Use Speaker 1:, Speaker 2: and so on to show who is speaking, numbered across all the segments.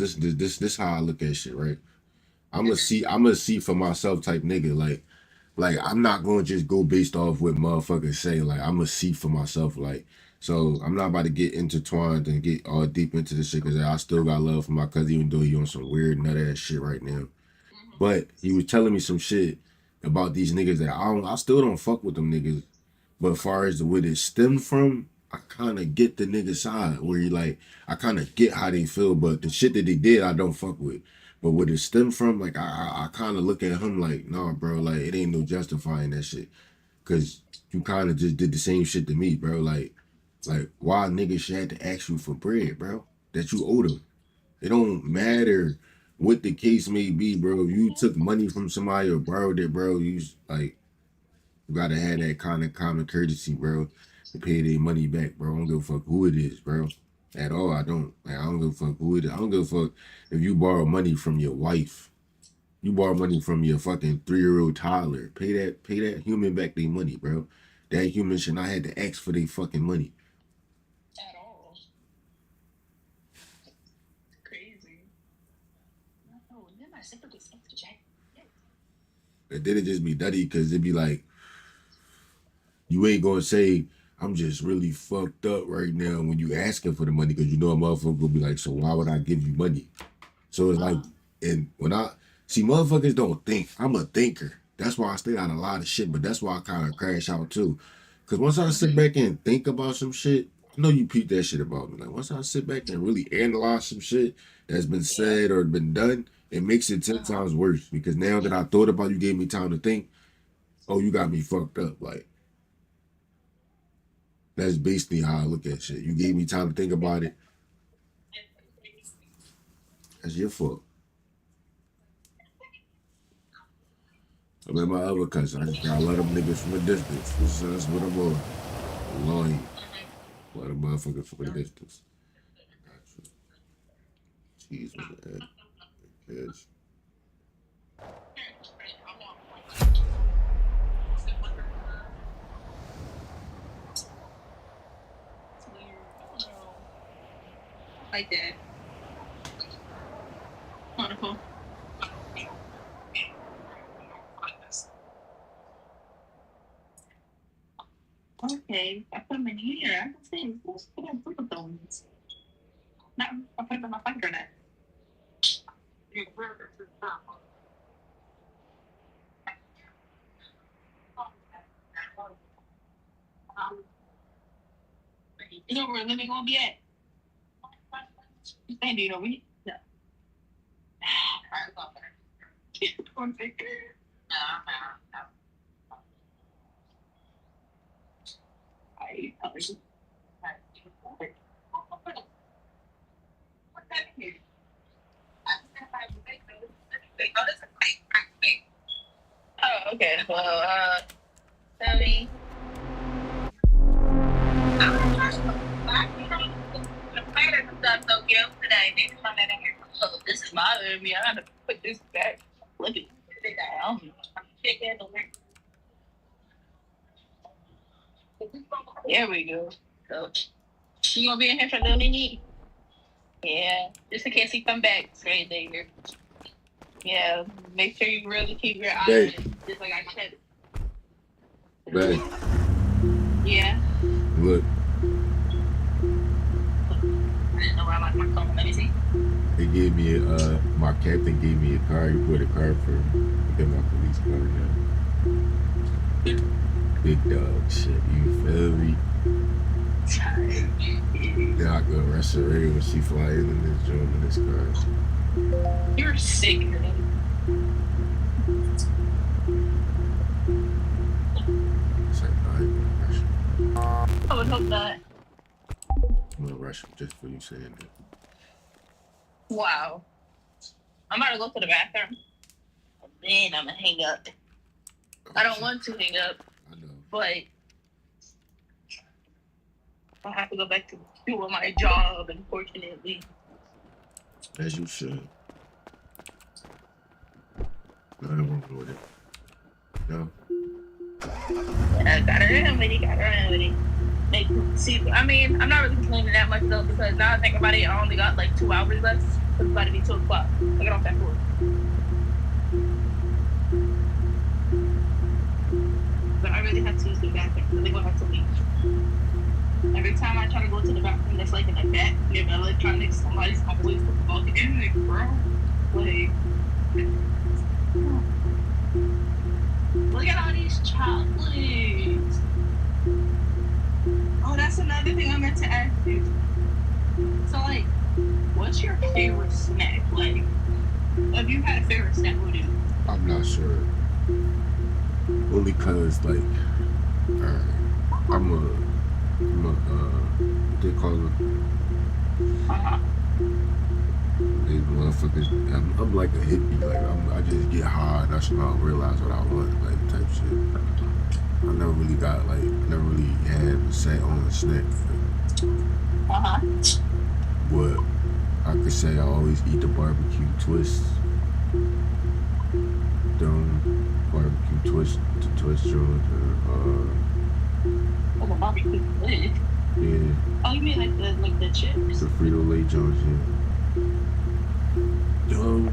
Speaker 1: this how I look at shit, right? I'm a see for myself type nigga. Like I'm not gonna just go based off what motherfuckers say. Like I'm a see for myself. Like so I'm not about to get intertwined and get all deep into this shit because I still got love for my cousin, even though he on some weird nut ass shit right now. But he was telling me some shit about these niggas that I still don't fuck with them niggas. But as far as where it stemmed from, I kind of get the nigga side where you like, I kind of get how they feel, but the shit that they did, I don't fuck with. But where it stemmed from, like, I kind of look at him like, nah, bro, like, it ain't no justifying that shit. Cause you kind of just did the same shit to me, bro. Like, why niggas should have to ask you for bread, bro? That you owe them. It don't matter what the case may be, bro. If you took money from somebody or borrowed it, bro, like, you gotta have that kind of common courtesy, bro, to pay their money back, bro. I don't give a fuck who it is, bro. At all, I don't. Like, I don't give a fuck who it is. I don't give a fuck if you borrow money from your wife. You borrow money from your fucking 3-year-old toddler. Pay that human back their money, bro. That human should not have to ask for their fucking money.
Speaker 2: At all. Crazy. No, then my sympathy starts to check.
Speaker 1: And then it just be nutty because it'd be like, you ain't gonna say, I'm just really fucked up right now when you asking for the money because you know a motherfucker will be like, so why would I give you money? So it's like, and when I see motherfuckers don't think, I'm a thinker. That's why I stay out a lot of shit, but that's why I kind of crash out too. Because once I sit back and think about some shit, I know you peep that shit about me. Like once I sit back and really analyze some shit that's been said or been done, it makes it 10 times worse. Because now that I thought about, you gave me time to think, oh, you got me fucked up. Like, that's basically how I look at shit. You gave me time to think about it. That's your fault. I met my other cousin. I just gotta let them niggas from a distance. That's what I'm on. Annoying. Let a motherfucker from a distance. Jeez, what the heck? Yes.
Speaker 2: Like that. Wonderful. Okay, I put them in here. I can see. Let's put them through those. No, I put them in my finger net. You know where Libby gonna be at? They do, don't we? No. One finger. Oh, okay. Well, tell me. Oh, this is bothering me. I gotta put this back. Look at it down. There we go. So, you gonna be in here for a little minute? Yeah, just in case he come back straight there. Yeah, make sure you really keep your eyes just like I said.
Speaker 1: Babe.
Speaker 2: Yeah.
Speaker 1: Look.
Speaker 2: I didn't know where I like my phone. Let me see.
Speaker 1: They gave me my captain gave me a car. He put a car for me. Get my police car now. Big dog shit. You feel me? Then I go arrest her when she fly in this joint in this car.
Speaker 2: You're sick, man.
Speaker 1: It's like, no, I ain't gonna rush him.
Speaker 2: I would hope not.
Speaker 1: I'm gonna rush him just for you saying that.
Speaker 2: Wow. I'm about to go to the bathroom. And then I'm gonna hang up. I don't want to hang up.
Speaker 1: I know.
Speaker 2: But I have to go back to doing my job, unfortunately.
Speaker 1: As you should. Nothing wrong with it. No.
Speaker 2: I gotta run with it. See, I mean, I'm not really complaining that much though, because now I think about it, I only got like 2 hours left. It's about to be 2 o'clock. I get off at 4. But I really have to use the bathroom, so they're gonna have to leave. Every time I try to go to the bathroom that's like in the back near the electronics, somebody's always walking in, like, bro. Like, look at all these chocolates. Oh, that's another thing I meant to ask you. So, like, what's your favorite snack? Like, if you had a favorite snack, what would it be?
Speaker 1: I'm not sure. Only cause like, I'm a what they call it? These motherfuckers. I'm like a hippie. Like I just get high and I somehow realize what I want. Like type shit. I never really got like never really had a set on a snack. But I could say I always eat the barbecue twist. Barbecue twist, the twist joint.
Speaker 2: Oh, the barbecue twist.
Speaker 1: Yeah.
Speaker 2: Oh, you mean like the chips?
Speaker 1: The Frito-Lay joints, yeah. Yo.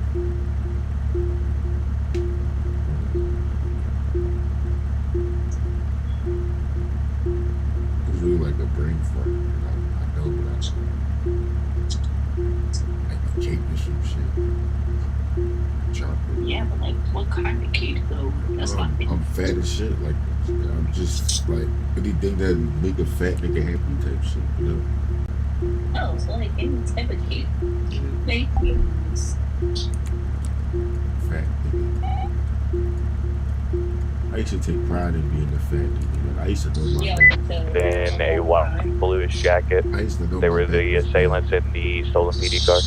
Speaker 1: It's really like a brain fart. I know, but I like a cake or some shit. Chocolate.
Speaker 2: Yeah, but like what kind of cake though? That's not
Speaker 1: I'm fat as shit. Like I'm just like anything that make a fat nigga happy type shit, you know?
Speaker 2: Oh, so like any type of cake. Fake news.
Speaker 1: Fat nigga. I used to take pride in being a fat nigga. Like, I used to know my
Speaker 3: In a white bluish jacket.
Speaker 1: I used to know
Speaker 3: they were the assailants in the stolen PD car.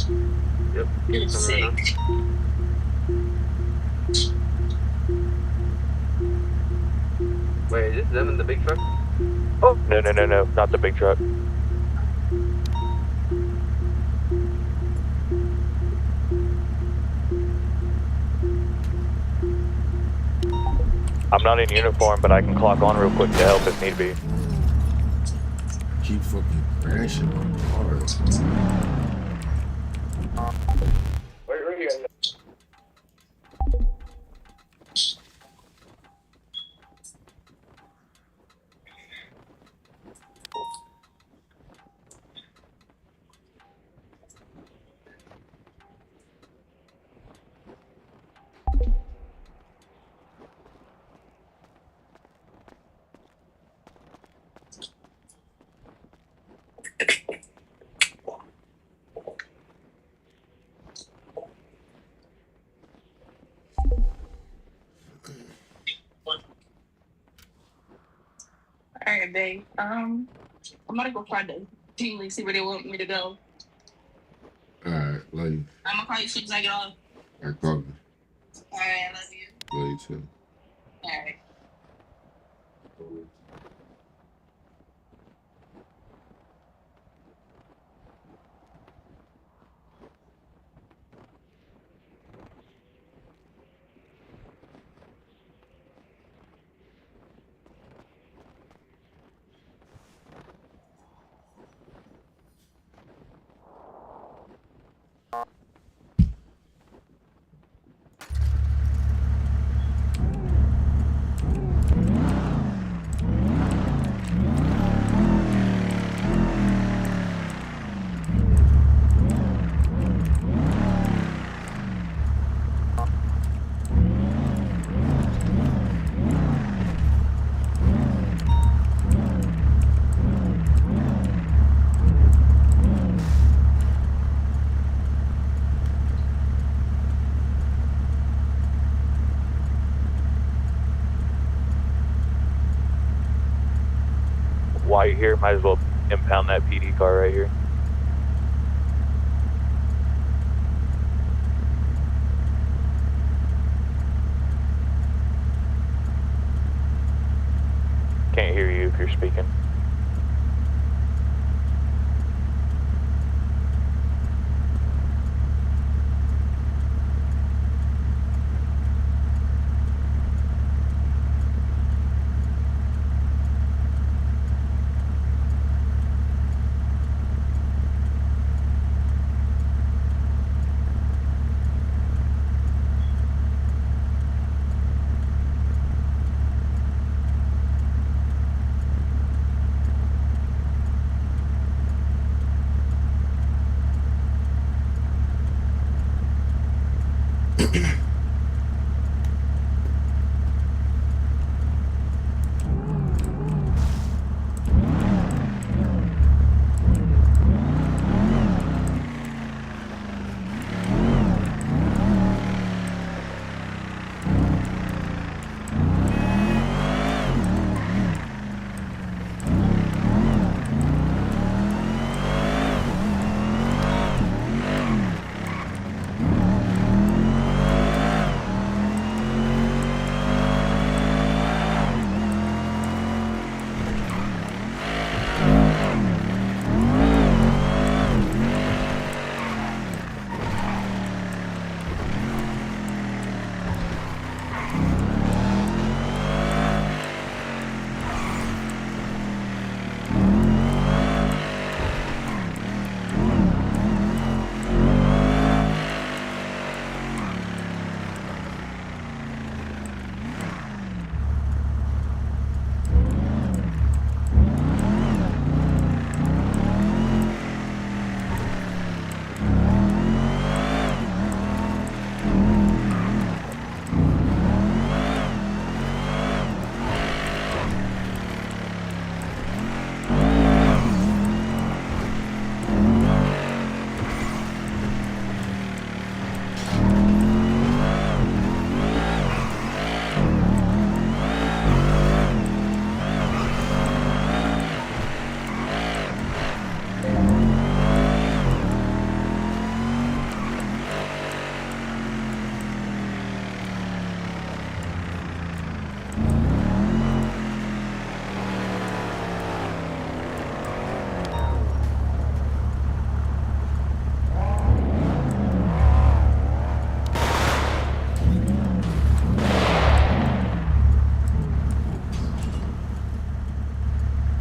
Speaker 2: Yep. It's sick.
Speaker 4: Wait, is this them in the big truck?
Speaker 3: Oh, no, not the big truck. I'm not in uniform, but I can clock on real quick to help if need be.
Speaker 1: Keep fucking crashing on cars.
Speaker 4: Where are you guys?
Speaker 2: Alright, babe. I'm gonna go find the team lead, see where they want me to go.
Speaker 1: Alright, love you.
Speaker 2: I'm gonna call you as soon as I get off.
Speaker 1: Alright, call me.
Speaker 2: Alright, I love you.
Speaker 1: Love you too.
Speaker 2: Alright.
Speaker 3: While you're here, might as well impound that PD car right here. Can't hear you if you're speaking.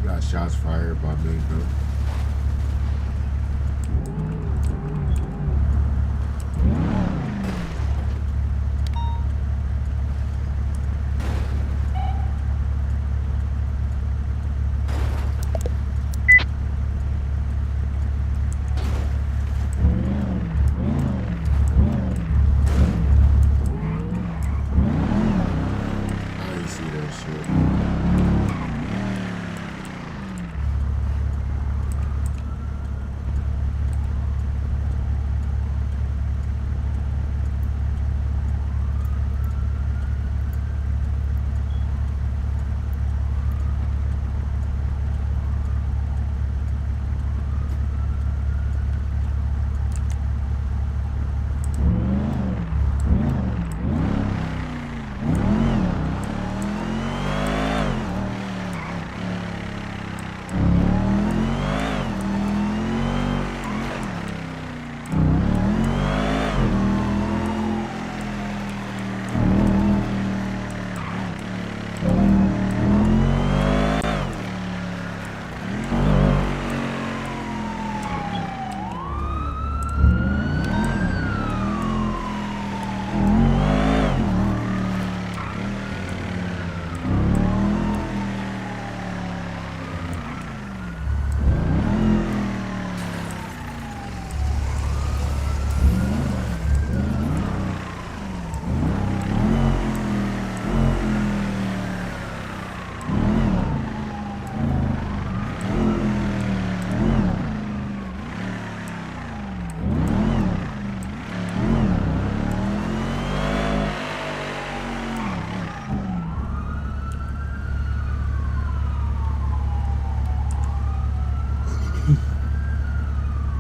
Speaker 1: Got shots fired by Big Bro. I ain't see that shit.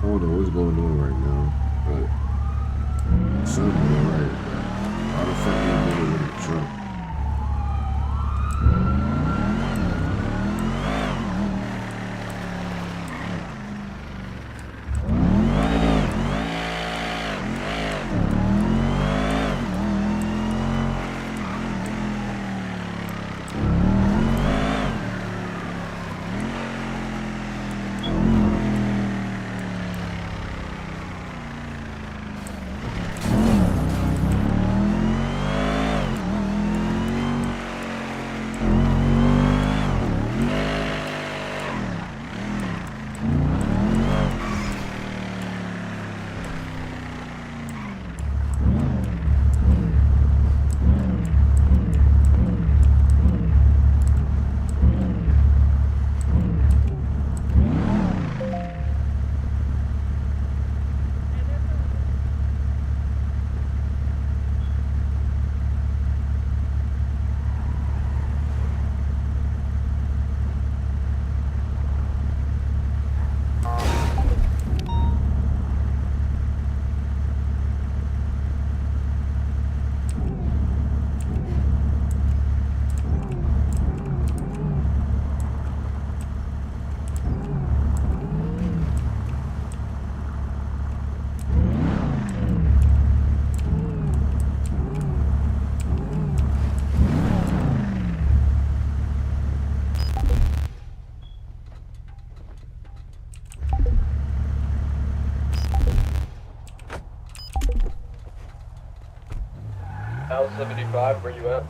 Speaker 1: I don't know what's going on right now, but something ain't right. Why the fuck ain't nigga with a truck?
Speaker 4: L75, where you at?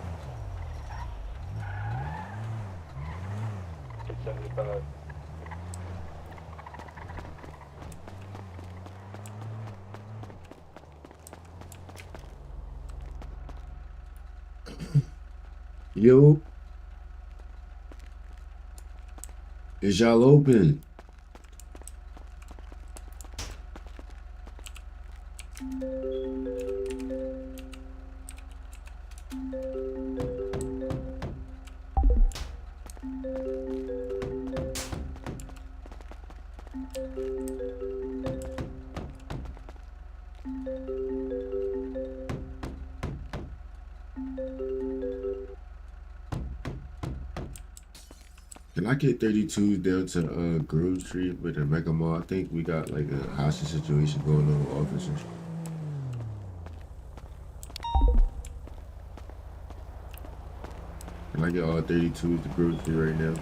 Speaker 4: 75.
Speaker 1: Yo, is y'all open? Can I get 32 down to Grove Street with the Mega Mall? I think we got like a hostage situation going on with officers. Can I get all 32s to Grove Street right now?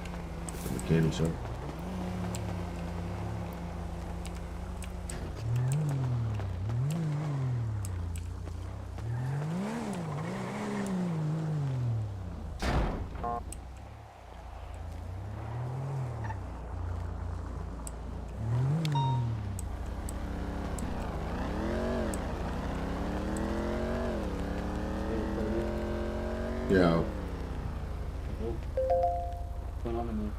Speaker 1: The mechanic shop. Yeah.
Speaker 5: What's going on in there?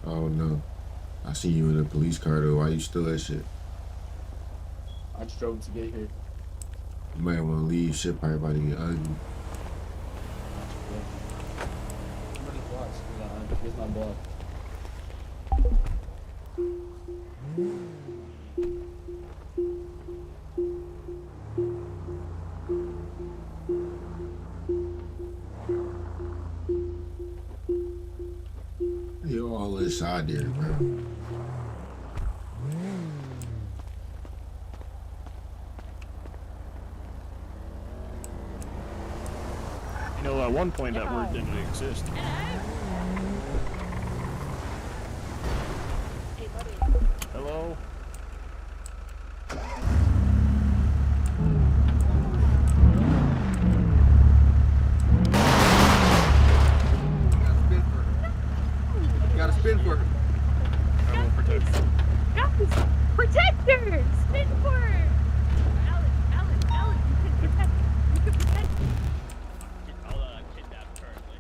Speaker 1: I don't know. I seen you in a police car though. Why you still that shit?
Speaker 5: I just drove to get here.
Speaker 1: You might want to leave. Shit probably about to get ugly.
Speaker 5: How many blocks? Here's my block.
Speaker 1: You all inside there, bro.
Speaker 6: You know, at one point that word didn't exist.
Speaker 2: Hey, buddy.
Speaker 6: Hello?
Speaker 4: Got a spin for her.
Speaker 6: I will protect you.
Speaker 2: Guys, protectors! Spin for her! Alan, you can protect. You can protect.
Speaker 7: I'll kidnap currently.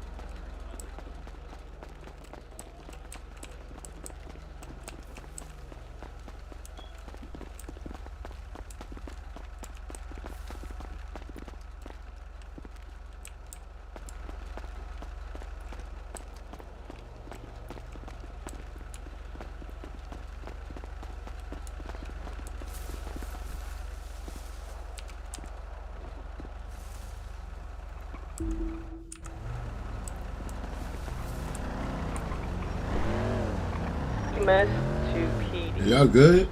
Speaker 8: MS to PD.
Speaker 1: Y'all good?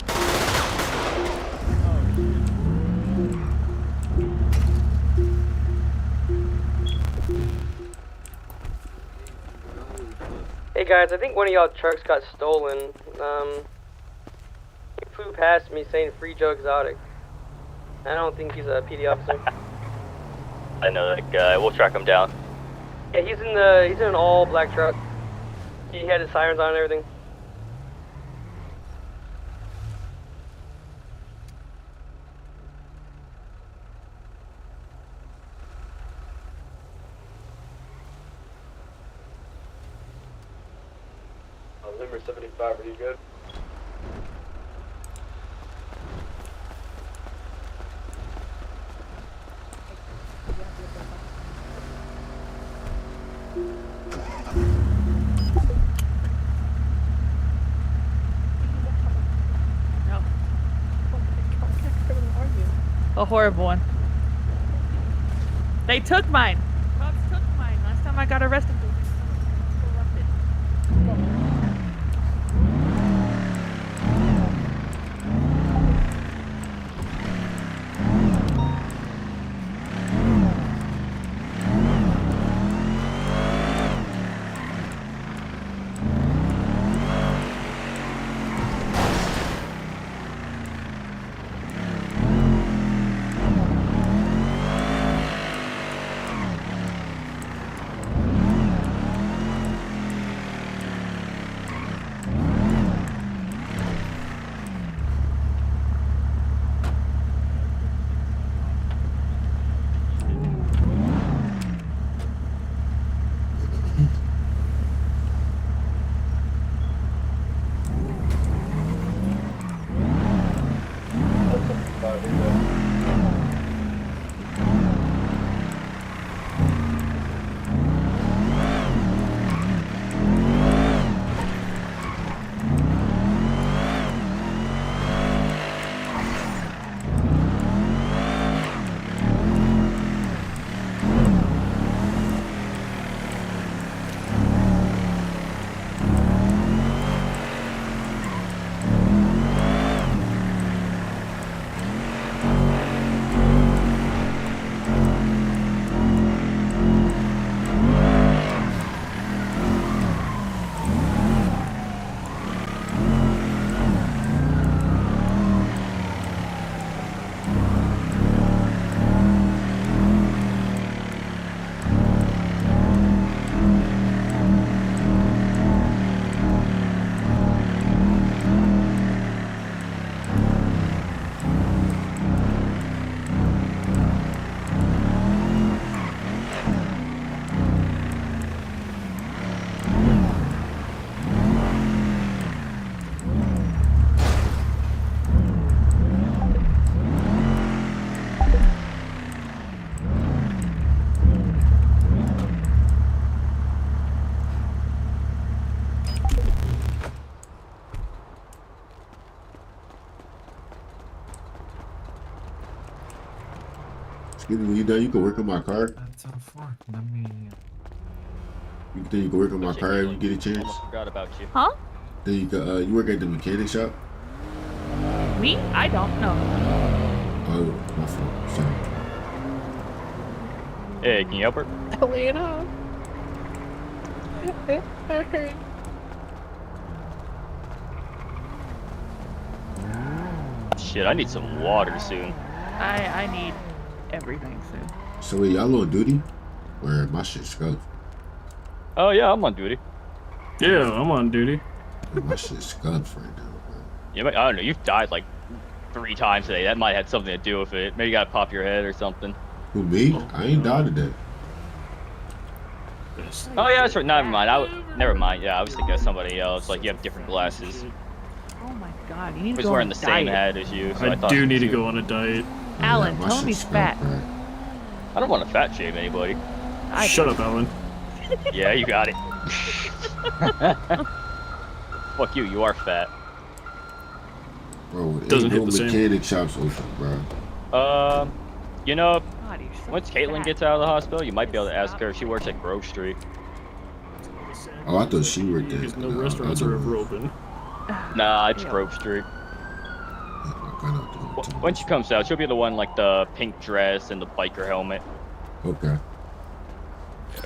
Speaker 8: Hey guys, I think one of y'all trucks got stolen. He flew past me saying free Joe Exotic. I don't think he's a PD officer.
Speaker 3: I know that guy. We'll track him down.
Speaker 8: Yeah, he's in an all black truck. He had his sirens on and everything.
Speaker 4: Limber 75, are you good?
Speaker 2: No. A horrible one. They took mine. Cops took mine. Last time I got arrested.
Speaker 1: When you done, you can work on my car.
Speaker 9: That's on 4. Let me.
Speaker 1: You think you can work on my
Speaker 3: Shit,
Speaker 1: car if
Speaker 3: Caitlin,
Speaker 1: you get a chance?
Speaker 3: Almost forgot about you.
Speaker 2: Huh?
Speaker 1: Then you can, you work at the mechanic shop?
Speaker 2: Me? I don't know.
Speaker 1: Oh, my fault. Sorry.
Speaker 3: Hey, can you help her?
Speaker 2: Wait up.
Speaker 3: Shit, I need some water soon.
Speaker 2: I need everything soon.
Speaker 1: So wait, y'all on duty? Where my shit's scuffed.
Speaker 3: Oh yeah, I'm on duty.
Speaker 6: Yeah, I'm on duty.
Speaker 1: My shit's scuffed right now, bro.
Speaker 3: Yeah, I don't know. You've died like 3 times today. That might have something to do with it. Maybe you gotta pop your head or something.
Speaker 1: Who, me?
Speaker 6: Oh,
Speaker 1: I ain't died today.
Speaker 6: Yes.
Speaker 3: Oh yeah, that's right. Never mind. Never mind. Yeah, I was thinking of somebody else. Like you have different glasses.
Speaker 2: Oh my god, you need
Speaker 3: He
Speaker 2: to
Speaker 3: was
Speaker 2: go
Speaker 3: wearing
Speaker 2: on
Speaker 3: the
Speaker 2: a
Speaker 3: same
Speaker 2: diet.
Speaker 3: hat as you. So
Speaker 6: I
Speaker 3: thought
Speaker 6: do need to
Speaker 3: too.
Speaker 6: go on a diet.
Speaker 2: Alan,
Speaker 1: My
Speaker 2: tell him
Speaker 1: shit's
Speaker 2: he's fat.
Speaker 1: scuffed, bro.
Speaker 3: I don't want to fat shame anybody.
Speaker 6: Shut up, Alan.
Speaker 3: Yeah, you got it. Fuck you. You are fat.
Speaker 1: Bro,
Speaker 6: Doesn't
Speaker 1: ain't
Speaker 6: hit
Speaker 1: no
Speaker 6: the same.
Speaker 1: mechanic shops open, bro.
Speaker 3: You know,
Speaker 2: God, you're so
Speaker 3: once Caitlin
Speaker 2: fat.
Speaker 3: gets out of the hospital, you might be able to ask her. She works at Grove Street.
Speaker 1: Oh, I thought she worked there.
Speaker 6: Because no
Speaker 1: Nah,
Speaker 6: restaurants
Speaker 1: other
Speaker 6: are ever
Speaker 1: one.
Speaker 6: open.
Speaker 3: Nah, it's
Speaker 2: Ew.
Speaker 3: Grove Street.
Speaker 1: I kinda don't do
Speaker 3: When she comes out, she'll be the one like the pink dress and the biker helmet.
Speaker 1: Okay.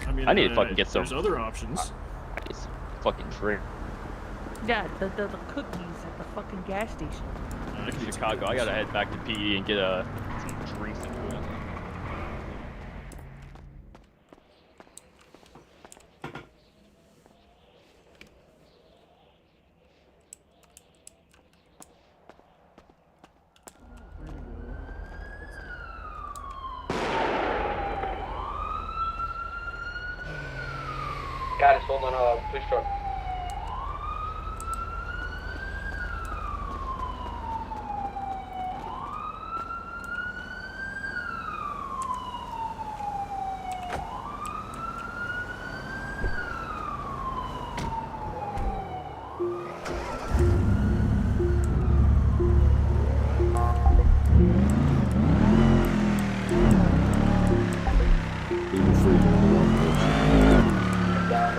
Speaker 6: I mean,
Speaker 3: I need to fucking get some.
Speaker 6: There's other options.
Speaker 3: I need some fucking drink.
Speaker 2: Yeah, the cookies at the fucking gas station.
Speaker 6: I can do
Speaker 3: Chicago. I gotta head back to PE and get some drinks and food.
Speaker 4: Got it, hold on, police truck.
Speaker 1: Even free to walk that shit.
Speaker 4: Down,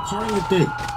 Speaker 1: car like that?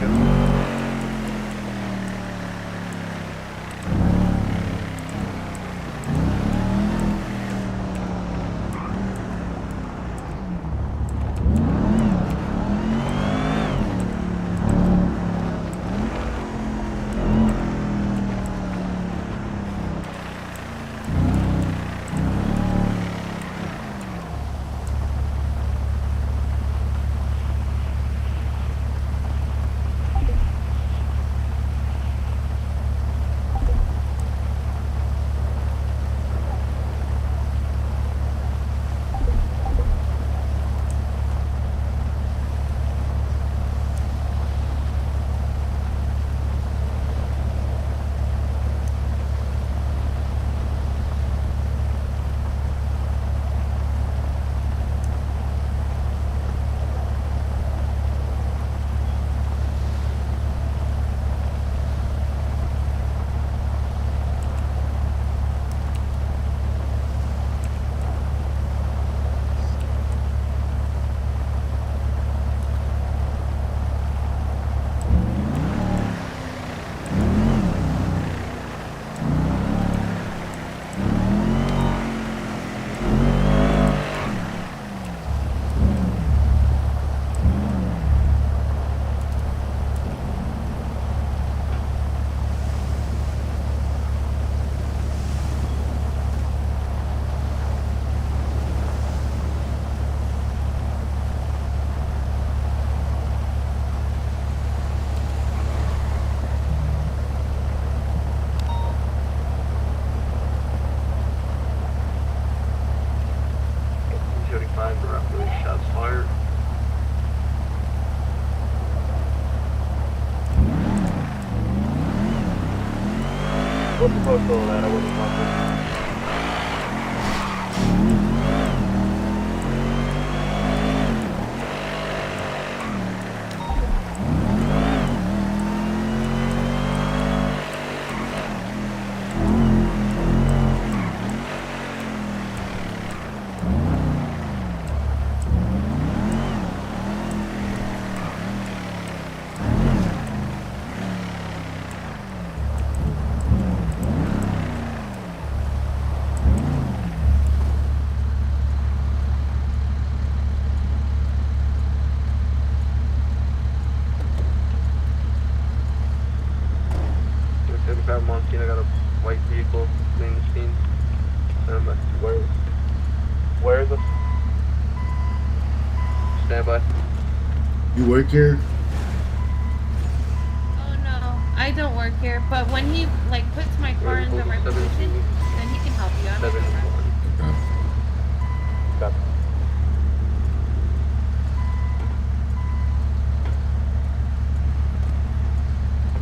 Speaker 4: active. Shots fired. What's the postal of that? I wasn't watching. Montana, I got a white vehicle fleeing the scene. Where is it? Stand by.
Speaker 1: You work here?
Speaker 9: Oh no, I don't work here. But when he like puts my car in the right position, then he can help you. I'm not
Speaker 1: Okay.
Speaker 4: Copy.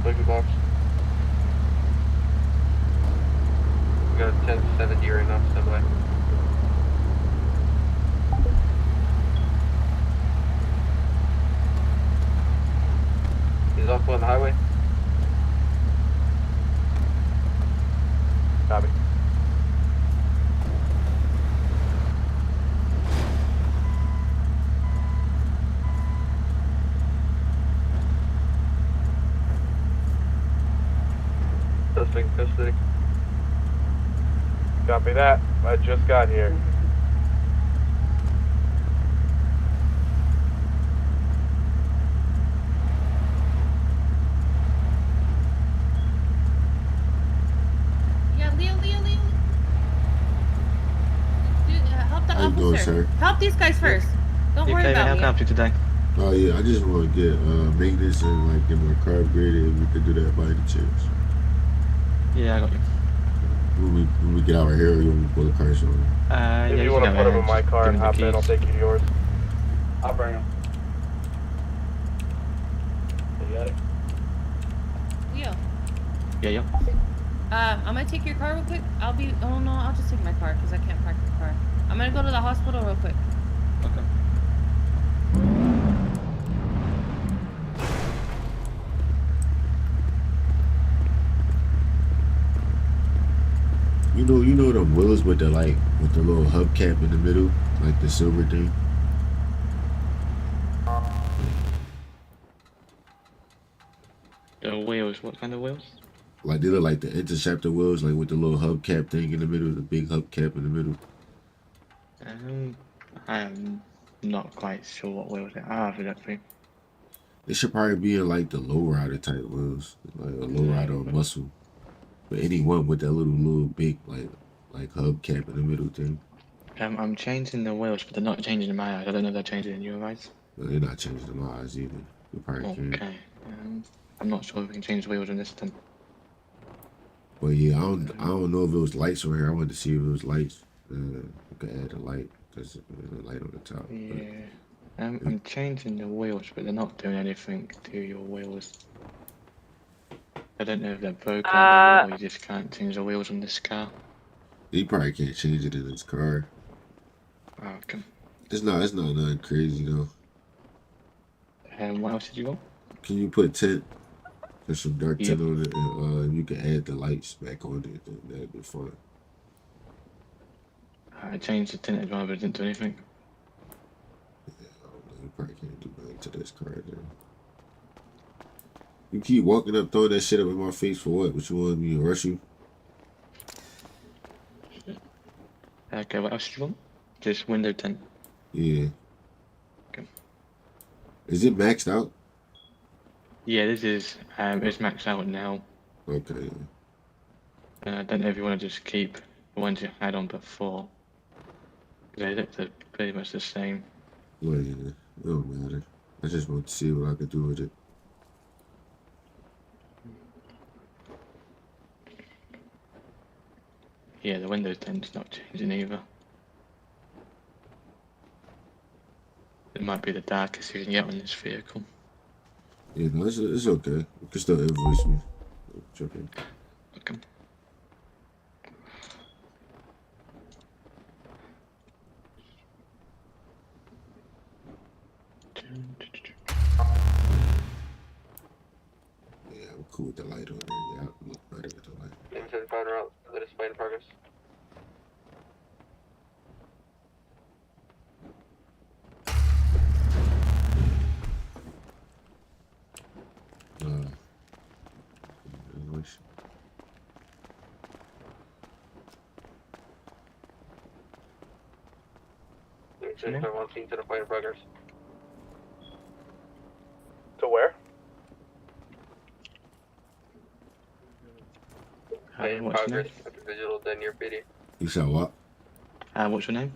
Speaker 4: Boogie box. We got a 1070 right now, stand by. He's off on the highway. Copy. Suspect in custody. Copy that. I just got here.
Speaker 9: Yeah, Leo. Help the
Speaker 1: How you doing,
Speaker 9: officer.
Speaker 1: sir?
Speaker 9: Help these guys first. Don't worry about me.
Speaker 10: How can I help you today?
Speaker 1: Oh yeah, I just want to get maintenance and like get my car upgraded. If we could do that by any chance.
Speaker 10: Yeah, I got you.
Speaker 1: When we get out of here, you want to pull the car on?
Speaker 4: If
Speaker 10: Yeah,
Speaker 4: you want to put him in my car and hop in, I'll
Speaker 10: keys.
Speaker 4: take you to yours. I'll bring him. You got it?
Speaker 9: Leo.
Speaker 10: Yeah.
Speaker 9: I'm gonna take your car real quick. I'll just take my car because I can't park the car. I'm gonna go to the hospital real quick.
Speaker 10: Okay.
Speaker 1: You know the wheels with the little hubcap in the middle, like the silver thing.
Speaker 10: The wheels, what kind of wheels?
Speaker 1: Like they look like the interceptor wheels, like with the little hubcap thing in the middle, the big hubcap in the middle.
Speaker 10: I am not quite sure what wheels they are. I'll have a look for you.
Speaker 1: It should probably be in like the lowrider type wheels, like a lowrider or muscle. But anyone with that little big like hubcap in the middle thing.
Speaker 10: I'm changing the wheels, but they're not changing in my eyes. I don't know if they're changing in your eyes.
Speaker 1: But they're not changing in my eyes either. You probably can.
Speaker 10: Okay. I'm not sure if we can change the wheels in this then.
Speaker 1: But yeah, I don't know if it was lights over here. I wanted to see if it was lights. You could add a light. There's a light on the top.
Speaker 10: Yeah. I'm changing the wheels, but they're not doing anything to your wheels. I don't know if they're broken or you just can't change the wheels on this car.
Speaker 1: You probably can't change it in this car.
Speaker 10: Okay.
Speaker 1: It's not nothing crazy though.
Speaker 10: What else did you want?
Speaker 1: Can you put tint? There's some dark
Speaker 10: Yep.
Speaker 1: tint on it, and you can add the lights back on it. And that'd be fun.
Speaker 10: I changed the tint as well, but it didn't do anything.
Speaker 1: Yeah, I don't know. You probably can't do nothing to this car then. You keep walking up, throwing that shit up in my face for what? What you want me to rush you?
Speaker 10: Okay, what else did you want? Just window tint.
Speaker 1: Yeah.
Speaker 10: Okay.
Speaker 1: Is it maxed out?
Speaker 10: Yeah, this is it's maxed out now.
Speaker 1: Okay.
Speaker 10: I don't know if you want to just keep the ones you had on before. They're pretty much the same.
Speaker 1: Well, yeah, it don't matter. I just want to see what I could do with it.
Speaker 10: Yeah, the window tint's not changing either. It might be the darkest you can get on this vehicle.
Speaker 1: Yeah, no, it's okay. You can still invoice me. Tripping.
Speaker 10: Okay.
Speaker 1: Yeah, I'm cool with the light on there. Yeah, I look better with the light.
Speaker 8: Into the phone route. Let us play in progress.
Speaker 1: Invoice.
Speaker 8: Into the 1 to the play in progress.
Speaker 4: To where?
Speaker 8: Play in
Speaker 10: What's your
Speaker 8: progress.
Speaker 10: name?
Speaker 8: After digital, then your PD.
Speaker 1: You said what?
Speaker 10: What's your name?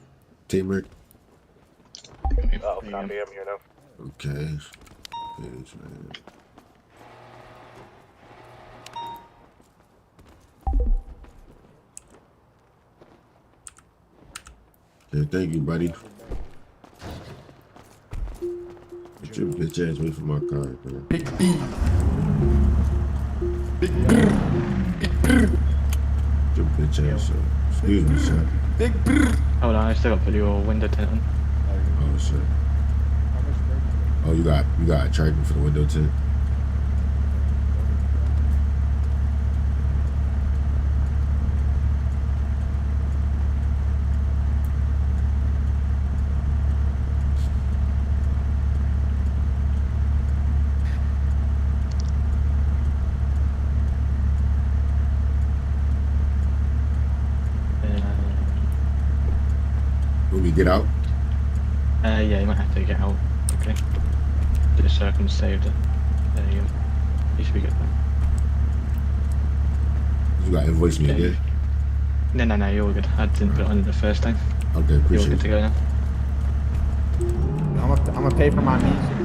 Speaker 1: Tamer?
Speaker 4: Oh,
Speaker 10: There you
Speaker 4: copy.
Speaker 10: go.
Speaker 4: I'm here now.
Speaker 1: Okay. Yes, man. Okay, thank you, buddy. Get your bitch ass away from my car, bro.
Speaker 11: Big B. Big brr. Big brr.
Speaker 1: Get your bitch ass up. Excuse me, sir.
Speaker 11: Big brr.
Speaker 10: Hold on, I still got to put your window tint on.
Speaker 1: Oh, shit. Oh, you got a charging for the window tint? When we get out?
Speaker 10: Yeah, you might have to get out. Okay. Just so I can save it. There you go. You should be good now.
Speaker 1: You got to invoice me again?
Speaker 10: No, you're all good. I didn't put it on the first time.
Speaker 1: Okay,
Speaker 10: You're all
Speaker 1: appreciate
Speaker 10: good to
Speaker 1: it.
Speaker 10: go now.
Speaker 5: I'm gonna pay for my music.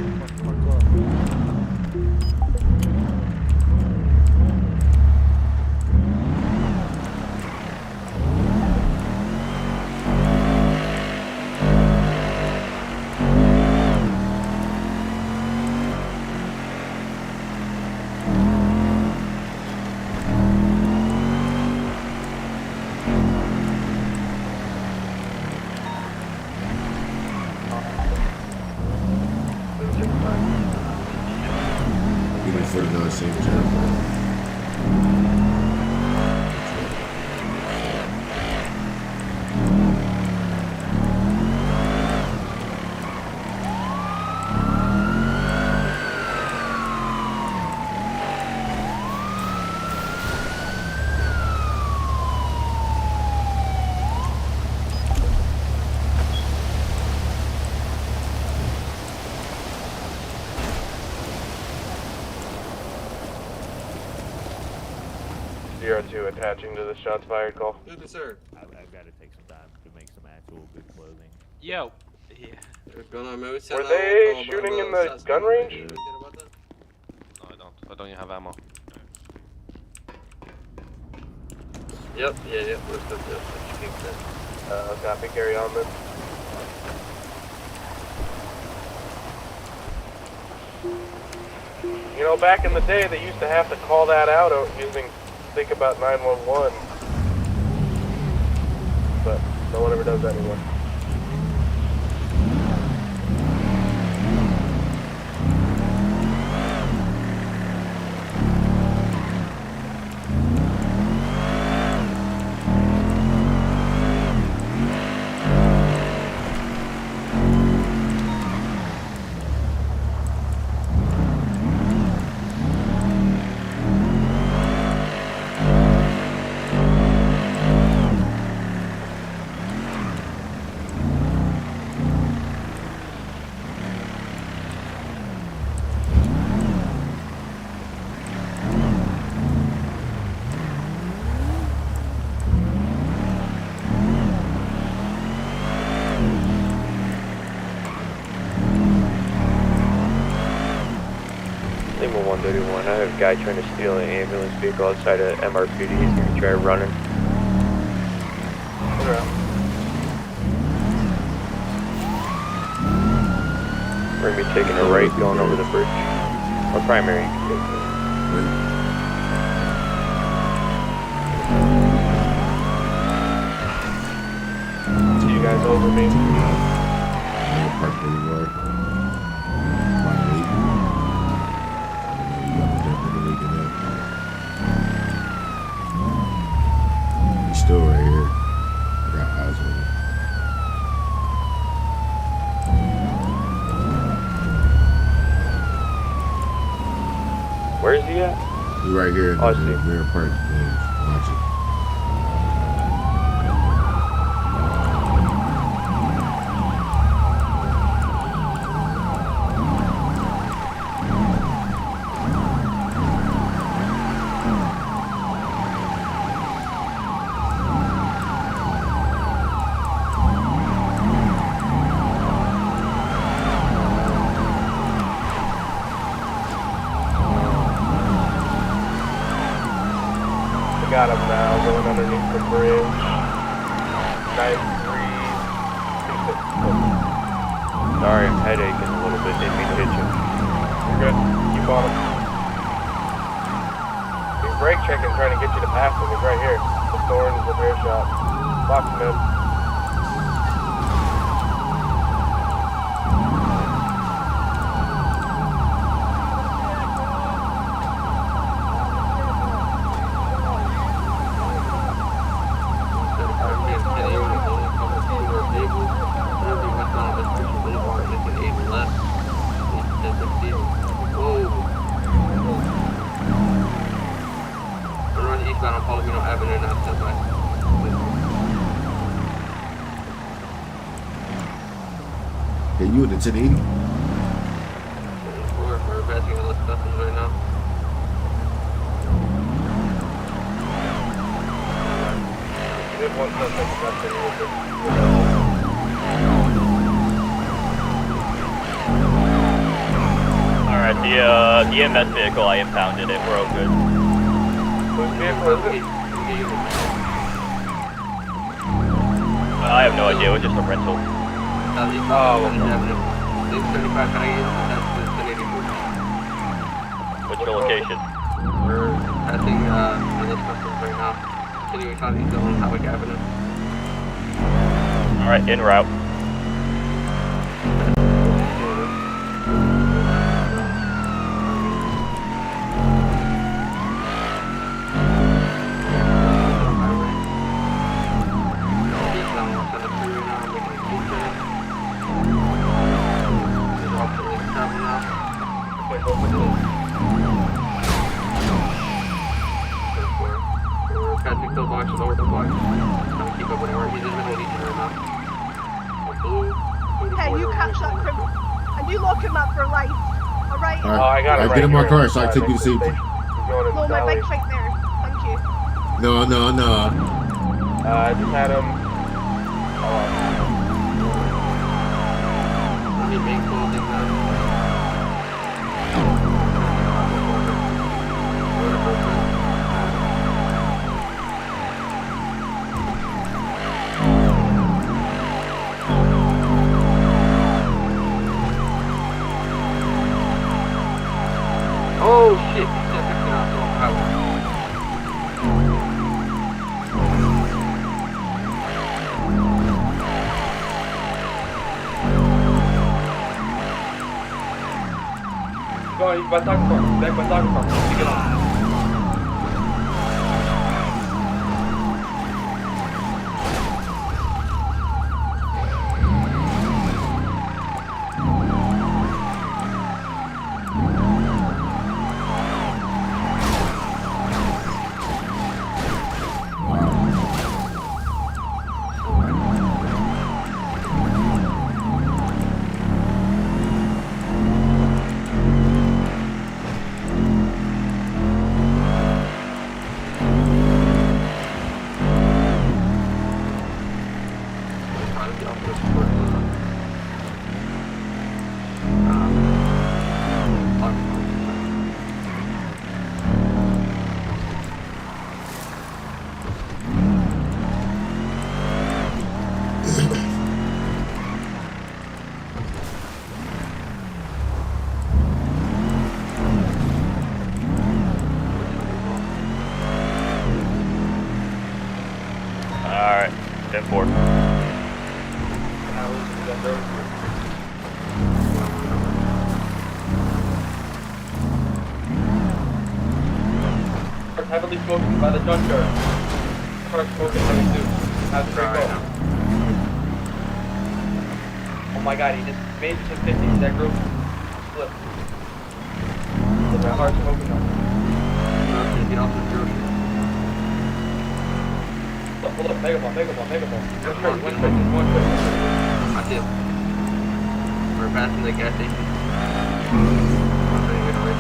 Speaker 1: You know, 49 same time.
Speaker 4: 302 attaching to the shots fired call.
Speaker 12: Good, sir.
Speaker 7: I've got to take some time to make some actual good clothing.
Speaker 12: Yo. Yeah.
Speaker 4: Were they shooting in the gun range?
Speaker 12: No, I don't. I don't even have ammo.
Speaker 4: Yep. Copy, carry on then. You know, back in the day, they used to have to call that out using Think About 911. But no one ever does that anymore.
Speaker 8: Lima 131, I have a guy trying to steal an ambulance vehicle outside of MRPD. He's gonna try running. We're gonna be taking a right going over the bridge. Or primary.
Speaker 4: See you guys over me.
Speaker 1: Park Boulevard. He's still right here. I got eyes on him.
Speaker 8: Where is he at?
Speaker 1: He's right here in
Speaker 8: Oh, I
Speaker 1: the
Speaker 8: see.
Speaker 1: Mirror Park. Watch it.
Speaker 4: Got him now, going underneath the bridge. 9326.
Speaker 8: Sorry, I'm headaching a little bit. Didn't mean to hit you.
Speaker 4: You're good. Keep on him. He's brake checking, trying to get you to pass him. He's right here. The thorns, the rear shot. Lock him in.
Speaker 1: Hey, you in the 1080?
Speaker 4: We're passing all the customs right now. You did one suspect custody with
Speaker 3: Alright, the EMS vehicle, I impounded it. We're all good.
Speaker 4: Whose vehicle is it?
Speaker 3: I have no idea. It was just a rental. What's your location?
Speaker 4: We're passing the customs right now. Continuing County Zone, Howard Avenue.
Speaker 3: Alright, en route.
Speaker 13: Hey, you catch that criminal and you lock him up for life, alright?
Speaker 1: Alright, I get in my car so I take you to safety.
Speaker 13: No, my bike's right there. Thank you.
Speaker 1: No.
Speaker 8: I just had him.
Speaker 4: Any main clothing Oh shit, he's still fixing out the highway. He's by soccer park. Back by soccer park. Let's get on.
Speaker 3: Alright, 10-4.
Speaker 4: Heavily smoking by the junkyard. Car smoking heavy too. Have to break up. Oh my god, he just made some 50s. That group slipped. Look at hard smoking now. Get off the group. Look, Megaball. One straight, just one straight. I see him. We're passing the gas station. I'm trying to get away.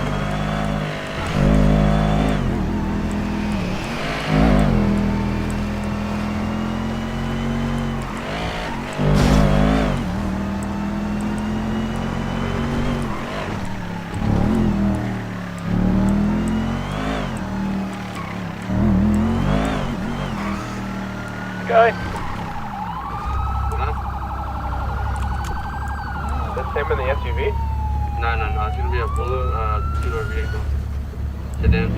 Speaker 8: Guy. That's him in the SUV?
Speaker 4: No. It's gonna be a blue two-door vehicle. Sedan.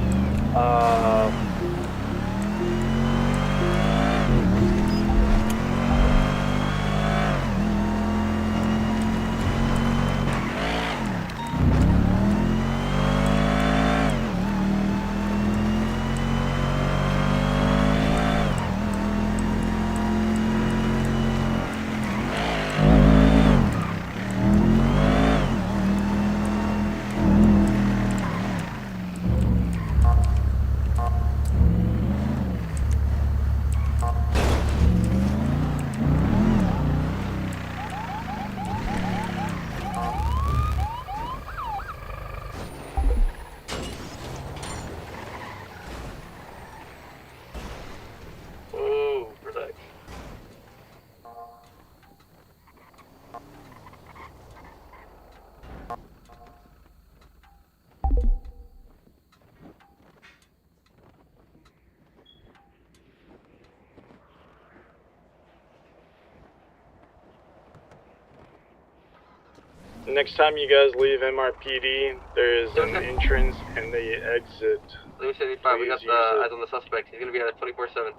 Speaker 6: Next time you guys leave MRPD, there is an entrance and the exit.
Speaker 4: Louis 75, we got the eyes on the suspect. He's gonna be at a 24/7.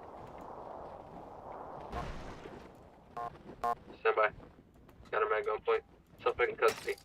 Speaker 4: Stand by. Got him at gunpoint. Suspect in custody.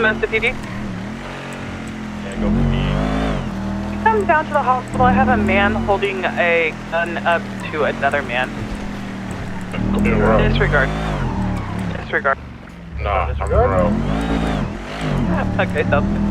Speaker 14: EMS to PD.
Speaker 3: Yeah, go for me.
Speaker 14: Come down to the hospital. I have a man holding a gun up to another man. Disregard. Disregard.
Speaker 6: Nah,
Speaker 14: disregard?
Speaker 6: I'm bro.
Speaker 14: Okay, sounds good.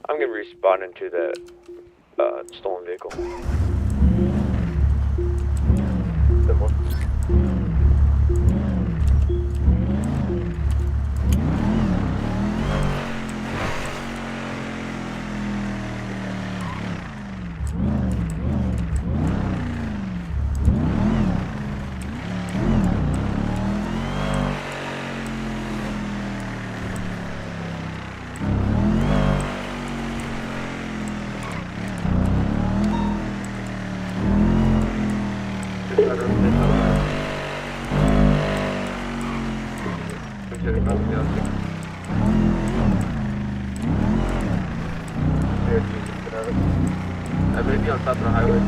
Speaker 8: I'm gonna be responding to that stolen vehicle.
Speaker 4: I may be on top of the highway.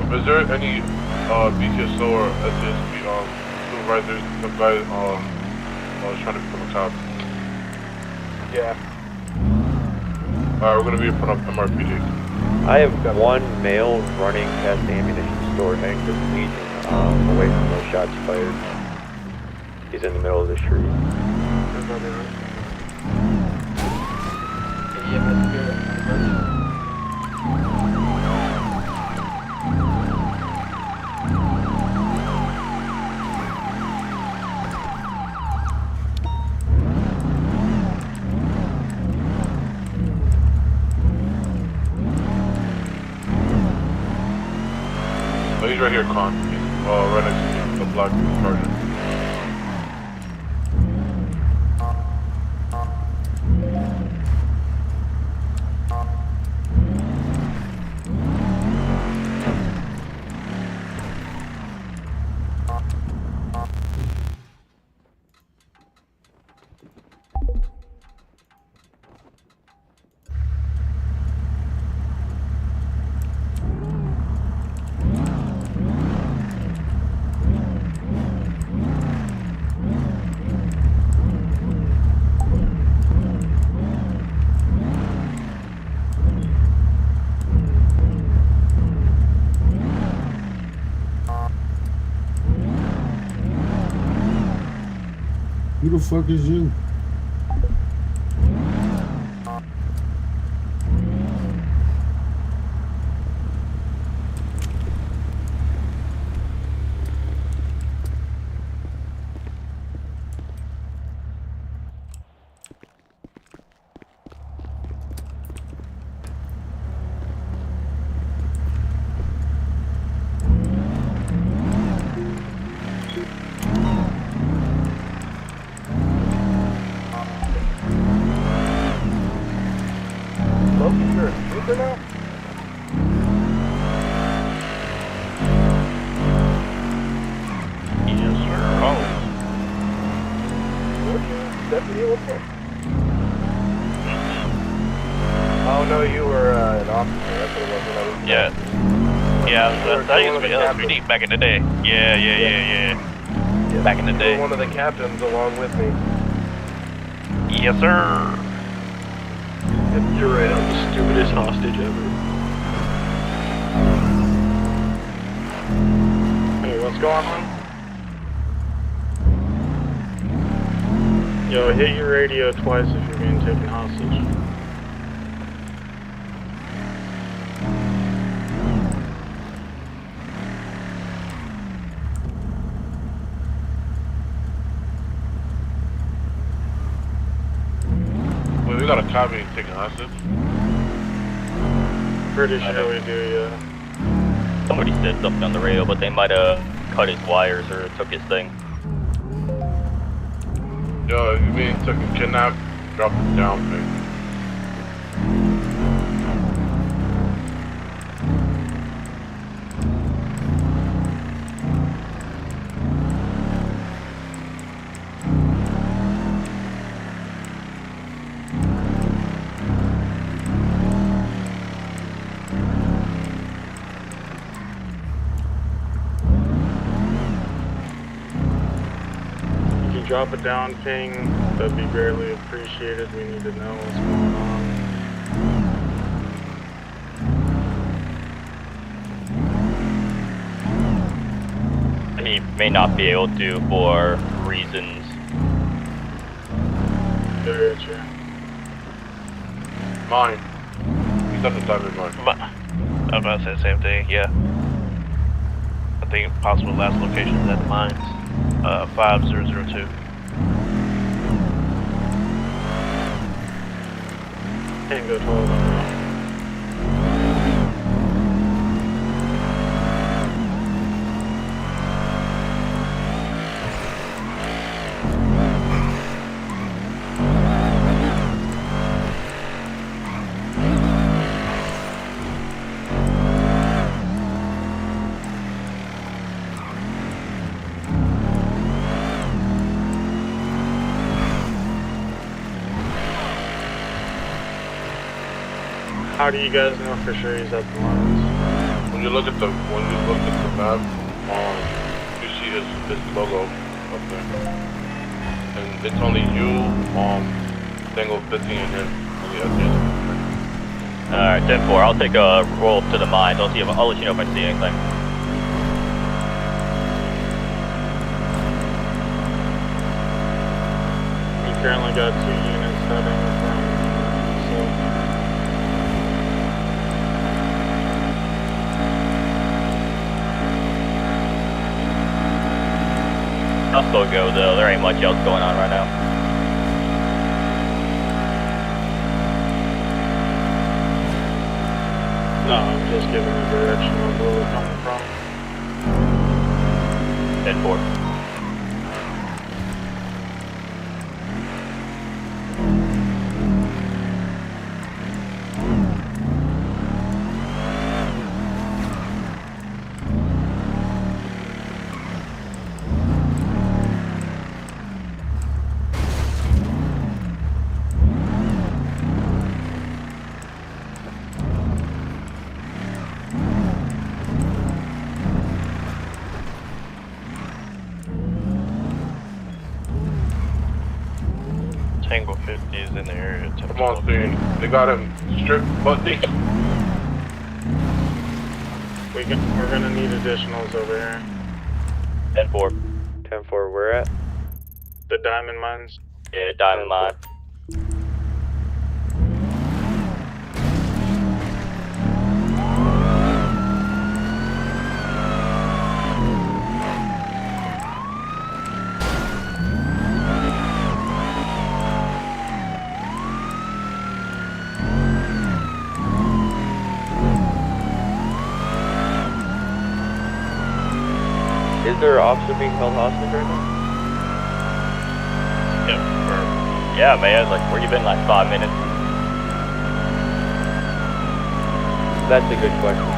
Speaker 6: Is there any BTSO or SSP supervisors, the guy was trying to become a cop?
Speaker 4: Yeah.
Speaker 6: Alright, we're gonna be in front of MRPD.
Speaker 8: I have one male running past the ammunition store heading to the Legion, away from those shots fired. He's in the middle of the street.
Speaker 6: Oh, he's right here, Con. He's right next to me, the black Charger.
Speaker 1: Who the fuck is you?
Speaker 12: Yeah, that used to be LSPD back in the day. Yeah. Back in the day.
Speaker 6: One of the captains along with me.
Speaker 12: Yes, sir.
Speaker 8: You're right, I'm the stupidest hostage ever.
Speaker 6: Hey, what's going on? Yo, hit your radio twice if you're being taken hostage. Wait, we got a cop being taken hostage? Pretty sure we do, yeah.
Speaker 3: Somebody said something on the radio, but they might have cut his wires or took his thing.
Speaker 6: Yo, you being taken kidnapped, drop it down, man. Drop it down, ping. That'd be greatly appreciated. We need to know what's going on.
Speaker 3: He may not be able to for reasons.
Speaker 6: Very true. Mine. He's at the time in mine.
Speaker 12: I was about to say the same thing, yeah. I think possible last location is at the mines. 5002.
Speaker 6: Tango 12. How do you guys know for sure he's at the lines? When you look at the map, you see his logo up there, and it's only you, Tango 15, and him.
Speaker 3: Alright, 10-4, I'll take a roll up to the mines. I'll let you know if I see anything.
Speaker 6: We currently got 2 units heading from, so.
Speaker 3: I'll still go though, there ain't much else going on right now.
Speaker 6: No, I'm just giving the direction of where we're coming from.
Speaker 3: 10-4.
Speaker 12: Tango 50 is in the area.
Speaker 6: Come on, Steve. They got him stripped, but we're gonna need additionals over here.
Speaker 3: 10-4.
Speaker 8: 10-4, where at?
Speaker 6: The diamond mines.
Speaker 3: Yeah, diamond mine.
Speaker 8: Is there an officer being held hostage right now?
Speaker 3: Yeah, man, like, where you been like 5 minutes?
Speaker 8: That's a good question.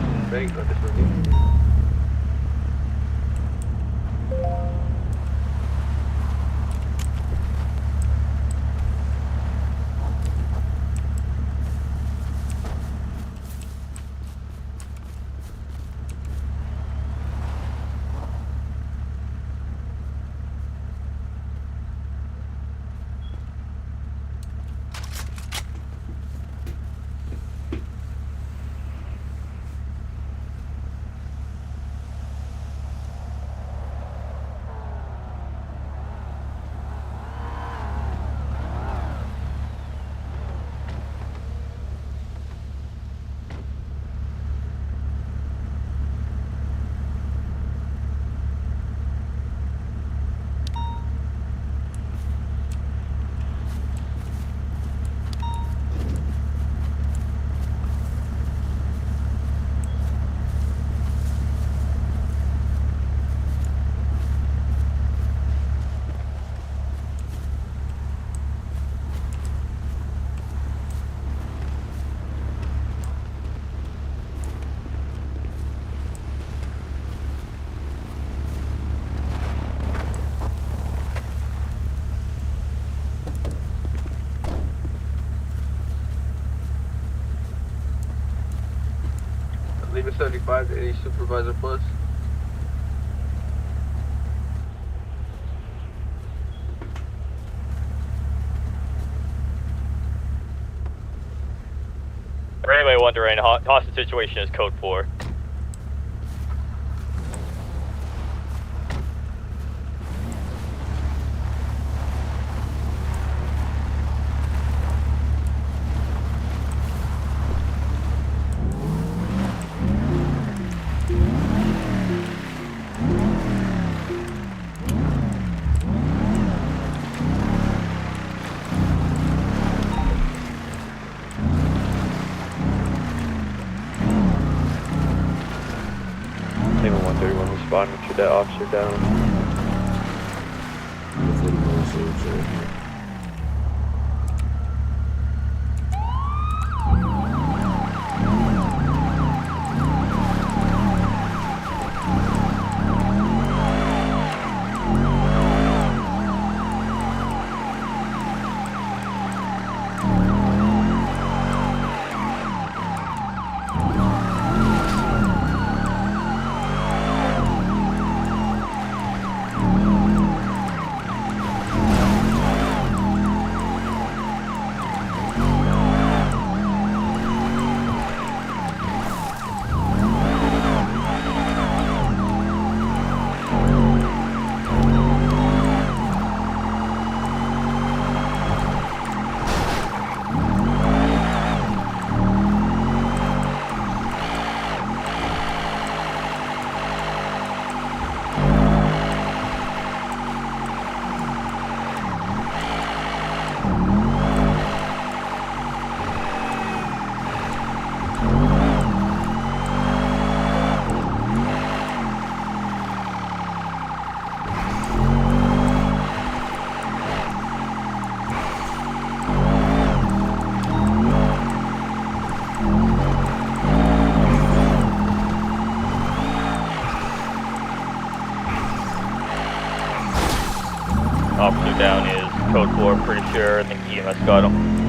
Speaker 4: is bank or different. Leaving 75 to 80 supervisor plus.
Speaker 3: For anybody wondering, hostage situation is code 4.
Speaker 8: Table 131 responding to that officer down.
Speaker 3: Officer down is code 4, pretty sure. I think EMS got him.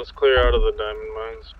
Speaker 6: Let's clear out of the diamond mines.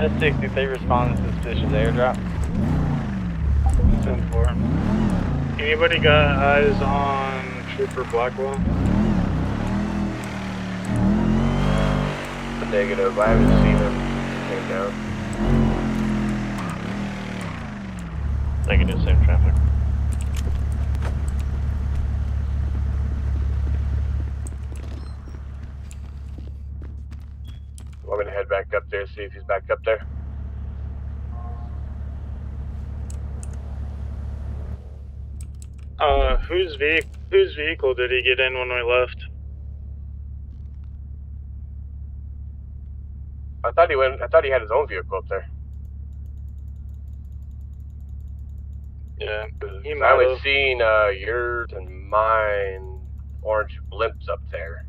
Speaker 15: S63 responding to suspicious airdrop.
Speaker 6: 10-4. Anybody got eyes on Trooper Blackwell?
Speaker 15: Negative, I haven't seen him take out.
Speaker 12: Negative, same traffic.
Speaker 15: head back up there, see if he's back up there.
Speaker 6: Whose vehicle did he get in when we left?
Speaker 15: I thought he had his own vehicle up there.
Speaker 6: Yeah, he
Speaker 15: I
Speaker 6: might
Speaker 15: only
Speaker 6: have.
Speaker 15: seen yours and mine orange blimps up there.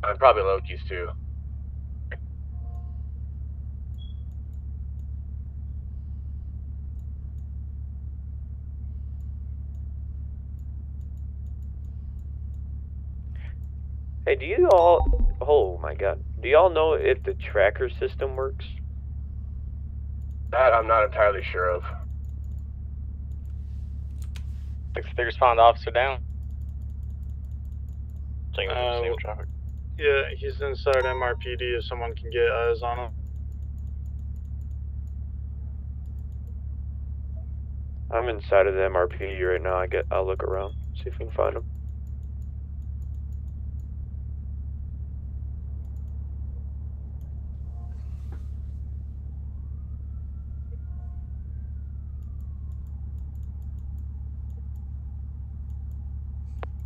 Speaker 15: And probably Loki's too.
Speaker 8: Hey, do you all... Oh my god. Do y'all know if the tracker system works?
Speaker 15: That I'm not entirely sure of. 6-3 respond, officer down.
Speaker 6: Same traffic. Yeah, he's inside MRPD if someone can get eyes on him.
Speaker 8: I'm inside of the MRPD right now. I'll look around, see if we can find him.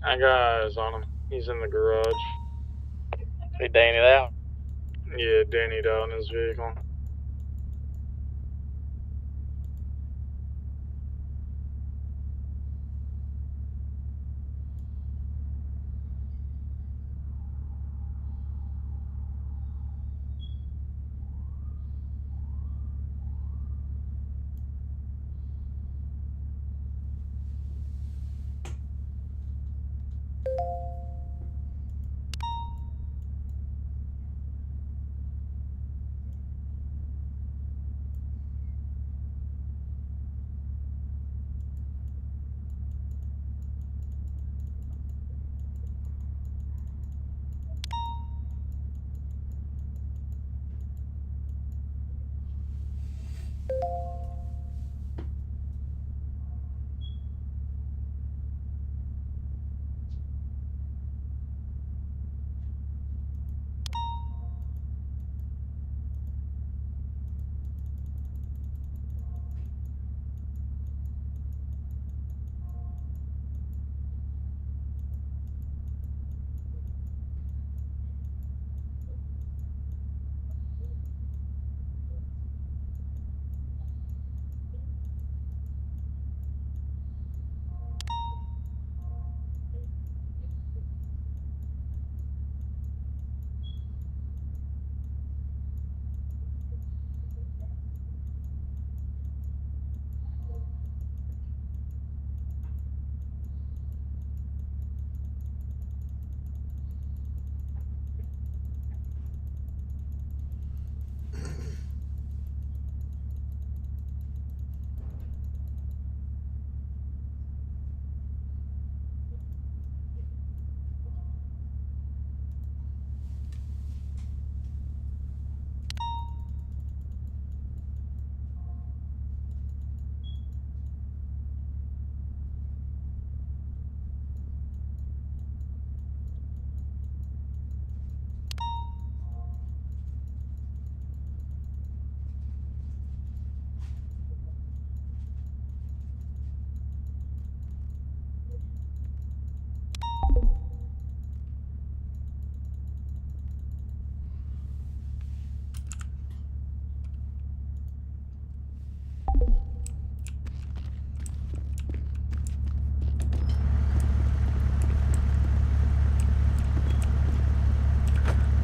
Speaker 6: I got eyes on him. He's in the garage.
Speaker 15: Hey, Danny, out.
Speaker 6: Yeah, Danny'd out in his vehicle.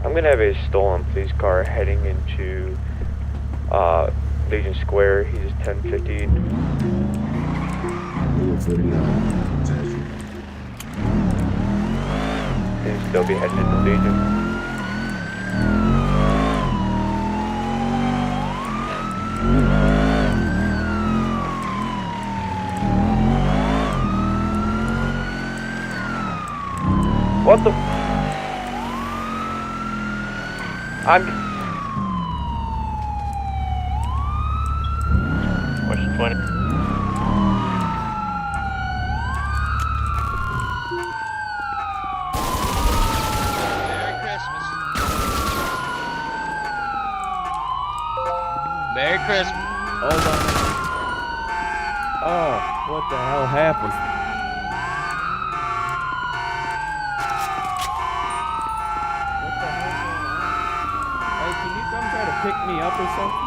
Speaker 8: I'm gonna have a stolen police car heading into Legion Square. He's 1050. And still be heading into Legion. What the?
Speaker 12: Question 20.
Speaker 3: Merry Christmas.
Speaker 16: Hold on. Oh, what the hell happened? What the hell's going on? Hey, can you come try to pick me up or something?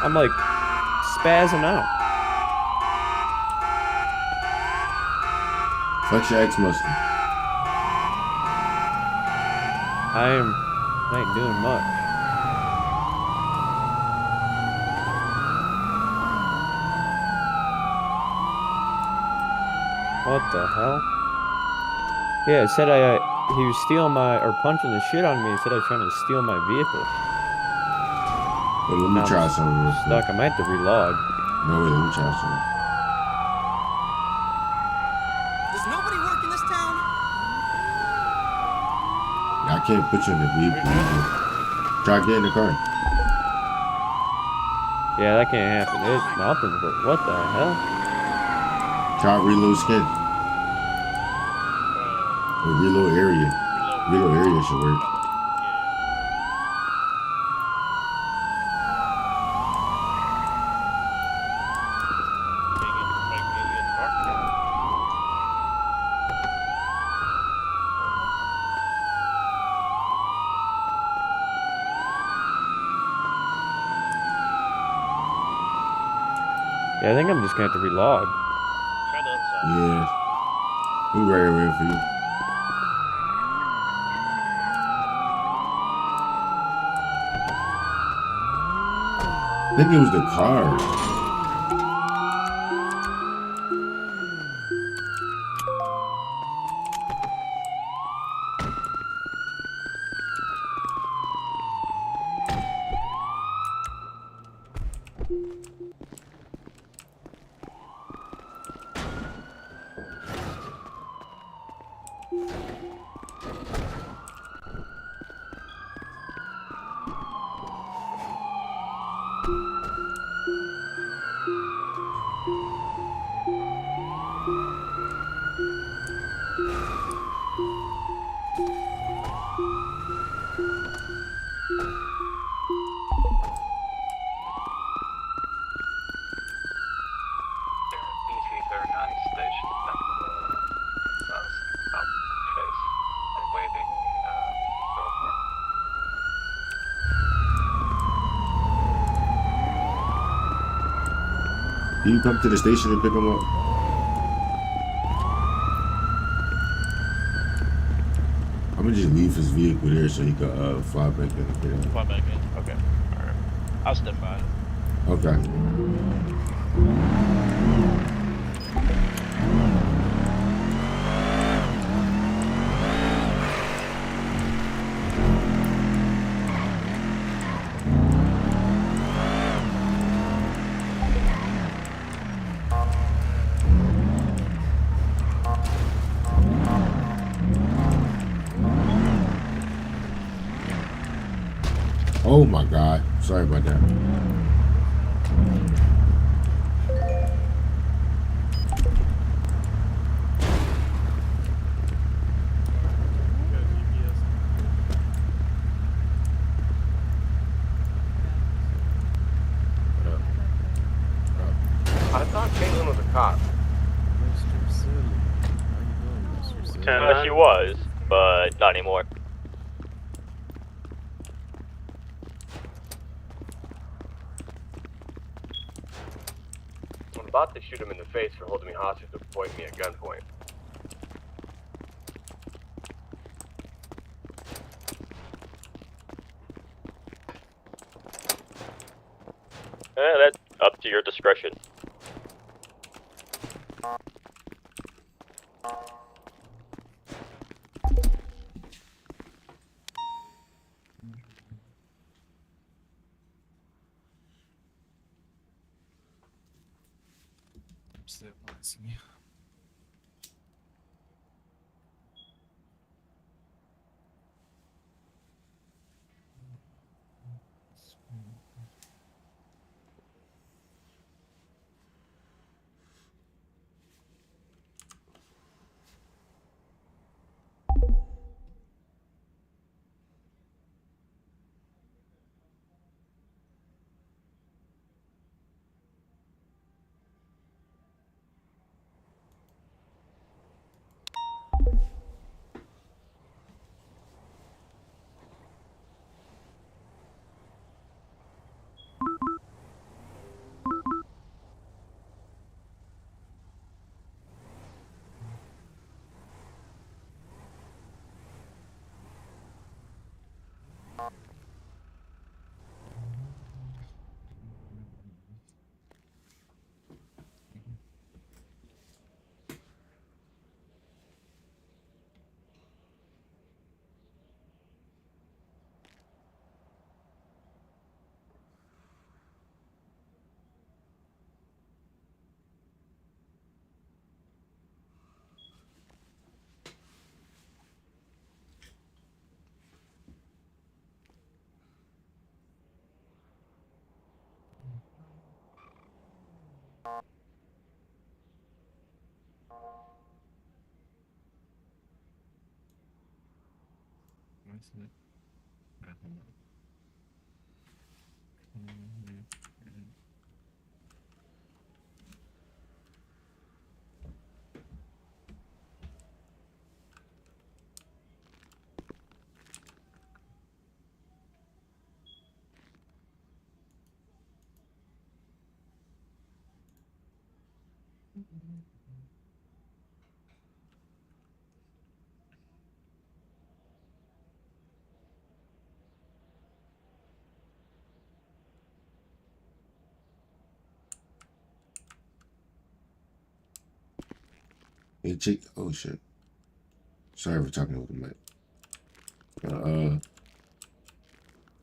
Speaker 16: I'm like spazzing out.
Speaker 1: Flex your X muscle.
Speaker 16: I ain't doing much. What the hell? Yeah, it said he was stealing or punching the shit on me. He said I was trying to steal my vehicle.
Speaker 1: Wait, let me try something real quick.
Speaker 16: Stuck. I might have to relog.
Speaker 1: No, wait, let me try something.
Speaker 11: Does nobody work in this town?
Speaker 1: Yeah, I can't put you in the vehicle either. Try to get in the car.
Speaker 16: Yeah, that can't happen. There's nothing, but what the hell?
Speaker 1: Try reload skin. Or reload area. Reload area should work.
Speaker 16: Yeah, I think I'm just gonna have to relog.
Speaker 1: Yeah. We'll be right away for you. I think it was the car. Can you come to the station and pick him up? I'm gonna just leave his vehicle there so he can fly back in.
Speaker 12: Fly back in. Okay. All right. I'll step by.
Speaker 1: Okay. Oh my God. Sorry about that.
Speaker 15: I thought Caitlin was a cop.
Speaker 3: She was, but not anymore.
Speaker 15: I'm about to shoot him in the face for holding me hostage to point me at gunpoint.
Speaker 3: That's up to your discretion.
Speaker 17: is it? Hold on.
Speaker 1: Hey, chick. Oh shit. Sorry for talking over the mic.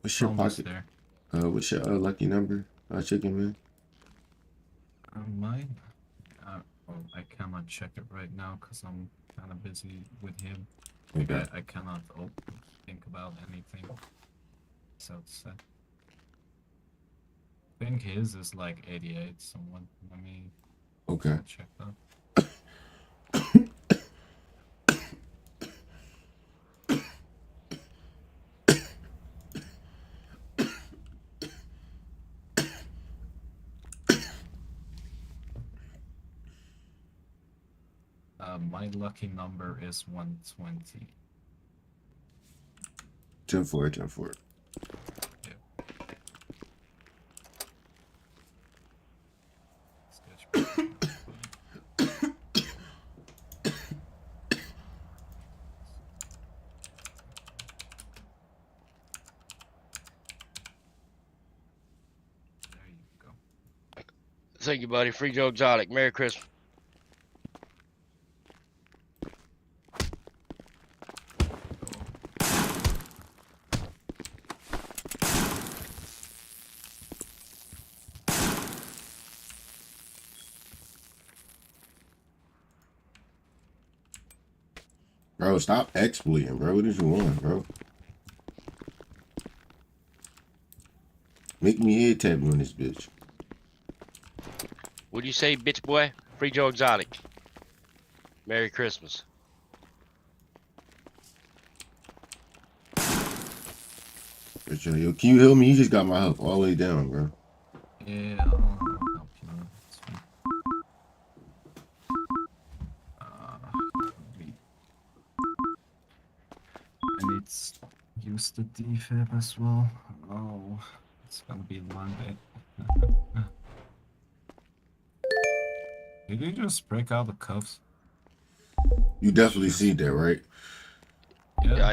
Speaker 1: What's your
Speaker 17: Almost
Speaker 1: pocket?
Speaker 17: there.
Speaker 1: What's your lucky number? Chicken man.
Speaker 17: Mine? Well, I cannot check it right now because I'm kind of busy with him. Like,
Speaker 1: Okay.
Speaker 17: I cannot think about anything. So I think his is like 88. Someone, let me
Speaker 1: Okay.
Speaker 17: check that. My lucky number is 120.
Speaker 1: 10-4, 10-4.
Speaker 18: Thank you, buddy. Free Joe Exotic. Merry Christmas.
Speaker 1: Bro, stop exploiting, bro. What did you want, bro? Make me head tap you on this bitch.
Speaker 18: What'd you say, bitch boy? Free Joe Exotic. Merry Christmas.
Speaker 1: Yo, can you help me? You just got my health all the way down, bro.
Speaker 17: Yeah, I'll help you. It's fine. I need to use the defib as well. Oh, it's gonna be Monday. Did you just break out the cuffs?
Speaker 1: You definitely see that, right?
Speaker 18: Yeah,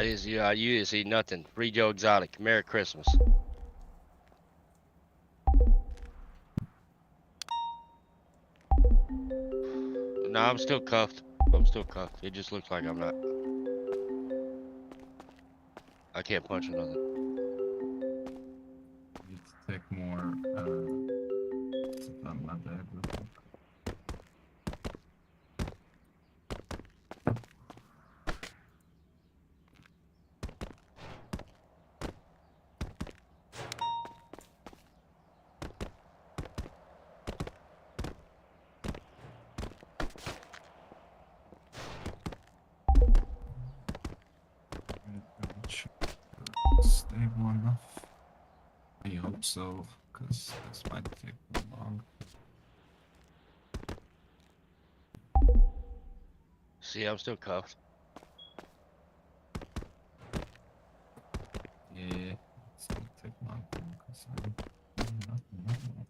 Speaker 18: you didn't see nothing. Free Joe Exotic. Merry Christmas. No, I'm still cuffed. I'm still cuffed. It just looks like I'm not. I can't punch or nothing.
Speaker 17: Need to take more. Sit on my bed real quick. Stable enough. I hope so, because this might take long.
Speaker 18: See, I'm still cuffed.
Speaker 17: Yeah, it's gonna take long because I'm doing nothing normal.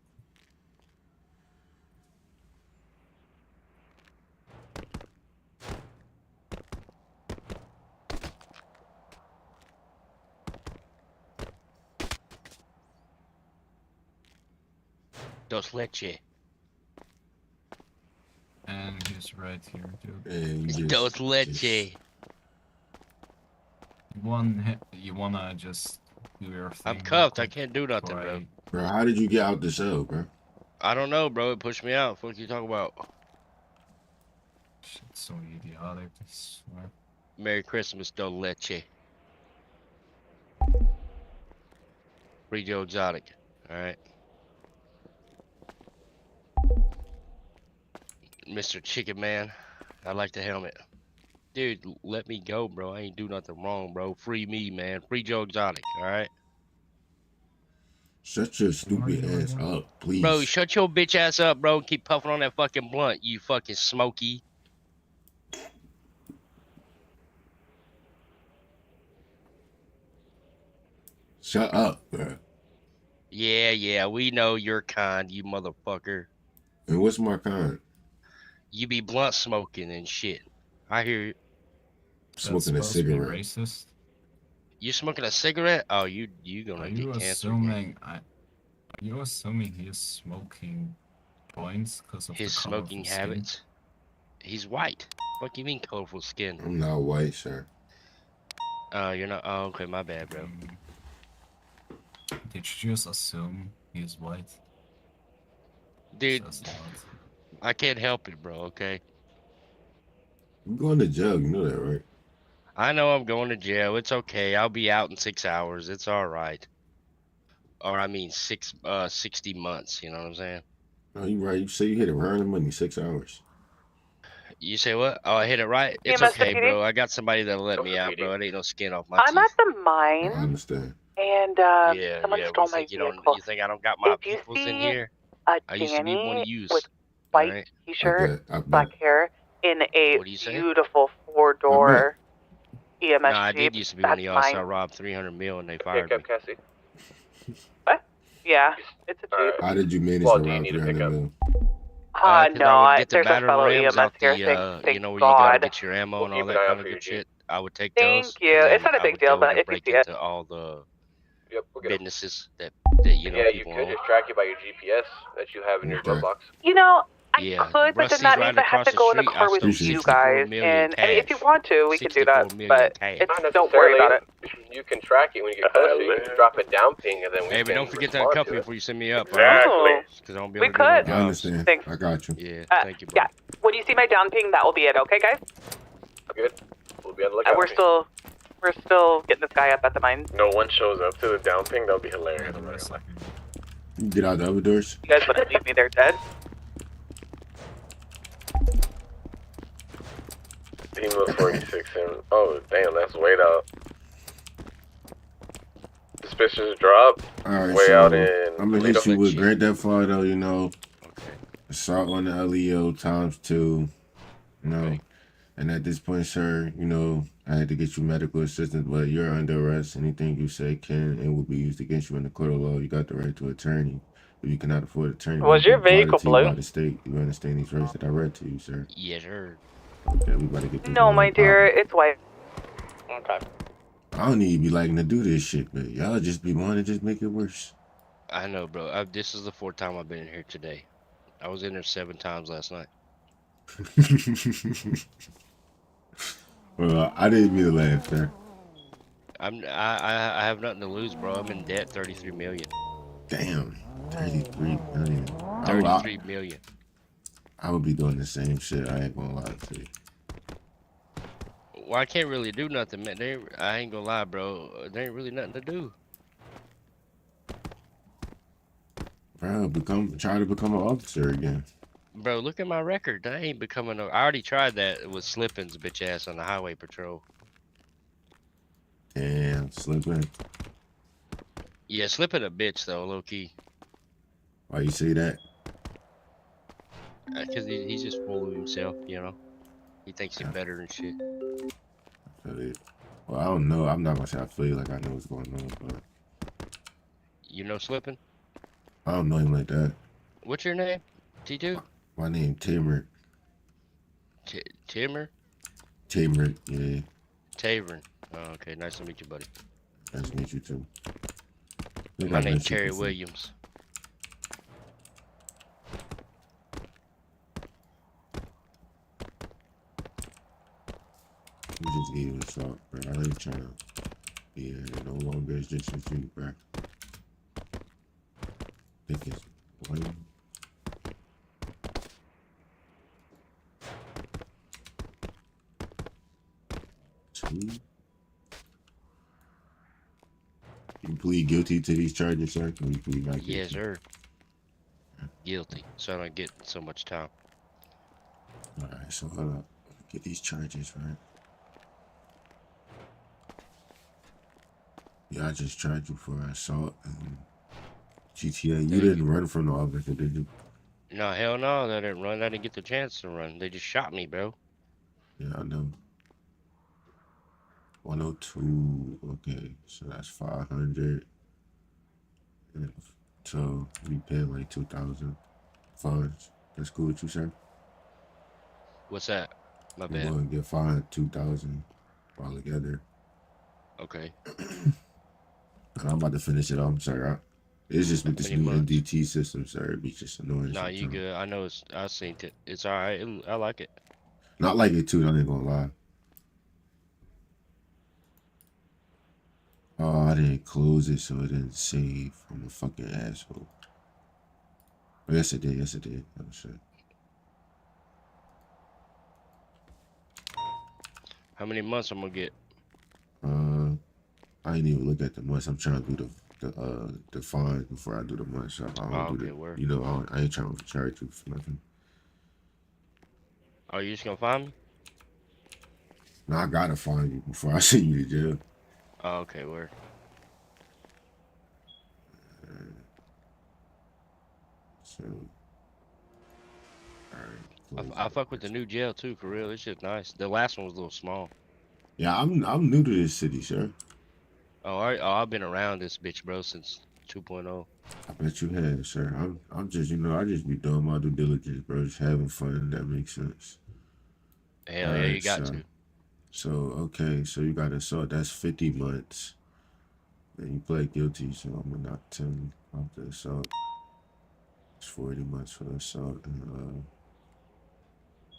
Speaker 18: Dos leche.
Speaker 17: And he's right here, dude.
Speaker 1: And you
Speaker 18: Dos leche.
Speaker 17: You wanna just do your thing?
Speaker 18: I'm cuffed. I can't do nothing, bro.
Speaker 1: Bro, how did you get out the cell, bro?
Speaker 18: I don't know, bro. It pushed me out. What are you talking about?
Speaker 17: Shit's so idiotic, I swear.
Speaker 18: Merry Christmas, Dos leche. Free Joe Exotic. Alright. Mr. Chicken Man. I like the helmet. Dude, let me go, bro. I ain't do nothing wrong, bro. Free me, man. Free Joe Exotic, alright?
Speaker 1: Shut your stupid ass up,
Speaker 18: Bro,
Speaker 1: please.
Speaker 18: shut your bitch ass up, bro. Keep puffing on that fucking blunt, you fucking smoky.
Speaker 1: Shut up, bro.
Speaker 18: Yeah, we know you're kind, you motherfucker.
Speaker 1: And what's my kind?
Speaker 18: You be blunt smoking and shit. I hear you.
Speaker 1: Smoking a cigarette.
Speaker 17: Racist?
Speaker 18: You smoking a cigarette? Oh, you gonna
Speaker 17: Are
Speaker 18: get
Speaker 17: you
Speaker 18: cancer again.
Speaker 17: assuming he's smoking joints because of
Speaker 18: His
Speaker 17: the
Speaker 18: smoking
Speaker 17: colorful skin?
Speaker 18: habits. He's white. What you mean colorful skin?
Speaker 1: I'm not white, sir.
Speaker 18: You're not. Oh, okay, my bad, bro.
Speaker 17: Did you just assume he's white?
Speaker 18: Dude,
Speaker 17: Says a lot.
Speaker 18: I can't help it, bro. Okay.
Speaker 1: You going to jail? You know that, right?
Speaker 18: I know I'm going to jail. It's okay. I'll be out in 6 hours. It's all right. Or I mean 60 months. You know what I'm saying?
Speaker 1: No, you right. You say you hit around the money 6 hours.
Speaker 18: You say what? Oh, I hit it right. It's
Speaker 14: EMS
Speaker 18: okay,
Speaker 14: PD?
Speaker 18: bro. I got somebody that'll let me out, bro. It ain't no skin off my
Speaker 14: I'm
Speaker 18: teeth.
Speaker 14: at the mine,
Speaker 1: I understand.
Speaker 14: and
Speaker 18: Yeah,
Speaker 14: someone
Speaker 18: yeah.
Speaker 14: stole
Speaker 18: You
Speaker 14: my
Speaker 18: think
Speaker 14: vehicle.
Speaker 18: you think I don't got my
Speaker 14: If you
Speaker 18: peoples in
Speaker 14: see
Speaker 18: here?
Speaker 14: a
Speaker 18: I used to be one of
Speaker 14: Danny
Speaker 18: yous.
Speaker 14: with
Speaker 18: All
Speaker 14: white
Speaker 18: right.
Speaker 14: t-shirt,
Speaker 1: I bet.
Speaker 14: black hair, in a
Speaker 18: What do you say?
Speaker 14: beautiful four-door EMS
Speaker 18: No, I
Speaker 14: Jeep,
Speaker 18: did used to be one
Speaker 14: that's
Speaker 18: of y'all, so I
Speaker 14: mine.
Speaker 18: robbed 300 mil and they
Speaker 15: Yeah,
Speaker 18: fired me.
Speaker 15: Cassie.
Speaker 14: What? Yeah, it's a Jeep.
Speaker 1: How did you manage
Speaker 15: Well,
Speaker 1: to
Speaker 15: do you
Speaker 1: rob
Speaker 15: need a
Speaker 1: 300
Speaker 15: pickup?
Speaker 1: mil?
Speaker 18: Cause
Speaker 14: No,
Speaker 18: I would get the
Speaker 14: there's a
Speaker 18: battle
Speaker 14: fellow
Speaker 18: rams
Speaker 14: EMS
Speaker 18: out
Speaker 14: here.
Speaker 18: the,
Speaker 14: Thank
Speaker 18: you know, where you gotta
Speaker 14: God.
Speaker 18: get your ammo and all
Speaker 15: Keep an
Speaker 18: that
Speaker 15: eye
Speaker 18: kind
Speaker 15: out
Speaker 18: of
Speaker 15: for your
Speaker 18: good
Speaker 15: Jeep.
Speaker 18: shit. I would take
Speaker 14: Thank
Speaker 18: those.
Speaker 14: you.
Speaker 18: And
Speaker 14: It's
Speaker 18: then
Speaker 14: not a
Speaker 18: I
Speaker 14: big
Speaker 18: would
Speaker 14: deal,
Speaker 18: go
Speaker 14: but
Speaker 18: to
Speaker 14: if you
Speaker 18: break
Speaker 14: see it.
Speaker 18: into all the
Speaker 15: Yep, we'll get 'em.
Speaker 18: businesses that you know
Speaker 15: Yeah, you
Speaker 18: people
Speaker 15: could
Speaker 18: own.
Speaker 15: just track it by your GPS that you have in your glove
Speaker 1: Okay.
Speaker 15: box.
Speaker 14: You know, I
Speaker 18: Yeah,
Speaker 14: could, but then
Speaker 18: Rusty's
Speaker 14: that means
Speaker 18: riding
Speaker 14: I have
Speaker 18: across
Speaker 14: to
Speaker 18: the
Speaker 14: go in the
Speaker 18: street. I
Speaker 14: car with
Speaker 18: stole
Speaker 1: Appreciate
Speaker 14: you
Speaker 18: 64
Speaker 14: guys.
Speaker 18: million
Speaker 14: And I mean, if you
Speaker 18: cash.
Speaker 14: want to, we could do that.
Speaker 18: 64 million
Speaker 14: But
Speaker 18: cash.
Speaker 14: it's,
Speaker 15: Not
Speaker 14: don't worry
Speaker 15: necessarily.
Speaker 14: about it.
Speaker 15: You can track it when you get closer. You can just drop a down ping, and then we
Speaker 18: Hey, but
Speaker 15: can
Speaker 18: don't forget to
Speaker 15: respond
Speaker 18: uncuff
Speaker 15: to
Speaker 18: me
Speaker 15: it.
Speaker 18: before you send me up,
Speaker 15: Exactly.
Speaker 14: Ooh.
Speaker 18: Because I don't be
Speaker 14: We
Speaker 18: able to do no
Speaker 14: could.
Speaker 1: I
Speaker 18: jobs.
Speaker 1: understand.
Speaker 14: Thanks.
Speaker 1: I got you.
Speaker 18: Yeah, thank you, bro.
Speaker 14: Yeah. When you see my down ping, that will be it. Okay, guys?
Speaker 15: Good. We'll be on the lookout.
Speaker 14: We're still getting this guy up at the mine.
Speaker 6: No one shows up to the down ping, that'll be hilarious.
Speaker 1: You get out the other doors.
Speaker 14: You guys wouldn't leave me there dead.
Speaker 6: Team of 46 and oh damn, that's way out. Suspicious drop.
Speaker 1: All right,
Speaker 6: Way
Speaker 1: so
Speaker 6: out in
Speaker 1: I'm gonna
Speaker 6: Toledo.
Speaker 1: hit you with Grand Theft Auto, you know, assault on the LEO ×2, you know, and at this point, sir, you know, I had to get you medical assistance, but you're under arrest. Anything you say can and will be used against you in the court of law. You got the right to attorney. If you cannot afford attorney,
Speaker 14: Was
Speaker 1: will
Speaker 14: your
Speaker 1: be provided
Speaker 14: vehicle
Speaker 1: to you by
Speaker 14: blue?
Speaker 1: the state. You understand these rights that I read to you, sir?
Speaker 18: Yes, sir.
Speaker 1: Okay, we about to get this.
Speaker 14: No, my dear, it's white.
Speaker 18: Okay.
Speaker 1: I don't need to be liking to do this shit, but y'all just be wanting to just make it worse.
Speaker 18: I know, bro. This is the 4th time I've been in here today. I was in there 7 times last night.
Speaker 1: Well, I didn't mean to laugh, sir.
Speaker 18: I have nothing to lose, bro. I'm in debt 33 million.
Speaker 1: Damn, 33 million.
Speaker 18: 33 million.
Speaker 1: I would be doing the same shit. I ain't gonna lie to you.
Speaker 18: Well, I can't really do nothing, man. I ain't gonna lie, bro. There ain't really nothing to do.
Speaker 1: Bro, try to become an officer again.
Speaker 18: Bro, look at my record. I ain't becoming I already tried that with Slippin's bitch ass on the highway patrol.
Speaker 1: Damn, slipping.
Speaker 18: Yeah, Slippin' a bitch though, low key.
Speaker 1: Why you say that?
Speaker 18: Cause he's just full of himself, you know. He thinks he's better than shit.
Speaker 1: I feel it. Well, I don't know. I'm not gonna say I feel like I know what's going on, but
Speaker 18: You know Slippin'?
Speaker 1: I don't know him like that.
Speaker 18: What's your name? T2?
Speaker 1: My name Tamer.
Speaker 18: Timmer?
Speaker 1: Tamer, yeah.
Speaker 18: Tavern. Oh, okay. Nice to meet you, buddy.
Speaker 1: Nice to meet you too.
Speaker 18: My name's Terry Williams.
Speaker 1: We just gave you a shot, bro. I ain't trying to be no longer it's just with you, bro. I think it's 1, 2. You plead guilty to these charges, sir? Can you plead not guilty?
Speaker 18: Yes, sir. Guilty, so I don't get so much time.
Speaker 1: Alright, so hold up. Get these charges, right? Yeah, I just tried you for assault and GTA. You
Speaker 18: Thank you.
Speaker 1: didn't run from the officer, did you?
Speaker 18: No, hell no, I didn't run. I didn't get the chance to run. They just shot me, bro.
Speaker 1: Yeah, I know. 102. Okay, so that's 500. Yeah, so we pay like 2,000 fines. That's cool with you, sir?
Speaker 18: What's that? My
Speaker 1: We're
Speaker 18: bad.
Speaker 1: going to get fined 2,000 all together.
Speaker 18: Okay.
Speaker 1: And I'm about to finish it off, sir. It's just with
Speaker 18: How
Speaker 1: this
Speaker 18: many
Speaker 1: new
Speaker 18: months?
Speaker 1: NDT system, sir. It be just annoying
Speaker 18: Nah, you
Speaker 1: sometimes.
Speaker 18: good. I know it's. I seen it. It's all right. I like it.
Speaker 1: Not like it too. I ain't gonna lie. Oh, I didn't close it, so it didn't save. I'm a fucking asshole. Oh, yes, it did. Yes, it did. Oh shit.
Speaker 18: How many months I'm gonna get?
Speaker 1: I didn't even look at the months. I'm trying to do the fine before I do the month. So I
Speaker 18: Oh,
Speaker 1: don't do
Speaker 18: okay,
Speaker 1: the.
Speaker 18: word.
Speaker 1: You know, I ain't trying to charge you for nothing.
Speaker 18: Oh, you just gonna find me?
Speaker 1: No, I gotta find you before I send you to jail.
Speaker 18: Oh, okay, word.
Speaker 1: So, all right.
Speaker 18: I fuck with the new jail too, for real. It's just nice. The last one was a little small.
Speaker 1: Yeah, I'm new to this city, sir.
Speaker 18: Oh, I've been around this bitch, bro, since 2.0.
Speaker 1: I bet you have, sir. I'm just, you know, I just be doing my due diligence, bro. Just having fun. That makes sense. All
Speaker 18: Hell yeah,
Speaker 1: right,
Speaker 18: you got to.
Speaker 1: so okay, so you got assault. That's 50 months. And you pled guilty, so I'm gonna knock 10 off the assault. It's 40 months for the assault, and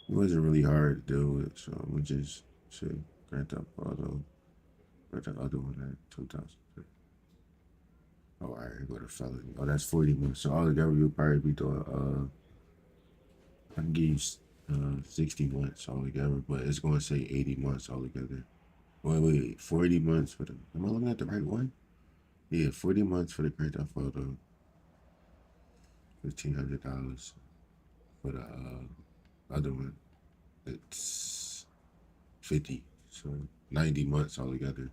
Speaker 1: it wasn't really hard to deal with, so I'm gonna just say grant that auto, but the other one at 2,000. Oh, all right, go to felony. Oh, that's 40 months. So altogether, you'll probably be doing I can give you 60 months altogether, but it's gonna say 80 months altogether. Wait, 40 months for the. Am I looking at the right one? Yeah, 40 months for the Grand Theft Auto. $1,500 for the other one. It's 50, so 90 months altogether.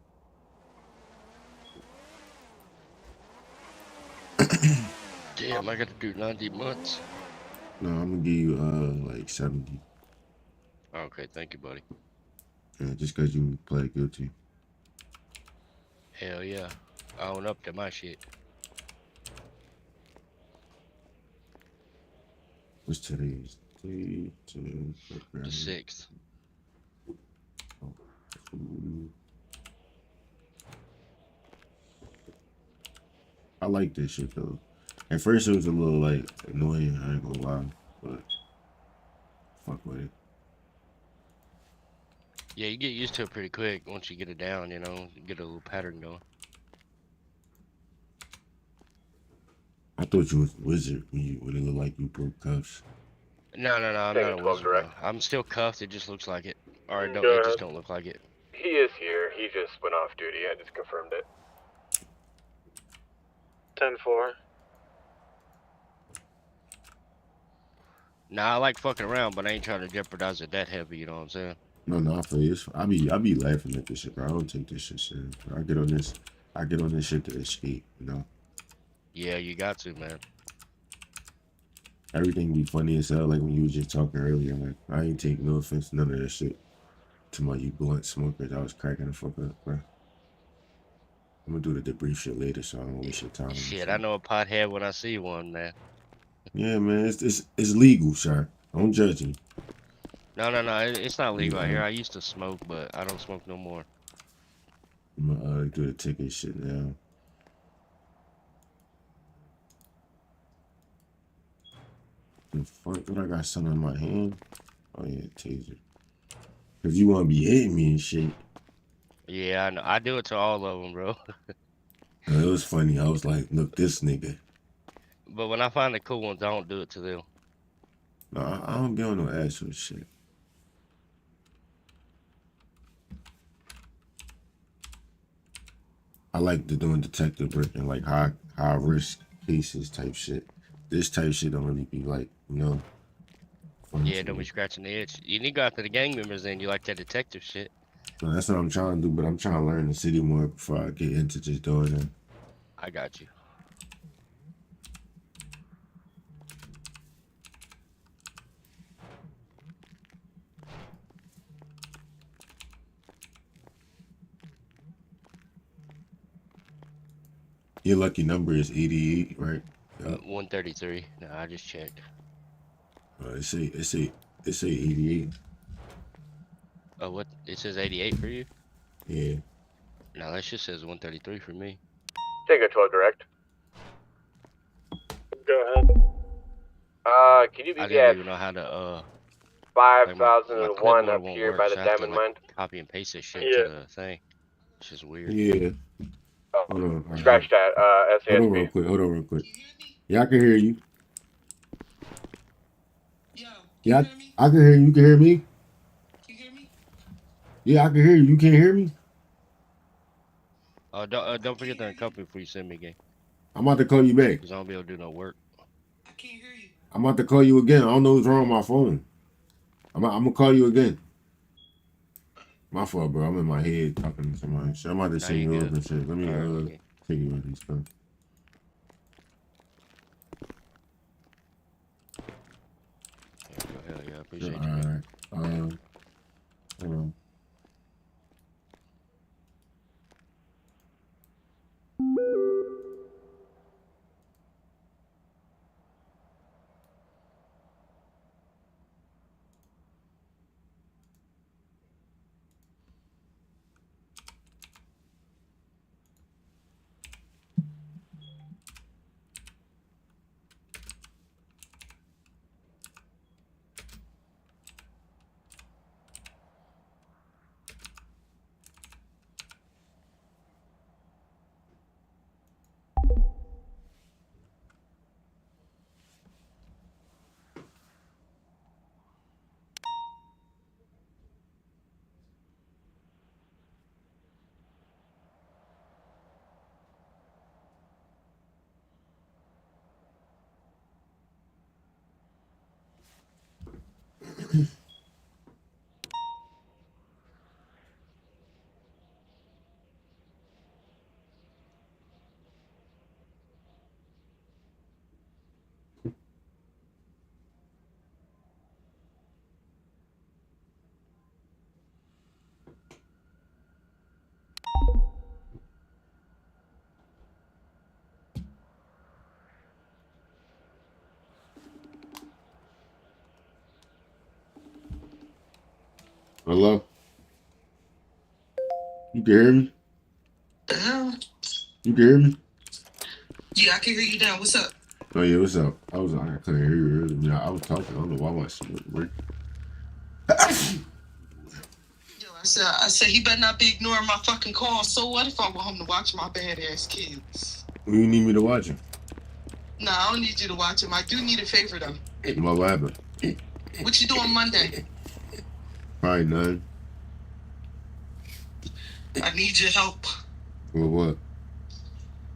Speaker 18: Damn, I got to do 90 months.
Speaker 1: No, I'm gonna give you like 70.
Speaker 18: Okay, thank you, buddy.
Speaker 1: Yeah, just cause you pled guilty.
Speaker 18: Hell yeah. I own up to my shit.
Speaker 1: What's today's day?
Speaker 18: The 6th.
Speaker 1: I like this shit though. At first it was a little like annoying, I ain't gonna lie, but fuck with it.
Speaker 18: Yeah, you get used to it pretty quick once you get it down, you know, get a little pattern going.
Speaker 1: I thought you was a wizard when it looked like you broke cuffs.
Speaker 18: No, I'm not a wizard, bro. I'm still cuffed, it just looks like it. Or it just don't look like it.
Speaker 15: He is here. He just went off duty. I just confirmed it.
Speaker 6: 10-4.
Speaker 18: Nah, I like fucking around, but I ain't trying to jeopardize it that heavy, you know what I'm saying?
Speaker 1: No, I feel you. I be laughing at this shit, bro. I don't take this shit serious. I get on this shit to escape, you know.
Speaker 18: Yeah, you got to, man.
Speaker 1: Everything be funny as hell, like when you was just talking earlier. Like I ain't take no offense to none of that shit. To my you blunt smokers, I was cracking the fuck up, bro. I'm gonna do the debris shit later, so I don't waste your time.
Speaker 18: Shit, I know a pothead when I see one, man.
Speaker 1: Yeah, man, it's legal, sir. Don't judge me.
Speaker 18: No, it's not legal out here. I used to smoke, but I don't smoke no more.
Speaker 1: I'm gonna do the ticket shit now. The fuck? What I got something in my hand? Oh yeah, taser. Cause you wanna be hitting me and shit.
Speaker 18: Yeah, I know. I do it to all of them, bro.
Speaker 1: It was funny. I was like, look, this nigga.
Speaker 18: But when I find the cool ones, I don't do it to them.
Speaker 1: No, I don't be on no asshole shit. I like doing detective work and like high risk cases type shit. This type shit don't really be like, you know.
Speaker 18: Yeah, don't be scratching the itch. You need to go after the gang members, then you like that detective shit.
Speaker 1: So that's what I'm trying to do, but I'm trying to learn the city more before I get into just doing it.
Speaker 18: I got you.
Speaker 1: Your lucky number is 88, right? Yep.
Speaker 18: 133. No, I just checked.
Speaker 1: It say 88.
Speaker 18: Oh, what? It says 88 for you?
Speaker 1: Yeah.
Speaker 18: No, that just says 133 for me.
Speaker 15: Take a tour direct.
Speaker 6: Go ahead.
Speaker 15: Can you
Speaker 18: I
Speaker 15: be
Speaker 18: didn't
Speaker 15: at
Speaker 18: even know how to
Speaker 15: 5001
Speaker 18: clipboard
Speaker 15: up
Speaker 18: won't
Speaker 15: here
Speaker 18: work,
Speaker 15: by the
Speaker 18: so I have to
Speaker 15: diamond
Speaker 18: like
Speaker 15: mine?
Speaker 18: copy and paste this shit
Speaker 6: Yeah.
Speaker 18: to the thing. It's just weird.
Speaker 1: Yeah.
Speaker 15: Oh,
Speaker 1: Hold on.
Speaker 15: scratch that.
Speaker 1: Hold on
Speaker 15: SASP.
Speaker 1: real quick. Yeah, I can hear you. Yeah, I can hear you. You can hear me? Yeah, I can hear you. You can't hear me?
Speaker 18: Don't forget to uncouple before you send me again.
Speaker 1: I'm about to call you back.
Speaker 18: Cause I won't be able to do no work.
Speaker 1: I'm about to call you again. I don't know what's wrong with my phone. I'm gonna call you again. My fault, bro. I'm in my head talking to somebody. Shit, I'm about to send you up and shit. Let me take you with these stuff.
Speaker 18: Hell yeah, I appreciate you.
Speaker 1: Alright. Hold on. Hello? You can hear me? You can hear me?
Speaker 19: Yeah, I can hear you now. What's up?
Speaker 1: Oh yeah, what's up? I couldn't hear you earlier. Yeah, I was talking. I don't know why my shit wasn't working.
Speaker 19: I said he better not be ignoring my fucking calls. So what if I want him to watch my badass kids?
Speaker 1: When you need me to watch him?
Speaker 19: Nah, I don't need you to watch him. I do need a favor though.
Speaker 1: What happened?
Speaker 19: What you doing Monday?
Speaker 1: Probably none.
Speaker 19: I need your help.
Speaker 1: Well, what?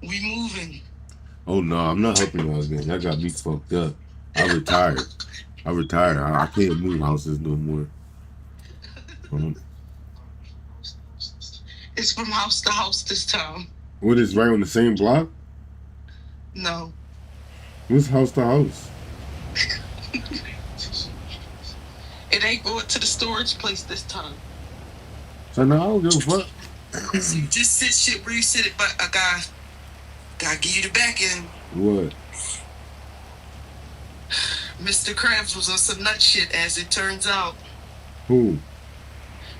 Speaker 19: We moving.
Speaker 1: Oh no, I'm not helping y'all again. Y'all got me fucked up. I retired. I can't move houses no more.
Speaker 19: It's from house to house this time.
Speaker 1: What is right on the same block?
Speaker 19: No.
Speaker 1: What's house to house?
Speaker 19: It ain't going to the storage place this time.
Speaker 1: So now I don't give a fuck.
Speaker 19: So you just sit shit where you sit it, but I gotta give you the back end.
Speaker 1: What?
Speaker 19: Mr. Krabs was on some nut shit, as it turns out.
Speaker 1: Who?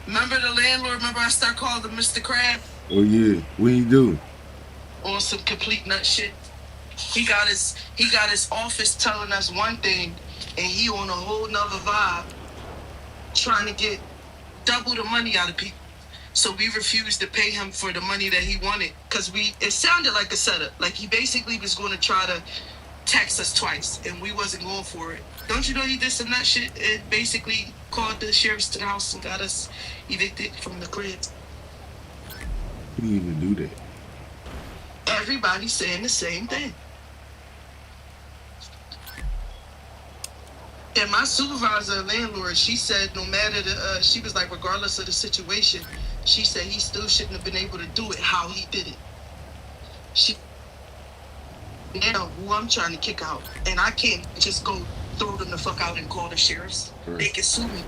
Speaker 19: Remember the landlord? Remember I start calling him Mr. Krab?
Speaker 1: Oh yeah. What he do?
Speaker 19: On some complete nut shit. He got his office telling us one thing, and he on a whole nother vibe, trying to get double the money out of people. So we refused to pay him for the money that he wanted, because it sounded like a setup. Like he basically was going to try to text us twice, and we wasn't going for it. Don't you know he did some nut shit? It basically called the sheriff's to the house and got us evicted from the crib.
Speaker 1: Who didn't even do that?
Speaker 19: Everybody's saying the same thing. And my supervisor and landlord, she said no matter the, she was like, regardless of the situation, she said he still shouldn't have been able to do it how he did it. She now who I'm trying to kick out, and I can't just go throw them the fuck out and call the sheriffs. They can sue me.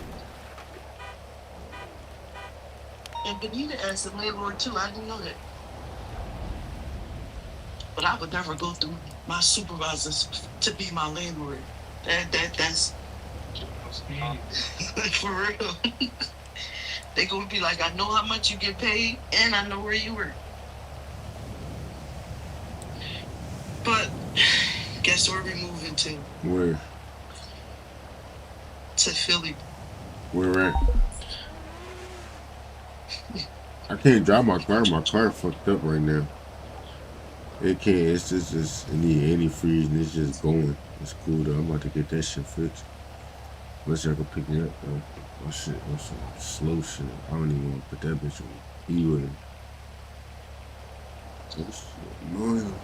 Speaker 19: And Benita asked the landlord too. I didn't know that. But I would never go through my supervisors to be my landlord. That's for real. They gonna be like, I know how much you get paid, and I know where you work. But guess where we moving to?
Speaker 1: Where?
Speaker 19: To Philly.
Speaker 1: Where at? I can't drive my car. My car fucked up right now. It can't. It's just it need antifreeze and it's just going. It's cool though. I'm about to get that shit fixed. Unless y'all can pick me up though. Oh shit. Oh some slow shit. I don't even want to put that bitch on E with it. That's annoying.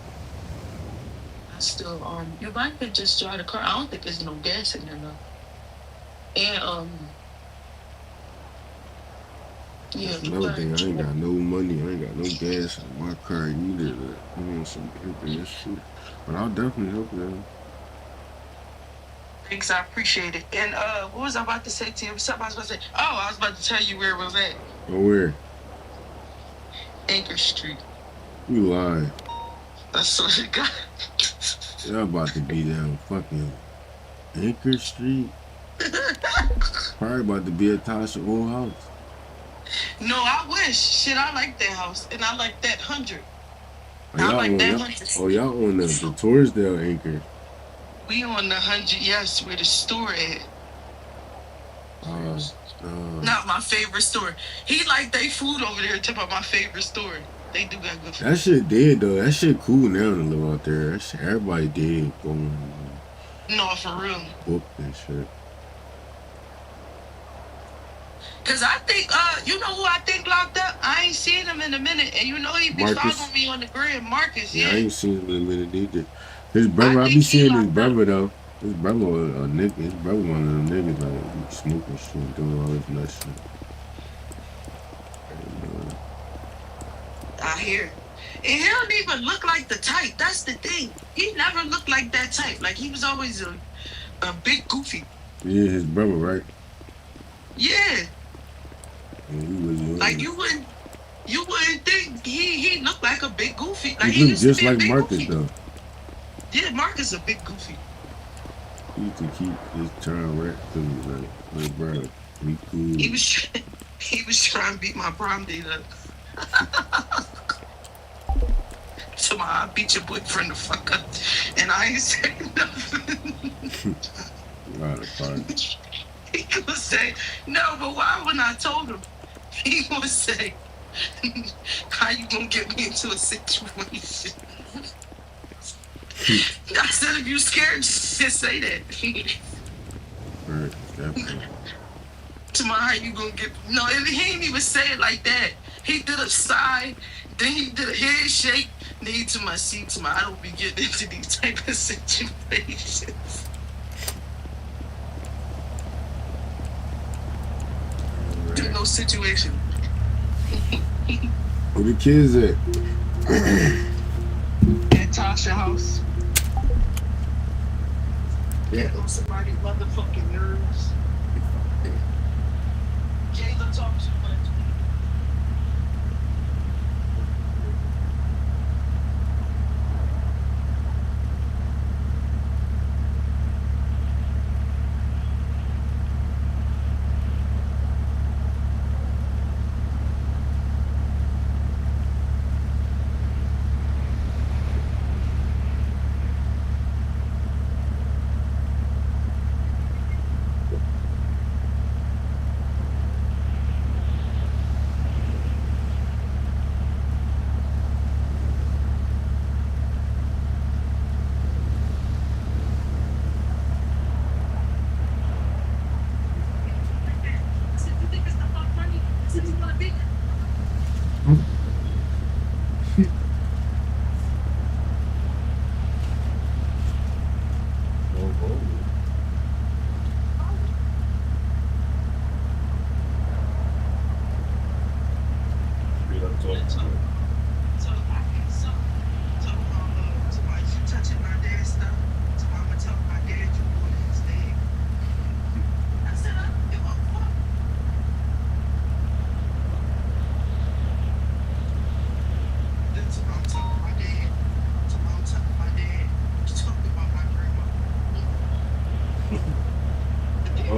Speaker 19: I still you might could just drive the car. I don't think there's no gas in there though. And yeah,
Speaker 1: that's another thing. I ain't got no money. I ain't got no gas in my car either. I want some gas shit. But I'll definitely help you.
Speaker 19: Thanks, I appreciate it. And what was I about to say to you? Something I was about to say. Oh, I was about to tell you where it was at.
Speaker 1: Oh, where?
Speaker 19: Anchor Street.
Speaker 1: You lying.
Speaker 19: That's what it got.
Speaker 1: Y'all about to be down fucking Anchor Street. Probably about to be at Tasha's old house.
Speaker 19: No, I wish. Shit, I like that house. And I like that 100.
Speaker 1: I like that 100. Oh, y'all on the Torresdale Anchor.
Speaker 19: We on the 100, yes, where the store at. Not my favorite store. He like they food over there. Tip about my favorite store. They do got good food.
Speaker 1: That shit dead though. That shit cool now to live out there. That shit, everybody dead going.
Speaker 19: No, for real.
Speaker 1: Booked and shit.
Speaker 19: Cause I think, you know who I think locked up? I ain't seen him in a minute, and you know he be following me on the grid. Marcus,
Speaker 1: yeah. I ain't seen him in a minute either. His brother, I be seeing his brother though. His brother, a nigga. His brother, one of them niggas, like smoking shit, doing all this nut shit.
Speaker 19: I hear. And he don't even look like the type. That's the thing. He never looked like that type. Like he was always a big goofy.
Speaker 1: Yeah, his brother, right?
Speaker 19: Yeah.
Speaker 1: Yeah, he was young.
Speaker 19: Like you wouldn't think he looked like a big goofy. Like
Speaker 1: he looked just like Marcus goofy. Though.
Speaker 19: Yeah, Marcus a big goofy.
Speaker 1: He used to keep his child rap to me, like bro, be cool.
Speaker 19: He was trying to beat my prom date up. So I beat your boyfriend the fuck up, and I ain't saying nothing. He gonna say no, but why when I told him, he gonna say, how you gonna get me into a situation? I said if you scared, just say that.
Speaker 1: Right, definitely.
Speaker 19: Tomorrow, how you gonna get? No, he ain't even say it like that. He did a sigh, then he did a head shake. Then he to my seat. To my, I don't be getting into these type of situations. Do no situation.
Speaker 1: Where the kids at?
Speaker 19: At Tasha's house. Yeah. On somebody's motherfucking nerves. Kayla talks too much.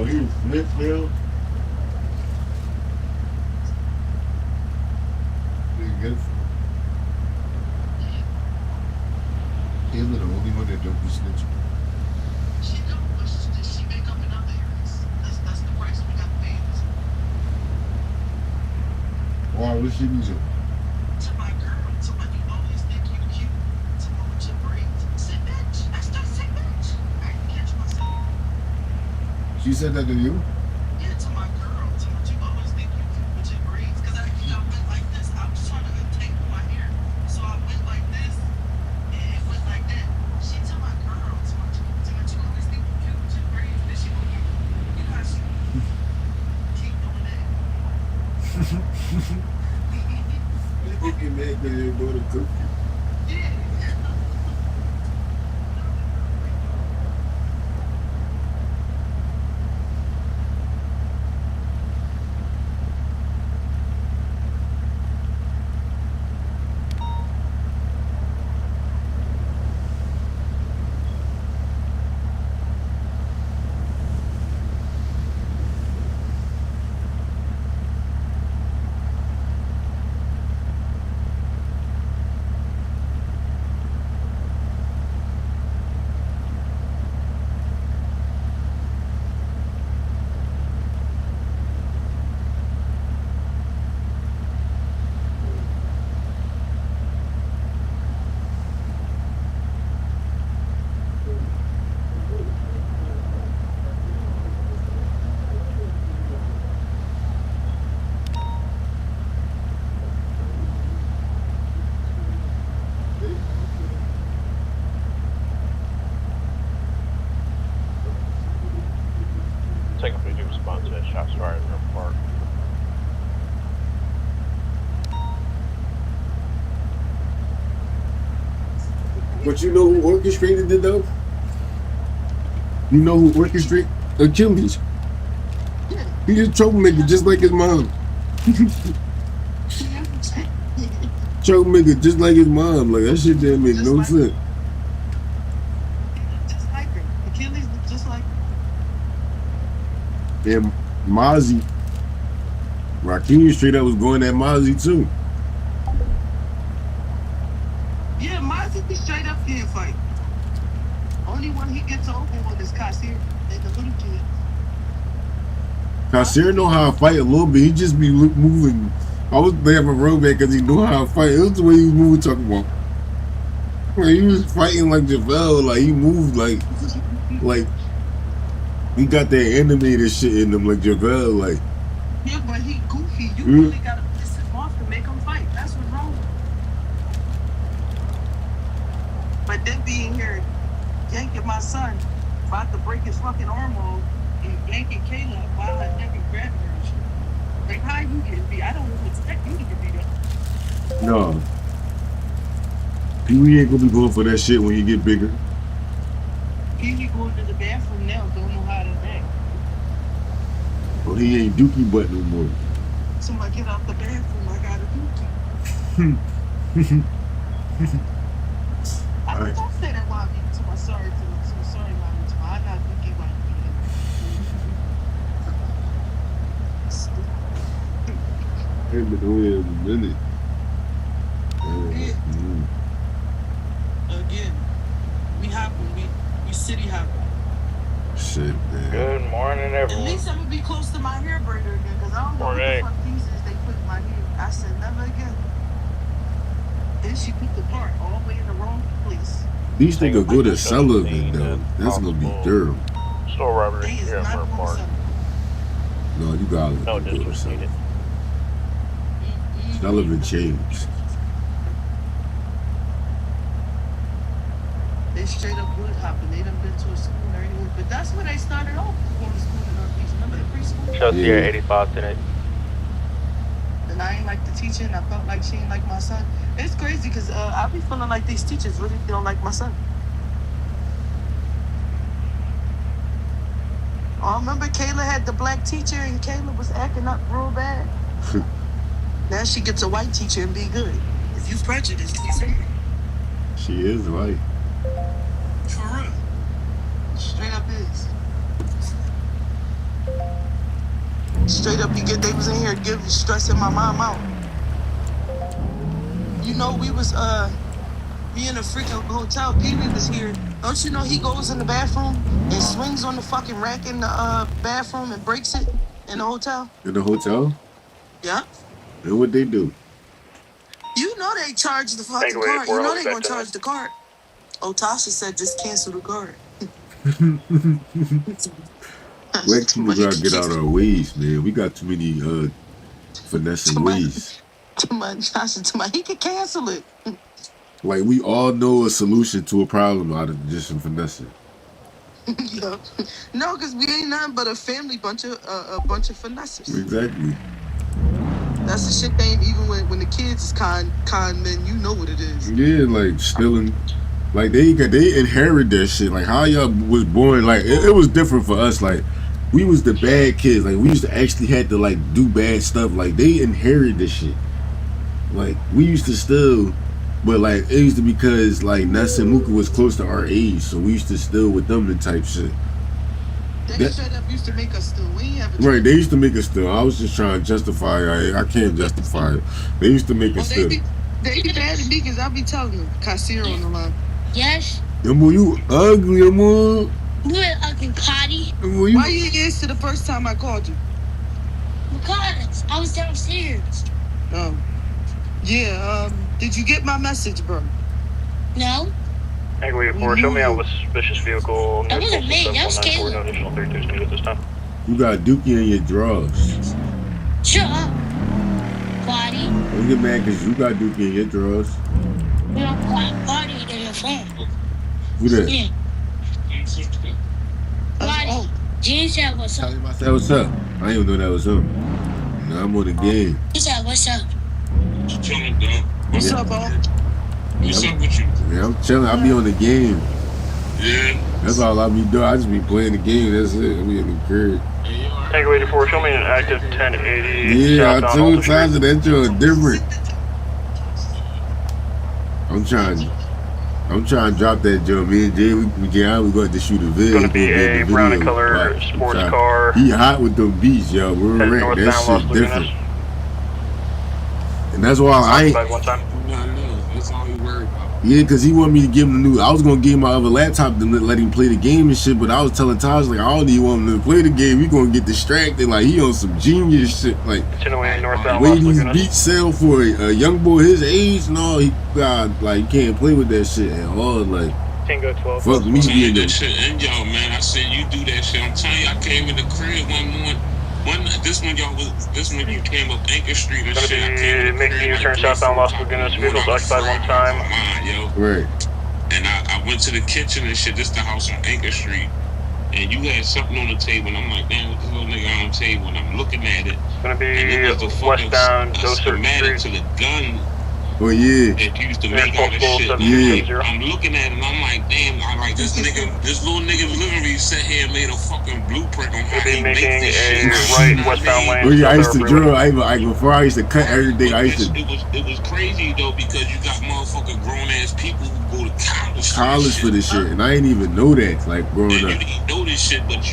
Speaker 1: Oh, he was flipped, Bill. Didn't get it. He's the only one that don't be snitching.
Speaker 19: She don't, but she make up in other areas. That's the price we got to pay.
Speaker 1: Why? What she do?
Speaker 19: To my girl, to my you always think you cute. To my with your braids. Say bitch. I still say bitch. I can catch myself.
Speaker 1: She said that to you?
Speaker 19: Yeah, to my girl. To my you always think you cute with your braids. Because I went like this. I was trying to untangle my hair. So I went like this. And it went like that. She to my girl. To my you always think you cute with your braids. Then she go, you know how she keep doing that.
Speaker 1: You get mad because you go to cook.
Speaker 6: Take a big response to that shots fired in her park.
Speaker 1: But you know who orchestrated it though? You know who orchestrated Achilles? He's a troublemaker just like his mom. Troublemaker just like his mom. Like that shit didn't make no sense.
Speaker 19: Just like her. Achilles look just like her.
Speaker 1: And Mozzie, Rakim straight up was going at Mozzie too.
Speaker 19: Yeah, Mozzie be straight up can't fight. Only one he gets over on is Kasir and the little kid.
Speaker 1: Kasir know how to fight a little bit. He just be moving. I was there for Roback because he knew how to fight. It was the way he was moving, talking about. Like, he was fighting like JaVale. Like he moved like he got that animated shit in him like JaVale. Like
Speaker 19: Yeah, but he goofy. You really gotta piss him off to make him fight. That's what's wrong. But then being here, yanking my son, about to break his fucking arm off, and yanking Kayla by her neck and grabbing her and shit. Like, how you getting beat? I don't expect you to get beat up.
Speaker 1: no, Pee-wee ain't gonna be going for that shit when he get bigger.
Speaker 19: Pee-wee going to the bathroom now, don't know how to act.
Speaker 1: But he ain't dookie butt no more.
Speaker 19: Somebody get out the bathroom, I got a dookie. I think I say that while I'm eating to my sorry, mommy. I got a dookie while I'm eating.
Speaker 1: Ain't been on here in a minute.
Speaker 19: Again, we hopping, we city hopping.
Speaker 1: Shit, man.
Speaker 6: Good morning,
Speaker 19: At
Speaker 6: everyone.
Speaker 19: least I'm gonna be close to my hair braider again, because I don't know what the fuck these is they put in my hair. I said never again. Then she put the part all the way in the wrong place.
Speaker 1: These niggas go to Sullivan though. That's gonna be terrible.
Speaker 6: Store robbery here in Burt Park.
Speaker 1: No, you gotta
Speaker 6: No
Speaker 1: go to
Speaker 6: district needed.
Speaker 1: Sullivan changed.
Speaker 19: They straight up wood hopping. They done been to a school and everything. But that's where they started off, going to school in Northeast. Remember the preschool?
Speaker 6: Chelsea here, 85 tonight.
Speaker 19: And I ain't like the teacher, and I felt like she ain't like my son. It's crazy because I be feeling like these teachers really don't like my son. Oh, remember Kayla had the black teacher and Kayla was acting up real bad? Now she gets a white teacher and be good. If you prejudiced, you say it.
Speaker 1: She is white.
Speaker 19: For real. Straight up is. Straight up, they was in here stressing my mom out. You know, we was me in a freaking hotel. Pee Wee was here. Don't you know he goes in the bathroom and swings on the fucking rack in the bathroom and breaks it in the hotel?
Speaker 1: In the hotel?
Speaker 19: Yeah.
Speaker 1: And what they do?
Speaker 19: You know they charge the fucking card. You know they gonna charge the card. Oh, Tasha said just cancel the card.
Speaker 1: Black people gotta get out our ways, man. We got too many finessing ways.
Speaker 19: He could cancel it.
Speaker 1: Like we all know a solution to a problem out of just some finessing.
Speaker 19: Yeah. No, because we ain't nothing but a family bunch of finessers.
Speaker 1: Exactly.
Speaker 19: That's the shit they ain't even when the kids is con men, you know what it is.
Speaker 1: Yeah, like stealing. Like they inherit that shit. Like how y'all was born. Like it was different for us. Like we was the bad kids. Like we used to actually had to like do bad stuff. Like they inherited this shit. Like we used to steal, but like it used to because like Ness and Mooka was close to our age, so we used to steal with them and type shit.
Speaker 19: They straight up used to make us steal. We ain't have a
Speaker 1: Right, they used to make us steal. I was just trying to justify it. I can't justify it. They used to make us steal.
Speaker 19: They be bad at me because I be telling them. Casir on the line.
Speaker 2: Yes.
Speaker 1: Yamo, you ugly, Yamo.
Speaker 2: You an ugly potty.
Speaker 19: Why you didn't answer the first time I called you?
Speaker 2: Because I was downstairs.
Speaker 19: Oh. Yeah, did you get my message, bro?
Speaker 2: No.
Speaker 12: Angry 4, show me out with suspicious vehicle.
Speaker 2: That wasn't me. That was Caleb.
Speaker 12: No additional 32 speed at this time.
Speaker 1: You got Dookie in your drawers.
Speaker 2: Shut up, potty.
Speaker 1: Don't get mad because you got Dookie in your drawers.
Speaker 2: You don't potty in the phone.
Speaker 1: Who that?
Speaker 2: Yeah. Potty. Gene said what's up.
Speaker 1: I said what's up. I didn't even know that was him. Now I'm on the game.
Speaker 2: He said what's up.
Speaker 20: Chilling, dog.
Speaker 19: What's up, bro?
Speaker 20: What's up with you?
Speaker 1: Yeah, I'm chilling. I be on the game.
Speaker 20: Yeah.
Speaker 1: That's all I be doing. I just be playing the game. That's it. I be in the crib.
Speaker 12: Tango 84, show me an active 1080.
Speaker 1: Yeah, I
Speaker 12: southbound
Speaker 1: told Tasha that you're different. I'm trying to drop that joint. Me and Jay, we going to shoot a video.
Speaker 12: It's gonna be a brown and color sports car.
Speaker 1: He hot with them beats, yo. We're
Speaker 12: Heading
Speaker 1: right. That
Speaker 12: northbound
Speaker 1: shit
Speaker 12: Los
Speaker 1: different.
Speaker 12: Lagunas.
Speaker 1: And that's why I ain't.
Speaker 12: One time.
Speaker 20: That's all he worried about.
Speaker 1: Yeah, because he wanted me to give him the new. I was going to give him my other laptop to let him play the game and shit, but I was telling Taj, like, I don't even want him to play the game. We going to get distracted. Like, he on some genius shit. Like,
Speaker 12: Continuing northbound
Speaker 1: the way
Speaker 12: Los
Speaker 1: these
Speaker 12: Lagunas.
Speaker 1: beats sell for a young boy his age, no, he got, like, can't play with that shit at all. Like,
Speaker 12: Tango 12.
Speaker 1: fuck me being
Speaker 20: that
Speaker 1: the.
Speaker 20: shit in y'all, man. I said you do that shit. I'm telling you, I came in the crib one morning. This one you came up Anchor Street and shit. I came in the
Speaker 12: Making
Speaker 20: crib,
Speaker 12: U-turn
Speaker 20: like,
Speaker 12: southbound Los
Speaker 20: 3-4
Speaker 12: Lagunas.
Speaker 20: in the morning.
Speaker 12: Vehicles
Speaker 20: I was
Speaker 12: occupied one
Speaker 20: fried
Speaker 12: time.
Speaker 20: out of my mind, yo.
Speaker 1: Right.
Speaker 20: And I went to the kitchen and shit. This the house on Anchor Street. And you had something on the table. And I'm like, damn, what this little nigga on the table? And I'm looking at it.
Speaker 12: It's gonna be
Speaker 20: And it was the fucking
Speaker 12: westbound
Speaker 20: a
Speaker 12: Dosert
Speaker 20: schematic
Speaker 12: Street.
Speaker 20: to the gun
Speaker 1: Oh, yeah.
Speaker 20: that used to make all this shit.
Speaker 1: Yeah.
Speaker 20: I'm looking at it and I'm like, damn, this little nigga literally sat here and made a fucking blueprint on how he make this shit.
Speaker 12: Right westbound lane.
Speaker 1: Oh, yeah, I used to drill. Before I used to cut everything, I used to.
Speaker 20: It was crazy though because you got motherfucking grown ass people who go to college.
Speaker 1: College for this shit, and I didn't even know that, like, growing
Speaker 20: And
Speaker 1: up.
Speaker 20: you didn't know this shit, but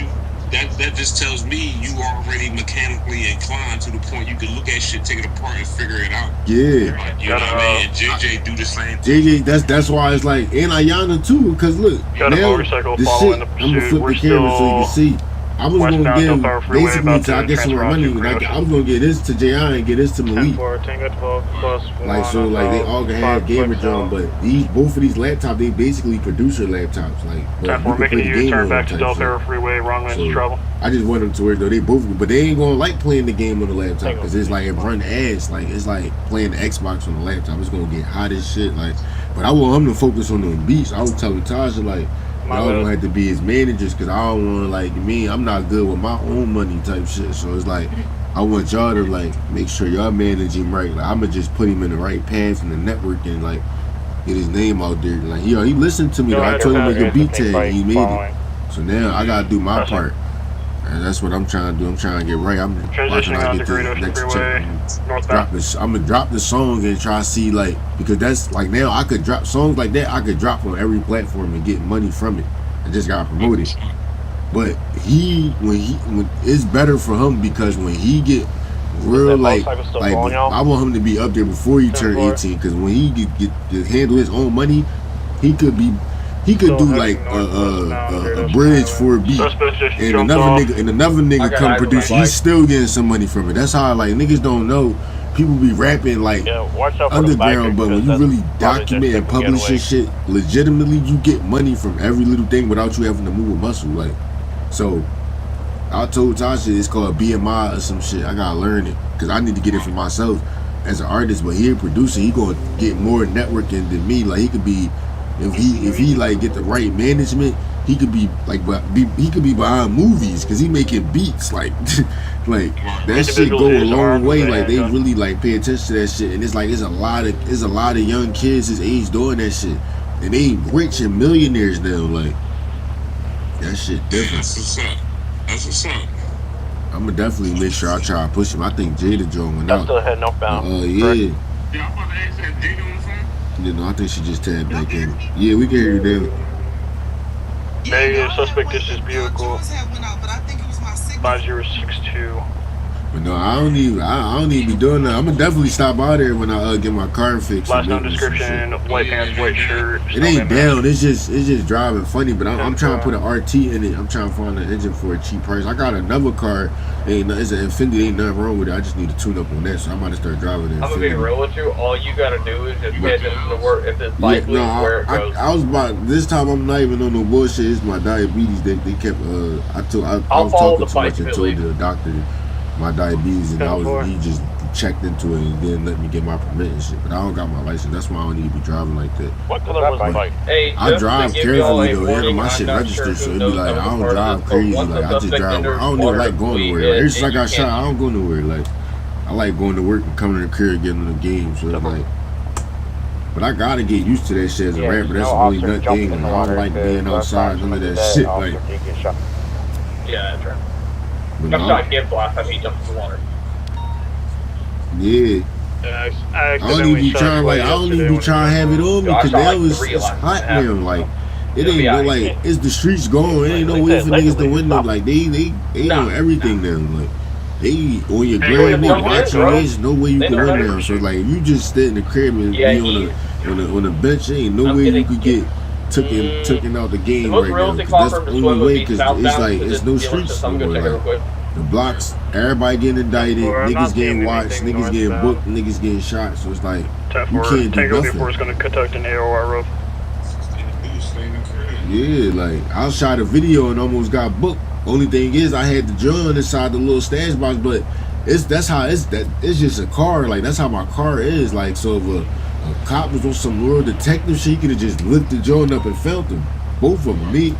Speaker 20: that just tells me you already mechanically inclined to the point you can look at shit, take it apart, and figure it out.
Speaker 1: Yeah.
Speaker 20: Like, you know what I mean? And JJ do the same.
Speaker 1: JJ, that's why it's like, and Ayana too, because look,
Speaker 12: Got a
Speaker 1: now
Speaker 12: motorcycle
Speaker 1: the
Speaker 12: following
Speaker 1: shit,
Speaker 12: the
Speaker 1: I'm gonna
Speaker 12: pursuit.
Speaker 1: flip
Speaker 12: We're
Speaker 1: the camera so you can see. I was gonna
Speaker 12: westbound
Speaker 1: give
Speaker 12: Del Toro Freeway,
Speaker 1: basically
Speaker 12: about
Speaker 1: till I
Speaker 12: to
Speaker 1: get some more
Speaker 12: transfer
Speaker 1: money.
Speaker 12: onto
Speaker 1: Like,
Speaker 12: Green
Speaker 1: I was gonna get this to J.I. and get this to Malik.
Speaker 12: 10-4, Tango 12 plus
Speaker 1: Like, so like they all can have gamer drum, but both of these laptops, they basically producer laptops. Like, but
Speaker 12: 10-4,
Speaker 1: you can
Speaker 12: making
Speaker 1: play
Speaker 12: a
Speaker 1: the game
Speaker 12: U-turn
Speaker 1: on
Speaker 12: back
Speaker 1: them
Speaker 12: to
Speaker 1: type
Speaker 12: Del
Speaker 1: shit.
Speaker 12: Toro Freeway, wrong lanes of trouble.
Speaker 1: I just want them to where though they both, but they ain't gonna like playing the game on the laptop because it's like it run ass. Like it's like playing the Xbox on the laptop. It's gonna get hot as shit. Like, but I want him to focus on them beats. I was telling Tasha like, y'all gonna have to be his managers because I don't want like me. I'm not good with my own money type shit. So it's like I want y'all to like make sure y'all manage him right. Like I'ma just put him in the right path in the network and like get his name out there. Like he listened to me. Though. I told him to make a beat tag. And he made it. So now I gotta do my part. And that's what I'm trying to do. I'm trying to get right. I'm watching I get this next check. I'm gonna drop the song and try to see like because that's like now I could drop songs like that. I could drop on every platform and get money from it. I just gotta promote it. But when it's better for him because when he get real like I want him to be up there before he turn 18 because when he get to handle his own money, he could do like a bridge for a beat and another nigga come produce. He's still getting some money from it. That's how like niggas don't know. People be rapping like underground, but when you really document and publish your shit legitimately, you get money from every little thing without you having to move a muscle. Like, so I told Tasha it's called BMI or some shit. I gotta learn it because I need to get it for myself as an artist. But he a producer, he gonna get more networking than me. Like he could be, if he like get the right management, he could be like, he could be behind movies because he making beats like, like that shit go a long way. Like they really like pay attention to that shit, and it's like it's a lot of young kids his age doing that shit, and they rich and millionaires now. Like that shit different.
Speaker 20: That's what's up. That's what's up.
Speaker 1: I'm gonna definitely make sure I try to push him. I think Jada Joe went out.
Speaker 6: Still heading northbound.
Speaker 1: Yeah.
Speaker 20: Yeah, I'm about to ask that Jada on the phone.
Speaker 1: You know, I think she just tapped back in. Yeah, we can hear you there.
Speaker 6: Negative, suspect is his vehicle. 5062.
Speaker 1: But no, I don't even be doing that. I'm gonna definitely stop out there when I get my car fixed.
Speaker 6: Last known description: white pants, white shirt.
Speaker 1: It ain't down. It's just driving funny. But I'm trying to put an RT in it. I'm trying to find an engine for a cheap price. I got another car. It's an Infiniti. Ain't nothing wrong with it. I just need to tune up on that. So I might start driving it.
Speaker 4: I'm gonna be real with you. All you gotta do is just pay attention to where if it's likely where it goes.
Speaker 1: I was about this time. I'm not even on no bullshit. It's my diabetes. They kept. I was talking too much and told the doctor my diabetes, and he just checked into it and didn't let me get my permit and shit. But I don't got my license. That's why I don't need to be driving like that.
Speaker 6: What color was the bike?
Speaker 4: Hey,
Speaker 1: I drive carefully though. And my shit registered, so it'd be like I don't drive crazy. Like I just drive. I don't even like going nowhere. Like, it's like I shot. I don't go nowhere. Like I like going to work and coming to the crib, getting in the game. So it's like. But I gotta get used to that shit as a rapper. That's the only nut thing. Like, I don't like being outside. None of that shit. Like.
Speaker 4: Yeah, that's right.
Speaker 1: But
Speaker 4: I'm shot Gibbs last time he jumped in the water.
Speaker 1: Yeah. I don't even be trying to have it on me because now it's hot now. Like it ain't no like it's the streets going. It ain't no way for niggas to win them. Like they on everything now. Like they on your gram, they watching. There's no way you can win now. So like if you just sit in the crib and be on the bench, ain't no way you could get taken out the game right now. Cause that's the only way. Cause it's like it's no streets no more. Like, the blocks, everybody getting indicted, niggas getting watched, niggas getting booked, niggas getting shot. So it's like you can't do nothing.
Speaker 6: Before it's gonna conduct an AOR road.
Speaker 1: Yeah, like I shot a video and almost got booked. Only thing is I had the gun inside the little stash box, but it's just a car. Like that's how my car is. Like so if a cop was on some real detective shit, he could have just lifted the joint up and felt them. Both of them. Me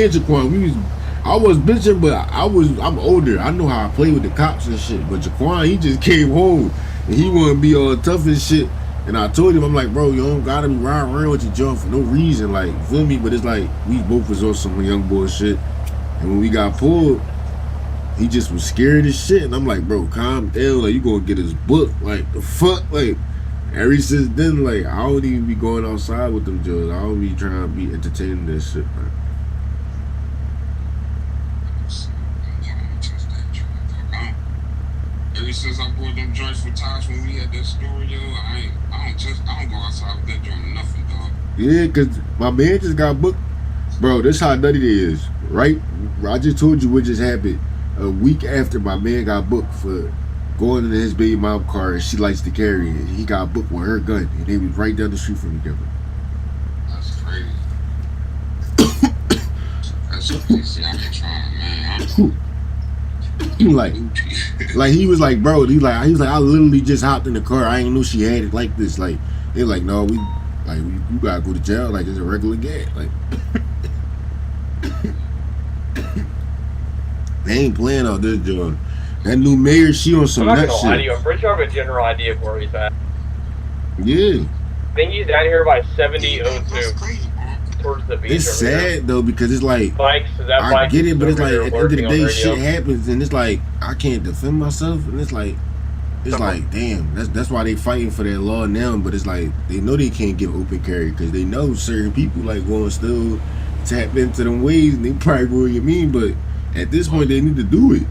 Speaker 1: and Jaquan, I was bitching, but I'm older. I know how I play with the cops and shit. But Jaquan, he just came home and he wanna be all tough and shit. And I told him, I'm like, bro, you don't gotta be riding around with your junk for no reason. Like, feel me? But it's like we both was on some young boy shit. And when we got pulled, he just was scared as shit. And I'm like, bro, calm down. Like, you gonna get his book. Like, the fuck? Like, ever since then, like, I don't even be going outside with them judges. I don't be trying to be entertaining this shit, man.
Speaker 20: Ever since I bought them joints for Tosh when we had that story, yo, I don't go outside with that joint nothing, dog.
Speaker 1: Yeah, cause my man just got booked. Bro, this how nutty it is, right? I just told you what just happened. A week after my man got booked for going into his baby mom car and she likes to carry it. He got booked with her gun and they was right down the street from each other.
Speaker 20: That's crazy. That's crazy. I've been trying, man.
Speaker 1: like he was like, bro, he was like, I literally just hopped in the car. I ain't know she had it like this. Like they like, no, you gotta go to jail. Like it's a regular gag. Like they ain't playing out this joint. That new mayor, she on some nut shit. I'm not gonna lie to you.
Speaker 4: I'm pretty sure I have a general idea of where he's at.
Speaker 1: Yeah.
Speaker 4: I think he's down here by 7002. Towards the beach.
Speaker 1: It's sad though because it's like I get it, but it's like at the end of the day, shit happens, and it's like I can't defend myself, and it's like damn, that's why they fighting for that law now. But it's like they know they can't give open carry because they know certain people like going still tap into them ways, and they probably go, you mean, but at this point, they need to do it.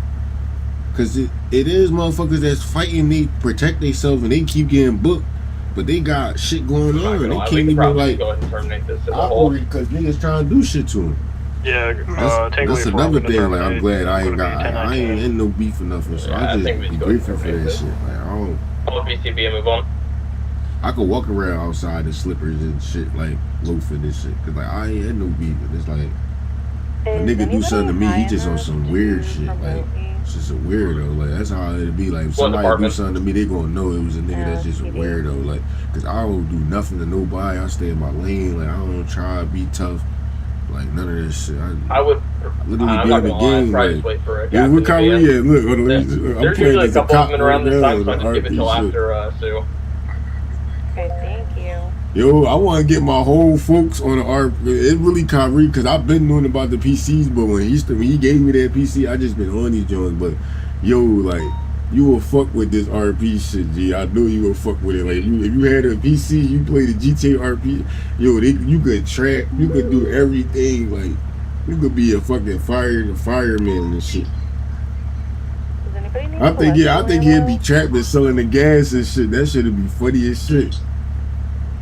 Speaker 1: Because it is motherfuckers that's fighting, they protect themselves, and they keep getting booked, but they got shit going on. They can't even, like,
Speaker 4: go ahead and terminate this as a whole.
Speaker 1: operate because niggas trying to do shit to them.
Speaker 6: Yeah,
Speaker 1: That's another thing. Like, I'm glad I ain't in no beef or nothing, so I just be grateful for that shit. Like, I don't.
Speaker 4: All BCB and move on.
Speaker 1: I could walk around outside in slippers and shit, like loafing and shit. Cause like I ain't had no beef, but it's like a nigga do something to me, he just on some weird shit. Like it's just a weirdo. Like that's how it'd be. Like if somebody do something to me, they gonna know it was a nigga that's just a weirdo. Like cause I don't do nothing to nobody. I stay in my lane. Like I don't try to be tough. Like none of this shit.
Speaker 4: I would
Speaker 1: literally be in the game. Like
Speaker 4: wait for a
Speaker 1: yeah, what Kyrie at? Look, hold on,
Speaker 4: there's usually a couple of them around this time, so I just give it till after Sue.
Speaker 14: Okay, thank you.
Speaker 1: Yo, I want to get my whole folks on the art. It really Kyrie, because I've been knowing about the PCs, but when he gave me that PC, I just been on these joints. But yo, like you will fuck with this RP shit, G. I know you will fuck with it. Like if you had a PC, you play the GTA RP, yo, you could trap, you could do everything. Like you could be a fucking fireman and shit. I think he'd be trapped and selling the gas and shit. That shit'd be funny as shit.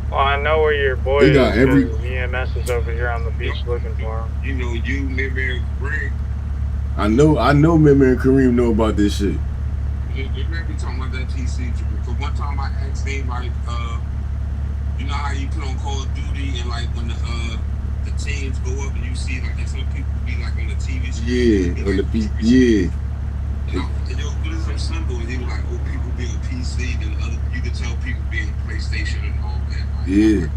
Speaker 6: Well, I know where your boy
Speaker 1: They got
Speaker 6: is.
Speaker 1: every-
Speaker 6: EMS is over here on the beach looking for him.
Speaker 20: You know, you, Mimir, and Greg.
Speaker 1: I know Mimir and Kareem know about this shit.
Speaker 20: They may be talking about that PC. Because one time I asked anybody, you know how you put on Call of Duty and like when the teams go up and you see like some people be like on the TV screen.
Speaker 1: Yeah, on the PC. Yeah.
Speaker 20: And yo, what is them symbol? And he was like, oh, people be on PC, then you can tell people be on PlayStation and all that. Like,
Speaker 1: Yeah.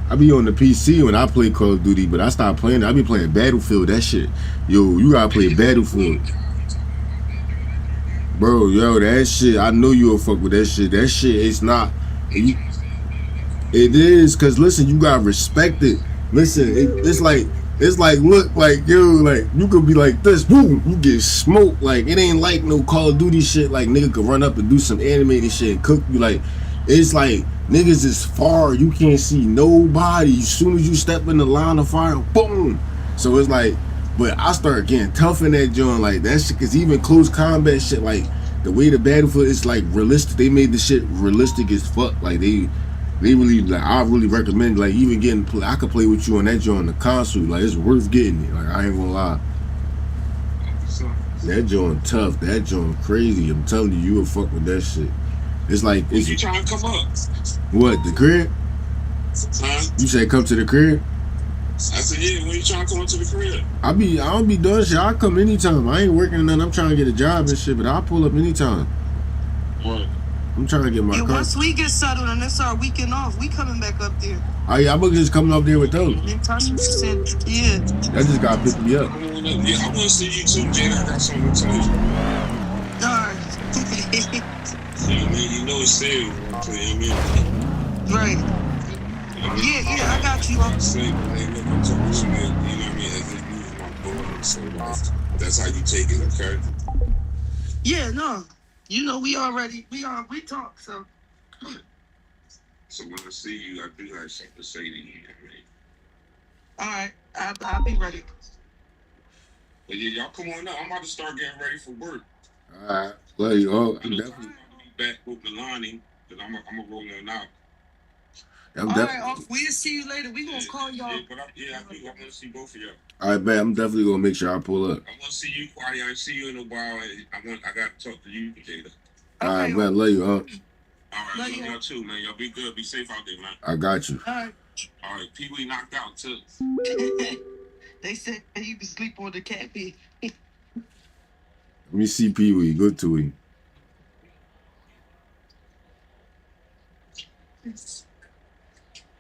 Speaker 1: I be on the PC when I play Call of Duty, but I stopped playing it. I be playing Battlefield, that shit. Yo, you gotta play Battlefield. Bro, yo, that shit, I know you'll fuck with that shit. That shit, it's not. It is, cause listen, you gotta respect it. Listen, it's like, look, like, yo, like, you could be like this, boom, you get smoked. Like, it ain't like no Call of Duty shit, like, nigga could run up and do some animated shit and cook you. Like, it's like, niggas is far, you can't see nobody. As soon as you step in the line of fire, boom. So it's like, but I start getting tough in that joint, like, that shit, cause even close combat shit, like, the way the Battlefield is, like, realistic, they made the shit realistic as fuck. Like, they really, like, I really recommend, like, even getting, I could play with you on that joint on the console. Like, it's worth getting it. Like, I ain't gonna lie. That joint tough. That joint crazy. I'm telling you, you will fuck with that shit. It's like,
Speaker 20: when you trying to come up?
Speaker 1: What, the crib?
Speaker 20: Huh?
Speaker 1: You say come to the crib?
Speaker 20: I said, yeah, when you trying to come up to the crib?
Speaker 1: I don't be doing shit. I'll come anytime. I ain't working or nothing. I'm trying to get a job and shit, but I'll pull up anytime.
Speaker 20: What?
Speaker 1: I'm trying to get my car.
Speaker 19: Once we get settled and it's our weekend off, we coming back up there.
Speaker 1: Oh yeah, I'm just coming up there with those.
Speaker 19: Yeah.
Speaker 1: That just gotta pick me up.
Speaker 20: Yeah, I want to see you too, Jay. I got something to tell you.
Speaker 19: Alright.
Speaker 20: You know what I mean? You know it's serious. You know what I mean?
Speaker 19: Right. Yeah, I got you.
Speaker 20: I'm saying, hey, look, I'm talking to you, you know what I mean? As if you was my brother, so like, that's how you take it, okay?
Speaker 19: Yeah, no. You know, we talk, so.
Speaker 20: So when I see you, I do have something to say to you,
Speaker 19: Alright, I'll be ready.
Speaker 20: But yeah, y'all come on up. I'm about to start getting ready for work.
Speaker 1: Alright. Well, I'm definitely
Speaker 20: be back with Milani, because I'm gonna roll on out.
Speaker 19: Alright, we'll see you later. We gonna call y'all.
Speaker 20: Yeah, but I want to see both of y'all.
Speaker 1: Alright, man, I'm definitely gonna make sure I pull up.
Speaker 20: I want to see you, Kwadi. I ain't see you in a while. And I got to talk to you, Jada.
Speaker 1: Alright, man, love you, huh?
Speaker 20: Alright, love y'all too, man. Y'all be good. Be safe out there, man.
Speaker 1: I got you.
Speaker 19: Alright,
Speaker 20: Pee-wee knocked out, too.
Speaker 19: They said he be sleep on the cafe.
Speaker 1: Let me see Pee-wee. Go to him.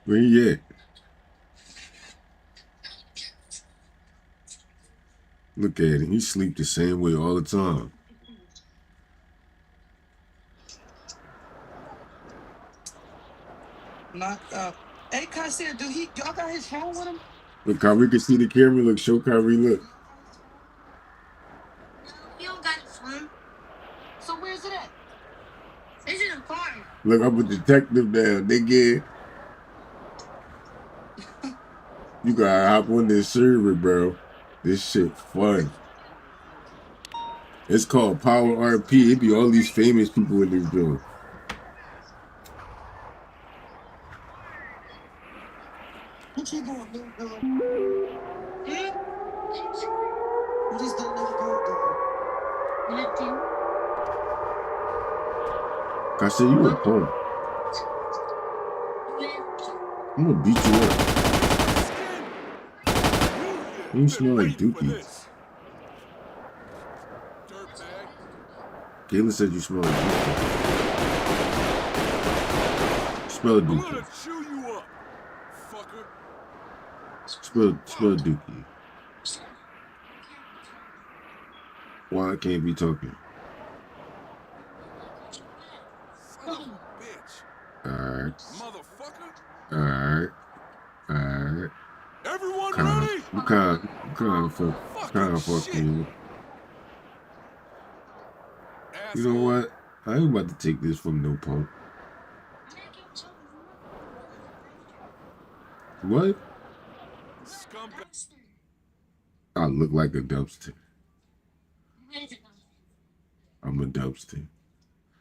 Speaker 1: Where he at? Look at him. He sleep the same way all the time.
Speaker 19: Knocked out. Hey, Kasir, y'all got his phone with him?
Speaker 1: Look, Kyrie can see the camera. Look, show Kyrie, look.
Speaker 19: He don't got his phone. So where's it at? It's in the car.
Speaker 1: Look, I'm a detective now. Nigga. You gotta hop on this server, bro. This shit fun. It's called Power RP. It be all these famous people in this joint.
Speaker 19: What you doing, little girl? What is the little girl doing? Nothing.
Speaker 1: I said you a punk. I'm gonna beat you up. You smell like Dookie. Kayla said you smell like Dookie. Smell Dookie. Smell Dookie. Why I can't be talking? Alright. Alright. Alright.
Speaker 20: Everyone ready?
Speaker 1: What kind of fuck you? You know what? I ain't about to take this from no punk. What? I look like a dumpster. I'm a dumpster.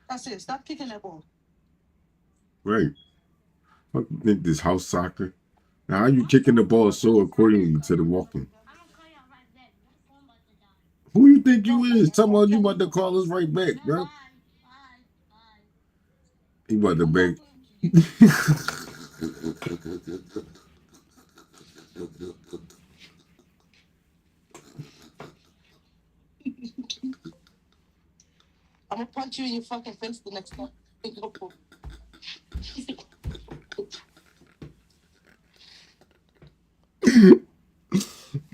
Speaker 19: That's it. Stop kicking that ball.
Speaker 1: Right. Fuck, you think this house soccer? Now, how you kicking the ball so accordingly to the walking? Who you think you is? Tell me you about to call us right back, bro. He about to beg.
Speaker 19: I'm gonna punch you in your fucking face the next time.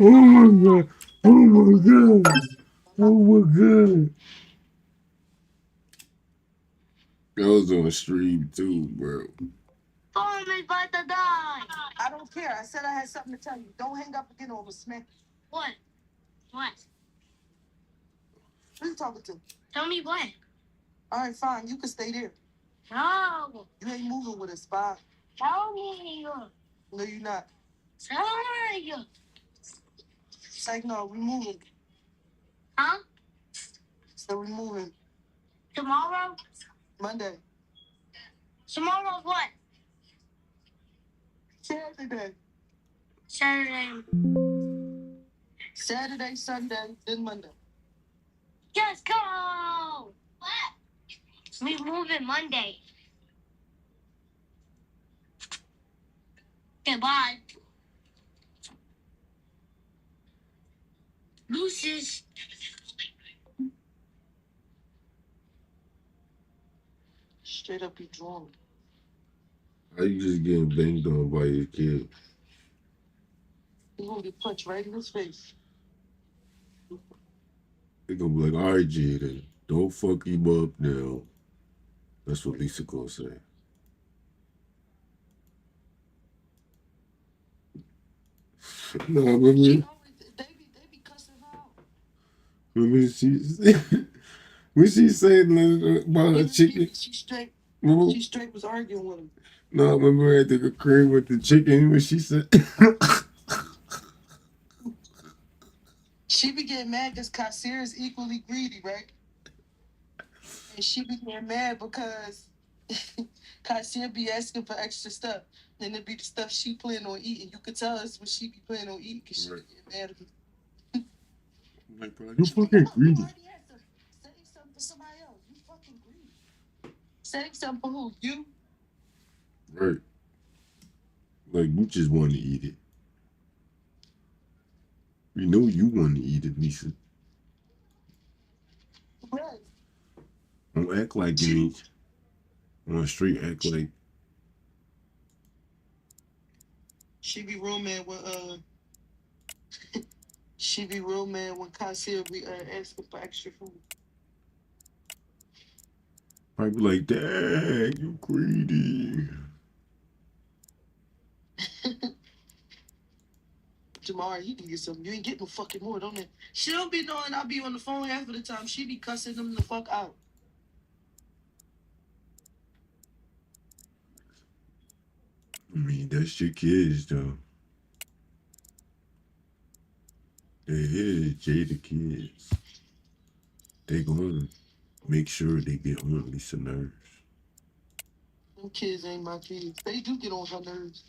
Speaker 1: Oh my god. Oh my god. Oh my god. I was on the stream too, bro.
Speaker 19: Phone is about to die. I don't care. I said I had something to tell you. Don't hang up again over smack. What? What? Who you talking to? Tell me what. All right, fine. You can stay there. No. You ain't moving with us, Bob. Tell me. No, you're not. Tell me. Like, no, we moving. Huh? So we moving. Tomorrow? Monday. Tomorrow what? Saturday. Saturday. Saturday, Sunday, then Monday. Just go! What? We moving Monday. Goodbye. Deuces. Straight up, you drunk.
Speaker 1: How you just getting banged on by your kid?
Speaker 19: You gonna get punched right in his face.
Speaker 1: They gonna be like, all right, Jaden, don't fuck him up now. That's what Lisa gonna say. No, remember?
Speaker 19: They be cussing her out.
Speaker 1: Remember when she said about her chicken?
Speaker 19: She straight.
Speaker 1: Remember?
Speaker 19: She straight was arguing with him.
Speaker 1: No, remember at the crib with the chicken when she said.
Speaker 19: She be getting mad because Kasir is equally greedy, right? And she be getting mad because Kasir be asking for extra stuff. Then it be the stuff she plan on eating. You could tell us what she be planning on eating because she be getting mad at me.
Speaker 1: Like, bro, you fucking greedy.
Speaker 19: Say something for somebody else. You fucking greedy. Say something for who? You?
Speaker 1: Right. Like, you just want to eat it. We know you want to eat it, Lisa.
Speaker 19: Right.
Speaker 1: Don't act like you ain't. On the street, act like.
Speaker 19: She be real mad when she be real mad when Kasir be asking for extra food.
Speaker 1: Probably be like, dang, you greedy.
Speaker 19: Tomorrow you can get something. You ain't getting no fucking more, don't it? She don't be knowing I'll be on the phone half of the time. She be cussing them the fuck out.
Speaker 1: I mean, that's your kids, though. It is Jada kids. They gonna make sure they get on Lisa nerves.
Speaker 19: Them kids ain't my kids. They do get on her nerves.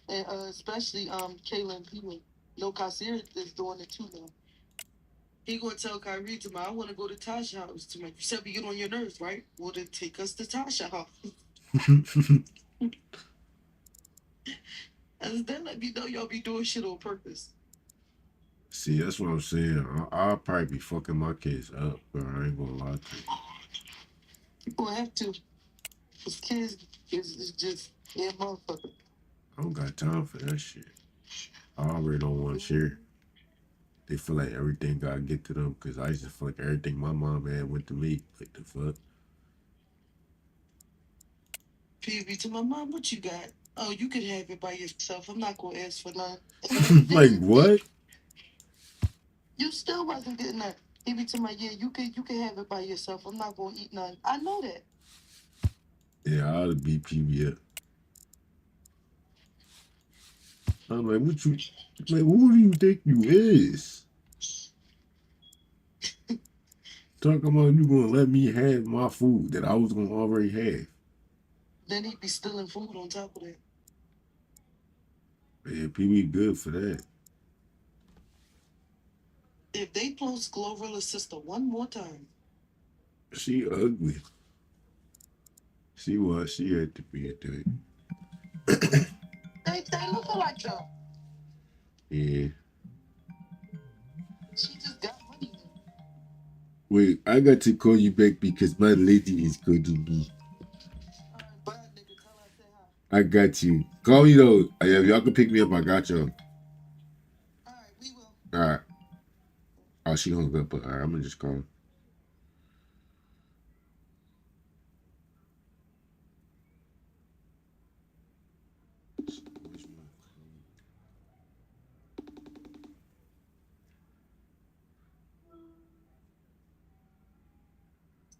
Speaker 19: And especially Kayla and Peewee. No, Kasir is doing it too now. He gonna tell Kyrie tomorrow, I wanna go to Tasha house tonight. You said we get on your nerves, right? Well then take us to Tasha house. And then let me know y'all be doing shit on purpose.
Speaker 1: See, that's what I'm saying. I'll probably be fucking my kids up, but I ain't gonna lie to you.
Speaker 19: You gonna have to. Cause kids is just yeah, motherfucker.
Speaker 1: I don't got time for that shit. I already don't want to share. They feel like everything gotta get to them because I used to feel like everything my mom had went to me. Like the fuck?
Speaker 19: Peewee to my mom, what you got? Oh, you could have it by yourself. I'm not gonna ask for none.
Speaker 1: Like what?
Speaker 19: You still wasn't getting that. Peewee to my you can have it by yourself. I'm not gonna eat none. I know that.
Speaker 1: Yeah, I ought to beat PB up. I'm like, what you, like, who do you think you is? Talking about you gonna let me have my food that I was gonna already have.
Speaker 19: Then he'd be stealing food on top of that.
Speaker 1: Yeah, PB good for that.
Speaker 19: If they post Glorilla's sister one more time.
Speaker 1: She ugly. She was. She had to be a dude.
Speaker 19: They look like her.
Speaker 1: Yeah.
Speaker 19: She just got money.
Speaker 1: Wait, I got to call you back because my lady is calling me. I got you. Call me though. Yeah, if y'all can pick me up, I got y'all.
Speaker 19: Alright, we will.
Speaker 1: Alright. Oh, she hung up, but alright, I'm gonna just call her.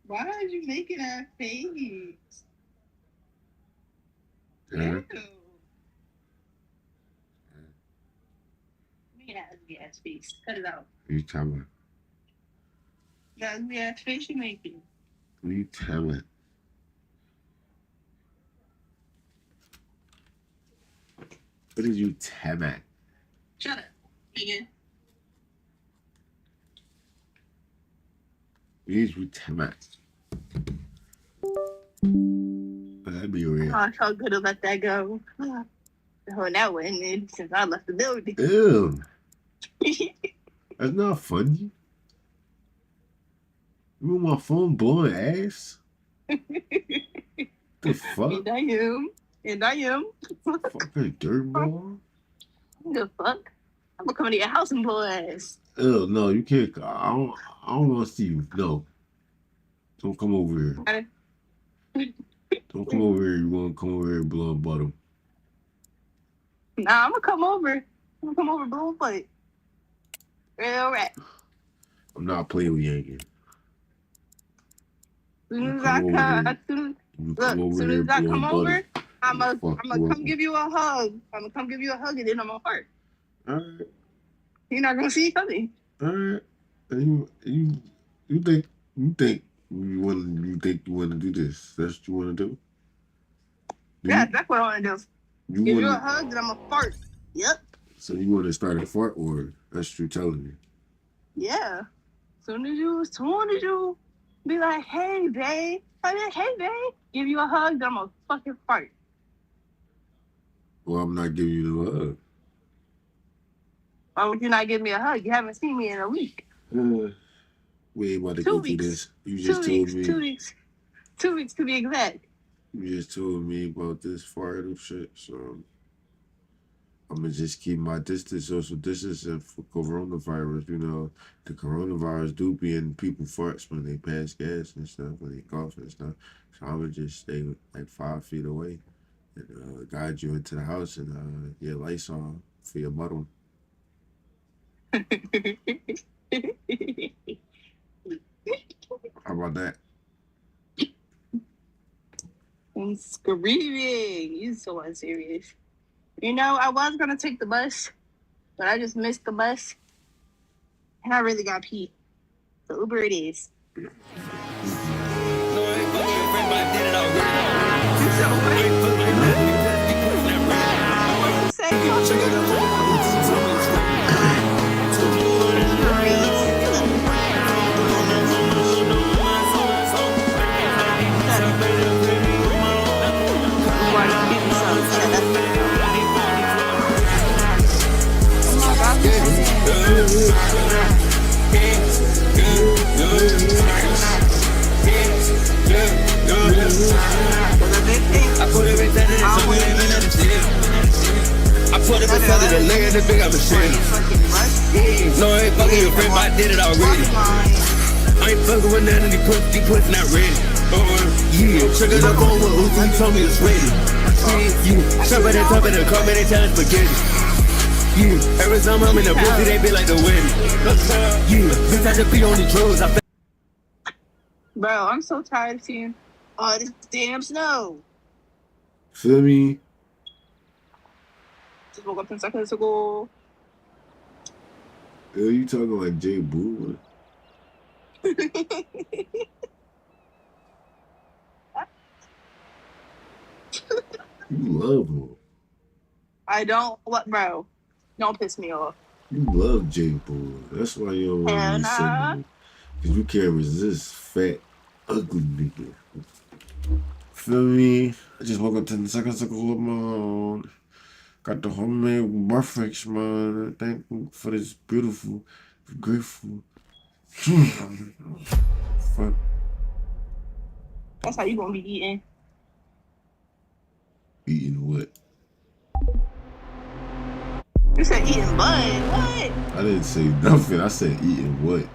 Speaker 19: Why are you making that face?
Speaker 1: Yeah.
Speaker 19: Make that ugly ass face. Cut it out.
Speaker 1: You talking about?
Speaker 19: That ugly ass face you making.
Speaker 1: You telling? What did you tell me?
Speaker 19: Shut up, nigga.
Speaker 1: What did you tell me? That'd be real.
Speaker 19: Oh, I felt good to let that go. Oh, that went in since I left the building.
Speaker 1: Ew. That's not funny. You on my phone blowing ass? The fuck?
Speaker 19: And I am. And I am.
Speaker 1: Fucking dirtball.
Speaker 19: The fuck? I'm gonna come to your house and blow ass.
Speaker 1: Ew, no, you can't. I don't want to see you. No. Don't come over here. Don't come over here. You want to come over here and blow a bottom.
Speaker 19: Nah, I'm gonna come over. I'm gonna come over blow a fight. Real rat.
Speaker 1: I'm not playing with Yankee.
Speaker 19: As soon as I come over, I'm gonna come give you a hug. I'm gonna come give you a hug and then I'm gonna fart.
Speaker 1: Alright.
Speaker 19: You're not gonna see it coming.
Speaker 1: Alright. You think you want to do this? That's what you want to do?
Speaker 19: Yeah, that's what I want to do. Give you a hug, then I'm gonna fart. Yep.
Speaker 1: So you want to start a fart or that's what you're telling me?
Speaker 19: Yeah. Soon as you be like, hey babe, I'm like, hey babe, give you a hug, then I'm gonna fucking fart.
Speaker 1: Well, I'm not giving you no hug.
Speaker 19: Why would you not give me a hug? You haven't seen me in a week.
Speaker 1: We ain't about to go through this. You just told me.
Speaker 19: 2 weeks. 2 weeks to be exact.
Speaker 1: You just told me about this fart and shit, so I'm gonna just keep my distance, social distancing for coronavirus. You know, the coronavirus do be in people farts when they pass gas and stuff, when they cough and stuff. So I'm gonna just stay like 5 feet away and guide you into the house and get lights on for your muddle. How about that?
Speaker 19: I'm screaming. You're so unserious. You know, I was gonna take the bus, but I just missed the bus.
Speaker 2: And I really got pee. So Uber it is.
Speaker 21: I put up inside of the leg and the big up the shit. No, I ain't fucking your friend, but I did it already. I ain't fucking with none of these pussy not ready. Yeah, trigger the phone with Uzi, he told me it's ready. Yeah, jump at the top of the car, man, they tell spaghetti. Yeah, every time I'm in the pussy, they be like the wedding. Yeah, bitch, I just be on the drugs.
Speaker 2: Bro, I'm so tired of seeing all this damn snow.
Speaker 1: Feel me?
Speaker 2: Just woke up 10 seconds ago.
Speaker 1: Yo, you talking like Jay Boo? You love him.
Speaker 2: I don't, what, bro? Don't piss me off.
Speaker 1: You love Jay Boo. That's why you don't want to be single. Because you can't resist fat, ugly nigga. Feel me? I just woke up 10 seconds ago, man. Got the homemade breakfast, man. Thank you for this beautiful, grateful. Fuck.
Speaker 2: That's how you gonna be eating.
Speaker 1: Eating what?
Speaker 2: You said eating butt. What?
Speaker 1: I didn't say nothing. I said eating what?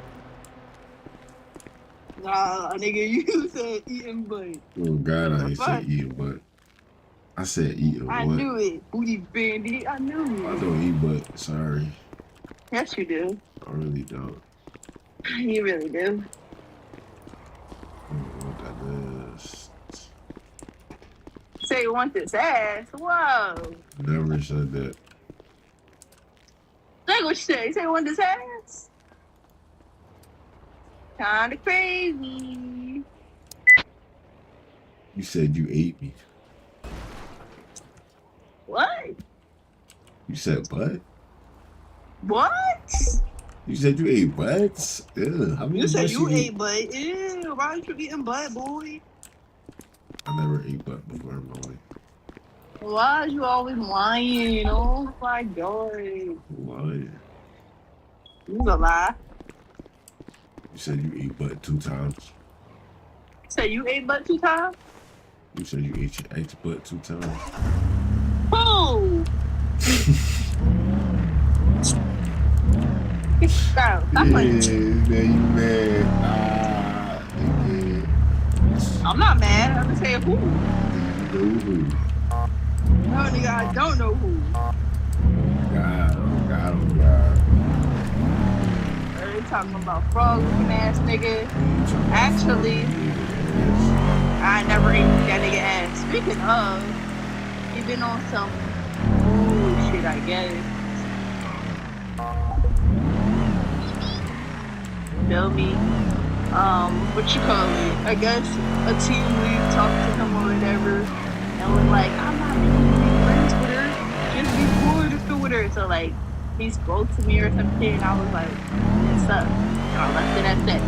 Speaker 2: Nah, nigga, you said eating butt.
Speaker 1: Oh, God, I ain't say eating butt. I said eating what?
Speaker 2: I knew it. Booty bandit. I knew it.
Speaker 1: I don't eat butt. Sorry.
Speaker 2: Yes, you do.
Speaker 1: I really don't.
Speaker 2: You really do.
Speaker 1: I don't know what that is.
Speaker 2: Say you want this ass. Whoa.
Speaker 1: Never said that.
Speaker 2: Like what you say? You say you want this ass? Kinda crazy.
Speaker 1: You said you ate me.
Speaker 2: What?
Speaker 1: You said what?
Speaker 2: What?
Speaker 1: You said you ate butts? Ew, how many
Speaker 2: You said
Speaker 1: butts
Speaker 2: you
Speaker 1: eat?
Speaker 2: ate butt. Ew, why you eating butt, boy?
Speaker 1: I never ate butt before in my life.
Speaker 2: Why are you always lying? Oh my god.
Speaker 1: Why?
Speaker 2: You a lie.
Speaker 1: You said you ate butt 2 times.
Speaker 2: So you ate butt 2 times?
Speaker 1: You said you ate your ex butt 2 times.
Speaker 2: Who? Bro, stop playing.
Speaker 1: Yeah, you mad. Nigga.
Speaker 2: I'm not mad. I'm just saying who.
Speaker 1: You know who?
Speaker 2: No, nigga, I don't know who.
Speaker 1: God, oh God, oh God.
Speaker 2: They talking about frog looking ass nigga. Actually, I never ate that nigga ass. Speaking of, he been on some shit, I guess. Feel me? What you call it? I guess a team lead talked to him or whatever, and was like, I'm not making any friends with her. Just be cool with her. So like, he spoke to me or something, and I was like, what's up? And I left it at that.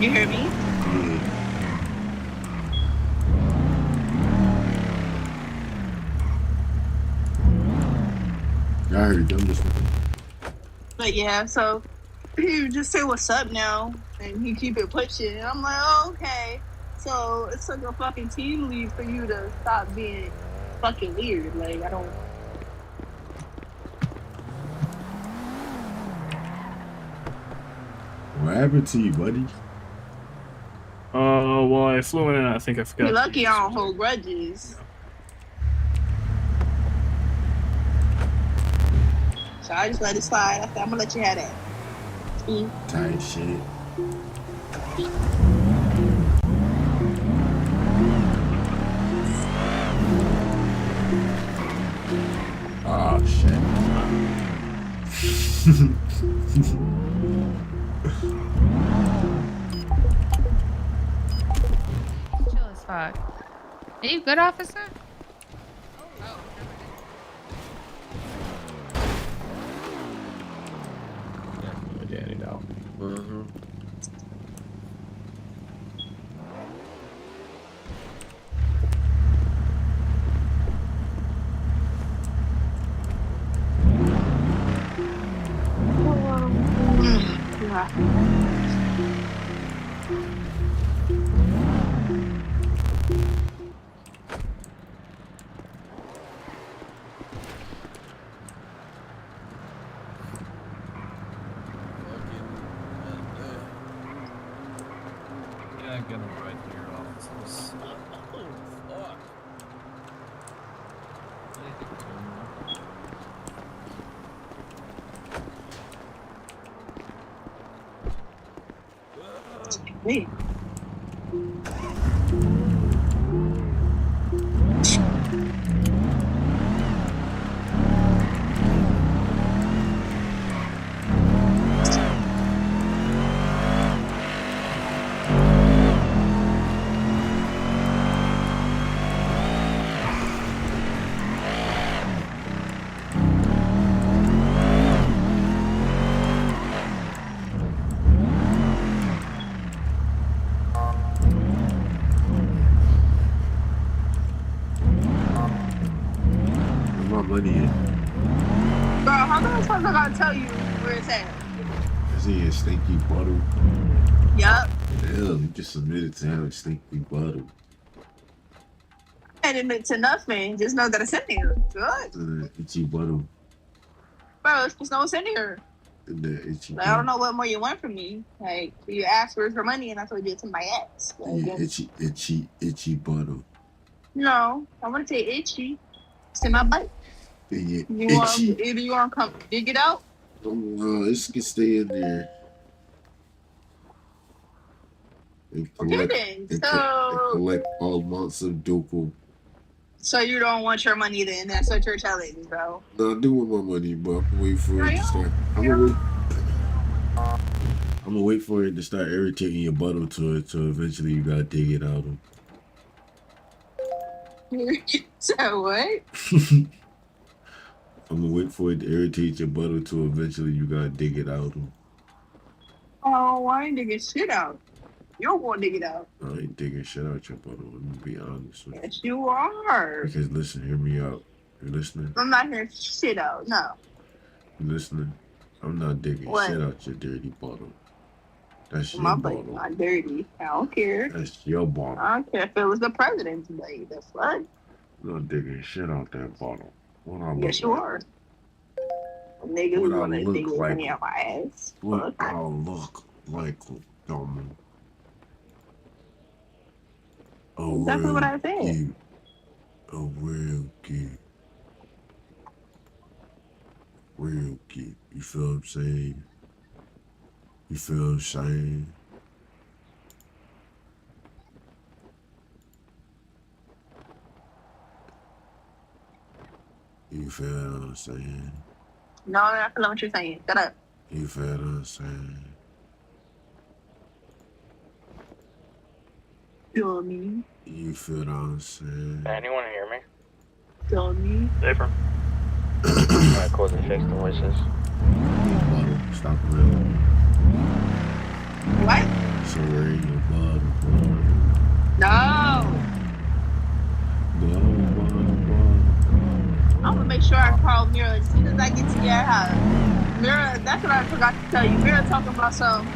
Speaker 2: You hear me?
Speaker 1: I heard you. I'm listening.
Speaker 2: But yeah, so he just say what's up now, and he keep it pushing. And I'm like, oh, okay. So it's like a fucking team lead for you to stop being fucking weird. Like, I don't.
Speaker 1: What happened to you, buddy?
Speaker 5: Well, I flew in and I think I forgot.
Speaker 2: You're lucky I don't hold grudges. So I just let it slide. I said, I'm gonna let you have that.
Speaker 1: Tight shit.
Speaker 9: Chill as fuck. Are you good, officer?
Speaker 16: Danny now.
Speaker 17: Yeah, get him right here, officers.
Speaker 2: Wait.
Speaker 1: Where my money at?
Speaker 2: Bro, how many times I gotta tell you where it's at?
Speaker 1: Is he a stinky bottle?
Speaker 2: Yup.
Speaker 1: Damn, you just submitted to have a stinky bottle.
Speaker 2: I didn't admit to nothing. Just know that it's in here. Good.
Speaker 1: Itchy bottle.
Speaker 2: Bro, it's just know it's in here.
Speaker 1: The itchy
Speaker 2: Like, I don't know what more you want from me. Like, you asked for money and I told you it's in my ass. Like,
Speaker 1: yeah, itchy bottle.
Speaker 2: no, I want to say itchy. It's in my butt.
Speaker 1: Yeah,
Speaker 2: You want either you want to come dig it out?
Speaker 1: This can stay in there. And collect,
Speaker 2: Didn't.
Speaker 1: and
Speaker 2: So,
Speaker 1: collect all months of ducal.
Speaker 2: so you don't want your money then? That's what you're telling me, bro.
Speaker 1: No, I do want my money, but I'm gonna wait for it to start. I'm gonna wait for it to start irritating your butthole to it, so eventually you gotta dig it out.
Speaker 2: So what?
Speaker 1: I'm gonna wait for it to irritate your butthole to eventually you gotta dig it out.
Speaker 2: Oh, why ain't digging shit out? You don't want to dig it out.
Speaker 1: I ain't digging shit out your butthole. Let me be honest with you.
Speaker 2: Yes, you are.
Speaker 1: Because listen, hear me out. You listening?
Speaker 2: I'm not hearing shit out. No.
Speaker 1: You listening? I'm not digging
Speaker 2: What?
Speaker 1: shit out your dirty bottle. That's your
Speaker 2: My
Speaker 1: bottle.
Speaker 2: butt's not dirty. I don't care.
Speaker 1: That's your bottle.
Speaker 2: I don't care if it was the president's blade. That's what.
Speaker 1: I'm not digging shit out that bottle. What I look
Speaker 2: Yes, you
Speaker 1: like?
Speaker 2: are. Niggas
Speaker 1: What I
Speaker 2: want to
Speaker 1: look
Speaker 2: dig
Speaker 1: like?
Speaker 2: money out my ass.
Speaker 1: What I look like, dumb.
Speaker 2: Exactly what I said.
Speaker 1: Geek. A real geek. Real geek. You feel what I'm saying? You feel what I'm saying? You feel what I'm saying?
Speaker 2: No, I feel what you're saying. Shut up.
Speaker 1: You feel what I'm saying?
Speaker 2: Feel me?
Speaker 1: You feel what I'm saying?
Speaker 8: Anyone hear me?
Speaker 2: Feel me?
Speaker 8: Safer. Alright, cool, then fix the voices.
Speaker 1: Stop real.
Speaker 2: What?
Speaker 1: So where in your bottle?
Speaker 2: No. I'm gonna make sure I call Mira as soon as I get to your house. Mira, that's what I forgot to tell you. Mira talking about some.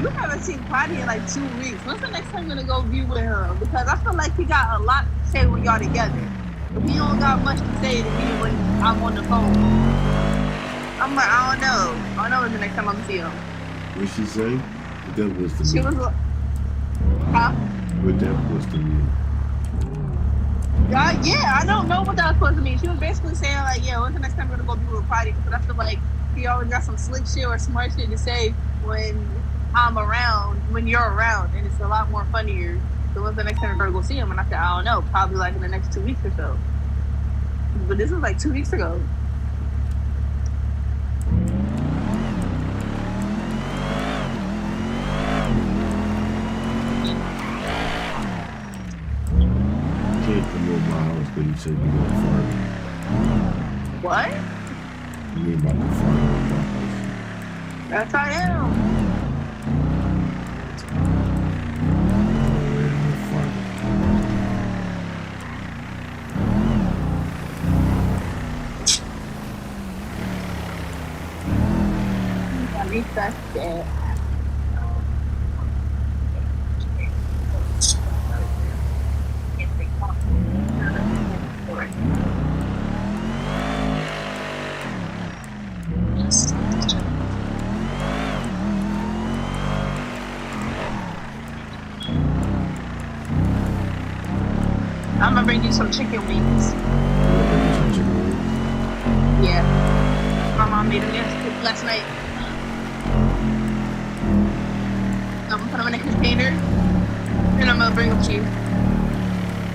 Speaker 2: You haven't seen Patty in like 2 weeks. When's the next time you're gonna go view with him? Because I feel like he got a lot to say when y'all together. But he don't got much to say to me when I'm on the phone. I'm like, I don't know. I don't know when the next time I'm gonna see him.
Speaker 1: What she say? What that was to
Speaker 2: She
Speaker 1: me?
Speaker 2: was like, huh?
Speaker 1: What that was to me?
Speaker 2: Yeah, I don't know what that was supposed to mean. She was basically saying like, yeah, when's the next time we're gonna go view with Patty? Because I feel like he always got some slick shit or smart shit to say when I'm around, when you're around, and it's a lot more funnier. So when's the next time we're gonna go see him? And I said, I don't know, probably like in the next 2 weeks or so. But this was like 2 weeks ago.
Speaker 1: can't come over my house because you said you want to farm.
Speaker 13: What?
Speaker 1: You ain't about to farm over my house.
Speaker 13: Yes, I am. I refreshed it. I'm gonna bring you some chicken wings. Yeah. My mom made them last night. I'm gonna put them in a container and I'm gonna bring them to you.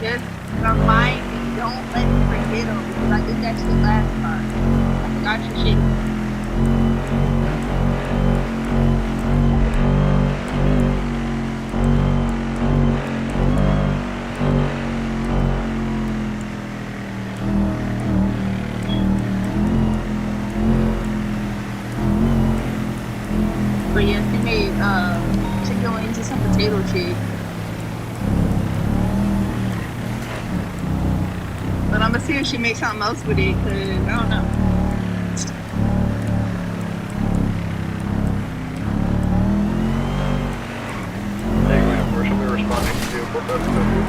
Speaker 13: Just remind me, don't let me forget them because I did that shit last time. I forgot your shit. But yeah, she made chicken wings and some potato chips. But I'm gonna see if she makes something else with it, cause I don't know.
Speaker 15: Negative, where should we responding to what that's going to do?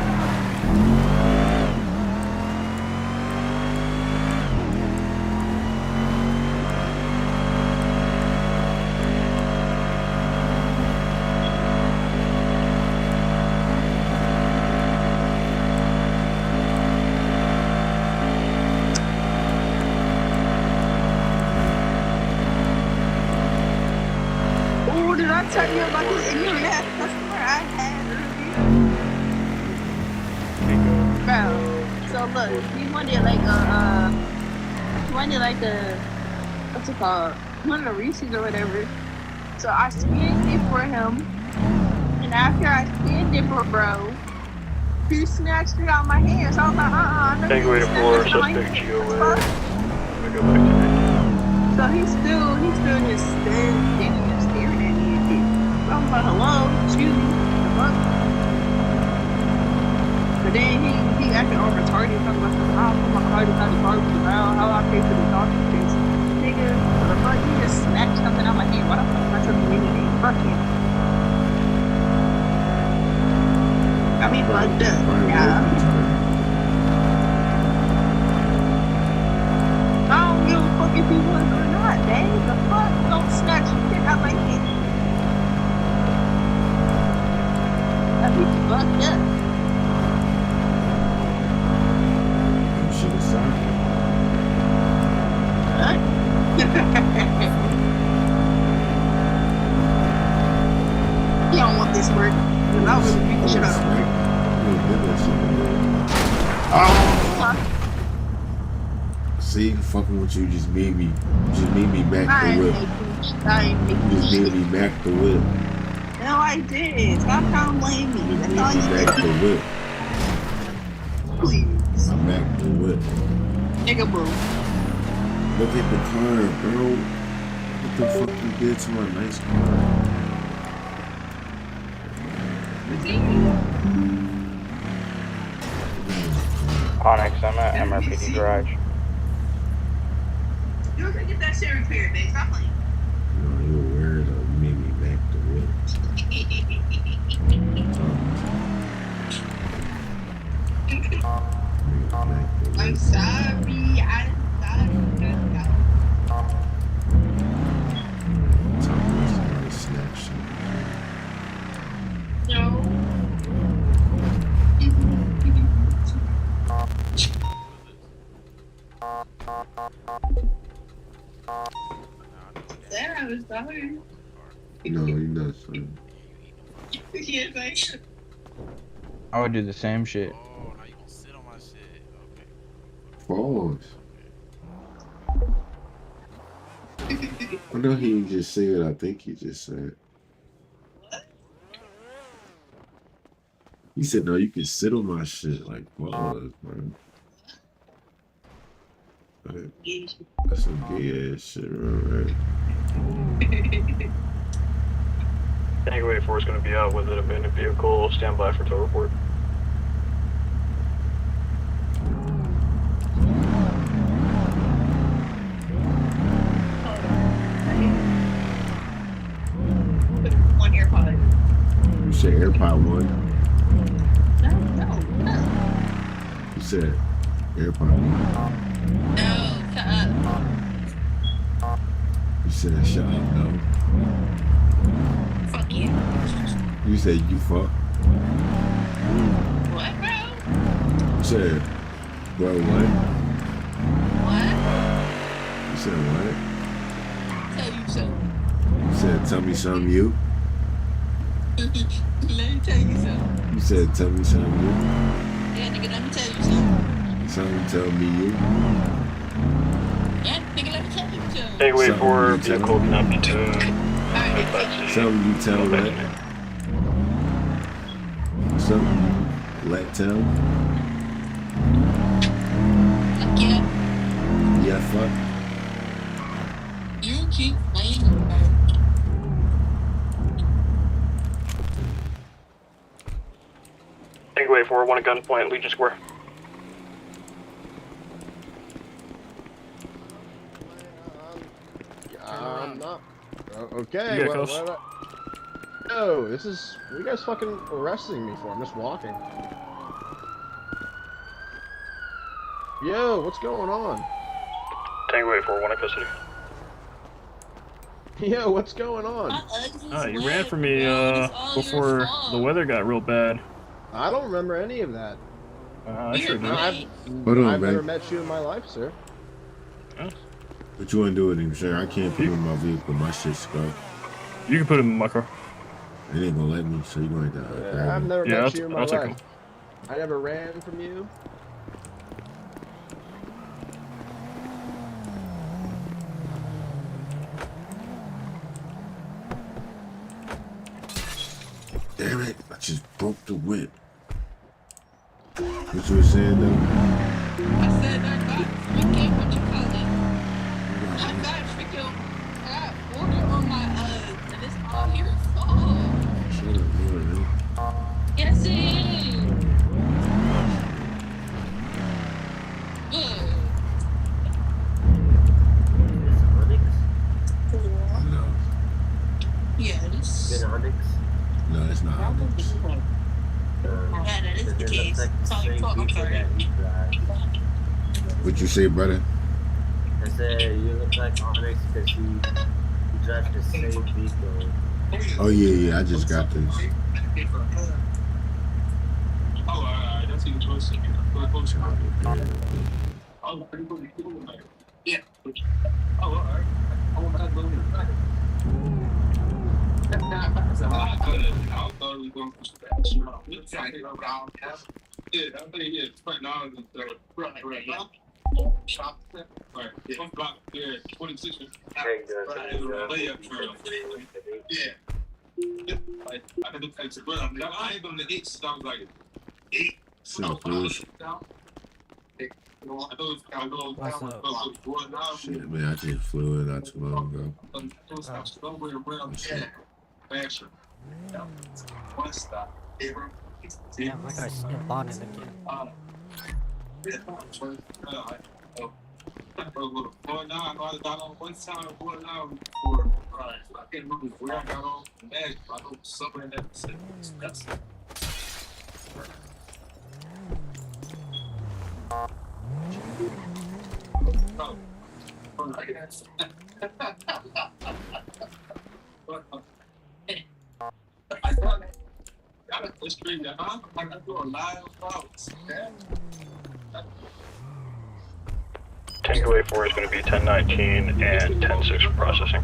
Speaker 13: Oh, did I tell you about this ignorant ass customer I had earlier? Bro, so look, he wanted like what's it called? One of the Reese's or whatever. So I scanned it for him, and after I scanned it for bro, he snatched it out of my hand. So I was like, I know you didn't snatch that shit out of my hand. So he's still just standing there staring at me and shit. So I'm like, hello, excuse me, the fuck? But then he acting all retarded, talking about something, I'll put my card inside the garbage around, how I pay for the doctor case. Nigga, what the fuck? You just snatched something out of my hand. Why the fuck am I something anything? Fuck you. I mean, fucked up. Yeah. I don't give a fuck if he was or not, babe. The fuck? Don't snatch shit out my hand. That be fucked up.
Speaker 1: You should have signed it.
Speaker 13: Huh? He don't want this work. Cause I really beat the shit out of him. Huh?
Speaker 1: See, fucking with you just made me back
Speaker 13: I
Speaker 1: the
Speaker 13: ain't
Speaker 1: whip.
Speaker 13: making
Speaker 1: Just
Speaker 13: shit.
Speaker 1: made me back the whip.
Speaker 13: No, I did. Stop trying to blame me.
Speaker 1: Just
Speaker 13: That's
Speaker 1: made
Speaker 13: all
Speaker 1: me
Speaker 13: you
Speaker 1: back
Speaker 13: did.
Speaker 1: the whip.
Speaker 13: Please.
Speaker 1: I'm back the whip.
Speaker 13: Nigga boo.
Speaker 1: Look at the car, bro. What the fuck you did to my nice car?
Speaker 8: Onyx, I'm at MRPD garage.
Speaker 13: You're gonna get that shit repaired, babe. Stop playing.
Speaker 1: No, you were weird. You made me back the whip.
Speaker 13: I'm sorry. I'm sorry.
Speaker 1: Somebody snatched you.
Speaker 13: No. There, I was sorry.
Speaker 1: No, you're not son.
Speaker 13: Yes, I am.
Speaker 5: I would do the same shit.
Speaker 1: Pause. I know he didn't just say what I think he just said.
Speaker 13: What?
Speaker 1: He He said, no, you can sit on my shit. Like, pause, man. Like, that's some gay ass shit, right?
Speaker 8: Takeaway 4 is going to be out with an abandoned vehicle. Stand by for tow report.
Speaker 2: One AirPod.
Speaker 1: You said AirPod 1.
Speaker 2: No.
Speaker 1: You said AirPod 1.
Speaker 2: No, shut up.
Speaker 1: You said shut up, no.
Speaker 2: Fuck you.
Speaker 1: You said you fuck.
Speaker 2: What, bro?
Speaker 1: You said, bro, what?
Speaker 2: What?
Speaker 1: You said what?
Speaker 2: Tell you something.
Speaker 1: You said tell me something you.
Speaker 2: Let me tell you something.
Speaker 1: You said tell me something you.
Speaker 2: Yeah, nigga, let me tell you something.
Speaker 1: Something tell me you.
Speaker 2: Yeah, nigga, let me tell you something.
Speaker 8: Takeaway 4 vehicle cannot be towed.
Speaker 1: Something you tell let. Something you let tell.
Speaker 2: Fuck yeah.
Speaker 1: Yeah, fuck.
Speaker 2: You keep playing.
Speaker 8: Takeaway 4, 1 at gunpoint, Legion Square.
Speaker 10: Not. Okay.
Speaker 5: Yeah,
Speaker 10: What?
Speaker 5: Coach.
Speaker 10: No, this is. What are you guys fucking arresting me for? I'm just walking. Yo, what's going on?
Speaker 8: Takeaway 4, 1 at custody.
Speaker 10: Yo, what's going on?
Speaker 5: You ran from me before the weather got real bad.
Speaker 10: I don't remember any of that.
Speaker 5: I sure do.
Speaker 10: I've
Speaker 1: on,
Speaker 10: never
Speaker 1: babe.
Speaker 10: met you in my life, sir.
Speaker 1: What you want to do with him, sir? I can't put him in my vehicle. My shit's stuck.
Speaker 5: You can put him in my car.
Speaker 1: It ain't gonna let me, so you're going to have to grab
Speaker 10: I've
Speaker 1: him.
Speaker 10: never
Speaker 5: Yeah,
Speaker 10: met you in my
Speaker 5: I'll take
Speaker 10: life.
Speaker 5: him.
Speaker 10: I never ran from you.
Speaker 1: Damn it, I just broke the whip. What you were saying, though?
Speaker 2: I said I got freaking, what you call it? I got freaking, I got order on my, and it's all your fault.
Speaker 1: Shut up, man.
Speaker 2: Yes, it is.
Speaker 1: No.
Speaker 2: Yes.
Speaker 1: No, it's not Onyx.
Speaker 2: Yeah, that is the case. It's all your fault. I'm sorry.
Speaker 1: What you say, brother?
Speaker 22: I said you look like Onyx because he drives the same vehicle.
Speaker 1: Oh, yeah, I just got this.
Speaker 20: Oh, alright, that's even close. Yeah. Oh, alright. I want that little bit better. I thought we were going to scratch. Yeah, I think, yeah, it's right now. Right. Shop. Right. One block there, 26. Layup trail. Yeah. Like, I could look at it, but I ain't on the 8, so I was like, 8.
Speaker 1: So close. Shit, man, I just flew it not too long ago.
Speaker 22: Yeah, my guy's still on it again.
Speaker 20: I can't remember where I got on the bag, but I know somewhere in that that's I thought I got this stream that I'm gonna do a live routes.
Speaker 8: Takeaway 4 is going to be 1019 and 106 processing.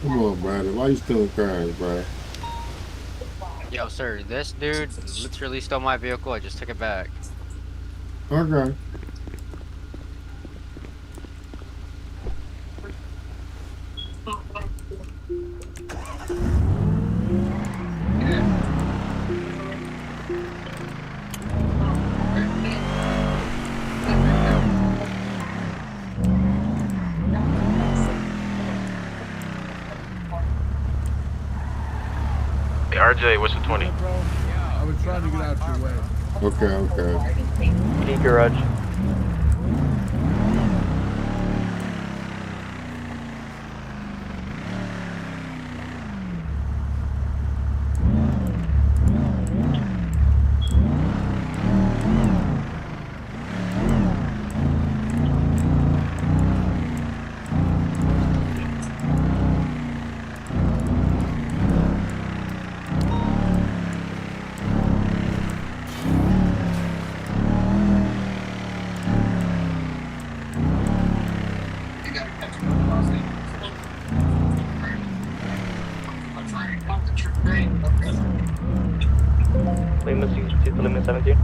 Speaker 1: Come on, Brandon. Why you stealing cars, bro?
Speaker 7: Yo, sir, this dude literally stole my vehicle. I just took it back.
Speaker 1: Okay.
Speaker 6: Hey, RJ, what's the 20?
Speaker 11: I was trying to get out your way.
Speaker 1: Okay.
Speaker 8: Key garage. Lima 17.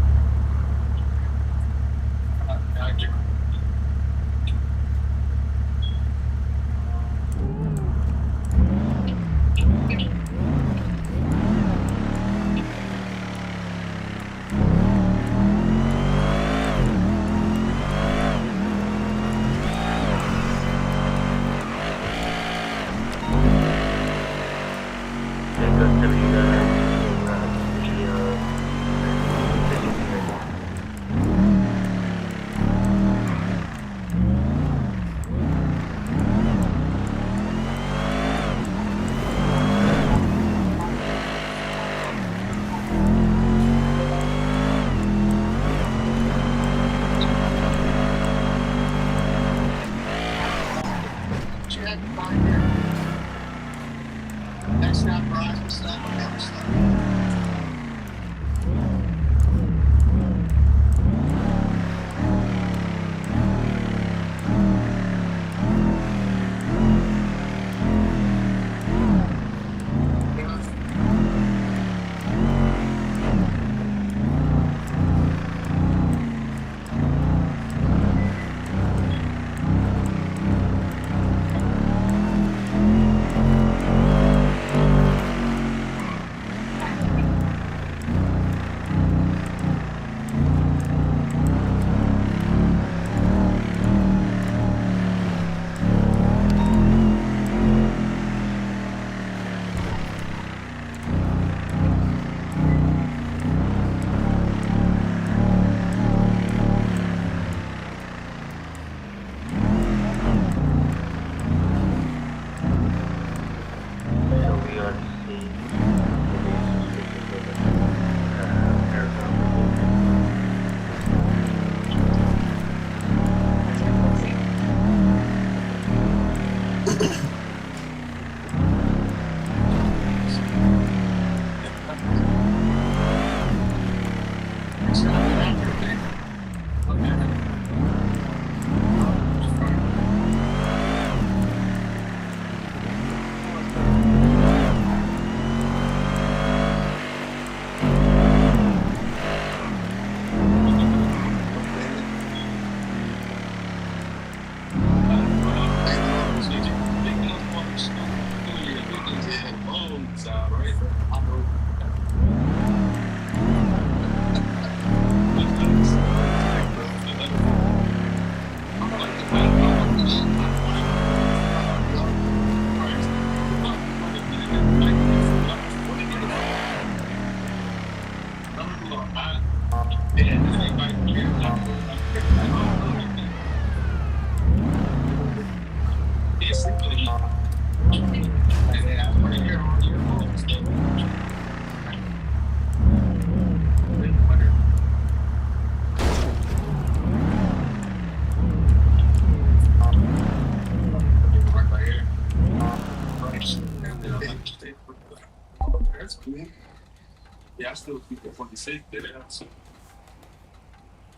Speaker 20: still keep the fucking safe there.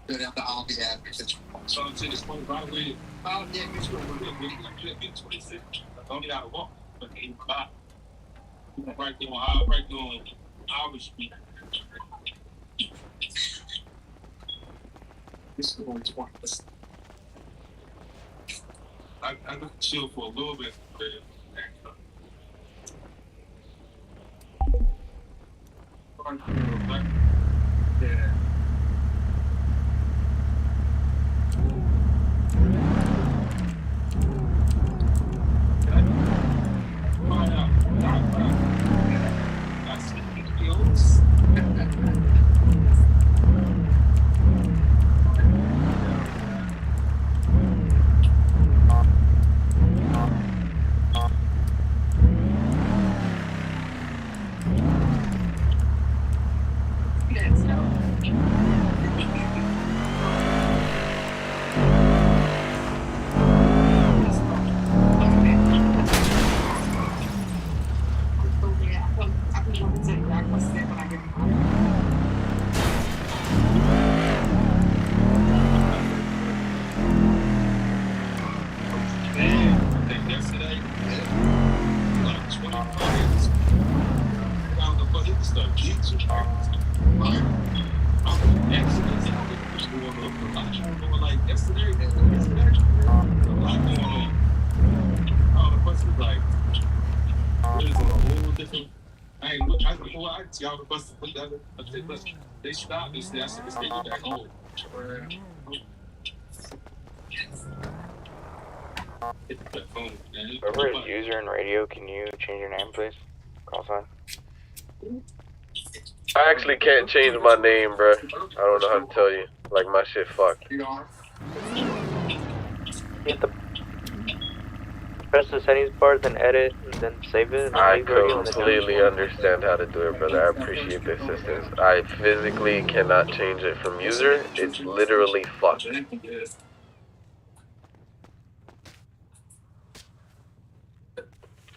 Speaker 20: Then after I'll be happy. So I'm saying this point, by the way, oh yeah, it's going to look really like be 26. I don't need how to walk, but ain't about. Right doing our street. This is going 20. I got to chill for a little bit. Yeah. They stopped me. I said, "This nigga back home."
Speaker 8: Whoever is user and radio, can you change your name, please? Call sign.
Speaker 6: I actually can't change my name, bro. I don't know how to tell you. Like, my shit fucked.
Speaker 8: Hit the press the settings bar, then edit, and then save it. And then
Speaker 6: I
Speaker 8: leave radio, and then
Speaker 6: completely understand how to do it, brother. I appreciate the assistance. I physically cannot change it from user. It's literally fucked.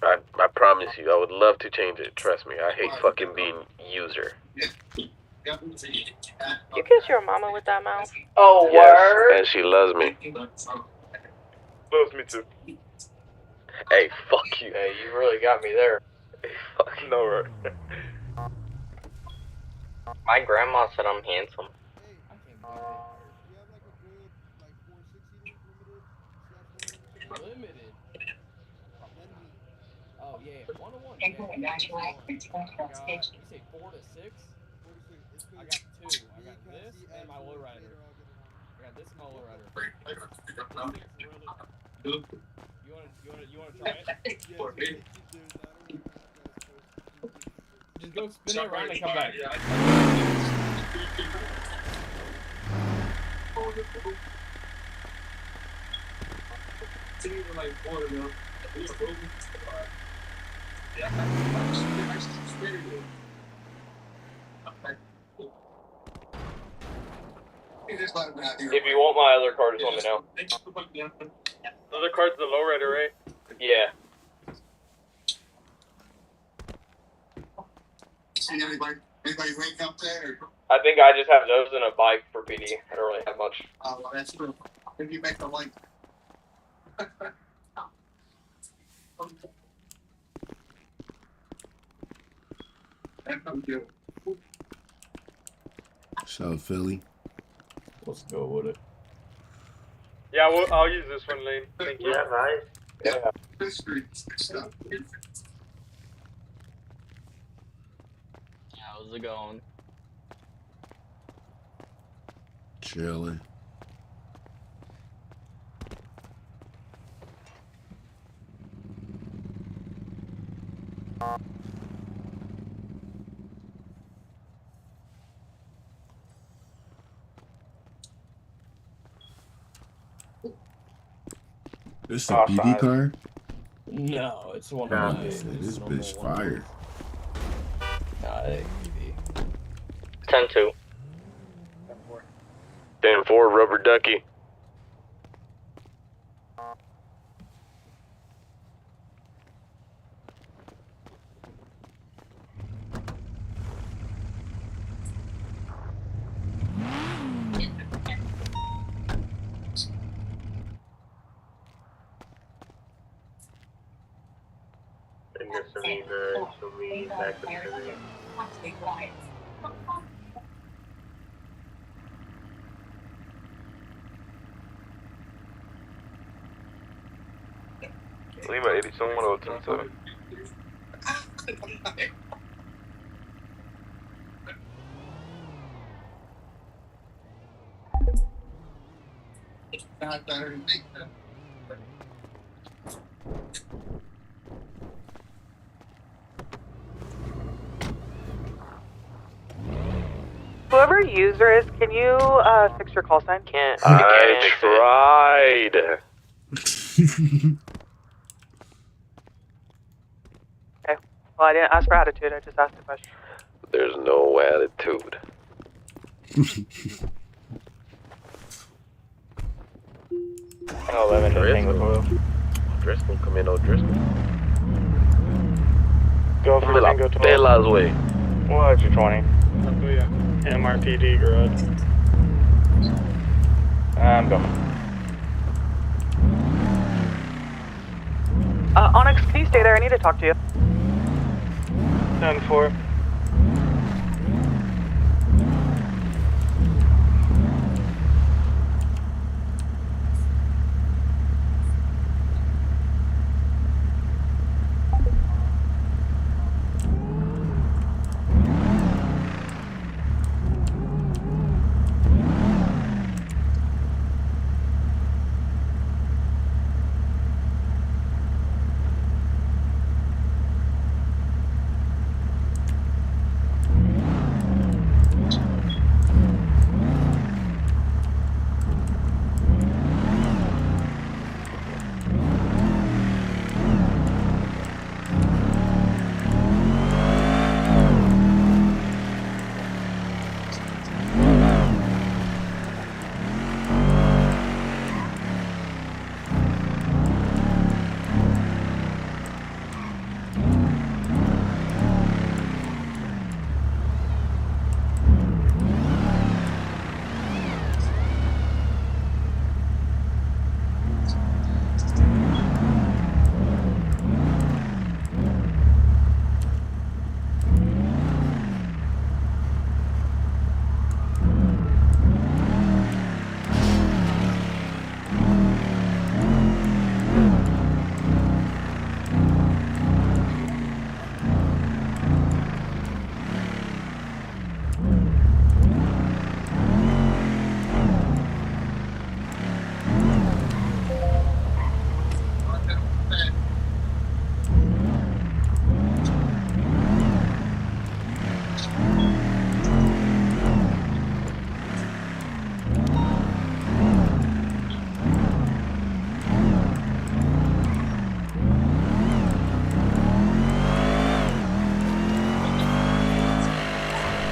Speaker 6: I promise you, I would love to change it. Trust me, I hate fucking being user.
Speaker 14: You kiss your mama with that mouth?
Speaker 6: Oh, yes, and she loves me. Loves me too. Hey, fuck you.
Speaker 4: Hey, you really got me there.
Speaker 6: Fuck no, right?
Speaker 4: My grandma said I'm handsome.
Speaker 3: Limited. Oh yeah, 101. You say 4 to 6? 4 to 6. I got 2. I got this and my lowrider. I got this and my lowrider. You wanna try it? Just go spin it around and come back.
Speaker 4: If you want my other card, just let me know.
Speaker 6: Other card's the lowrider, right?
Speaker 4: Yeah.
Speaker 20: See anybody link up there?
Speaker 4: I think I just have those and a bike for PD. I don't really have much.
Speaker 20: Oh, well, that's true. If you make the link.
Speaker 1: So Philly.
Speaker 3: Let's go with it.
Speaker 6: Yeah, I'll use this one, Lane. Thank you.
Speaker 22: Yeah, nice.
Speaker 4: Yeah. How's it going?
Speaker 1: Chilling. This a BB car?
Speaker 3: No, it's one
Speaker 1: Nah,
Speaker 3: of mine.
Speaker 1: this bitch fire.
Speaker 3: Nah, it ain't BB.
Speaker 4: 10-2.
Speaker 6: 10-4, rubber ducky.
Speaker 15: misdemeanor to me back in the day.
Speaker 6: Lima 8710.
Speaker 14: Whoever user is, can you fix your call sign?
Speaker 6: I tried.
Speaker 14: Okay. Well, I didn't ask for attitude. I just asked a question.
Speaker 6: There's no attitude.
Speaker 8: Tango 11 to Tango 12.
Speaker 6: Driscoll, Camino Driscoll.
Speaker 8: Go for Tango 12.
Speaker 6: Pelas, way.
Speaker 8: What, 220?
Speaker 5: MRPD garage.
Speaker 8: I'm going.
Speaker 14: Onyx, can you stay there? I need to talk to you.
Speaker 8: 10-4.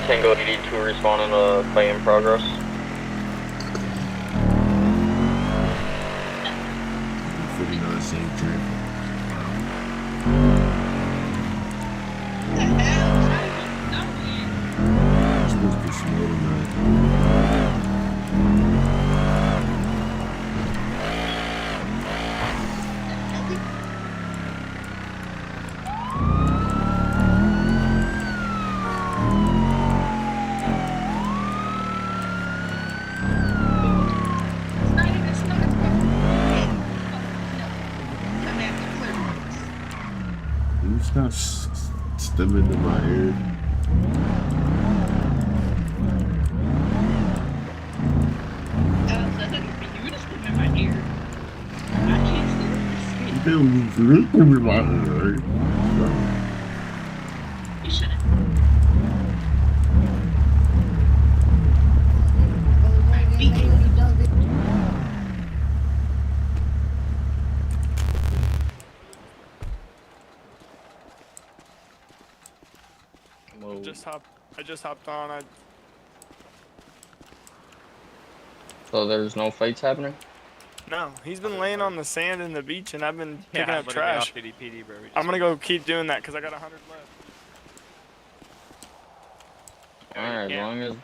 Speaker 4: Tango 82 responding to play in progress.
Speaker 1: Stop stimming in my ear. You don't in my ear, right?
Speaker 2: You shouldn't.
Speaker 3: I just hopped on.
Speaker 4: So there's no fights happening?
Speaker 3: No, he's been laying on the sand in the beach, and I've been picking up
Speaker 12: literally
Speaker 3: trash.
Speaker 12: off PD, bro.
Speaker 3: I'm gonna go keep doing that because I got 100 left.
Speaker 4: Alright, as long as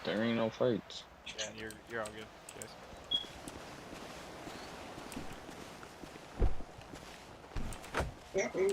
Speaker 4: there ain't no fights.
Speaker 12: Yeah, you're all good. Cheers.
Speaker 13: That is.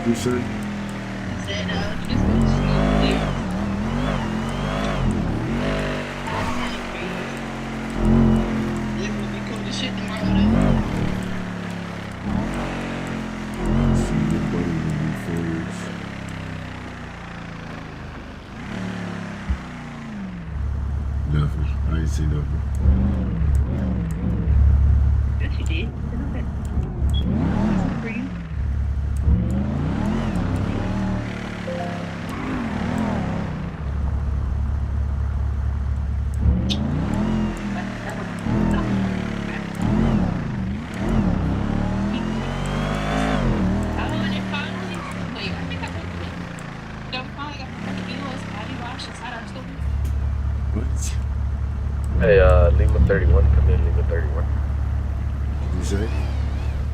Speaker 1: You sure?
Speaker 2: Said, just go to It will be cool as shit tomorrow though.
Speaker 1: See your buddy when you forwards. Nothing. I ain't see nothing.
Speaker 2: Yes, you did. For you.
Speaker 1: What?
Speaker 15: Hey, Lima 31, come in, Lima 31.
Speaker 1: You say?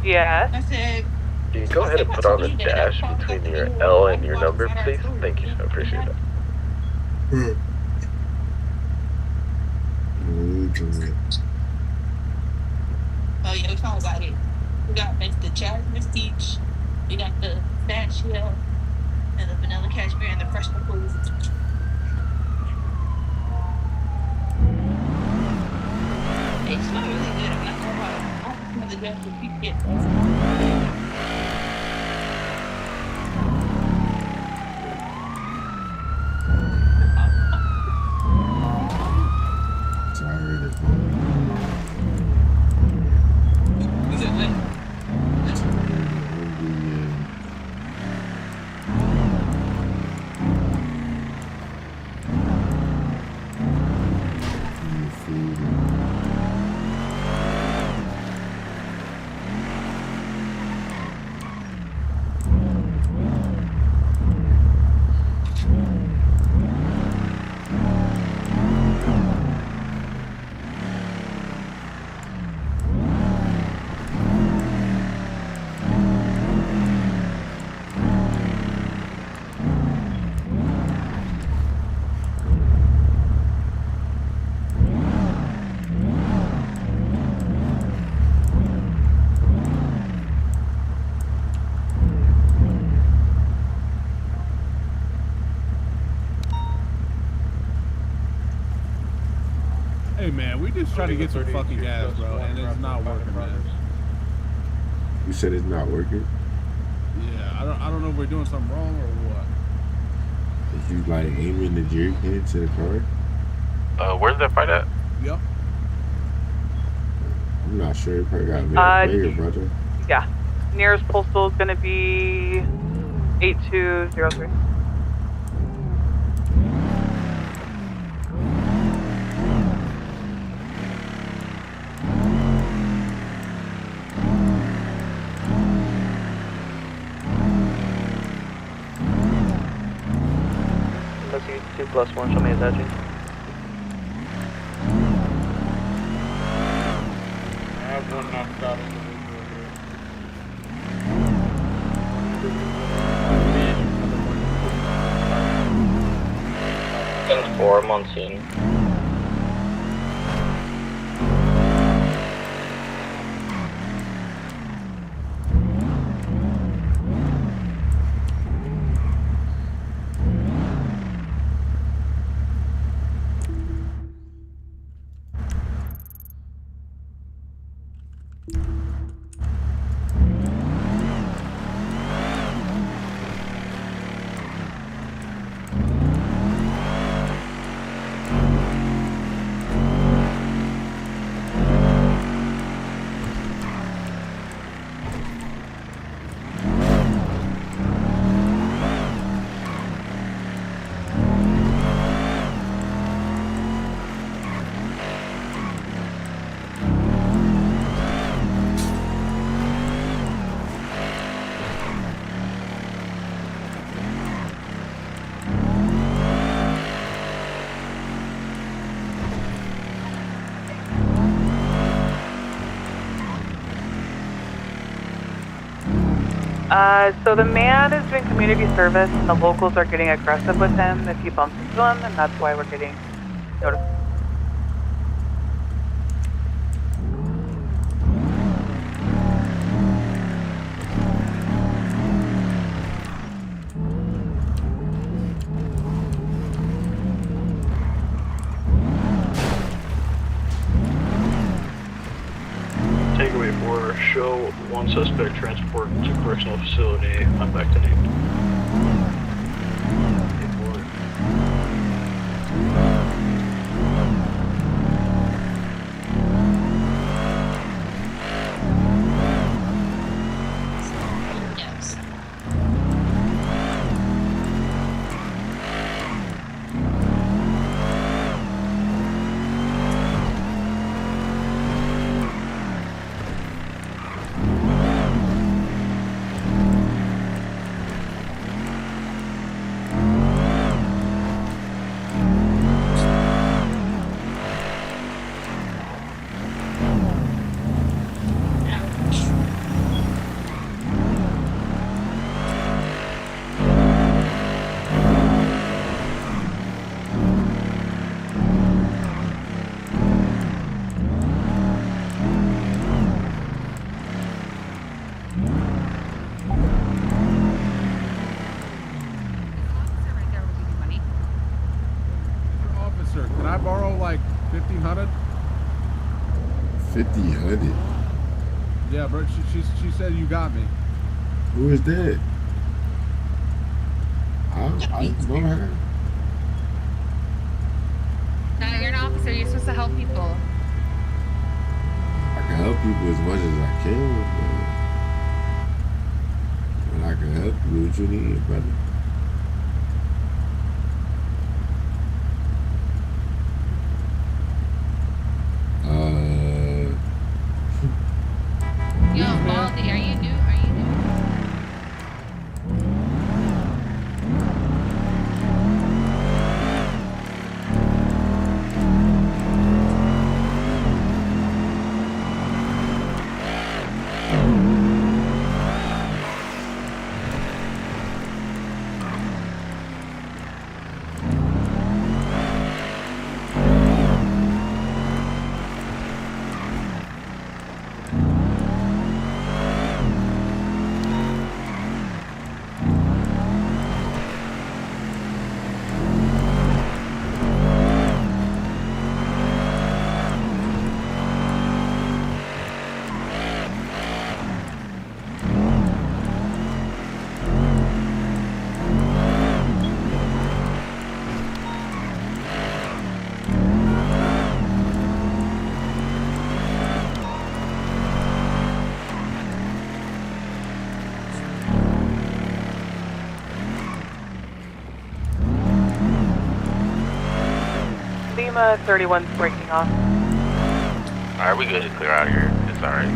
Speaker 14: Yes.
Speaker 2: I said,
Speaker 15: Can you go ahead and put on a dash between your L and your number, please? Thank you, I appreciate that.
Speaker 2: oh yeah, we talking about it. We got the Jasmine Peach, we got the Fascia, and the Vanilla Cashmere, and the Fresh Compose. They smell really good. I'm not gonna lie. I don't smell the Jasmine Peach yet.
Speaker 1: Tired of
Speaker 2: Is it lit?
Speaker 11: Hey man, we just trying to get some fucking gas, bro, and it's not working, man.
Speaker 1: You said it's not working?
Speaker 11: Yeah, I don't know if we're doing something wrong or what.
Speaker 1: If you like aiming the jerry can to the car?
Speaker 6: Where's that fight at?
Speaker 11: Yep.
Speaker 1: I'm not sure. It probably got bigger, brother.
Speaker 14: Yeah. Nearest postal is gonna be 8203.
Speaker 4: Let's see, 2+1, show me attaching.
Speaker 3: I have one knocked out
Speaker 4: individual. 10-4, I'm on scene.
Speaker 14: So the man is doing community service and the locals are getting aggressive with him if he bumps into them, and that's why we're getting notified.
Speaker 18: Takeaway 4, show one suspect transport to correctional facility. I'm back to named.
Speaker 11: Officer, can I borrow like 1,500?
Speaker 1: 1,500.
Speaker 11: Yeah, bro. She said you got me.
Speaker 1: Who is that? I know her.
Speaker 9: No, you're an officer. You're supposed to help people.
Speaker 1: I can help people as much as I can, but I can help you. What you need, brother?
Speaker 9: Yo, Baldy, are you new? Are you new?
Speaker 14: Lima 31's breaking off.
Speaker 15: Alright, we good to clear out here. It's alright.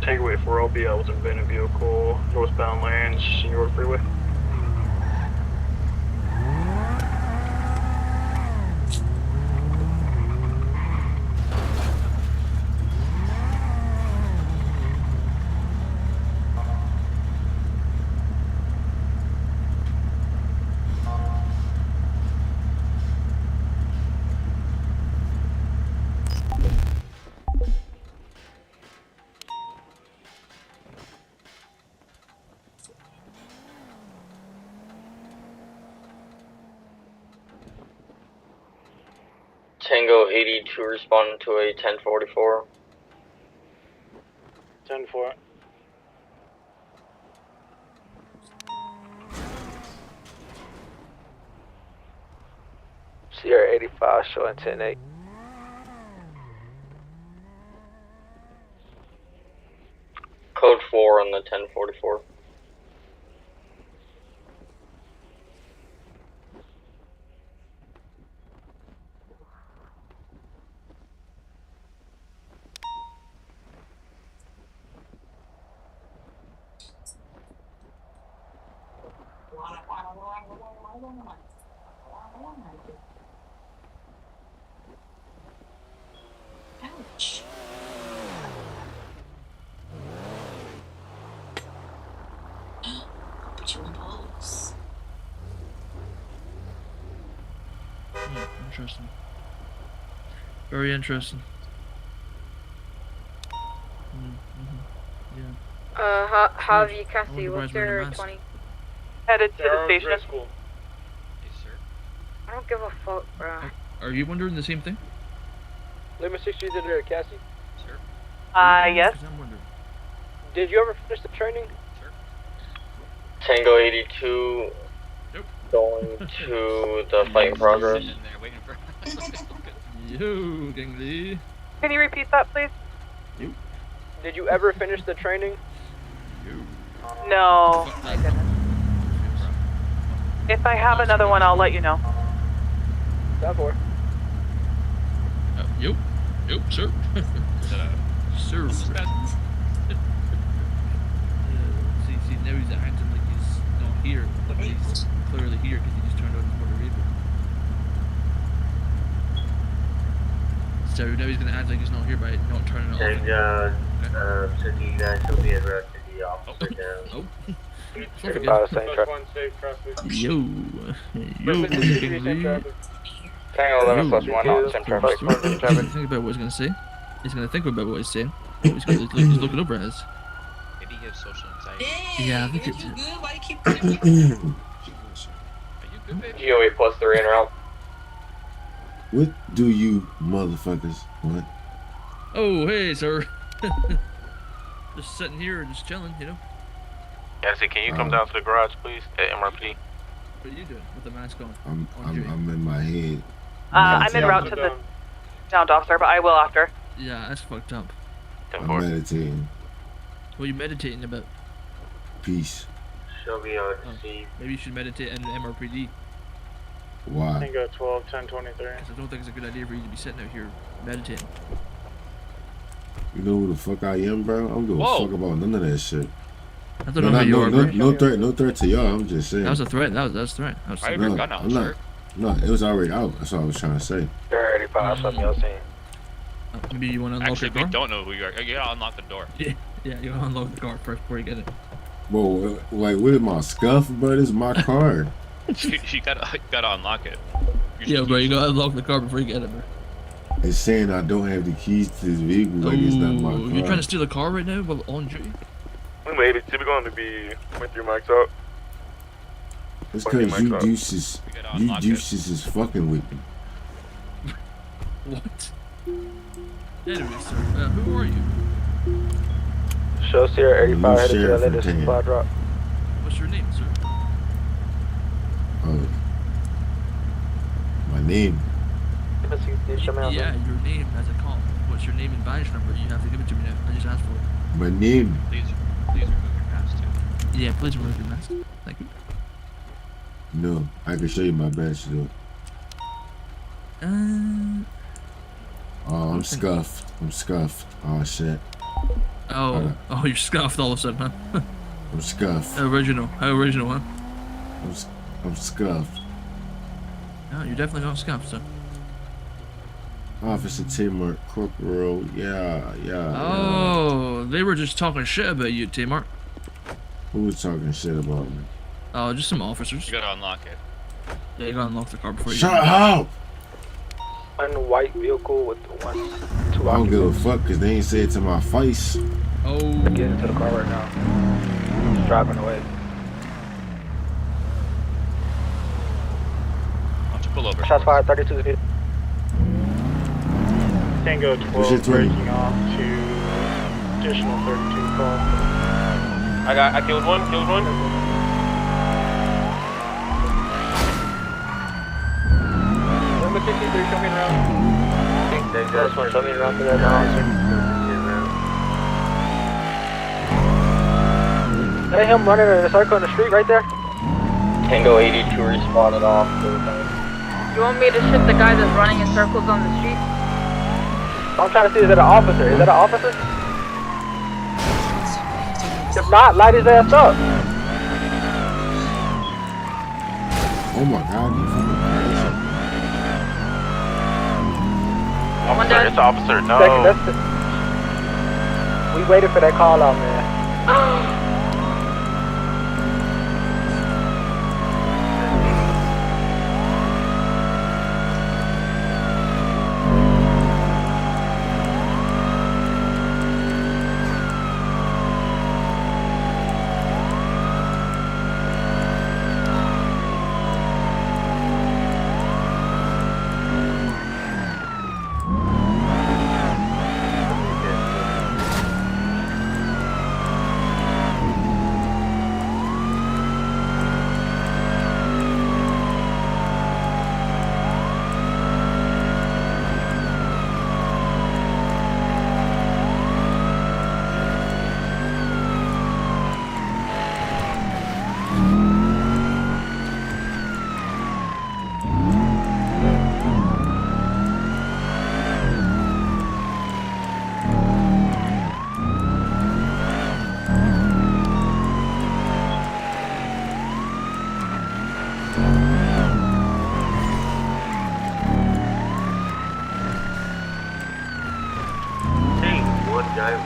Speaker 18: Takeaway 4, I'll be out with an abandoned vehicle, northbound lanes, Senora Freeway.
Speaker 4: Tango 82 responding to a 1044.
Speaker 18: 10-4.
Speaker 4: Sierra 85 showing 10-8. Code 4 on the 1044.
Speaker 2: Ouch. Put you in pose.
Speaker 19: Interesting. Very interesting. Yeah.
Speaker 14: Javi Cassie, what's your 20? Headed to the station. I don't give a fuck, bro.
Speaker 19: Are you wondering the same thing?
Speaker 4: Limit 60 to there, Cassie.
Speaker 19: Sure.
Speaker 14: Yes.
Speaker 19: Because I'm wondering.
Speaker 4: Did you ever finish the training? Sure. Tango 82.
Speaker 19: Nope.
Speaker 4: Going to the fight in progress.
Speaker 19: Yo, Gang Lee.
Speaker 14: Can you repeat that, please?
Speaker 4: Did you ever finish the training?
Speaker 14: No. My goodness. If I have another one, I'll let you know.
Speaker 4: That for.
Speaker 19: Yep, sir. Sir. See, now he's acting like he's not here, but he's clearly here because he just turned on his motor vehicle. So now he's gonna act like he's not here by not turning it off.
Speaker 22: So do you guys will be en route to the officer down?
Speaker 19: Yo,
Speaker 4: Tango 11 plus 1, not same traffic.
Speaker 19: Think about what he's gonna say. He's gonna think about what he's saying. He's looking over at us.
Speaker 12: Maybe he has social anxiety.
Speaker 19: Yeah, I think it's.
Speaker 2: You good? Why you keep putting me?
Speaker 4: GO8 plus 3 en route.
Speaker 1: What do you motherfuckers want?
Speaker 19: Oh, hey, sir. Just sitting here, just chilling, you know.
Speaker 6: Cassie, can you come down to the garage, please, at MRP?
Speaker 19: What are you doing with the mask on?
Speaker 1: I'm in my head.
Speaker 14: I'm en route to the downed officer, but I will after.
Speaker 19: Yeah, that's fucked up.
Speaker 1: I'm meditating.
Speaker 19: What are you meditating about?
Speaker 1: Peace.
Speaker 22: She'll be able to see.
Speaker 19: Maybe you should meditate in MRPD.
Speaker 1: Why?
Speaker 18: Tango 12, 1023.
Speaker 19: I don't think it's a good idea for you to be sitting out here meditating.
Speaker 1: You know who the fuck I am, bro? I don't give a fuck about none of that shit.
Speaker 19: I don't know who you are, bro.
Speaker 1: No threat to y'all. I'm just saying.
Speaker 19: That was a threat. That was a threat.
Speaker 1: No, it was already out. That's what I was trying to say.
Speaker 4: Sierra 85, something else saying.
Speaker 19: Maybe you want to unlock
Speaker 12: Actually,
Speaker 19: the car?
Speaker 12: we don't know who you are. You gotta unlock the door.
Speaker 19: Yeah, you gotta unlock the car first before you get it.
Speaker 1: Whoa, like, what is my scuff, bro? This is my car.
Speaker 12: you gotta unlock it.
Speaker 19: Yeah, bro, you gotta unlock the car before you get it, bro.
Speaker 1: It's saying I don't have the keys to this vehicle, like it's not my car.
Speaker 19: You're trying to steal a car right now while on duty?
Speaker 6: We made it. We're going to be with your mics up.
Speaker 1: It's because you deuces is fucking with me.
Speaker 19: What? Anyway, sir, who are you?
Speaker 4: Show Sierra 85 headed to the latest supply drop.
Speaker 19: What's your name, sir?
Speaker 1: My name?
Speaker 19: Yeah, your name as a cop. What's your name and badge number? You have to give it to me now. I just asked for it.
Speaker 1: My name?
Speaker 12: Please remove your mask too.
Speaker 19: Yeah, please remove your mask. Thank you.
Speaker 1: No, I can show you my badge though. Oh, I'm scuffed. Oh shit.
Speaker 19: Oh, you're scuffed all of a sudden, huh?
Speaker 1: I'm scuffed.
Speaker 19: Original, huh?
Speaker 1: I'm scuffed.
Speaker 19: No, you're definitely not scuffed, sir.
Speaker 1: Officer Timur, Corporal, yeah.
Speaker 19: Oh, they were just talking shit about you, T-Mark.
Speaker 1: Who was talking shit about me?
Speaker 19: Oh, just some officers.
Speaker 12: You gotta unlock it.
Speaker 19: Yeah, you gotta unlock the car before you.
Speaker 1: Shut up!
Speaker 4: One white vehicle with two
Speaker 1: I don't give a fuck because they ain't say it to my face.
Speaker 19: Oh.
Speaker 4: Get into the car right now. He's driving away.
Speaker 12: Why don't you pull over?
Speaker 4: Shots fired, 32 feet.
Speaker 18: Tango 12 breaking off to additional 32 call.
Speaker 6: I killed one.
Speaker 4: Number 63, show me around. First one, show me around to that now. Is that him running in a circle in the street right there?
Speaker 15: Tango 82 responded off.
Speaker 14: You want me to shoot the guy that's running in circles on the street?
Speaker 4: I'm trying to see, is that an officer? Is that an officer? If not, light his ass up.
Speaker 1: Oh my god, you fucking crazy.
Speaker 6: Officer, it's officer, no.
Speaker 4: We waited for that call out, man.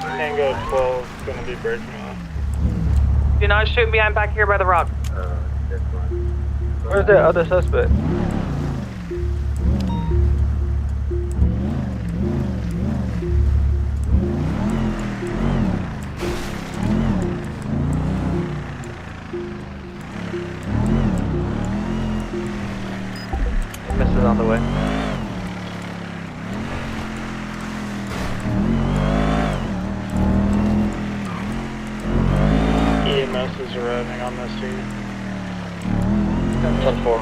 Speaker 18: Tango 12 is going to be breaking off.
Speaker 14: Do not shoot me, I'm back here by the rock.
Speaker 4: Where's the other suspect? Misses on the way.
Speaker 18: EMS is arriving on the scene.
Speaker 4: 10-4.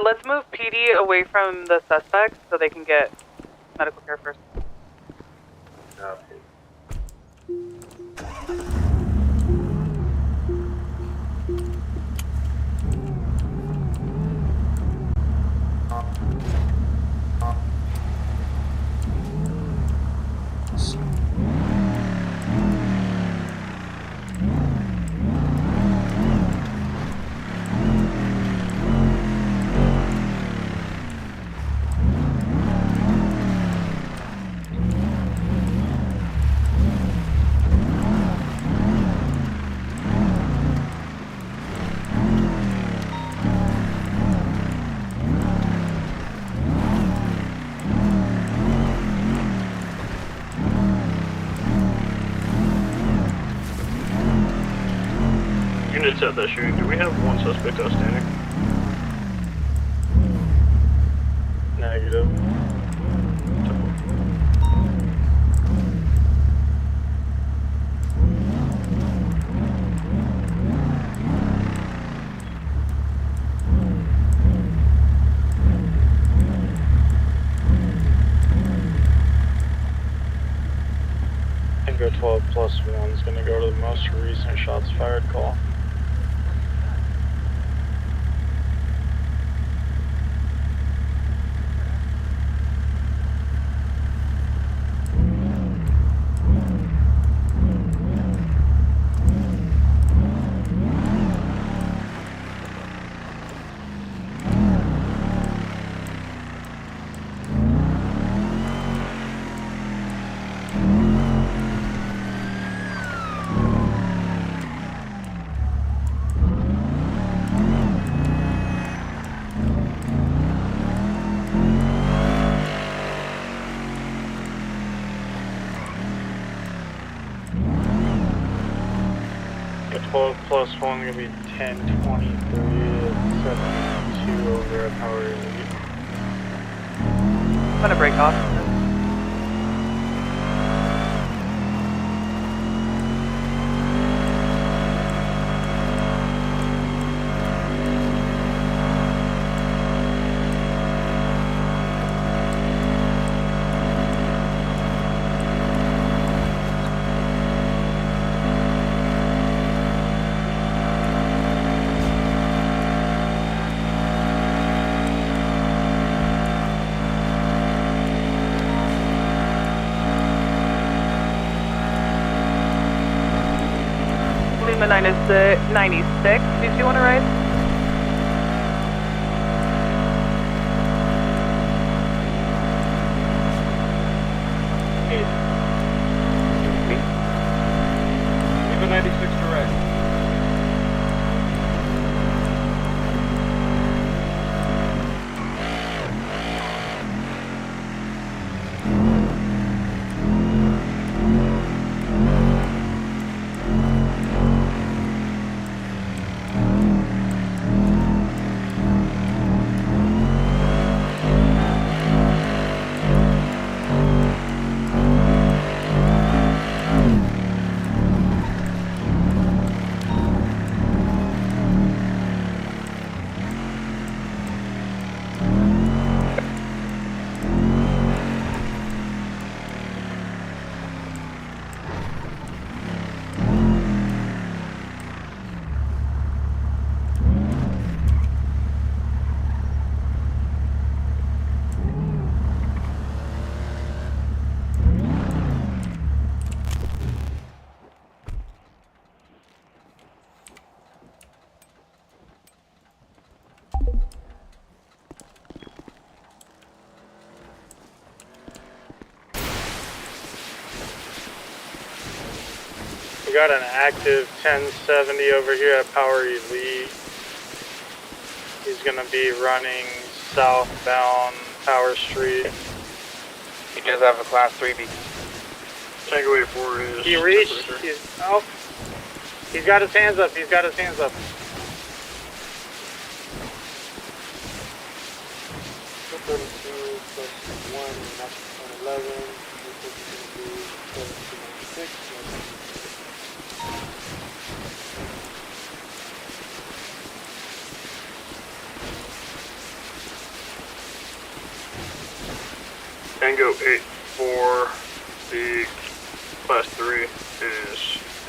Speaker 14: Let's move PD away from the suspects so they can get medical care first.
Speaker 18: Units at that shooting, do we have one suspect outstanding? Negative. 12+1 is gonna go to the most recent shots fired call. The 12+1 gonna be 1023 at 72 over at Power Elite.
Speaker 14: I'm gonna break off. Lima 96. Did you want to ride?
Speaker 3: Lima 96 direct.
Speaker 18: We got an active 1070 over here at Power Elite. He's gonna be running southbound Power Street.
Speaker 4: He does have a Class 3B.
Speaker 18: Tango 84 is... He reached, he's got his hands up, he's got his hands up. Tango 84, the Class 3 is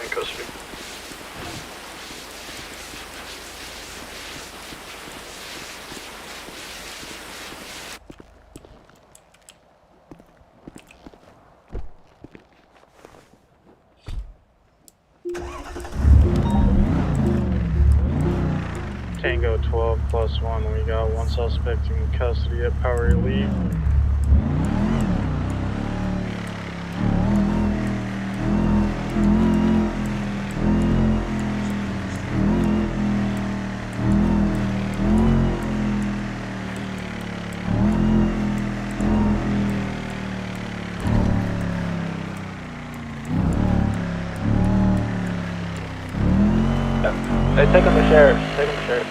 Speaker 18: in custody. Tango 12+1, we got one suspect in custody at Power Elite.
Speaker 4: Hey, take him to sheriff. Take him to sheriff.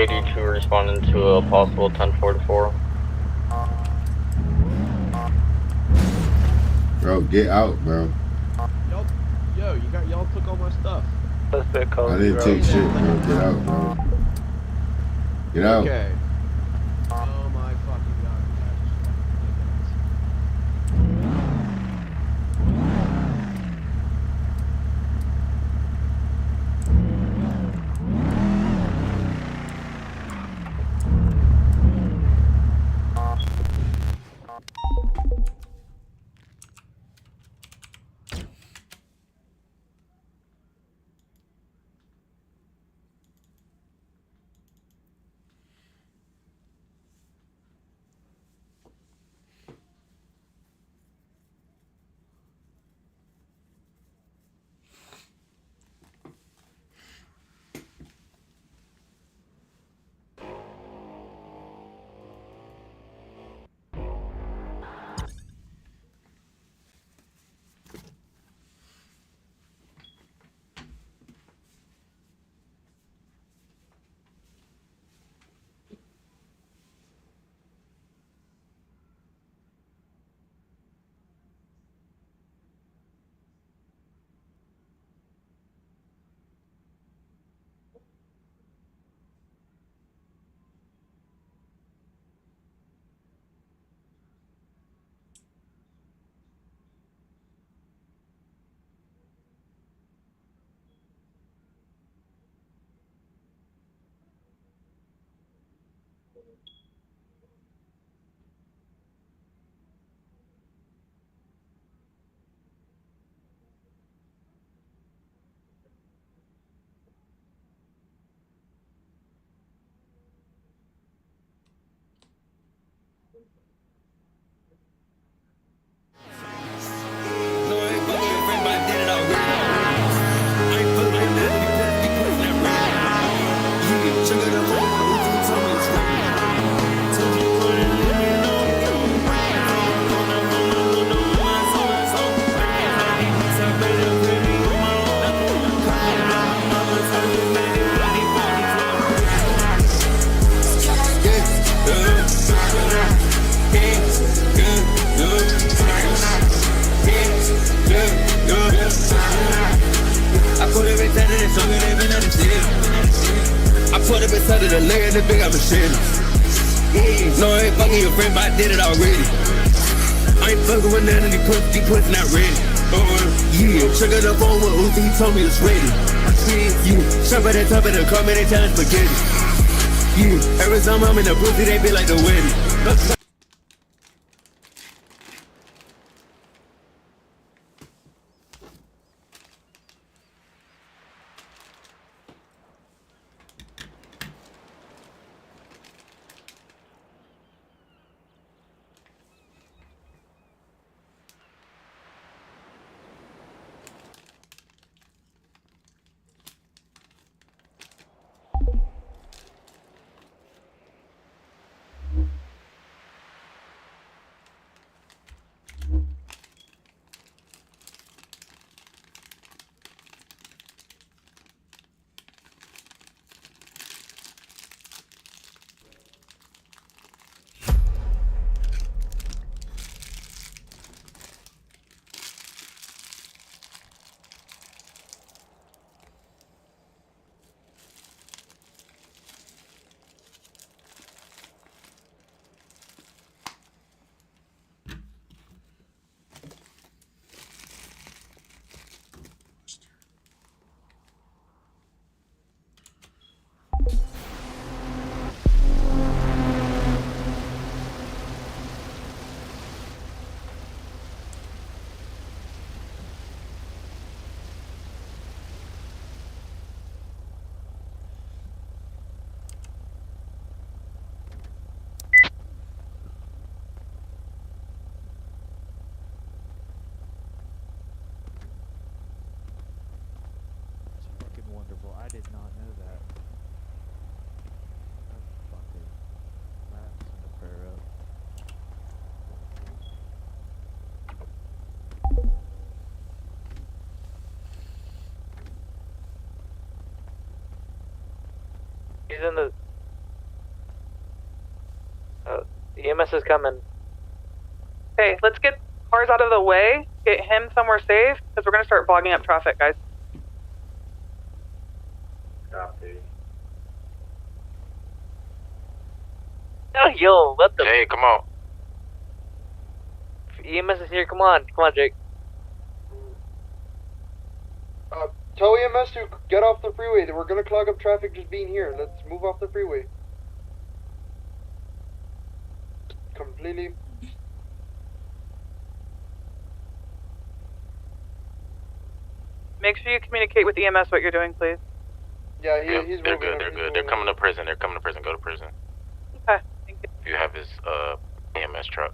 Speaker 15: 82 responding to a possible 1044.
Speaker 1: Bro, get out, bro.
Speaker 10: Yo, y'all took all my stuff.
Speaker 8: Suspect
Speaker 1: I
Speaker 8: code
Speaker 1: didn't
Speaker 8: 0.
Speaker 1: take shit, bro. Get out, bro. Get out.
Speaker 10: Okay. Oh my fucking god.
Speaker 16: I put him inside of the leg, the big I'm machine. No, I ain't fucking your friend, but I did it already. I ain't fucking with none of these pussy not ready. Yeah, trigger the phone with Uzi, he told me it's ready. Yeah, shop at the top of the car, man, they tellin' spaghetti. Yeah, every time I'm in the pussy, they be like the wedding.
Speaker 21: Fucking wonderful. I did not know that. That's fucking. That's a prayer up.
Speaker 8: He's in the
Speaker 4: EMS is coming.
Speaker 14: Okay, let's get cars out of the way, get him somewhere safe, because we're going to start bogging up traffic, guys.
Speaker 22: Copy.
Speaker 4: Oh, yo, what the?
Speaker 6: Hey, come on.
Speaker 4: EMS is here. Come on, Jake.
Speaker 7: Tell EMS to get off the freeway. We're gonna clog up traffic just being here. Let's move off the freeway. Completely.
Speaker 14: Make sure you communicate with EMS what you're doing, please.
Speaker 7: Yeah,
Speaker 6: Yep,
Speaker 7: he's
Speaker 6: they're
Speaker 7: moving.
Speaker 6: good. They're good. They're coming to prison. They're coming to prison. Go to prison.
Speaker 14: Okay, thank you.
Speaker 6: If you have his EMS truck.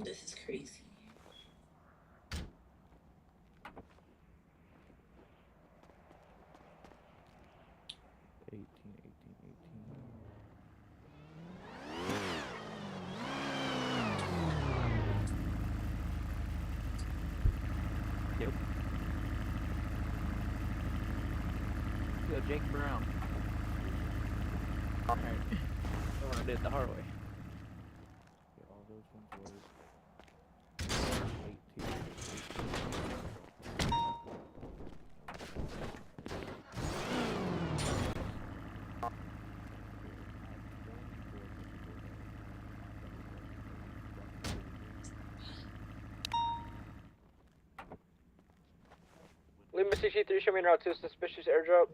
Speaker 2: This is crazy.
Speaker 19: Yep. Yo, Jake Brown. Alright. I want to do it the hard way. Get all those ones loaded.
Speaker 7: 18. Lima 63, show me route 2, suspicious airdrop.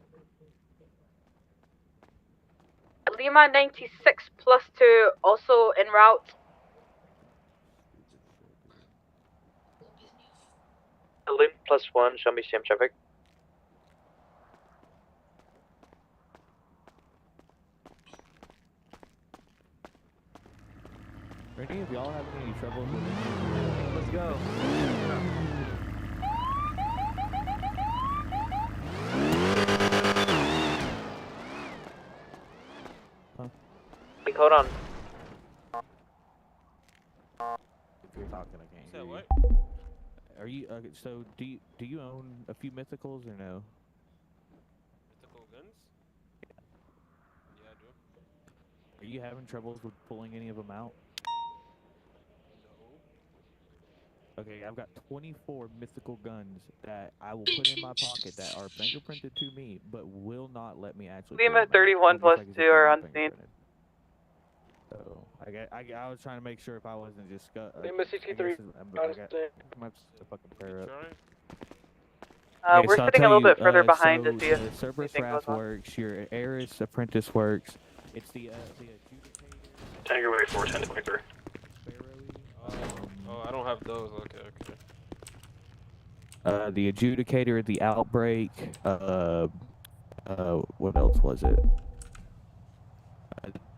Speaker 14: Lima 96 plus 2, also en route.
Speaker 8: Lima +1, show me CM traffic.
Speaker 21: Are any of y'all having any trouble with any of your...
Speaker 4: Let's go.
Speaker 21: Huh?
Speaker 4: Wait, hold on.
Speaker 21: If you're talking, I can't hear you.
Speaker 3: What?
Speaker 21: Are you, so do you own a few mythicals or no?
Speaker 3: Mythical guns? Yeah, I do.
Speaker 21: Are you having troubles with pulling any of them out?
Speaker 3: No.
Speaker 21: Okay, I've got 24 mythical guns that I will put in my pocket that are fingerprinted to me, but will not let me actually.
Speaker 14: Lima 31 plus 2 are unseen.
Speaker 21: So I was trying to make sure if I wasn't just
Speaker 7: Lima 63.
Speaker 21: I got my fucking pair up.
Speaker 14: We're
Speaker 21: so I'll
Speaker 14: sitting a
Speaker 21: tell
Speaker 14: little
Speaker 21: you,
Speaker 14: bit further behind
Speaker 21: so
Speaker 14: to see if
Speaker 21: the Cerberus
Speaker 14: anything goes
Speaker 21: Wrath
Speaker 14: on.
Speaker 21: works, your Eris Apprentice works, It's the adjudicator.
Speaker 17: Tango 84, 1023.
Speaker 3: Oh, I don't have those. Okay.
Speaker 21: The adjudicator, the outbreak. What else was it?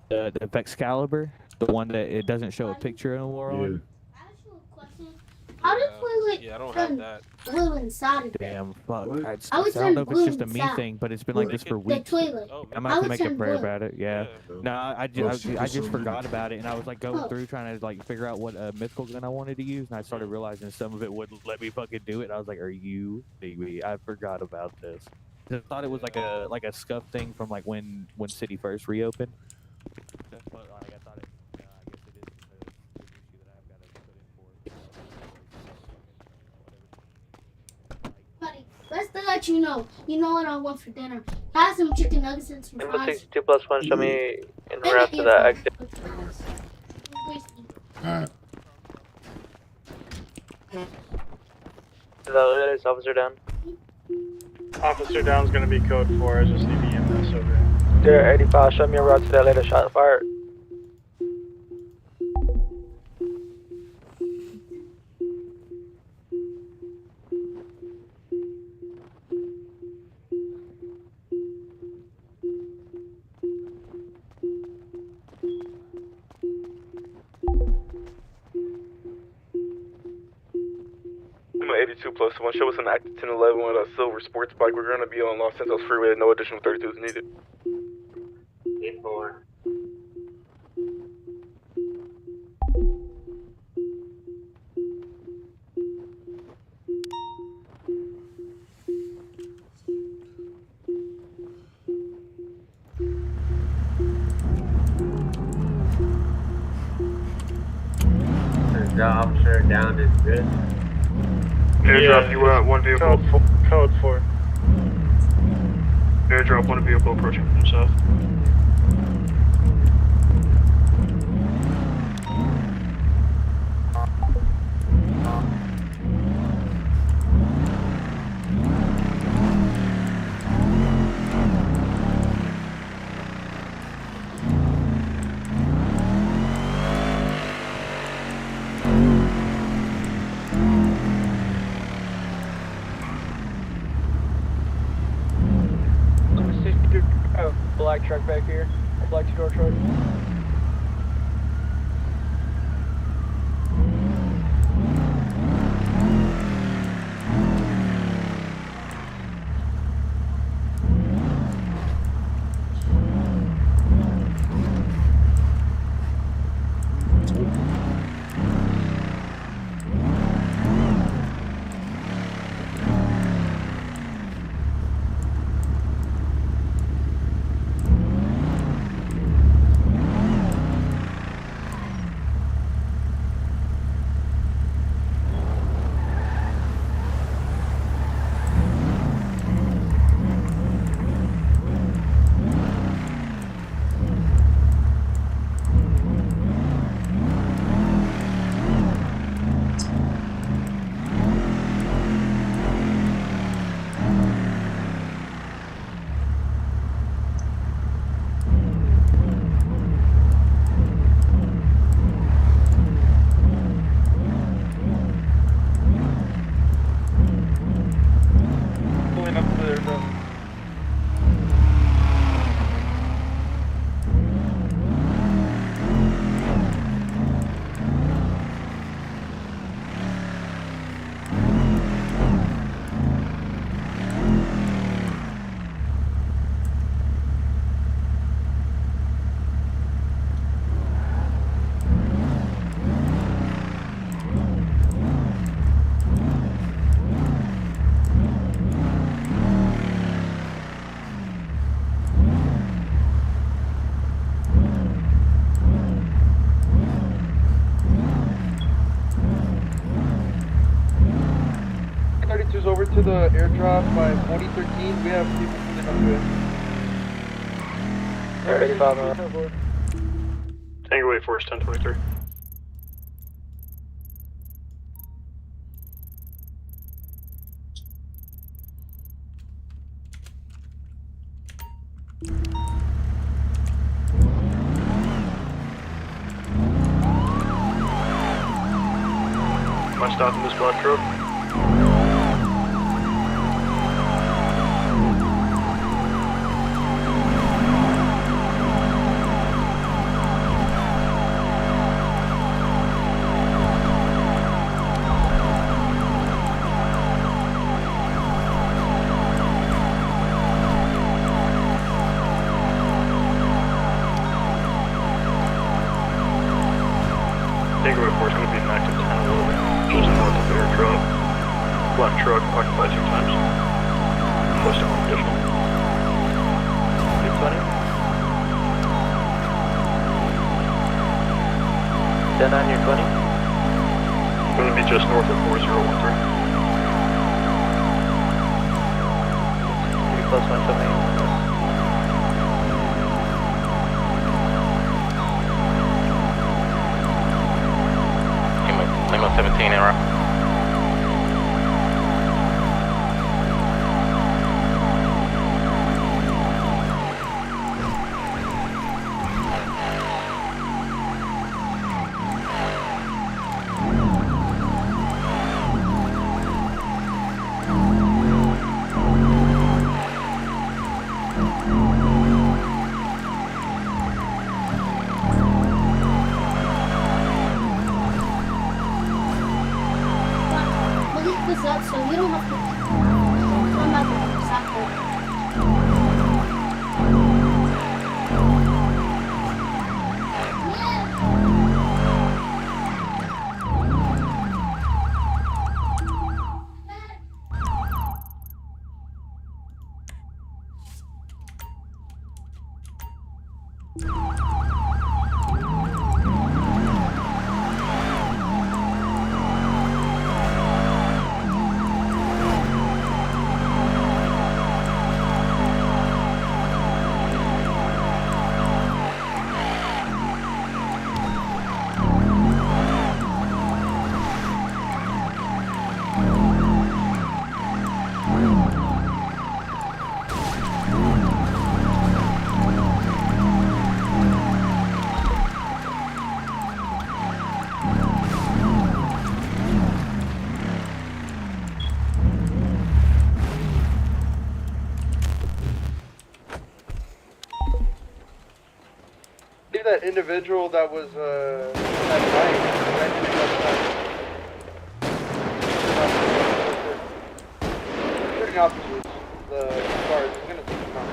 Speaker 21: The Excalibur, the one that it doesn't show a picture anymore on.
Speaker 2: How does Wayland
Speaker 3: Yeah, I don't have that.
Speaker 2: glue inside of it?
Speaker 21: Damn, fuck. I
Speaker 2: I would
Speaker 21: don't know if it's
Speaker 2: turn
Speaker 21: just a
Speaker 2: glue
Speaker 21: me
Speaker 2: inside.
Speaker 21: thing, but it's been like this for
Speaker 2: The
Speaker 21: weeks.
Speaker 2: toilet.
Speaker 21: I'm
Speaker 2: I
Speaker 21: gonna have to
Speaker 2: would
Speaker 21: make a
Speaker 2: turn
Speaker 21: prayer
Speaker 2: glue.
Speaker 21: about it. Yeah. No, I just forgot about it, and I was like going
Speaker 2: Oh.
Speaker 21: through trying to like figure out what mythical gun I wanted to use, and I started realizing some of it wouldn't let me fucking do it. And I was like, "Are you kidding me? I forgot about this." I thought it was like a scuff thing from like when City first reopened. But like I thought it. I guess it is an issue that I've got to put in for.
Speaker 2: Buddy, let's let you know. You know what I want for dinner? Have some chicken nuggets and some
Speaker 4: Number
Speaker 2: fries.
Speaker 4: 62+1, show me in
Speaker 2: And
Speaker 4: route
Speaker 2: an
Speaker 4: to that
Speaker 2: earphone.
Speaker 4: exit.
Speaker 1: Alright.
Speaker 4: That is officer down.
Speaker 18: Officer down's gonna be code 4. I just need EMS over here.
Speaker 4: Dear 85, show me a route to that latest shot fired.
Speaker 6: I'm at 82+1. Show us an active 1011 with a silver sports bike. We're going to be on Los Santos Freeway. No additional 32s needed.
Speaker 22: 8-4. The officer down is good.
Speaker 17: Airdrop, you were at one vehicle.
Speaker 18: Code 4.
Speaker 17: Airdrop, one vehicle approaching from south.
Speaker 4: Black truck back here. Black two-door truck. Pulling up to there, bro. Over to the airdrop by 4013. We have people pulling up to it. 35.
Speaker 17: Tango 84 is 1023. mind stopping this black truck? Takeaway 4 is going to be an active 10-11, just north of their truck. Black truck, occupied 2 times. Posting one additional. 220.
Speaker 4: 10 on your 20.
Speaker 17: Going to be just north of 4013.
Speaker 4: Pretty close one to me. Lima 17 in route.
Speaker 5: This up so you don't have to come back with the sample.
Speaker 7: That individual that was that bike, shooting officers, the guards, I'm gonna take them out.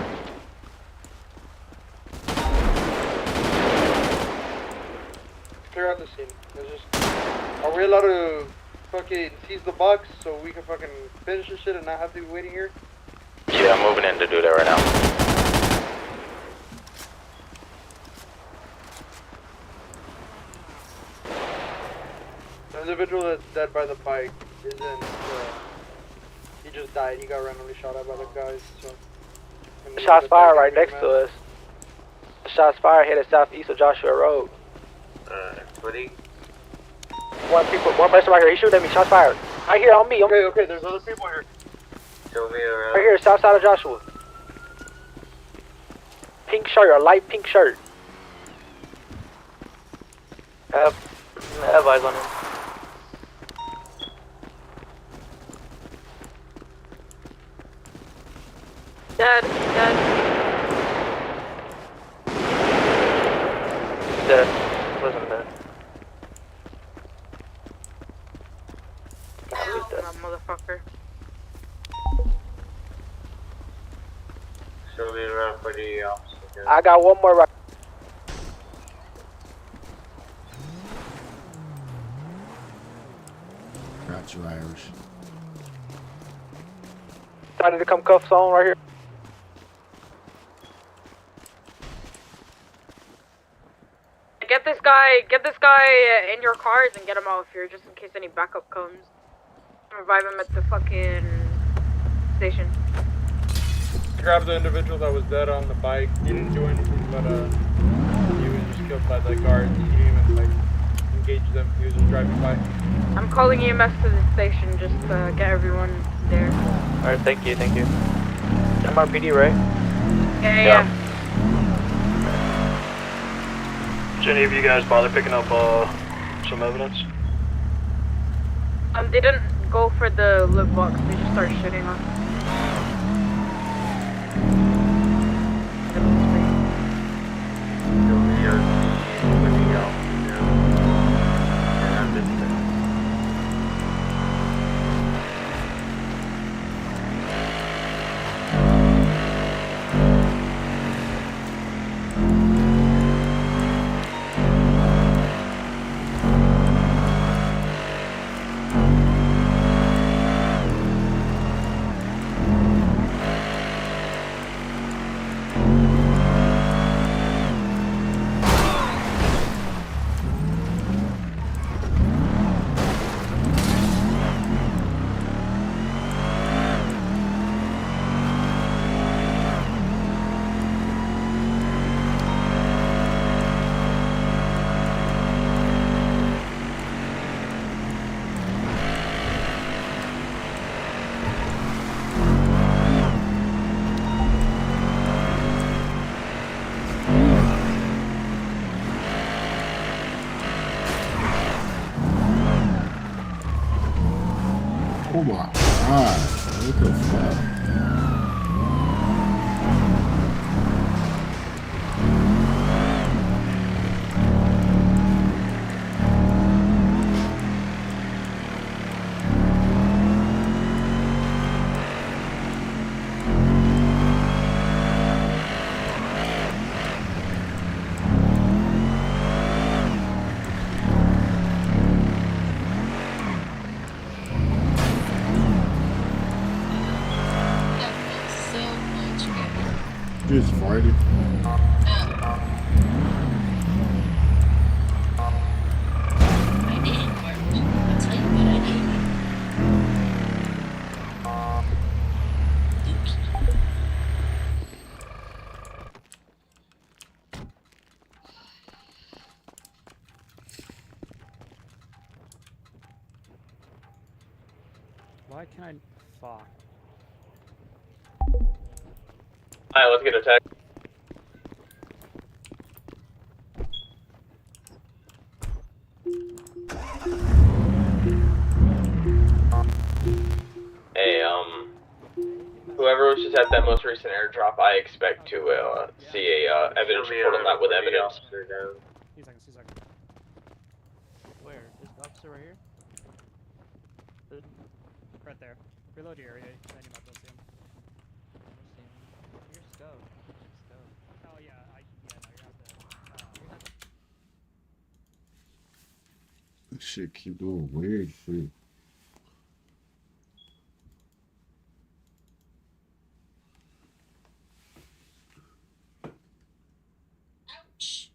Speaker 7: Clear out the scene. There's just, are we allowed to fucking seize the box so we can fucking finish this shit and not have to be waiting here?
Speaker 4: Yeah, I'm moving in to do that right now.
Speaker 7: The individual that's dead by the bike isn't, he just died. He got randomly shot at by the guys, so.
Speaker 4: Shots fired right next to us. The shots fired headed southeast of Joshua Road.
Speaker 22: Buddy.
Speaker 4: One person right here. He shooting at me. Shots fired. Right here on me.
Speaker 7: Okay, there's other people here.
Speaker 22: Show me around.
Speaker 4: Right here, south side of Joshua. Pink shirt, a light pink shirt. I have eyes on him.
Speaker 14: Dead.
Speaker 4: Wasn't dead.
Speaker 14: Oh, motherfucker.
Speaker 22: Show me around for the officer.
Speaker 4: I got one more right.
Speaker 1: Got you, Irish.
Speaker 4: Started to come cuffs on right here.
Speaker 14: Get this guy in your cars and get him out here just in case any backup comes. Revive him at the fucking station.
Speaker 18: Grab the individual that was dead on the bike. He didn't do anything, but he was just killed by the guards. He didn't even like engage them. He was just driving by.
Speaker 14: I'm calling EMS to the station just to get everyone there.
Speaker 4: Alright, thank you. MRPD, right?
Speaker 14: Yeah.
Speaker 17: Did any of you guys bother picking up some evidence?
Speaker 14: They didn't go for the loot box, they just started shooting on.
Speaker 1: Oh my god, what the fuck? It's Friday.
Speaker 3: Why can I? Fuck.
Speaker 4: Alright, let's get attacked. Hey, whoever was just at that most recent airdrop, I expect to see a evidence report on that with evidence.
Speaker 3: He's like. Where? Is the officer right here? Right there. Reload your area, then you might be able to see him. Here's Scope. Oh yeah, no, you have to.
Speaker 1: This shit keep doing weird shit.
Speaker 2: Ouch.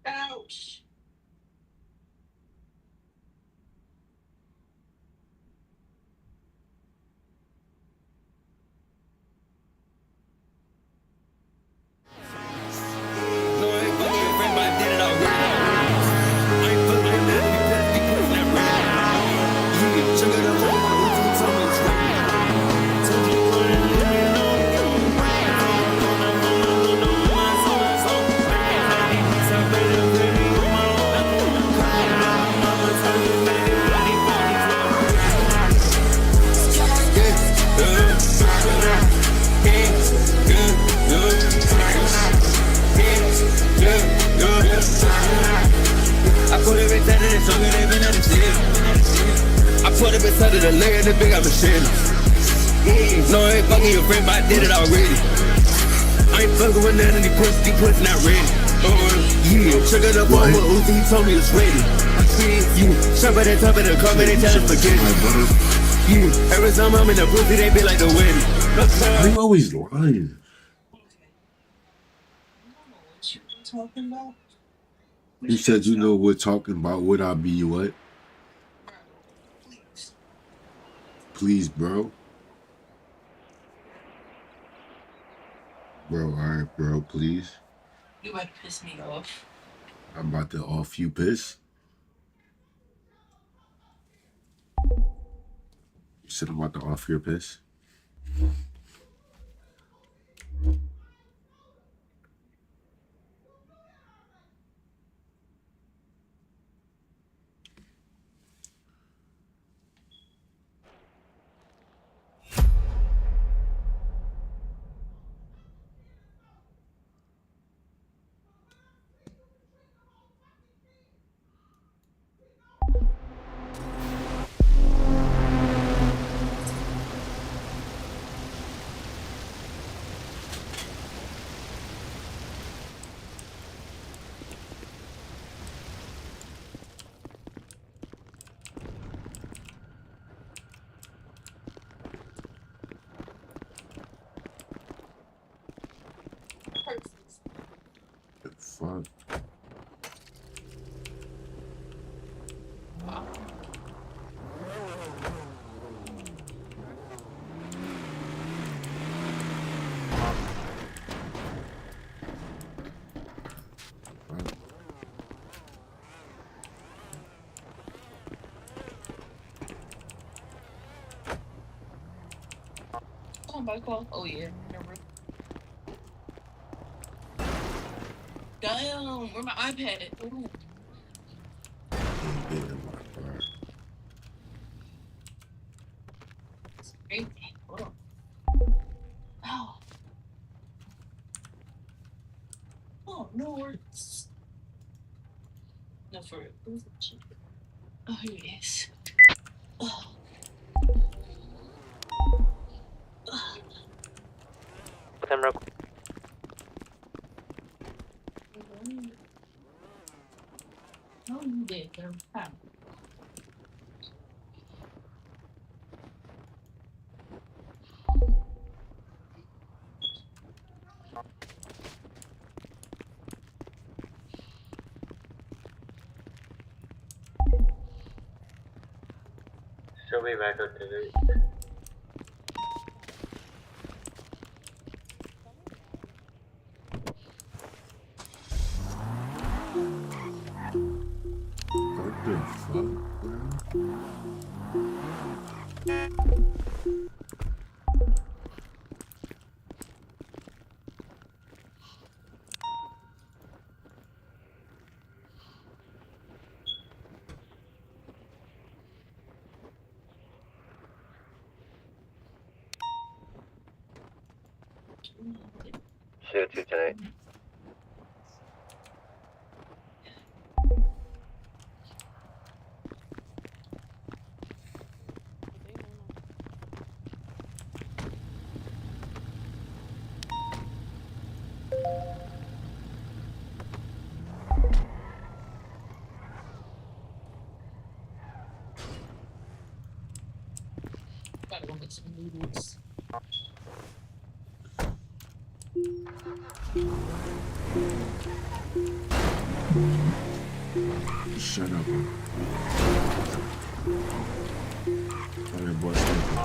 Speaker 2: Ouch.
Speaker 16: Baby, stronger, they been at the gym. I put up inside of the leg, the big I'm a shit. No, I ain't fucking your friend, but I did it already. I ain't fucking with none of these pussy not ready. Yeah, triggered up on what Uzi, he told me it's ready. Yeah, shop at the top of the car, but they tell us forget it. Yeah, every time I'm in the pussy, they be like the wedding.
Speaker 1: Why you always lying? You said you know what talking about. Would I be what? Please, bro. Bro, alright, bro, please.
Speaker 2: You about to piss me off.
Speaker 1: I'm about to off you piss. You said I'm about to off your piss. The fuck?
Speaker 2: Somebody call. Oh yeah, remember. Damn, where my iPad? Ooh. Great. Hold on. Oh. Oh, no words. No, for real. Oh, here it is. Oh.
Speaker 8: Time real quick.
Speaker 2: No, you did. How?
Speaker 22: She'll be back up to date.
Speaker 1: What the fuck, bro?
Speaker 8: Shoot 210.
Speaker 2: Gotta go get some noodles.
Speaker 1: Shut up. Oh, your boy sleeping.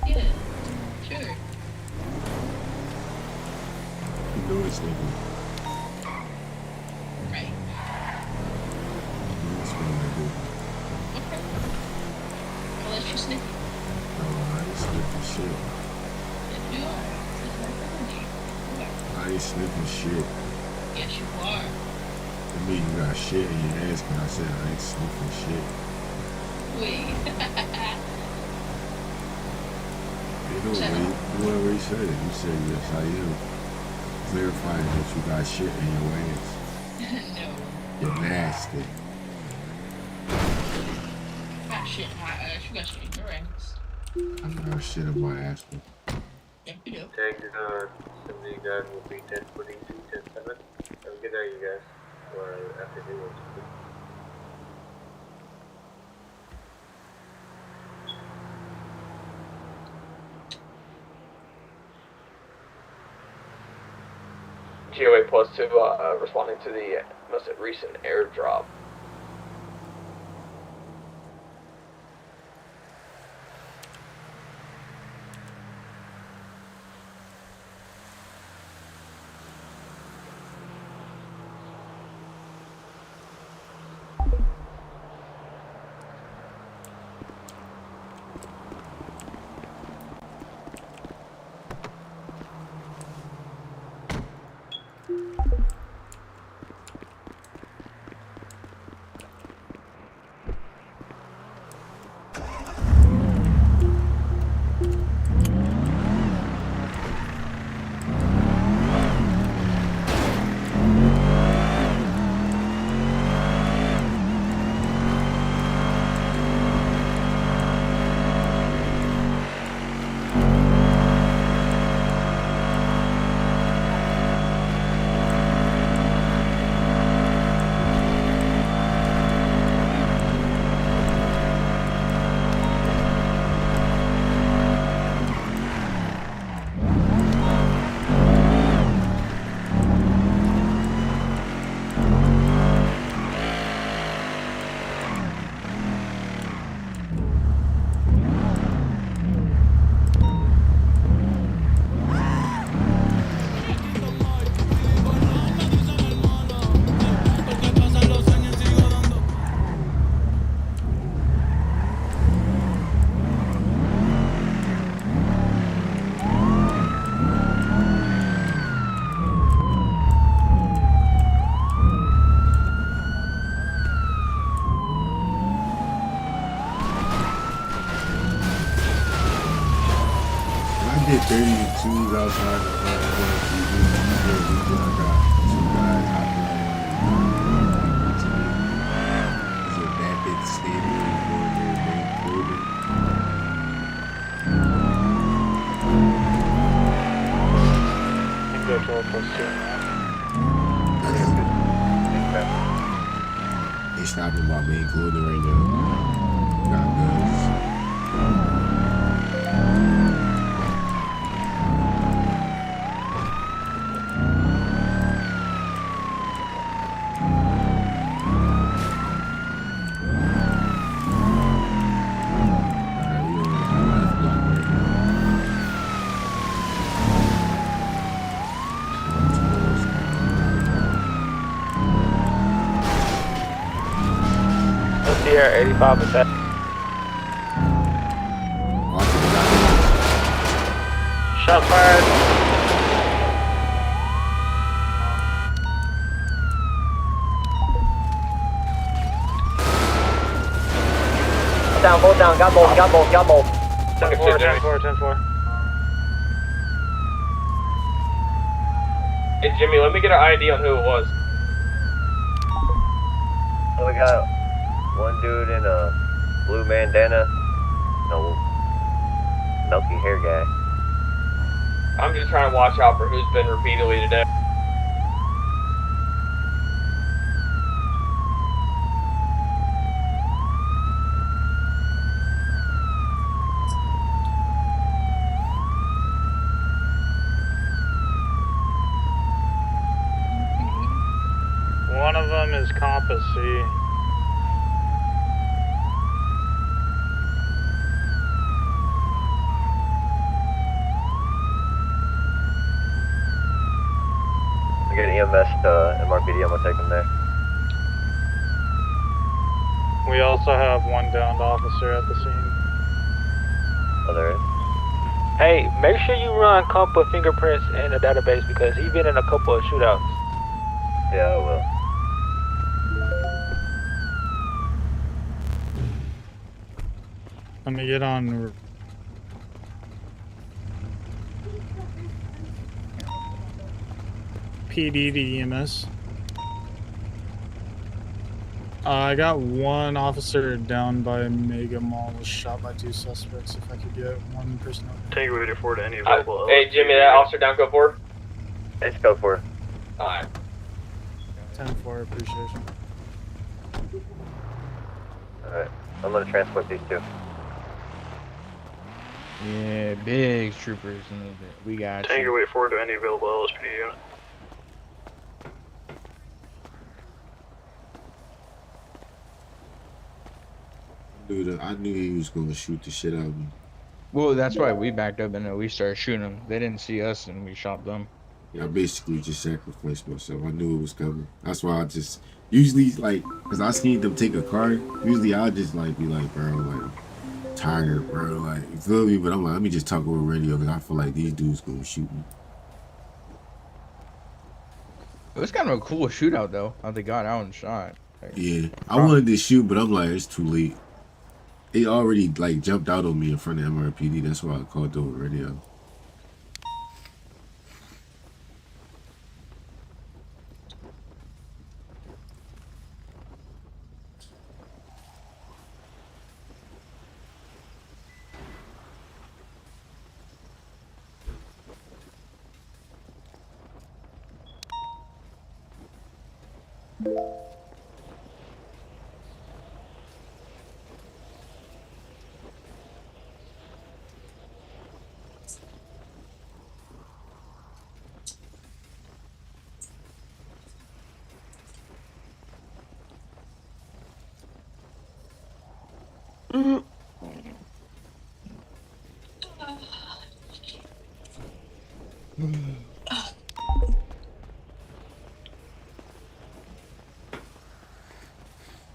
Speaker 2: Yeah, sure.
Speaker 1: You know he's sleeping.
Speaker 2: Right.
Speaker 1: That's what I do.
Speaker 2: Okay. I'll let you sniff it.
Speaker 1: No, I ain't sniffing shit.
Speaker 2: If you are, it's my family. You are.
Speaker 1: I ain't sniffing shit.
Speaker 2: Yes, you are.
Speaker 1: I mean, you got shit in your ass, but I said I ain't sniffing shit.
Speaker 2: Wait.
Speaker 1: You know, you already said it. You said, yes, I am. Clarifying that you got shit in your ass.
Speaker 2: No.
Speaker 1: You're nasty.
Speaker 2: Got shit in my ass. You got shit in your ass.
Speaker 1: I got shit in my ass.
Speaker 2: Yeah, you do.
Speaker 22: Tag 70 guys will be 1042, 10-7. Have a good day, you guys. Or afternoon.
Speaker 4: GOA +2 responding to the most recent airdrop.
Speaker 1: I did 32s outside the front of the TV. I got 2 guys hopping out on it. It's a vapid stadium going there, main building.
Speaker 18: I think that's all +2.
Speaker 1: They stopping my main clothing right now. Got guns.
Speaker 13: Sierra 85 attack. Shot fired.
Speaker 4: Down, both down, got both.
Speaker 18: 10-4.
Speaker 4: Hey Jimmy, let me get an ID on who it was.
Speaker 8: So we got one dude in a blue bandana, no milky hair guy.
Speaker 4: I'm just trying to watch out for who's been repeatedly today.
Speaker 18: One of them is Compass C.
Speaker 8: I get EMS to MRPD, I'm gonna take them there.
Speaker 18: We also have one downed officer at the scene.
Speaker 8: Oh, there is?
Speaker 13: Hey, make sure you run Compa fingerprints in the database because he's been in a couple of shootouts.
Speaker 8: Yeah, I will.
Speaker 18: Let me get on. PD to EMS. I got one officer down by Mega Mall, was shot by 2 suspects. If I could get one person over.
Speaker 17: Tango 84 to any available.
Speaker 4: Hey, Jimmy, that officer down, go forward.
Speaker 8: It's go for it.
Speaker 4: Alright.
Speaker 18: 10-4, appreciation.
Speaker 8: Alright, I'm gonna transport these two.
Speaker 11: Yeah, big troopers in a little bit. We got
Speaker 17: Tango 84 to any available LSPD unit.
Speaker 1: I knew he was gonna shoot the shit out of me.
Speaker 11: Well, that's why we backed up and we started shooting them. They didn't see us and we shot them.
Speaker 1: Yeah, I basically just sacrificed myself. I knew it was coming. That's why I just usually like, cause I seen them take a car. Usually I just like be like, bro, like tired, bro, like you feel me? But I'm like, let me just talk over radio because I feel like these dudes gonna shoot me.
Speaker 11: It was kind of a cool shootout though. How they got out and shot. Like,
Speaker 1: Yeah, I wanted to shoot, but I'm like, it's too late. They already like jumped out on me in front of MRPD. That's why I called over radio.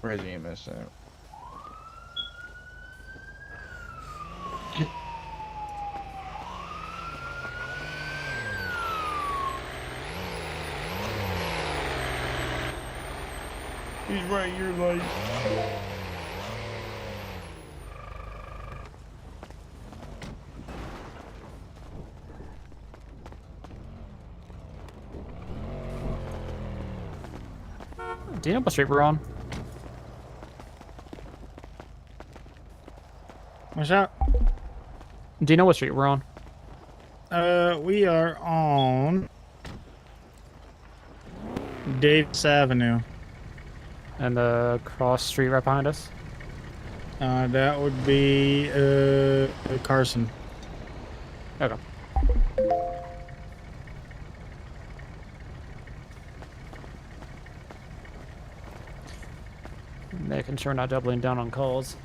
Speaker 11: Where's the EMS at? He's right here, like.
Speaker 20: Do you know what street we're on?
Speaker 18: What's that?
Speaker 20: Do you know what street we're on?
Speaker 18: We are on Davis Avenue.
Speaker 20: And the cross street right behind us?
Speaker 18: That would be Carson.
Speaker 20: Okay. Making sure we're not doubling down on calls.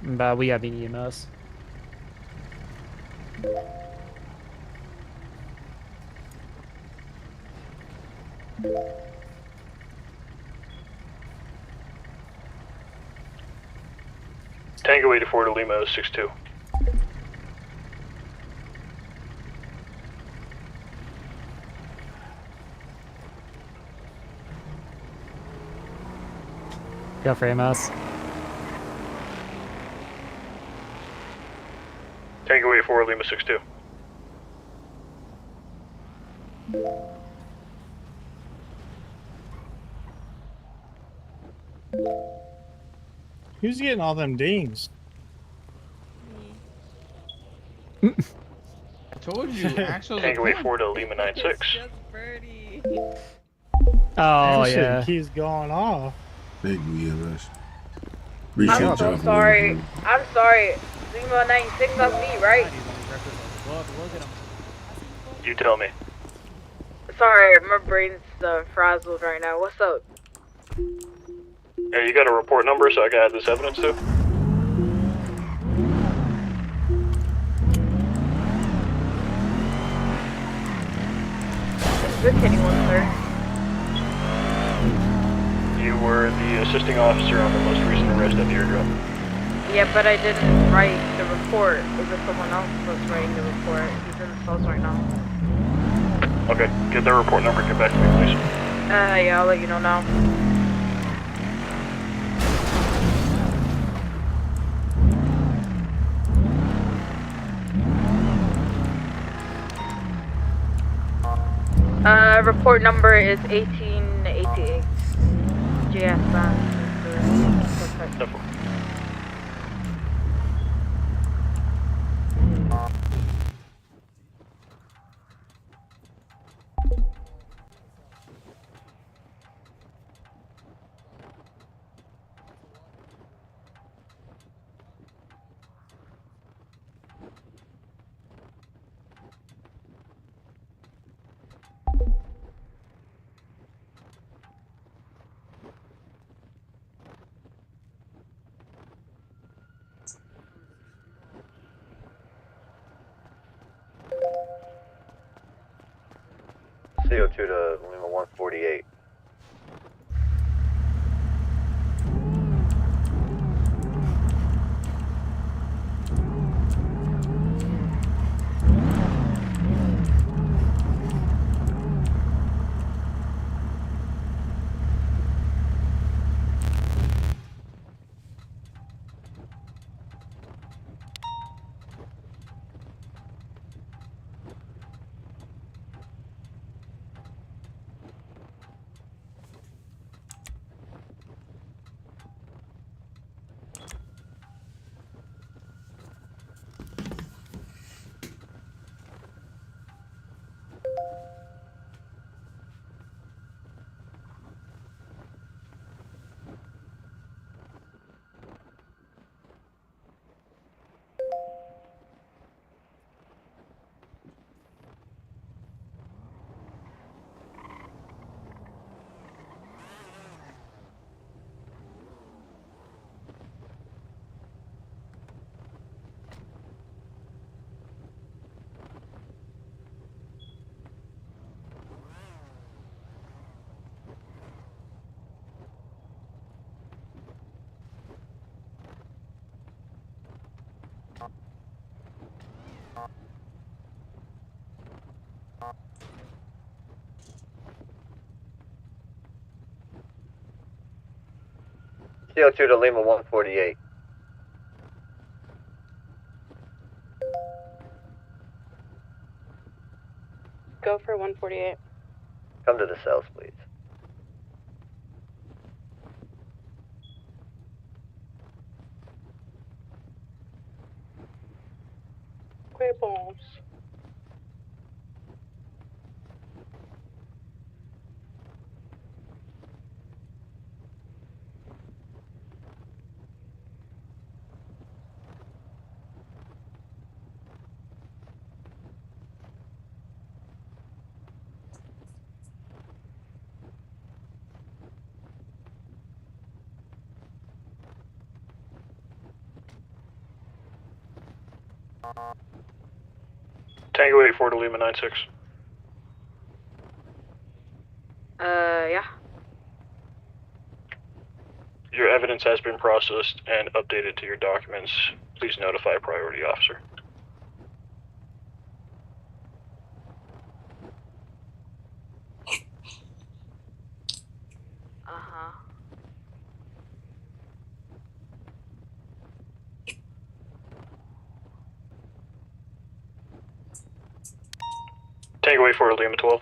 Speaker 20: But we have an EMS.
Speaker 17: Tango 84 to Lima 62.
Speaker 20: Go for EMS.
Speaker 17: Tango 84 Lima 62.
Speaker 18: Who's getting all them dings?
Speaker 11: I told you, Axel's
Speaker 17: Tango 84 to Lima 96.
Speaker 20: Oh,
Speaker 18: That shit
Speaker 20: yeah.
Speaker 18: keeps going off.
Speaker 1: Thank you, EMS.
Speaker 23: I'm so sorry. I'm sorry. Lima 96, that's me, right?
Speaker 17: You tell me.
Speaker 23: Sorry, my brain's frazzled right now. What's up?
Speaker 17: Hey, you got a report number so I can add this evidence to?
Speaker 23: Is this anyone, sir?
Speaker 17: You were the assisting officer on the most recent arrest at the airdrop.
Speaker 23: Yeah, but I didn't write the report. Is it someone else that's writing the report? He's in the cells right now.
Speaker 17: Okay, get their report number and get back to me, please.
Speaker 23: Yeah, I'll let you know now. Report number is 1888. Yes,
Speaker 8: CO2 to Lima 148. CO2 to Lima 148.
Speaker 23: Go for 148.
Speaker 8: Come to the cells, please.
Speaker 23: Great balls.
Speaker 17: Tango 84 to Lima 96.
Speaker 23: Yeah.
Speaker 17: Your evidence has been processed and updated to your documents. Please notify a priority officer.
Speaker 23: Uh-huh.
Speaker 17: Tango 84 to Lima 12.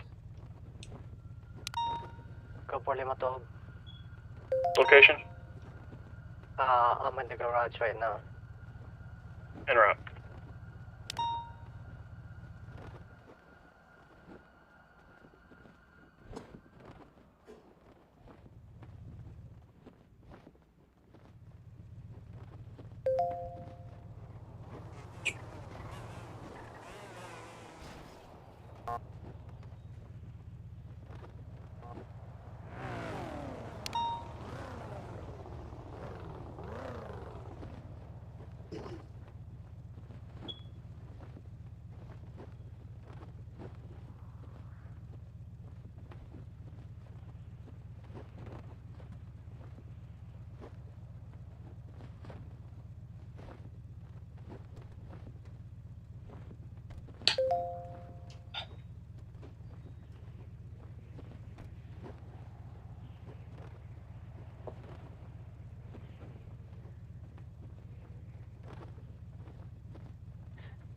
Speaker 9: Go for Lima 12.
Speaker 17: Location?
Speaker 9: I'm in the garage right now.
Speaker 17: En route.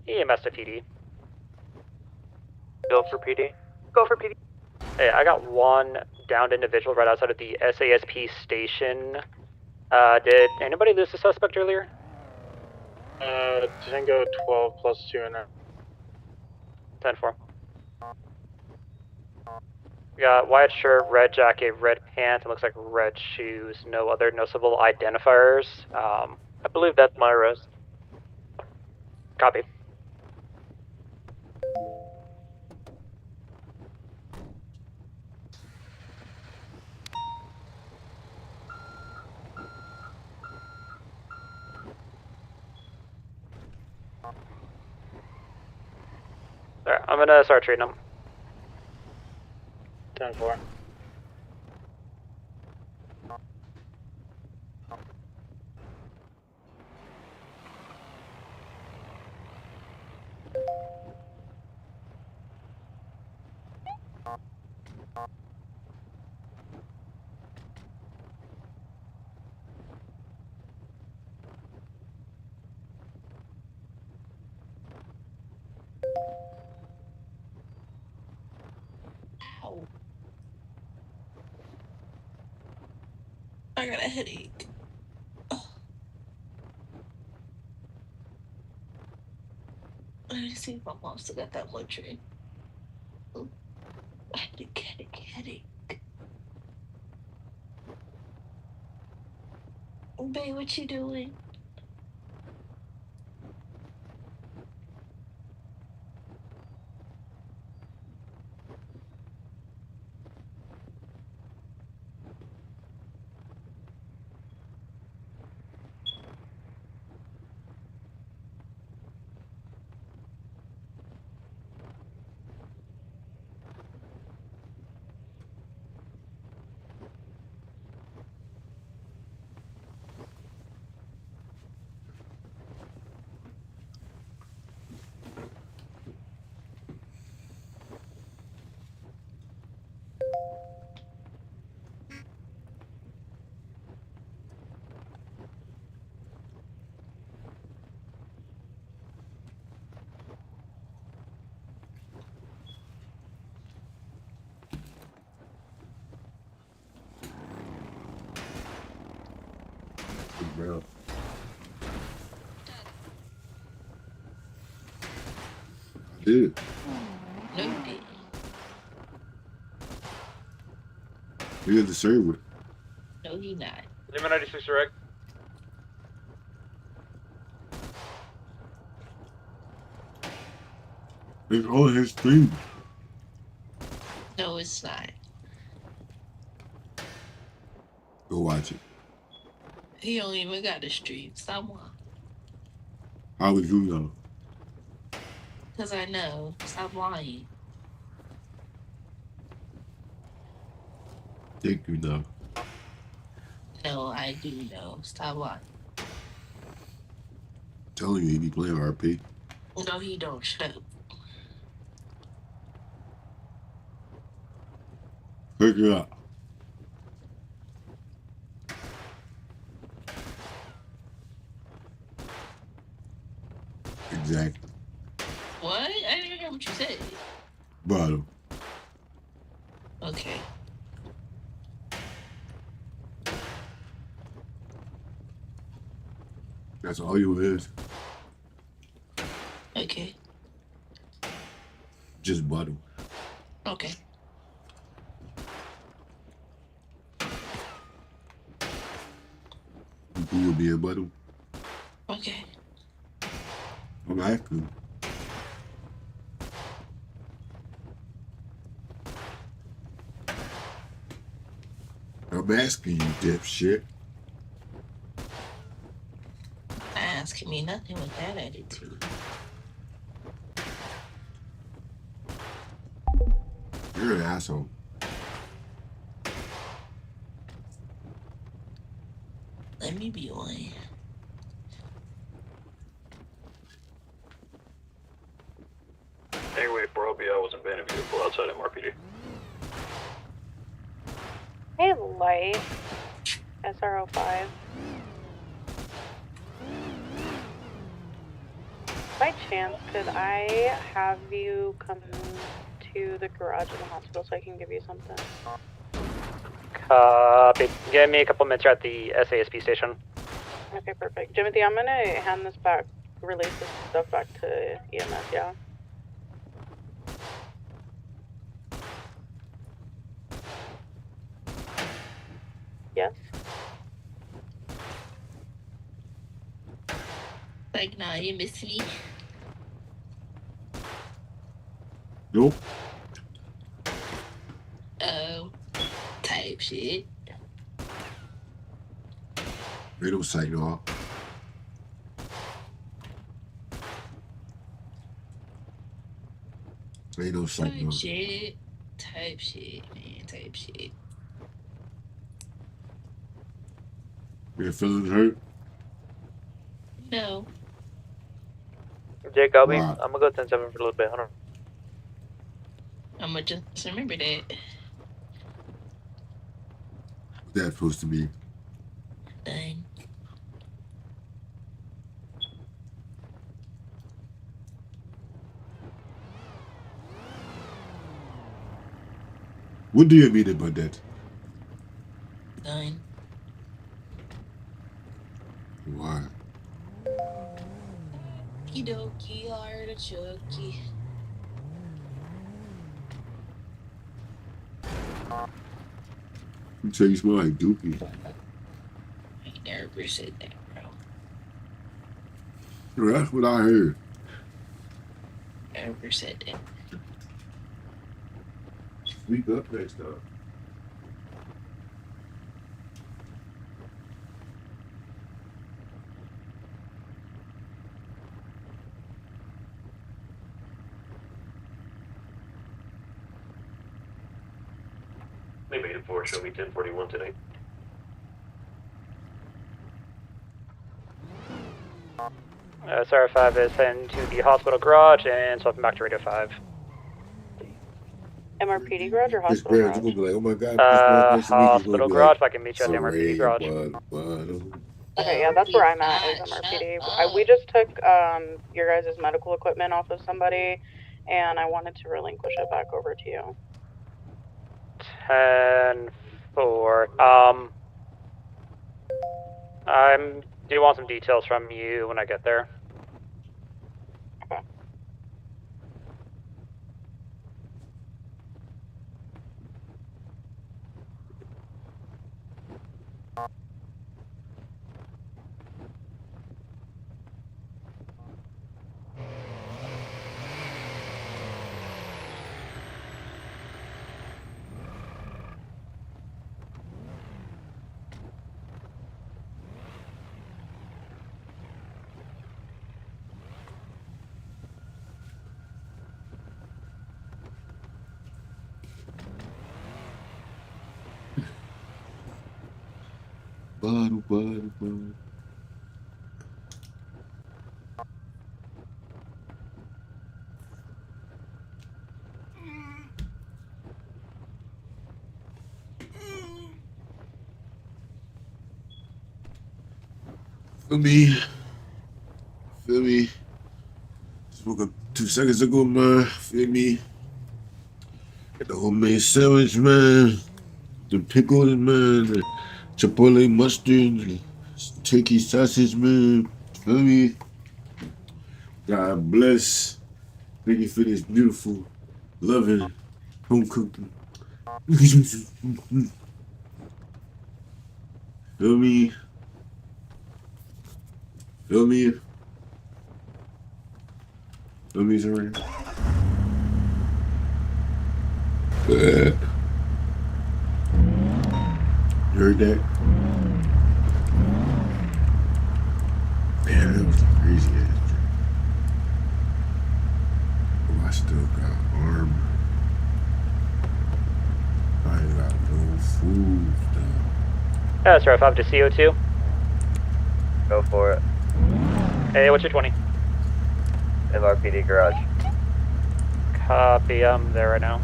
Speaker 13: EMS to PD.
Speaker 9: Go for PD.
Speaker 23: Go for PD.
Speaker 13: Hey, I got one
Speaker 10: downed individual right outside of the SASP station. Did anybody lose the suspect earlier?
Speaker 18: Tango 12 plus 2 in there.
Speaker 10: 10-4. We got white shirt, red jacket, red pants, it looks like red shoes, no other noticeable identifiers. I believe that's my arrest. Copy. Alright, I'm gonna start treating them.
Speaker 18: 10-4.
Speaker 2: Ow. I got a headache. Let me see if my mom still got that luxury. Headache. Babe, what you doing?
Speaker 1: Bro. I did.
Speaker 2: No, you didn't.
Speaker 1: You at the server.
Speaker 2: No, he not.
Speaker 3: Lima 96 direct.
Speaker 1: It's on his stream.
Speaker 2: No, it's not.
Speaker 1: Go watch it.
Speaker 2: He don't even got a stream. Stop lying.
Speaker 1: How would you know?
Speaker 2: Because I know. Stop lying.
Speaker 1: Think you know.
Speaker 2: No, I do know. Stop lying.
Speaker 1: Telling you, he be playing RP.
Speaker 2: No, he don't. Shut up.
Speaker 1: Pick it up. Exactly.
Speaker 2: What? I didn't hear what you said.
Speaker 1: Bottom.
Speaker 2: Okay.
Speaker 1: That's all you is.
Speaker 2: Okay.
Speaker 1: Just bottom.
Speaker 2: Okay.
Speaker 1: You will be a bottom.
Speaker 2: Okay.
Speaker 1: I'm asking. I'm asking you, dipshit.
Speaker 2: Not asking me nothing with that attitude.
Speaker 1: You're an asshole.
Speaker 2: Let me be one.
Speaker 17: Anyway, Broby, I was abandoned vehicle outside MRPD.
Speaker 14: Hey, Light. SR05. By chance, could I have you come to the garage of the hospital so I can give you something?
Speaker 10: Give me a couple minutes here at the SASP station.
Speaker 14: Okay, perfect. Jimothy, I'm gonna hand this back, release this stuff back to EMS, yeah? Yes?
Speaker 2: Like, nah, you miss me.
Speaker 1: Nope.
Speaker 2: Oh, type shit.
Speaker 1: Ain't no sight, y'all. Ain't no sight,
Speaker 2: Type
Speaker 1: y'all.
Speaker 2: shit. Type shit, man. Type shit.
Speaker 1: Your feelings hurt?
Speaker 2: No.
Speaker 13: Jake, I'm
Speaker 1: Wow.
Speaker 13: gonna go 10-7 for a little bit. Hold on.
Speaker 2: I'ma just remember that.
Speaker 1: What's that supposed to be?
Speaker 2: Dang.
Speaker 1: What do you mean about that?
Speaker 2: Done.
Speaker 1: Why?
Speaker 2: Okie hard a chucky.
Speaker 1: You say you smell like dookie.
Speaker 2: I never said that, bro.
Speaker 1: That's what I heard.
Speaker 2: Never said that.
Speaker 1: Speak up next time.
Speaker 22: They made it for show me 1041 today.
Speaker 10: Sarah 5 is heading to the hospital garage and swapping back to Radio 5.
Speaker 14: MRPD garage or
Speaker 1: Chris
Speaker 14: hospital
Speaker 1: Brown,
Speaker 14: garage?
Speaker 1: you're gonna be like, oh my God, Chris Brown, nice to meet you.
Speaker 10: Hospital garage, if I can meet you at the MRPD garage.
Speaker 14: Okay, yeah, that's where I'm at, is MRPD. We just took your guys' medical equipment off of somebody, and I wanted to relinquish it back over to you.
Speaker 10: 10-4. I do want some details from you when I get there.
Speaker 14: Okay.
Speaker 1: Bottle. Feel me? Spoke up 2 seconds ago, man. Feel me? Got the homemade sandwich, man. The pickles, man. The chipotle mustard. Turkey sausage, man. Feel me? God bless. Thank you for this beautiful, loving, home cooking. Feel me? Feel me? Feel me, sir? You heard that? Man, that was a crazy ass trip. Oh, I still got armor. I ain't got no food, though.
Speaker 10: Sarah 5 to CO2.
Speaker 8: Go for it.
Speaker 10: Hey, what's your 20?
Speaker 8: MRPD garage.
Speaker 10: Copy, I'm there right now.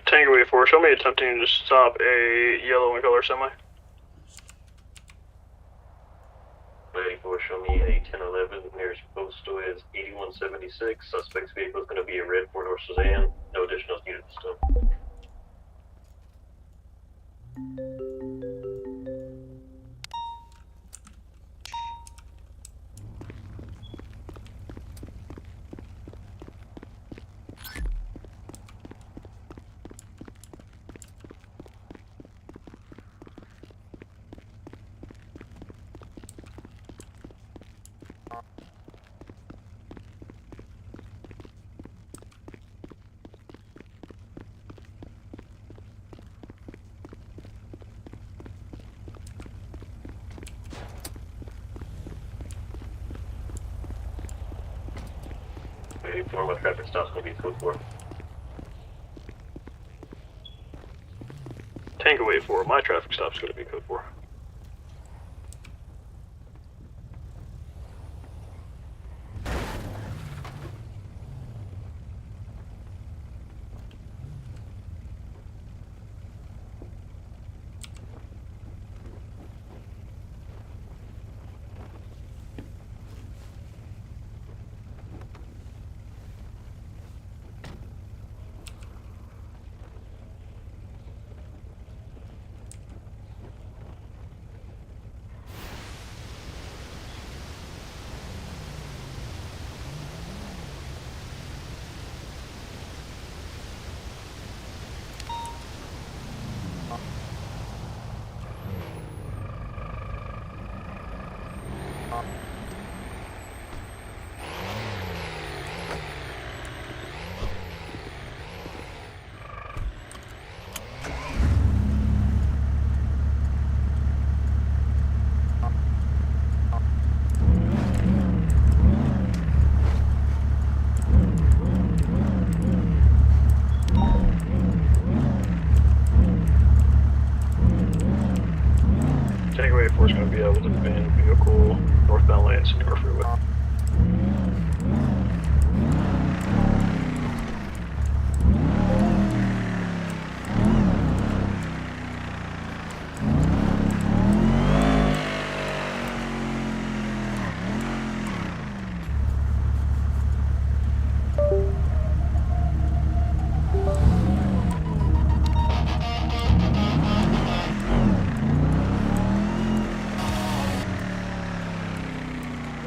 Speaker 17: Tango 84, show me attempting to stop a yellow in color semi.
Speaker 22: 84, show me a 1011. Nearest postal is 8176. Suspect's vehicle is going to be a red 4-door sedan. No additional units still. My traffic stop's going to be code 4.
Speaker 17: Tango 84, my traffic stop's going to be code 4. Tango 84 is going to be able to abandon vehicle northbound lane Senora Freeway.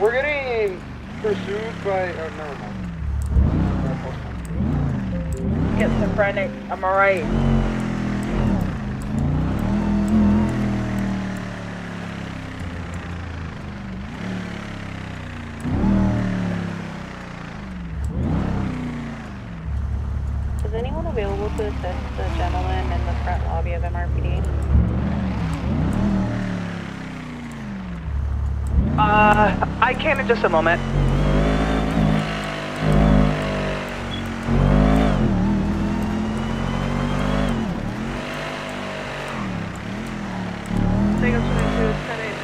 Speaker 7: We're getting pursued by. Oh, never mind.
Speaker 23: Schizophrenic, am I right?
Speaker 14: Is anyone available to assist the gentleman in the front lobby of MRPD?
Speaker 12: I can in just a moment.
Speaker 23: Tango 22 is 10-8,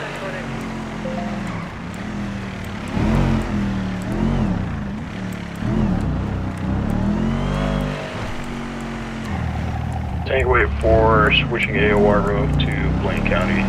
Speaker 23: 10-40.
Speaker 17: Tango 84 switching AOR road to Blaine County.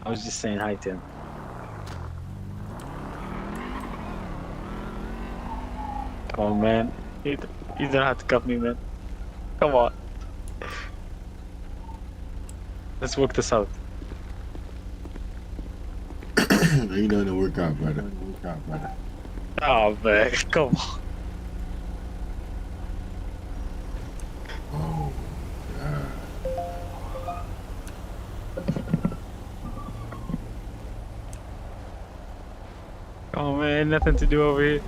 Speaker 15: I was just saying hi to him.
Speaker 20: Come on, man. You don't have to cuff me, man. Come on. Let's work this out.
Speaker 1: Ain't nothing to work out, brother.
Speaker 20: Oh, man. Come on.
Speaker 1: Oh, God.
Speaker 20: Come on, man. Nothing to do over here.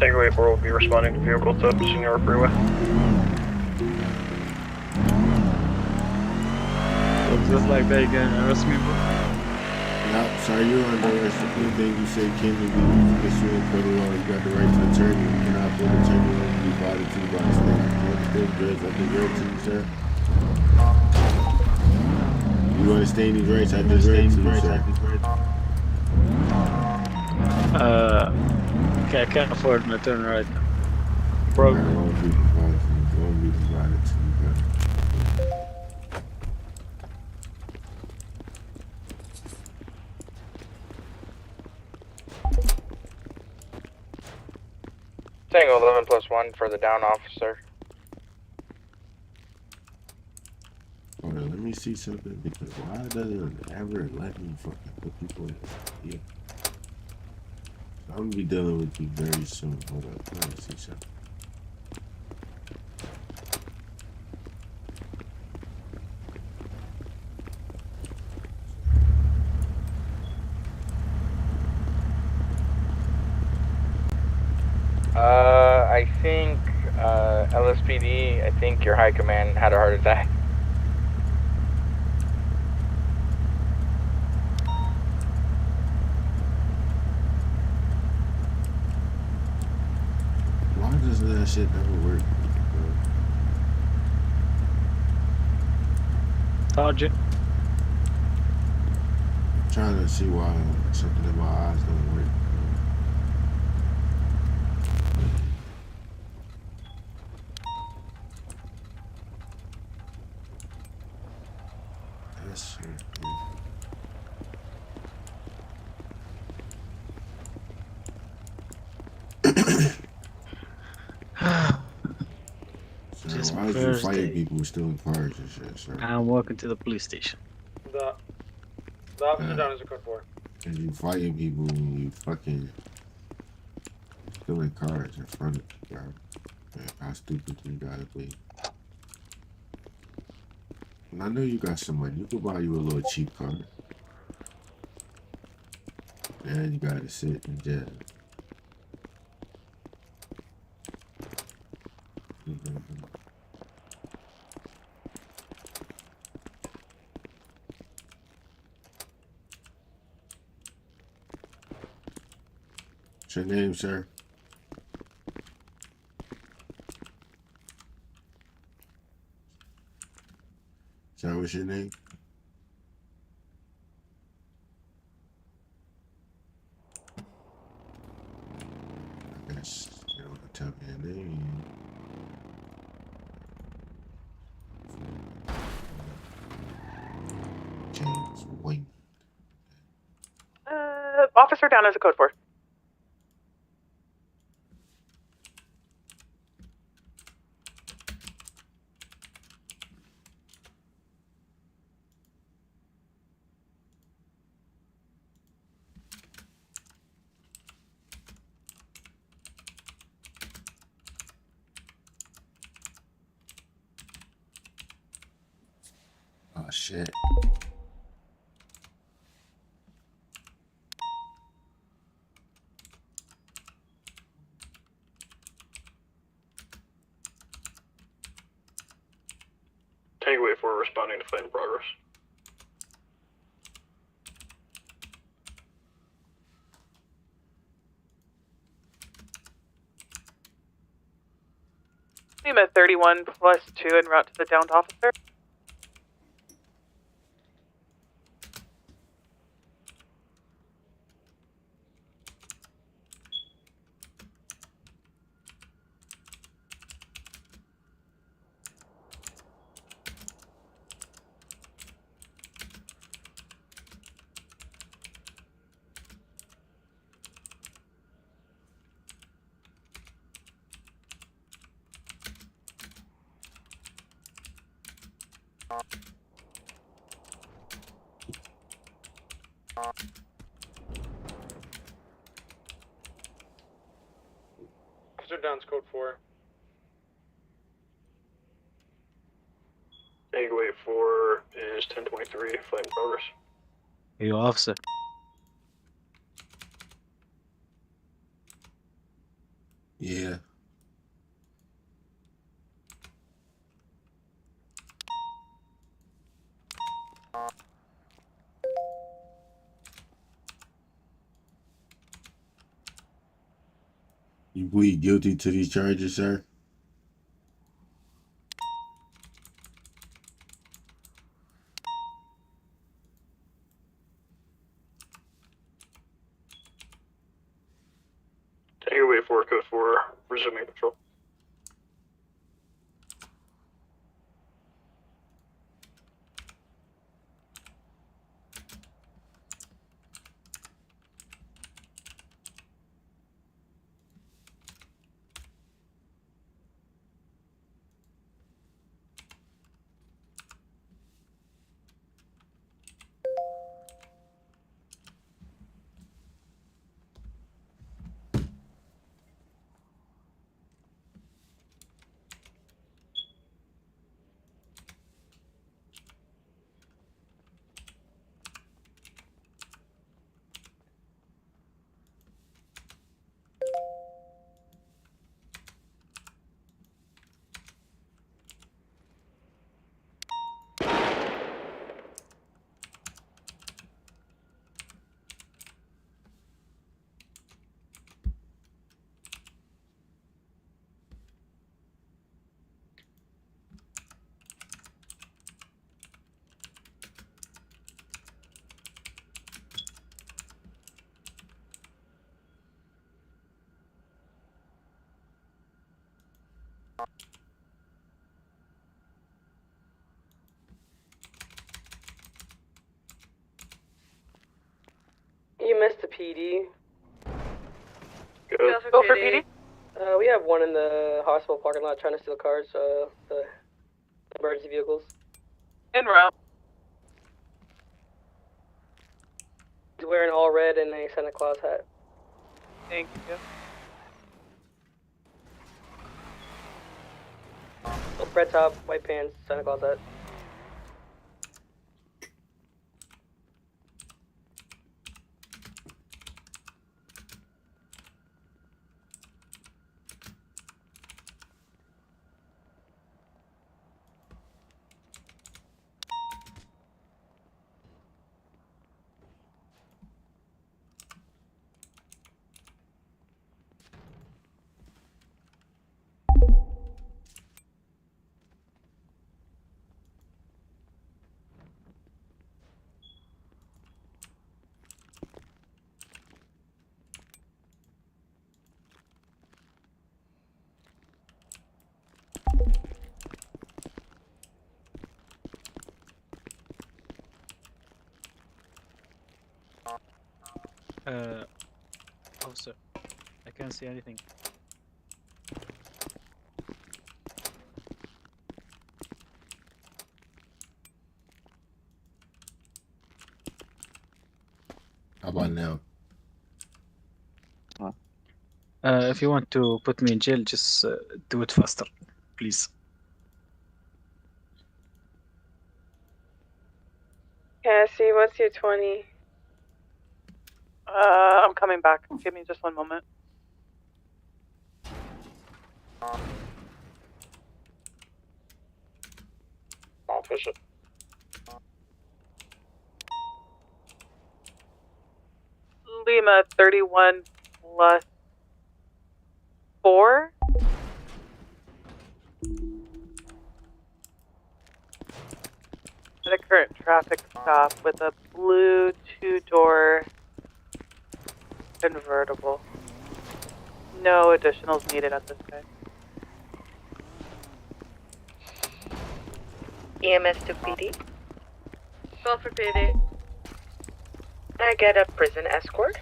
Speaker 17: Takeaway 4 will be responding to vehicle theft, Senor Freeway.
Speaker 20: Looks just like they can arrest me, bro.
Speaker 1: Yep, sorry, you're under arrest. Anything you say can be used against you in court of law. You got the right to attorney. You cannot afford an attorney when you be body to by the state. You understand, Judge? I just read to you, sir. You understand these rights? I just read to you, sir.
Speaker 20: Okay, I can't afford an attorney right now. Bro.
Speaker 1: It won't be provided to you, brother.
Speaker 7: Tango 11+1 for the down officer.
Speaker 1: Hold on, let me see something because why doesn't it ever let me fucking put people in here? So I'm gonna be dealing with you very soon. Hold up, let me see something.
Speaker 7: I think, LSPD, I think your high command had a heart attack.
Speaker 1: Why does that shit never work?
Speaker 20: Told you.
Speaker 1: I'm trying to see why something in my eyes don't work. That's shit. Sir, why is you fighting people who still in cars and shit, sir?
Speaker 20: I'm walking to the police station.
Speaker 7: The officer down is a code 4.
Speaker 1: And you fighting people when you fucking still in cars in front of you, bro. Man, how stupid you gotta be. And I know you got some money. You could buy you a little cheap car. And you gotta sit in jail. What's your name, sir? Sir, what's your name? I guess you don't want to tell me your name. James Wayne.
Speaker 14: Officer down is a code 4.
Speaker 1: Oh, shit.
Speaker 17: Takeaway 4 responding to fight in progress.
Speaker 14: I'm at 31+2 en route to the downed officer.
Speaker 18: Officer Down's code 4.
Speaker 17: Takeaway 4 is 1023, flight in progress.
Speaker 15: Hey, officer.
Speaker 1: Yeah. You plead guilty to these charges, sir?
Speaker 17: Takeaway 4, code 4, resuming patrol.
Speaker 19: You missed the PD.
Speaker 23: Go for PD.
Speaker 19: We have one in the hospital parking lot trying to steal cars, the emergency vehicles.
Speaker 23: En route.
Speaker 19: He's wearing all red and a Santa Claus hat.
Speaker 23: Thank you.
Speaker 19: Red top, white pants, Santa Claus hat.
Speaker 15: Officer, I can't see anything.
Speaker 1: How about now?
Speaker 15: If you want to put me in jail, just do it faster, please.
Speaker 14: Cassie, what's your 20?
Speaker 12: I'm coming back. Give me just one moment.
Speaker 17: I'll push it.
Speaker 12: Lima 31 plus 4. At a current traffic stop with a blue 2-door convertible. No additionals needed at this time.
Speaker 21: EMS to PD.
Speaker 23: Go for PD.
Speaker 21: Can I get a prison escort?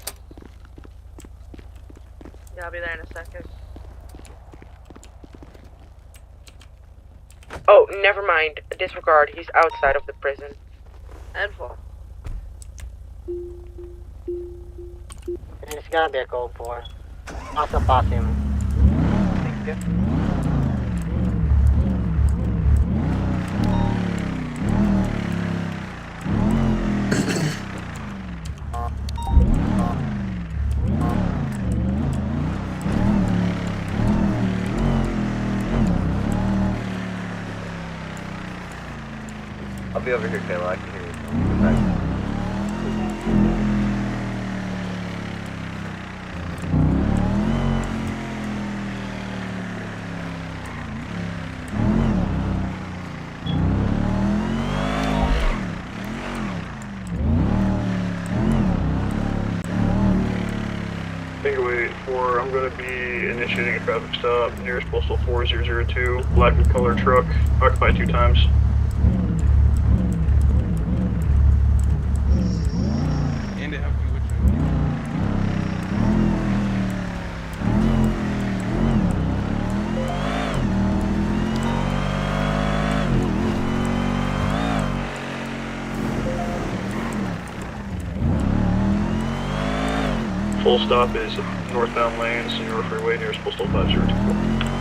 Speaker 23: Yeah, I'll be there in a second.
Speaker 21: Oh, never mind. Disregard. He's outside of the prison.
Speaker 23: Edful.
Speaker 9: It's gonna be a gold 4. Also pass him.
Speaker 12: Thank you.
Speaker 4: I'll be over here, Kayla. I can hear you. Get back.
Speaker 17: Takeaway 4, I'm going to be initiating a traffic stop nearest postal 4002, black and color truck, occupied 2 times.
Speaker 3: And to help you with your...
Speaker 17: Full stop is northbound lane, Senora Freeway, nearest postal 5024.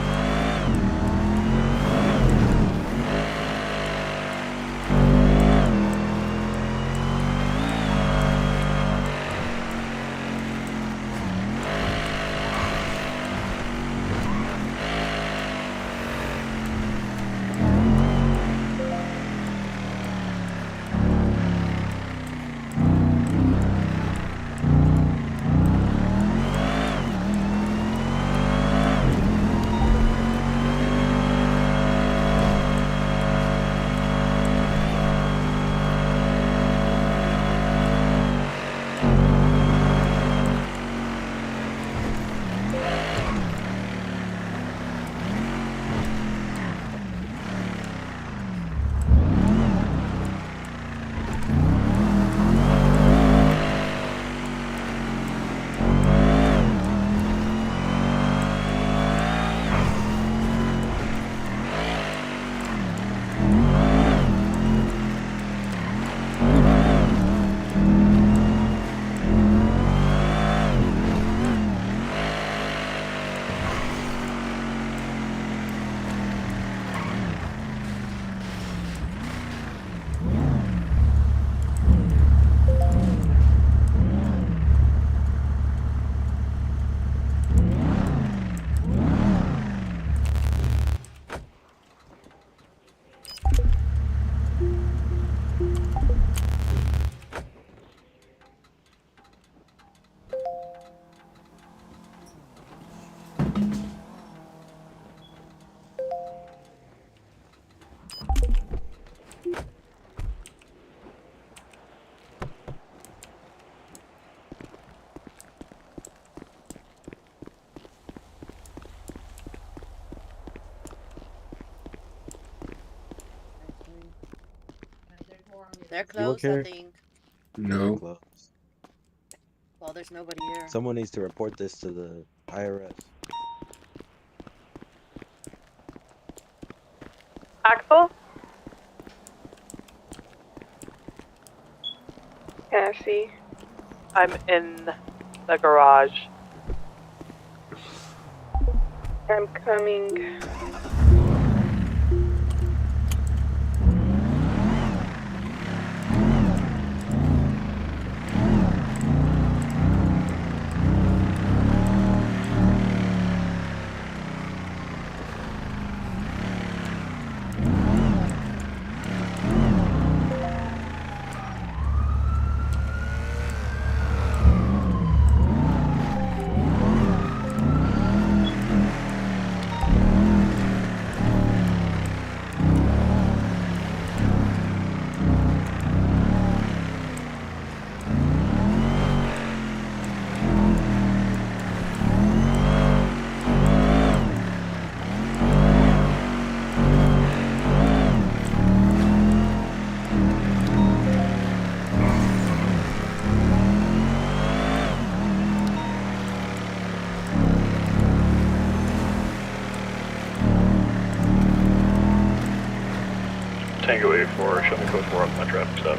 Speaker 5: They're closed, I think.
Speaker 1: No.
Speaker 5: Well, there's nobody here.
Speaker 6: Someone needs to report this to the IRS.
Speaker 12: Axel?
Speaker 14: Can I see?
Speaker 12: I'm in the garage.
Speaker 14: I'm coming.
Speaker 17: Tango 84, show me code 4 up my traffic stop.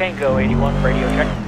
Speaker 10: Tango 81, radio check.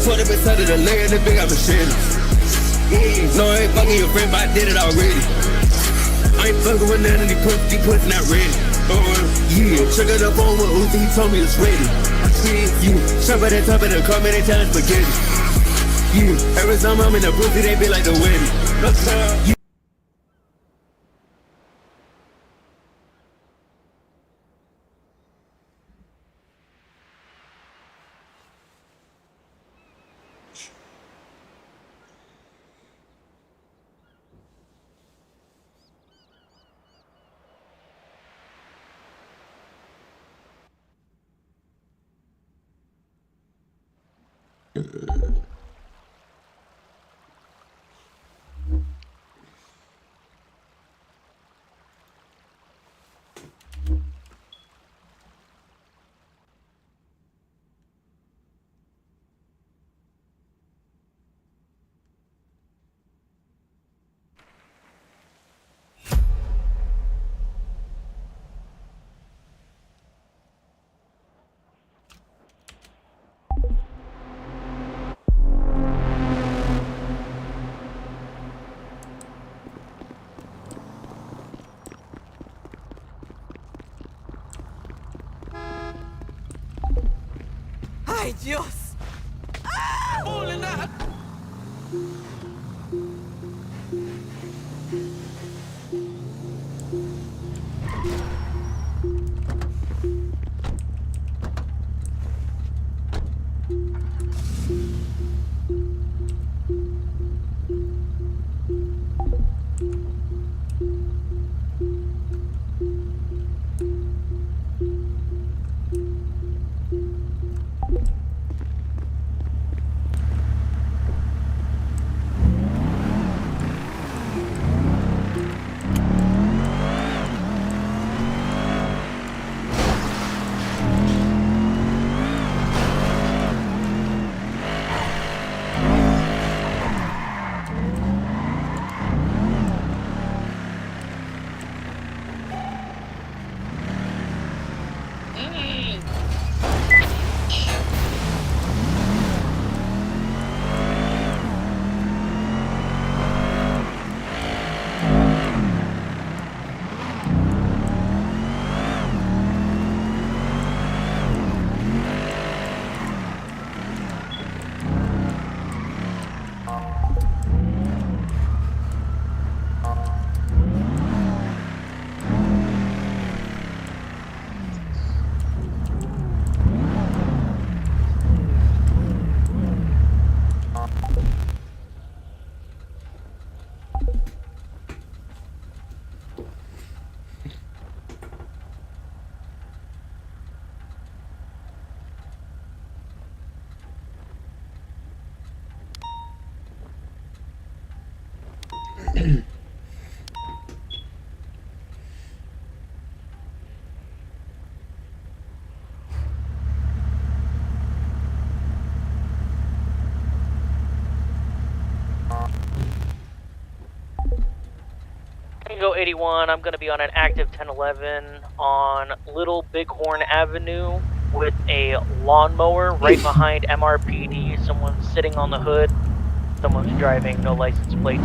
Speaker 11: put up inside of the leg, that big I'm a shit. No, I ain't fucking your friend, but I did it already. I ain't fucking with none of these pussy not ready. Yeah, check it up on with Uzi, he told me it's ready. Yeah, shove at the top of the car, man, they tellin' spaghetti. Yeah, every time I'm in the pussy, they be like the wedding. Yeah. ¡Ay, Dios! ¡Ah!
Speaker 2: Tango 81, I'm going to be on an active 1011 on Little Bighorn Avenue with a lawnmower right behind MRPD. Someone's sitting on the hood. Someone's driving, no license plate.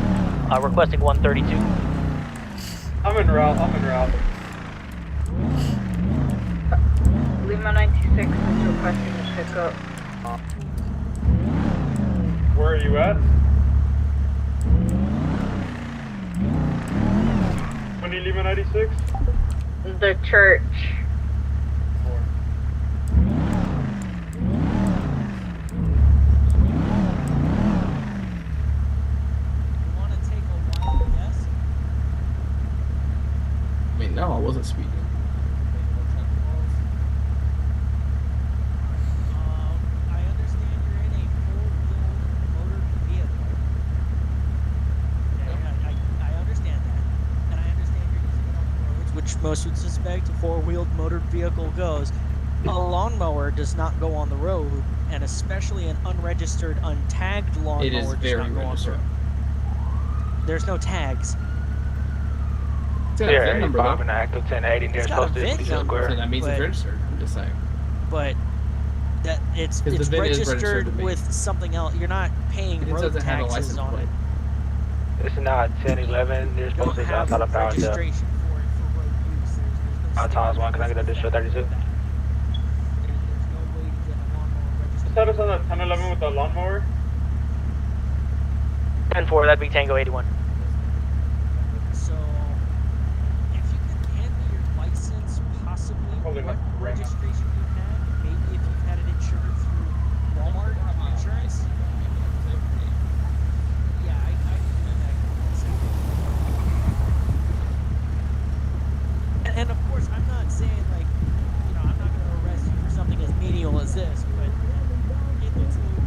Speaker 2: Requesting 132.
Speaker 7: I'm en route.
Speaker 23: Lima 96 is requesting a pickup.
Speaker 7: Where are you at? 20 Lima 96?
Speaker 23: The church.
Speaker 13: I mean, no, I wasn't speaking.
Speaker 16: I understand you're in a four-wheel motor vehicle. I understand that. And I understand you're using it on the roads, which most would suspect a four-wheeled motor vehicle goes. A lawnmower does not go on the road, and especially an unregistered, untagged lawnmower
Speaker 13: It is
Speaker 16: does
Speaker 13: very
Speaker 16: not go on the road. There's no tags.
Speaker 13: Yeah, number
Speaker 17: an active 1080 near
Speaker 16: It's got a VIN
Speaker 17: Postage
Speaker 16: number,
Speaker 17: Square.
Speaker 13: So that means it's
Speaker 16: but-
Speaker 13: registered. I'm just saying.
Speaker 16: But that it's
Speaker 13: 'Cause the VIN is registered to
Speaker 16: registered
Speaker 13: me.
Speaker 16: with something else. You're not paying
Speaker 13: It
Speaker 16: road
Speaker 13: doesn't have a
Speaker 16: taxes
Speaker 13: license
Speaker 16: on
Speaker 13: plate.
Speaker 16: it.
Speaker 17: It's not 1011 near
Speaker 16: You don't
Speaker 17: Postage
Speaker 16: have
Speaker 17: outside of Power Cell.
Speaker 16: registration for it for road use. There's no
Speaker 17: Times one, can I get that district 32?
Speaker 16: There's no way to get a lawnmower registered.
Speaker 7: Status on the 1011 with the lawnmower?
Speaker 2: 10-4, that'd be Tango 81.
Speaker 16: So, if you could hand me your license, possibly what registration you had, maybe if you've had it insured through Walmart insurance. Yeah, I can do that. And of course, I'm not saying like, I'm not going to arrest you for something as menial as this, but it looks a little,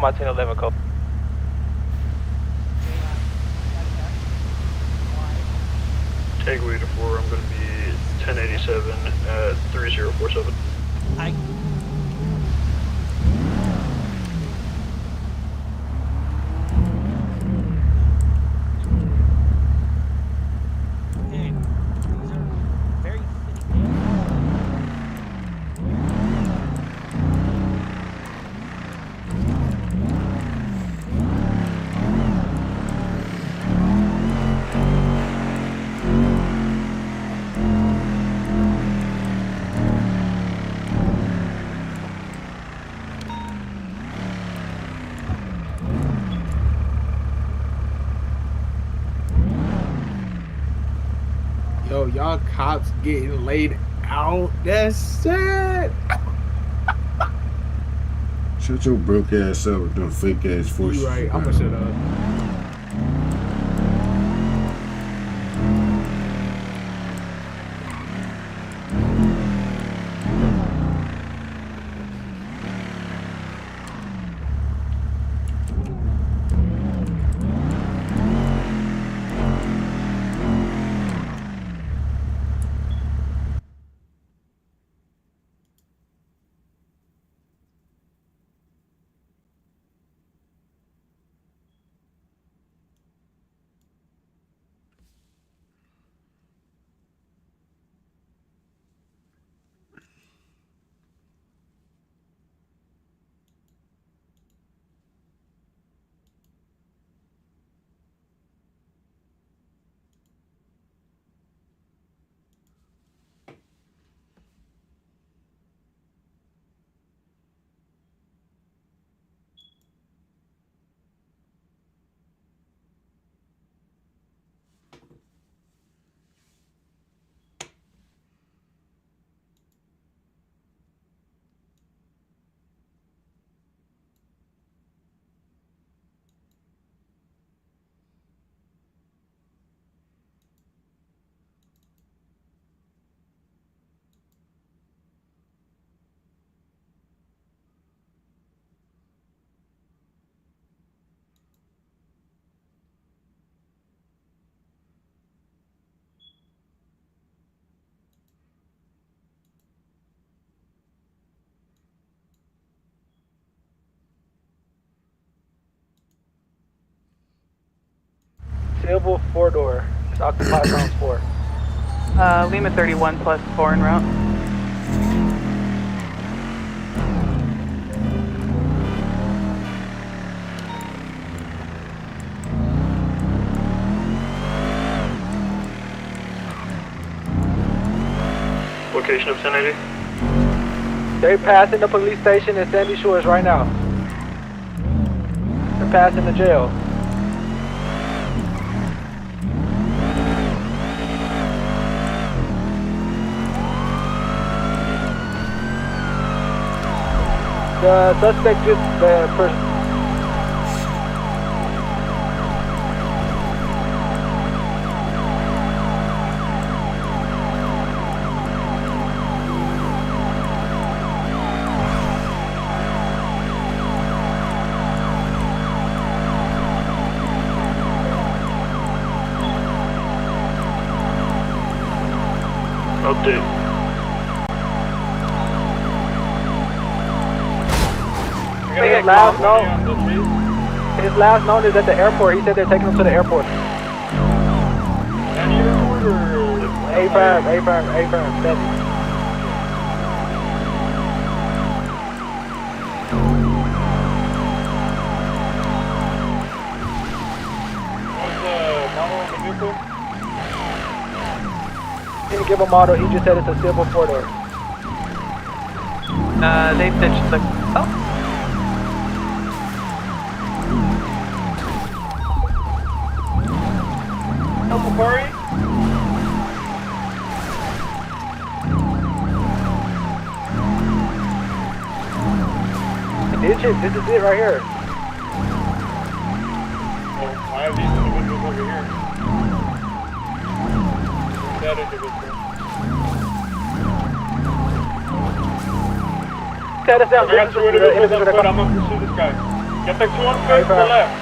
Speaker 4: my 1011 code.
Speaker 17: Take away to 4, I'm going to be 1087 at 3047.
Speaker 3: Yo, y'all cops getting laid out. That's sad.
Speaker 1: Shut your broke ass up with them fake ass forces.
Speaker 3: You right. I'ma shut up.
Speaker 4: Silver 4-door. It's occupied round 4.
Speaker 12: Lima 31 plus 4 en route.
Speaker 17: Location of 1080.
Speaker 4: They passing the police station in Sandy Shores right now. They're passing the jail. The suspect just the person.
Speaker 17: Update.
Speaker 4: His last known is at the airport. He said they're taking him to the airport.
Speaker 17: Any airport or?
Speaker 4: A-firm, steady.
Speaker 17: What's the model of the vehicle?
Speaker 4: He didn't give a model. He just said it's a silver 4-door.
Speaker 12: They ditched the. Oh.
Speaker 17: Safari?
Speaker 4: This is it right here.
Speaker 17: Oh, I have these individuals over here. That individual.
Speaker 4: Set us down.
Speaker 17: I got two individuals on foot. I'm gonna pursue this guy.
Speaker 18: Get the 215 to the left.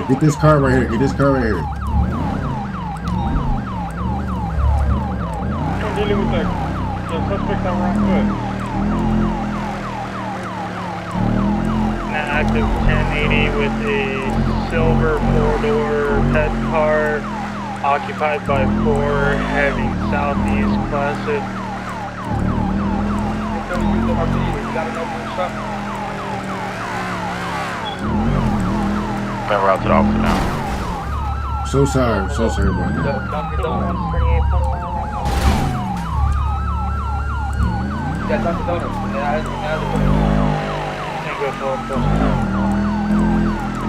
Speaker 1: Get this car right here. Get this car right here.
Speaker 18: I'm dealing with the suspect that were on foot. An active 1080 with a silver 4-door pet car occupied by 4 heading southeast classic.
Speaker 17: Remember out to the officer now.
Speaker 1: So sorry about that.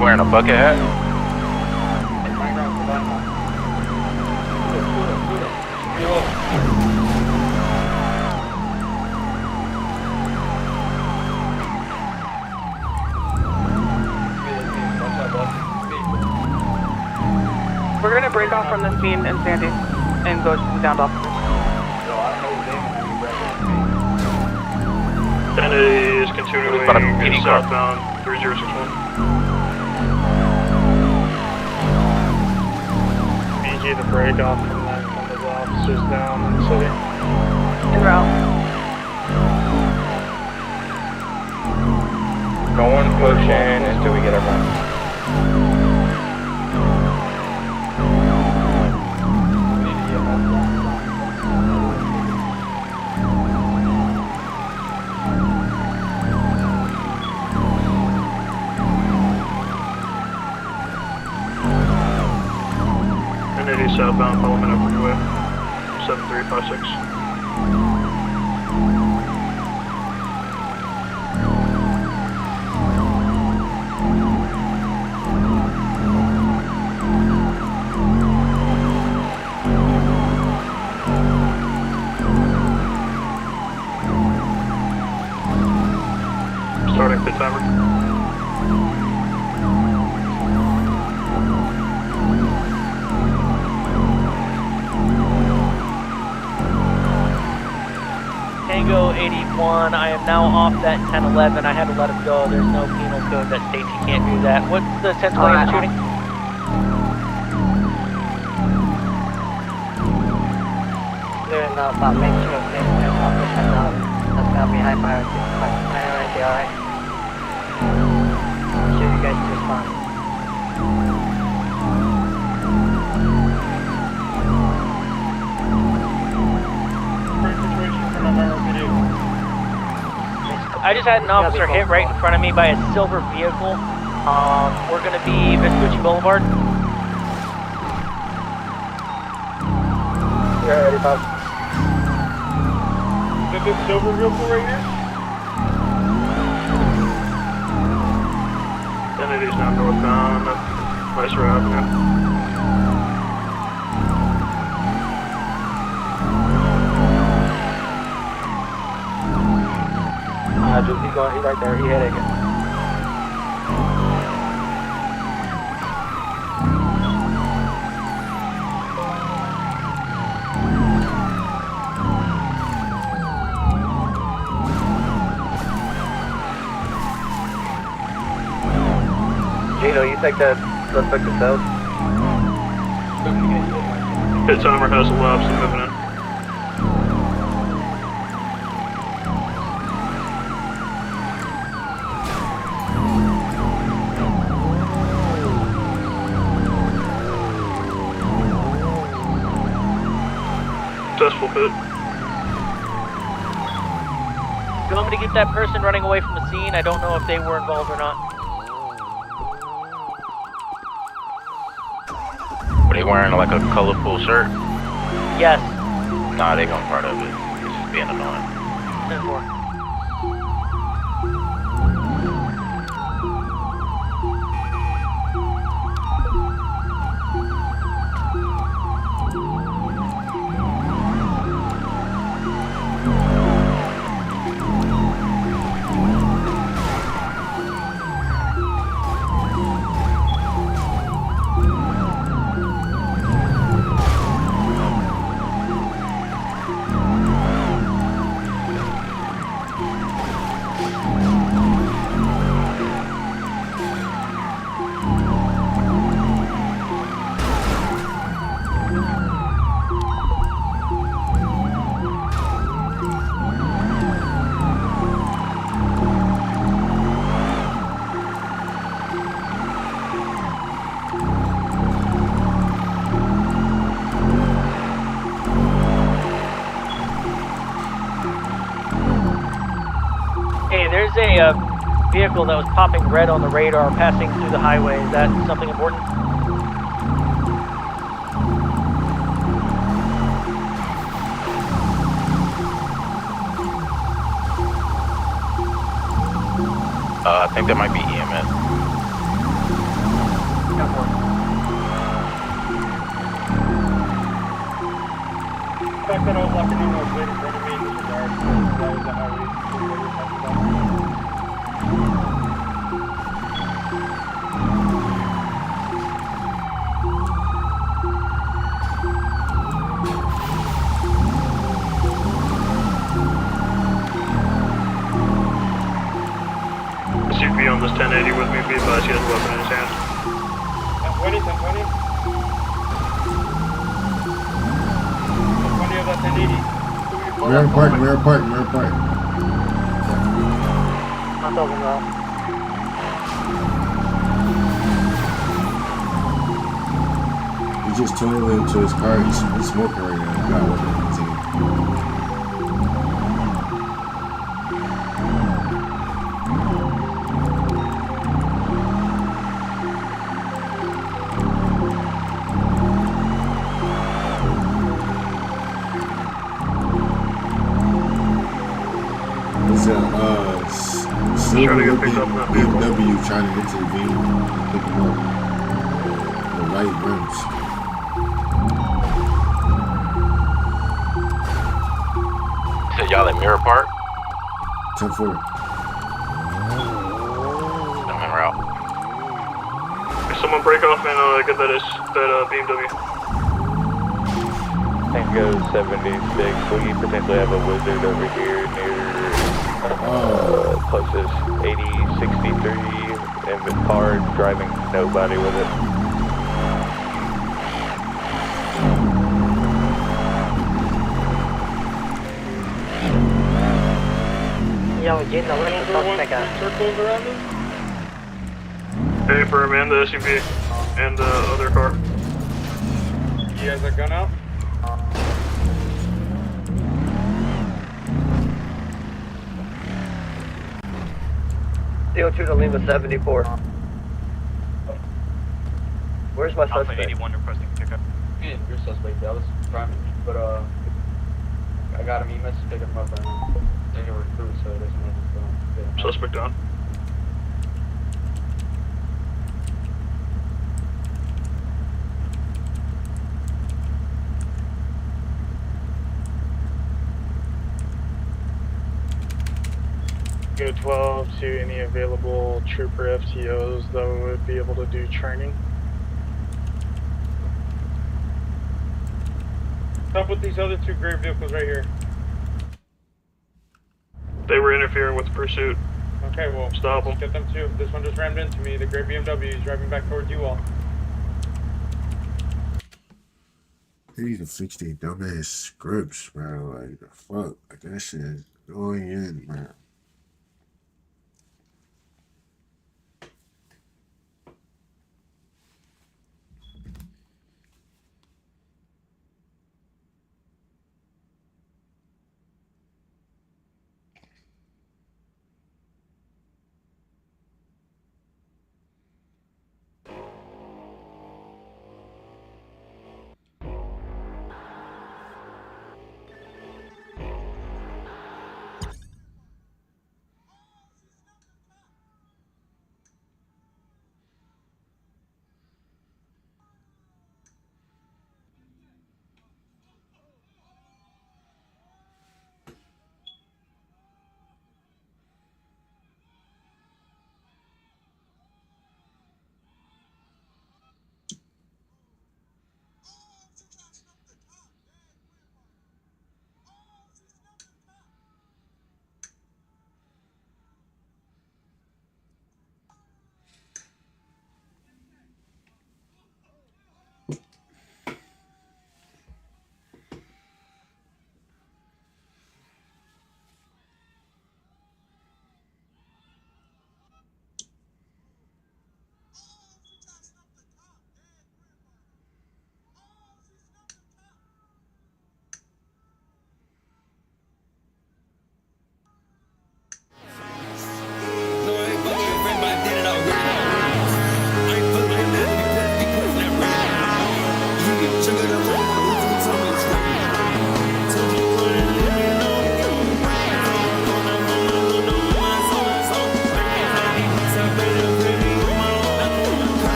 Speaker 17: Wearing a bucket hat?
Speaker 12: We're gonna break off from the scene in Sandy and go to the downed officers.
Speaker 17: Kennedy is continuing southbound 3061.
Speaker 18: BG the break off from that one of the officers down in the city.
Speaker 12: En route.
Speaker 4: No one push in until we get our run.
Speaker 17: Southbound, Parliament up freeway, 7356. Starting pit timer.
Speaker 2: Tango 81, I am now off that 1011. I had to let him go. There's no penal code that states he can't do that. What's the sense of the shooting?
Speaker 9: Doing about make sure this officer down. That's gonna be high priority. Alright? I'm sure you guys respond.
Speaker 2: I just had an officer hit right in front of me by a silver vehicle. We're gonna be Vespucci Boulevard.
Speaker 18: Yeah, 85. Is this silver vehicle right here?
Speaker 17: Kennedy's now northbound, Viceroy Avenue.
Speaker 4: He's going, he's right there, he hit again. Gino, you take that suspect to south?
Speaker 17: Pit timer has elapsed and moving in. Successful pit.
Speaker 2: You want me to get that person running away from the scene? I don't know if they were involved or not.
Speaker 17: Were they wearing like a colorful shirt?
Speaker 2: Yes.
Speaker 17: Nah, they gonna part of it. It's just being annoying.
Speaker 2: 10-4. vehicle that was popping red on the radar passing through the highway. Is that something important?
Speaker 17: I think that might be EMS.
Speaker 18: The fact that I was walking on those right in front of me, disregard, that was the highway.
Speaker 17: CP on this 1080 with me, be advised he has a weapon in his hand.
Speaker 18: 1020, 1020. 1020 of that 1080.
Speaker 1: Mirror park, mirror park, mirror park.
Speaker 9: I'm talking about.
Speaker 1: He just turned into his car. He's smoking right now. He got a weapon in his hand. It's a silver looking BMW trying to intervene and pick him up. The white rims.
Speaker 17: So y'all at Mirror Park?
Speaker 1: 10-4.
Speaker 17: I'm en route. Can someone break off and get that BMW?
Speaker 8: Tango 76, we potentially have a wizard over here near closest 8063 and the car driving nobody with it.
Speaker 9: Yo, get the running suspect out.
Speaker 18: Circles around us?
Speaker 17: Hey, for him and the SUV and the other car.
Speaker 18: You guys are gun out?
Speaker 19: CO2 to Lima 74. Where's my suspect?
Speaker 3: 81 requesting pickup. Yeah, your suspect, that was prime. But I got him, he messed pick him up and take a recruit, so it doesn't know what's going on.
Speaker 17: Suspect on.
Speaker 18: Go 12 to any available trooper FTOs that would be able to do training. What's up with these other two gray vehicles right here?
Speaker 17: They were interfering with the pursuit.
Speaker 18: Okay, well,
Speaker 17: stop them.
Speaker 18: Get them too. This one just rammed into me. The gray BMW is driving back towards you all.
Speaker 1: They need to fix their dumbass scripts, bro. Like, the fuck? Like, that shit is going in, man.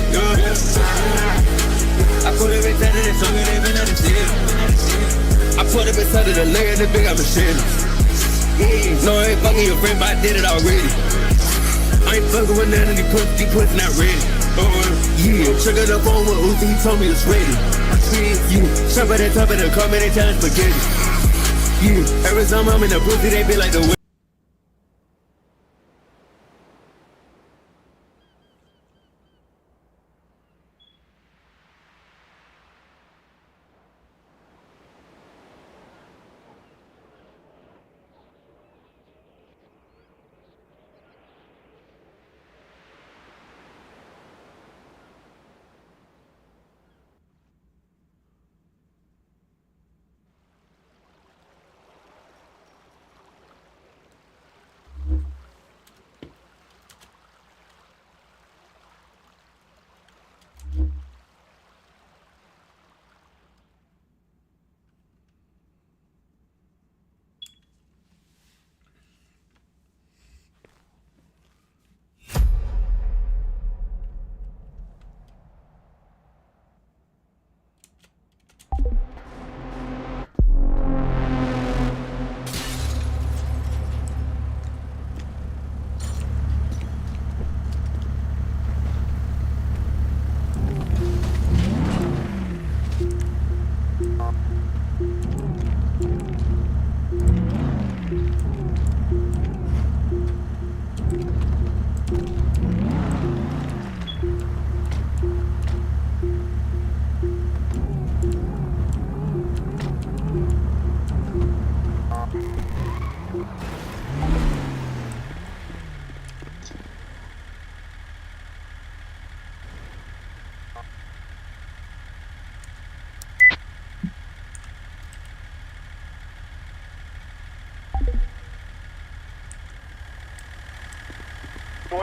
Speaker 11: I put him inside of that song and they been out of shit. I put him inside of the layer and the big I'm a shit. No, I ain't fucking your friend, but I did it already. I ain't fucking with none of these pussy not ready. Yeah, trigger the phone with Uzi, he told me it's ready. Yeah, shove at the top of the car, man, they tell us spaghetti. Yeah, every time I'm in the pussy, they be like the way.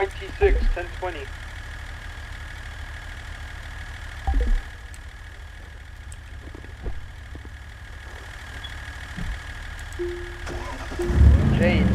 Speaker 7: T6, 1020. Jade.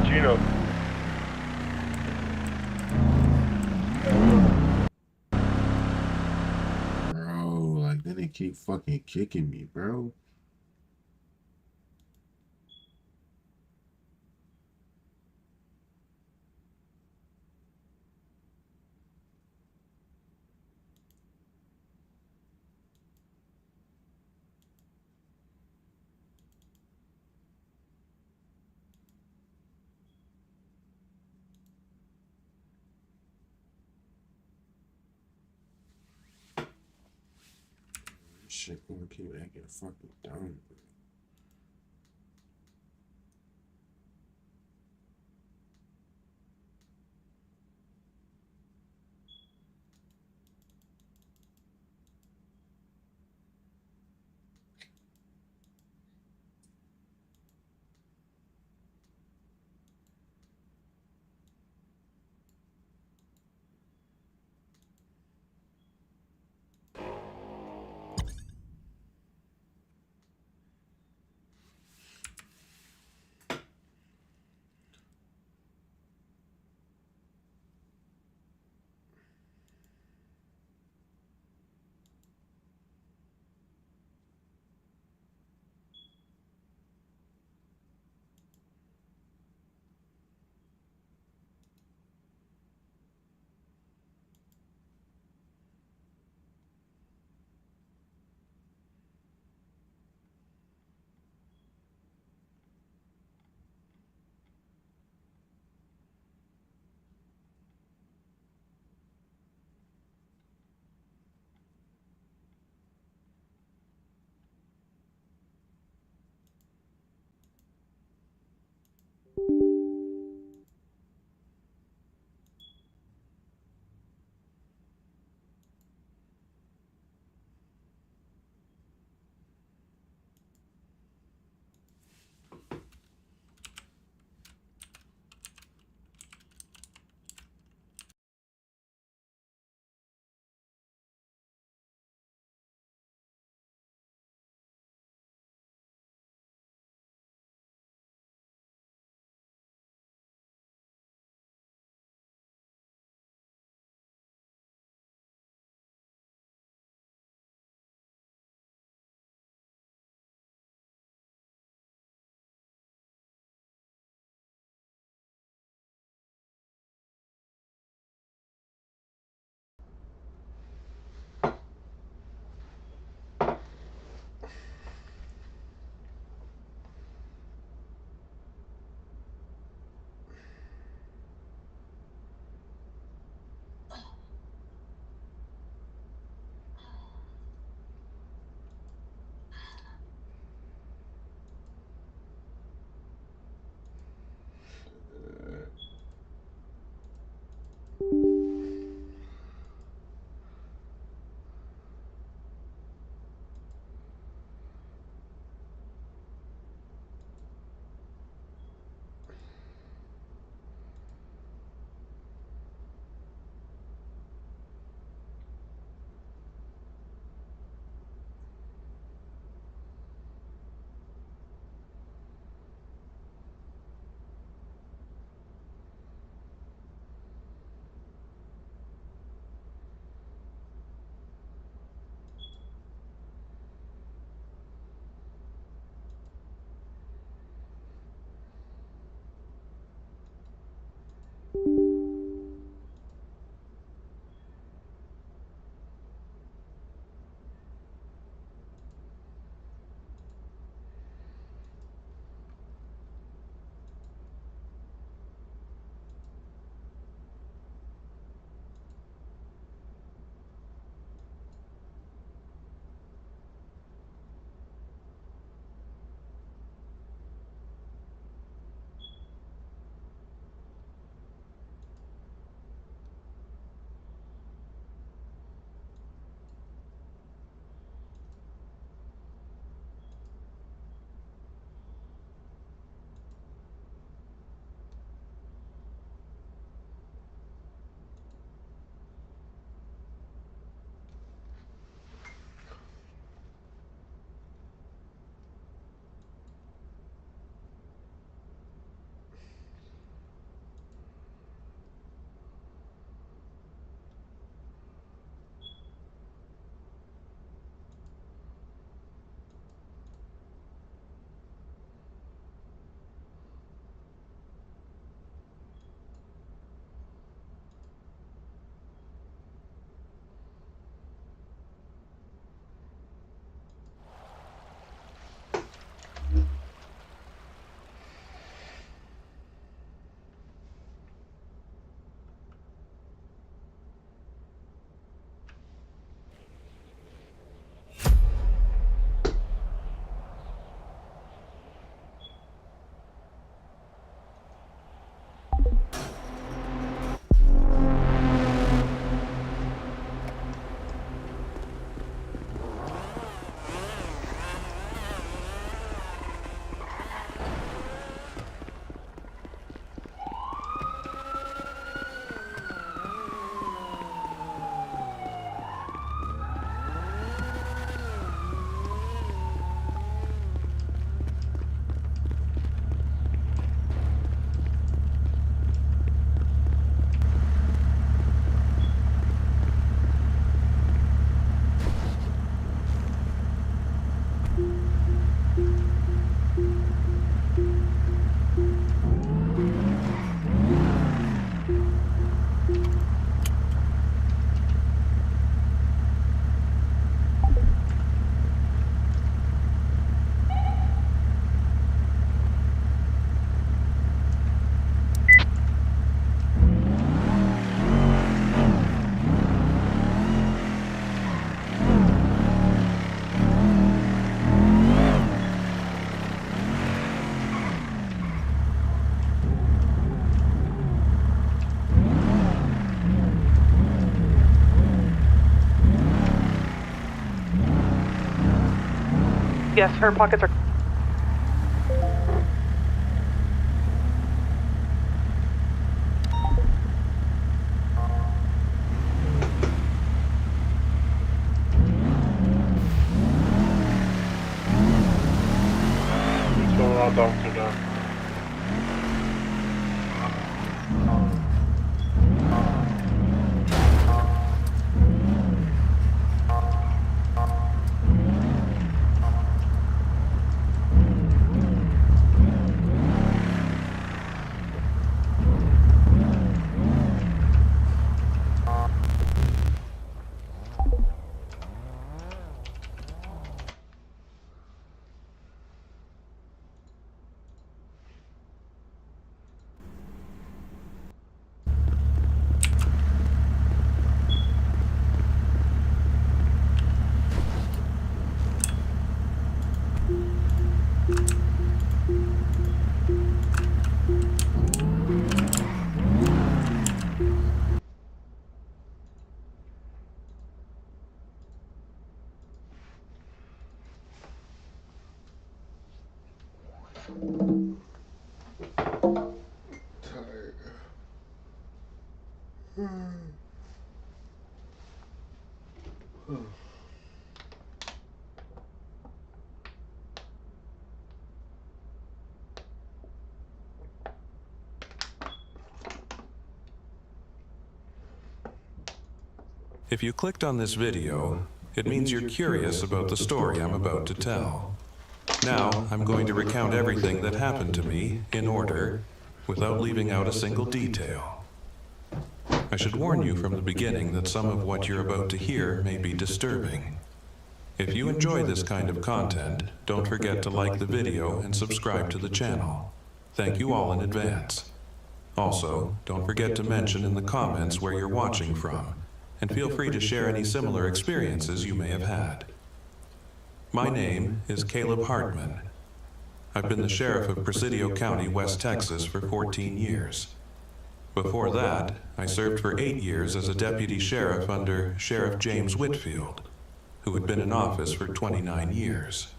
Speaker 17: Gino.
Speaker 1: Bro, like, then they keep fucking kicking me, bro. This shit gonna keep acting fucking dumb, bro.
Speaker 12: Yes, her pockets are.
Speaker 17: So I'll talk to them.
Speaker 15: If you clicked on this video, it means you're curious about the story I'm about to tell. Now, I'm going to recount everything that happened to me, in order, without leaving out a single detail. I should warn you from the beginning that some of what you're about to hear may be disturbing. If you enjoy this kind of content, don't forget to like the video and subscribe to the channel. Thank you all in advance. Also, don't forget to mention in the comments where you're watching from, and feel free to share any similar experiences you may have had. My name is Caleb Hartman. I've been the sheriff of Presidio County, West Texas for 14 years. Before that, I served for 8 years as a deputy sheriff under Sheriff James Whitfield, who had been in office for 29 years.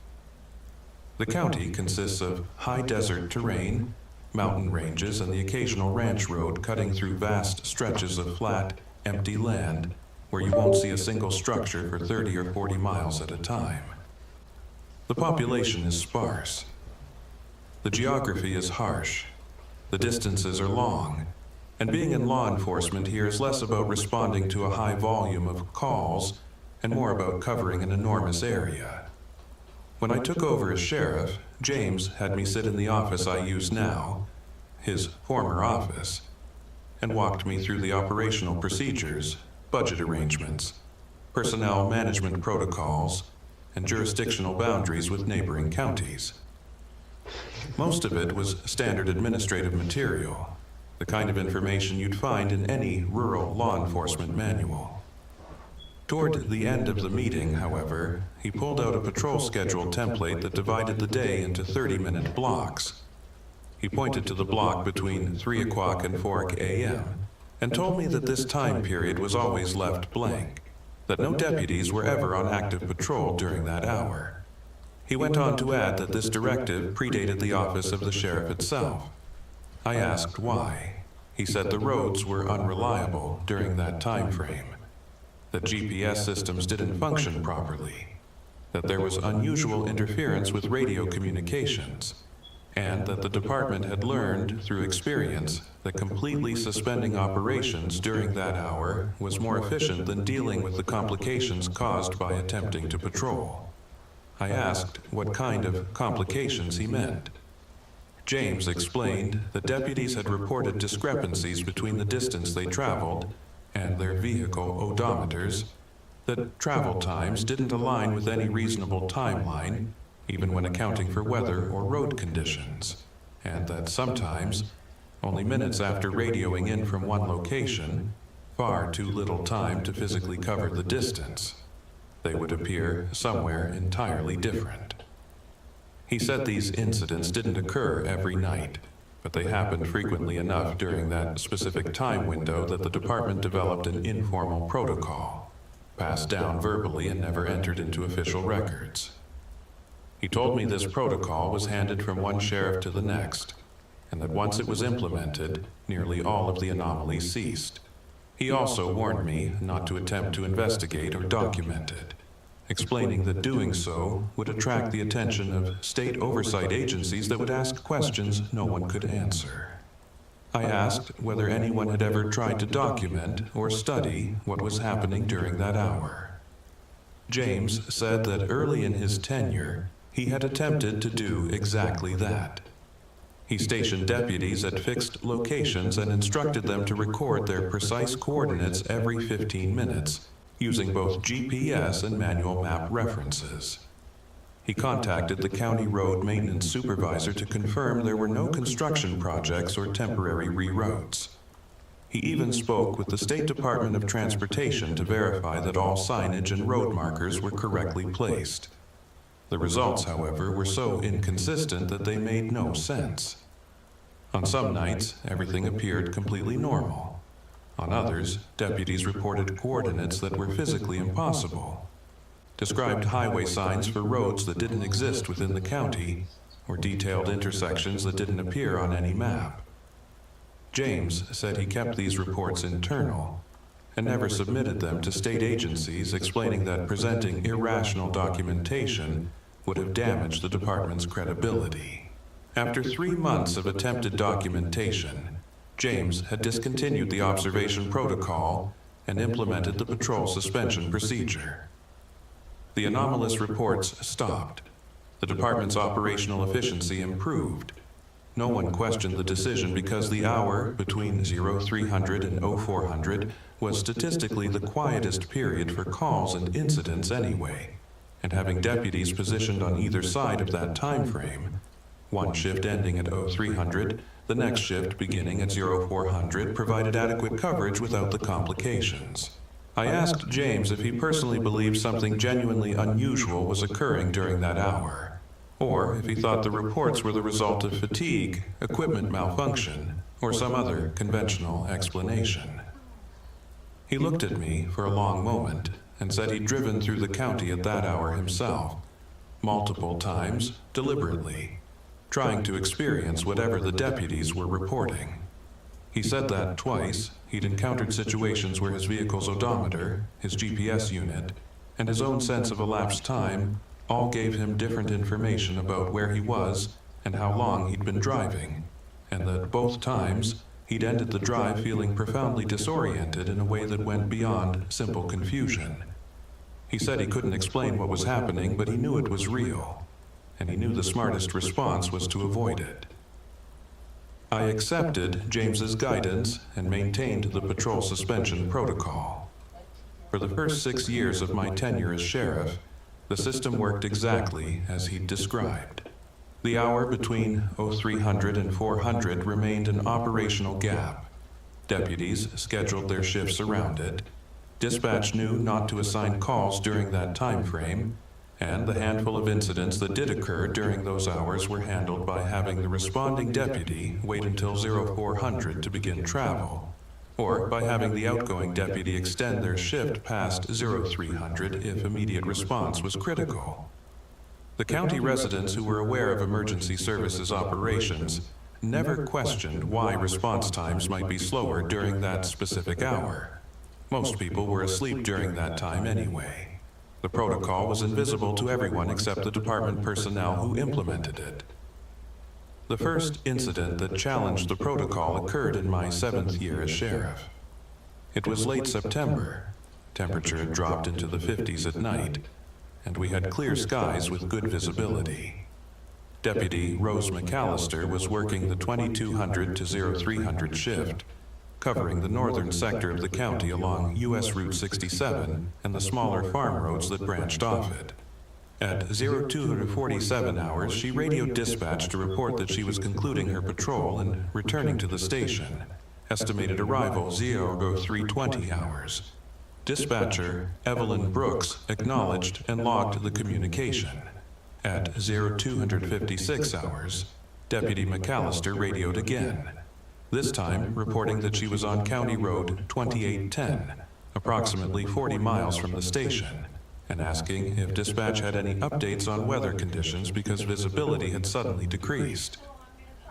Speaker 15: The county consists of high desert terrain, mountain ranges, and the occasional ranch road cutting through vast stretches of flat, empty land where you won't see a single structure for 30 or 40 miles at a time. The population is sparse. The geography is harsh. The distances are long. And being in law enforcement here is less about responding to a high volume of calls and more about covering an enormous area. When I took over as sheriff, James had me sit in the office I use now, his former office, and walked me through the operational procedures, budget arrangements, personnel management protocols, and jurisdictional boundaries with neighboring counties. Most of it was standard administrative material, the kind of information you'd find in any rural law enforcement manual. Toward the end of the meeting, however, he pulled out a patrol schedule template that divided the day into 30-minute blocks. He pointed to the block between 3 o'clock and 4 a.m. and told me that this time period was always left blank, that no deputies were ever on active patrol during that hour. He went on to add that this directive predated the office of the sheriff itself. I asked why. He said the roads were unreliable during that time frame, that GPS systems didn't function properly, that there was unusual interference with radio communications, and that the department had learned through experience that completely suspending operations during that hour was more efficient than dealing with the complications caused by attempting to patrol. I asked what kind of complications he meant. James explained that deputies had reported discrepancies between the distance they traveled and their vehicle odometers, that travel times didn't align with any reasonable timeline, even when accounting for weather or road conditions, and that sometimes, only minutes after radioing in from one location, far too little time to physically cover the distance, they would appear somewhere entirely different. He said these incidents didn't occur every night, but they happened frequently enough during that specific time window that the department developed an informal protocol, passed down verbally and never entered into official records. He told me this protocol was handed from one sheriff to the next, and that once it was implemented, nearly all of the anomalies ceased. He also warned me not to attempt to investigate or document it, explaining that doing so would attract the attention of state oversight agencies that would ask questions no one could answer. I asked whether anyone had ever tried to document or study what was happening during that hour. James said that early in his tenure, he had attempted to do exactly that. He stationed deputies at fixed locations and instructed them to record their precise coordinates every 15 minutes, using both GPS and manual map references. He contacted the county road maintenance supervisor to confirm there were no construction projects or temporary reroutes. He even spoke with the State Department of Transportation to verify that all signage and road markers were correctly placed. The results, however, were so inconsistent that they made no sense. On some nights, everything appeared completely normal. On others, deputies reported coordinates that were physically impossible, described highway signs for roads that didn't exist within the county, or detailed intersections that didn't appear on any map. James said he kept these reports internal and never submitted them to state agencies, explaining that presenting irrational documentation would have damaged the department's credibility. After 3 months of attempted documentation, James had discontinued the observation protocol and implemented the patrol suspension procedure. The anomalous reports stopped. The department's operational efficiency improved. No one questioned the decision because the hour between 0300 and 0400 was statistically the quietest period for calls and incidents anyway, and having deputies positioned on either side of that time frame, one shift ending at 0300, the next shift beginning at 0400, provided adequate coverage without the complications. I asked James if he personally believed something genuinely unusual was occurring during that hour, or if he thought the reports were the result of fatigue, equipment malfunction, or some other conventional explanation. He looked at me for a long moment and said he'd driven through the county at that hour himself, multiple times, deliberately, trying to experience whatever the deputies were reporting. He said that twice he'd encountered situations where his vehicle's odometer, his GPS unit, and his own sense of elapsed time all gave him different information about where he was and how long he'd been driving, and that both times he'd ended the drive feeling profoundly disoriented in a way that went beyond simple confusion. He said he couldn't explain what was happening, but he knew it was real, and he knew the smartest response was to avoid it. I accepted James's guidance and maintained the patrol suspension protocol. For the first 6 years of my tenure as sheriff, the system worked exactly as he'd described. The hour between 0300 and 400 remained an operational gap. Deputies scheduled their shifts around it. Dispatch knew not to assign calls during that time frame, and the handful of incidents that did occur during those hours were handled by having the responding deputy wait until 0400 to begin travel, or by having the outgoing deputy extend their shift past 0300 if immediate response was critical. The county residents who were aware of emergency services operations never questioned why response times might be slower during that specific hour. Most people were asleep during that time anyway. The protocol was invisible to everyone except the department personnel who implemented it. The first incident that challenged the protocol occurred in my 7th year as sheriff. It was late September. Temperature had dropped into the 50s at night, and we had clear skies with good visibility. Deputy Rose McAllister was working the 2200 to 0300 shift, covering the northern sector of the county along U.S. Route 67 and the smaller farm roads that branched off it. At 0247 hours, she radioed dispatch to report that she was concluding her patrol and returning to the station. Estimated arrival 0320 hours. Dispatcher Evelyn Brooks acknowledged and logged the communication. At 0256 hours, Deputy McAllister radioed again, this time reporting that she was on County Road 2810, approximately 40 miles from the station, and asking if dispatch had any updates on weather conditions because visibility had suddenly decreased.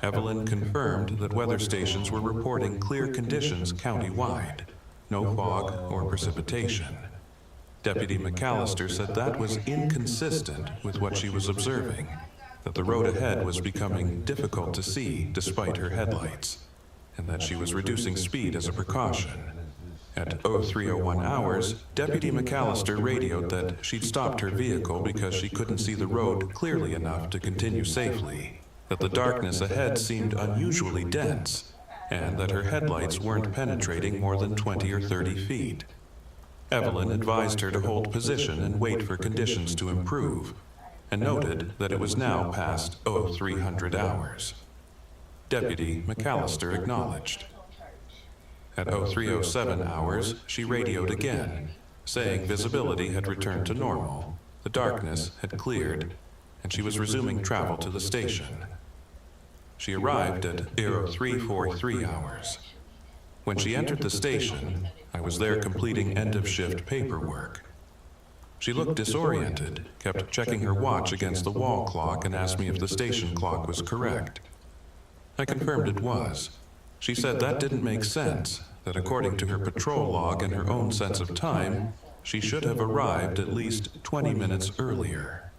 Speaker 15: Evelyn confirmed that weather stations were reporting clear conditions countywide, no fog or precipitation. Deputy McAllister said that was inconsistent with what she was observing, that the road ahead was becoming difficult to see despite her headlights, and that she was reducing speed as a precaution. At 0301 hours, Deputy McAllister radioed that she'd stopped her vehicle because she couldn't see the road clearly enough to continue safely, that the darkness ahead seemed unusually dense, and that her headlights weren't penetrating more than 20 or 30 feet. Evelyn advised her to hold position and wait for conditions to improve, and noted that it was now past 0300 hours. Deputy McAllister acknowledged. At 0307 hours, she radioed again, saying visibility had returned to normal, the darkness had cleared, and she was resuming travel to the station. She arrived at 0343 hours. When she entered the station, I was there completing end-of-shift paperwork. She looked disoriented, kept checking her watch against the wall clock, and asked me if the station clock was correct. I confirmed it was. She said that didn't make sense, that according to her patrol log and her own sense of time, she should have arrived at least 20 minutes earlier.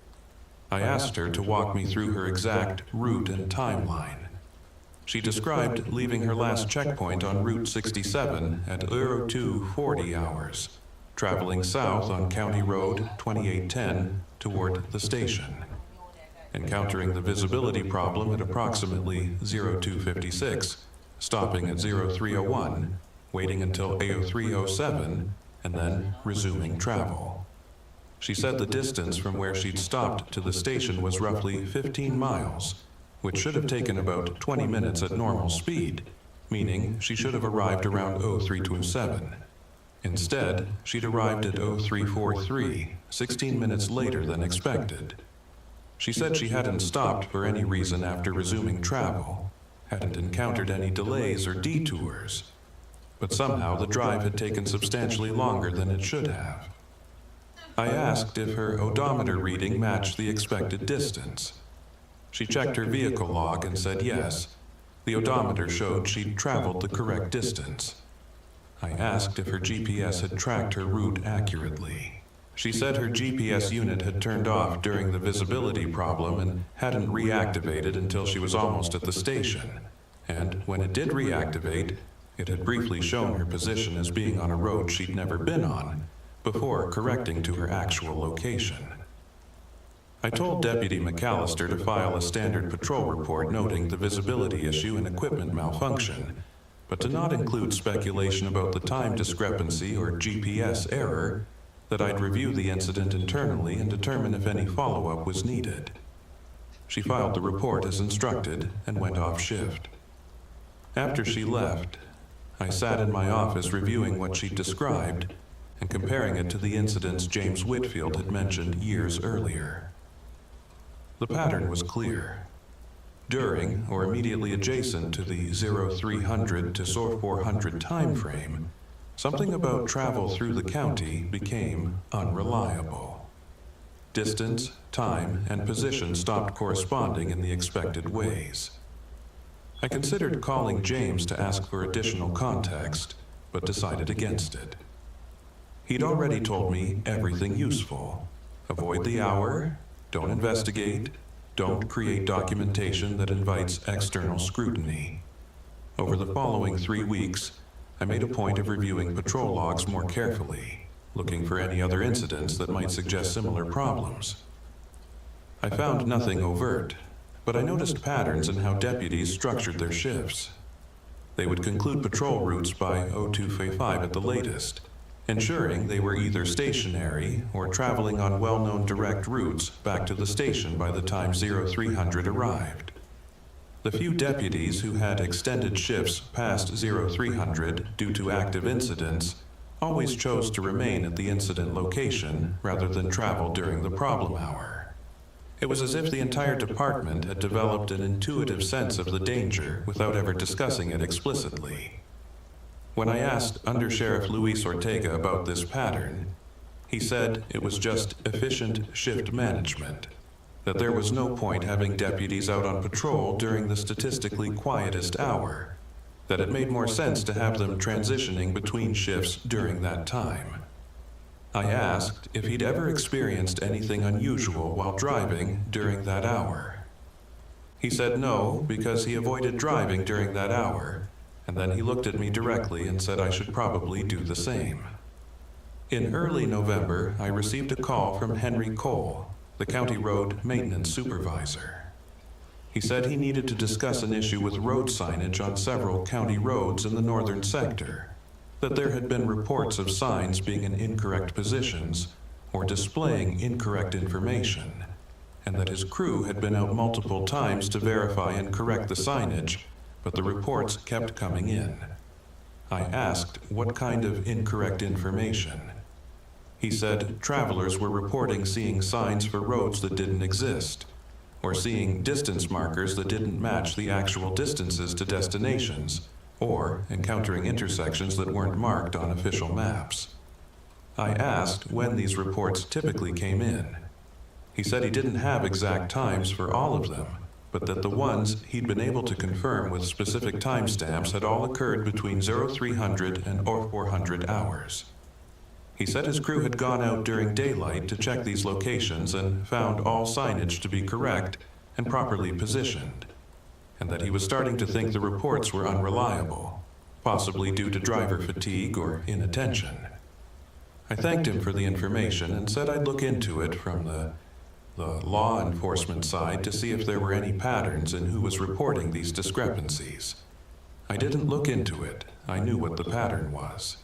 Speaker 15: I asked her to walk me through her exact route and timeline. She described leaving her last checkpoint on Route 67 at 0240 hours, traveling south on County Road 2810 toward the station, encountering the visibility problem at approximately 0256, stopping at 0301, waiting until 0307, and then resuming travel. She said the distance from where she'd stopped to the station was roughly 15 miles, which should have taken about 20 minutes at normal speed, meaning she should have arrived around 0327. Instead, she'd arrived at 0343, 16 minutes later than expected. She said she hadn't stopped for any reason after resuming travel, hadn't encountered any delays or detours, but somehow the drive had taken substantially longer than it should have. I asked if her odometer reading matched the expected distance. She checked her vehicle log and said yes. The odometer showed she'd traveled the correct distance. I asked if her GPS had tracked her route accurately. She said her GPS unit had turned off during the visibility problem and hadn't reactivated until she was almost at the station. And when it did reactivate, it had briefly shown her position as being on a road she'd never been on, before correcting to her actual location. I told Deputy McAllister to file a standard patrol report noting the visibility issue and equipment malfunction, but to not include speculation about the time discrepancy or GPS error, that I'd review the incident internally and determine if any follow-up was needed. She filed the report as instructed and went off shift. After she left, I sat in my office reviewing what she'd described and comparing it to the incidents James Whitfield had mentioned years earlier. The pattern was clear. During or immediately adjacent to the 0300 to 0400 time frame, something about travel through the county became unreliable. Distance, time, and position stopped corresponding in the expected ways. I considered calling James to ask for additional context, but decided against it. He'd already told me everything useful. Avoid the hour, don't investigate, don't create documentation that invites external scrutiny. Over the following 3 weeks, I made a point of reviewing patrol logs more carefully, looking for any other incidents that might suggest similar problems. I found nothing overt, but I noticed patterns in how deputies structured their shifts. They would conclude patrol routes by 0255 at the latest, ensuring they were either stationary or traveling on well-known direct routes back to the station by the time 0300 arrived. The few deputies who had extended shifts past 0300 due to active incidents always chose to remain at the incident location rather than travel during the problem hour. It was as if the entire department had developed an intuitive sense of the danger without ever discussing it explicitly. When I asked Under Sheriff Luis Ortega about this pattern, He said it was just efficient shift management, that there was no point having deputies out on patrol during the statistically quietest hour, that it made more sense to have them transitioning between shifts during that time. I asked if he'd ever experienced anything unusual while driving during that hour. He said no, because he avoided driving during that hour, and then he looked at me directly and said I should probably do the same. In early November, I received a call from Henry Cole, the county road maintenance supervisor. He said he needed to discuss an issue with road signage on several county roads in the northern sector, that there had been reports of signs being in incorrect positions or displaying incorrect information, and that his crew had been out multiple times to verify and correct the signage, but the reports kept coming in. I asked what kind of incorrect information. He said travelers were reporting seeing signs for roads that didn't exist, or seeing distance markers that didn't match the actual distances to destinations, or encountering intersections that weren't marked on official maps. I asked when these reports typically came in. He said he didn't have exact times for all of them, but that the ones he'd been able to confirm with specific timestamps had all occurred between 0300 and 0400 hours. He said his crew had gone out during daylight to check these locations and found all signage to be correct and properly positioned, and that he was starting to think the reports were unreliable, possibly due to driver fatigue or inattention. I thanked him for the information and said I'd look into it from the law enforcement side to see if there were any patterns in who was reporting these discrepancies. I didn't look into it. I knew what the pattern was.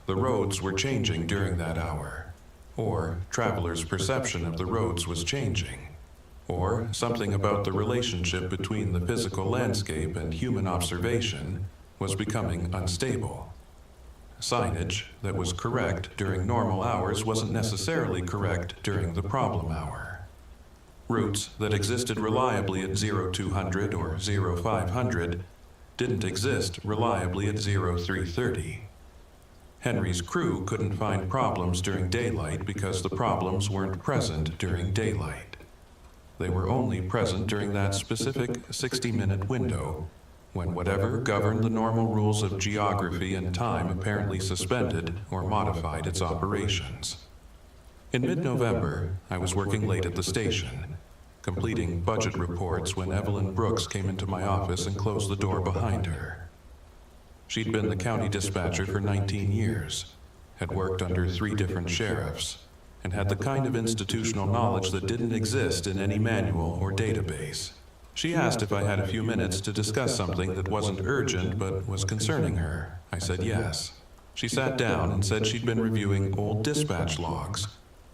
Speaker 15: The roads were changing during that hour, or travelers' perception of the roads was changing, or something about the relationship between the physical landscape and human observation was becoming unstable. Signage that was correct during normal hours wasn't necessarily correct during the problem hour. Routes that existed reliably at 0200 or 0500 didn't exist reliably at 0330. Henry's crew couldn't find problems during daylight because the problems weren't present during daylight. They were only present during that specific 60-minute window, when whatever governed the normal rules of geography and time apparently suspended or modified its operations. In mid-November, I was working late at the station, completing budget reports when Evelyn Brooks came into my office and closed the door behind her. She'd been the county dispatcher for 19 years, had worked under 3 different sheriffs, and had the kind of institutional knowledge that didn't exist in any manual or database. She asked if I had a few minutes to discuss something that wasn't urgent but was concerning her. I said yes. She sat down and said she'd been reviewing old dispatch logs,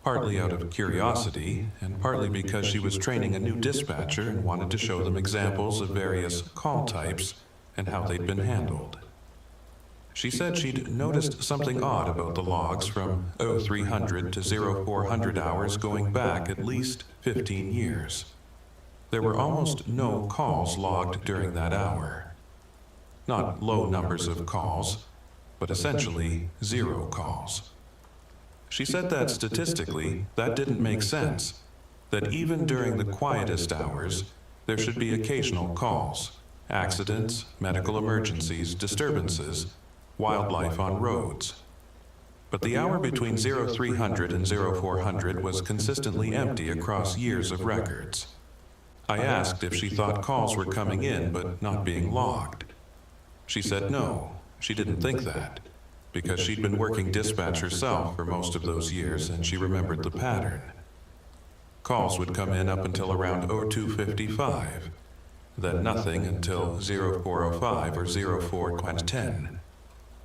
Speaker 15: partly out of curiosity and partly because she was training a new dispatcher and wanted to show them examples of various call types and how they'd been handled. She said she'd noticed something odd about the logs from 0300 to 0400 hours going back at least 15 years. There were almost no calls logged during that hour. Not low numbers of calls, but essentially 0 calls. She said that statistically, that didn't make sense, that even during the quietest hours, there should be occasional calls, accidents, medical emergencies, disturbances, wildlife on roads. But the hour between 0300 and 0400 was consistently empty across years of records. I asked if she thought calls were coming in but not being logged. She said no, she didn't think that, because she'd been working dispatch herself for most of those years and she remembered the pattern. Calls would come in up until around 0255, then nothing until 0405 or 0410.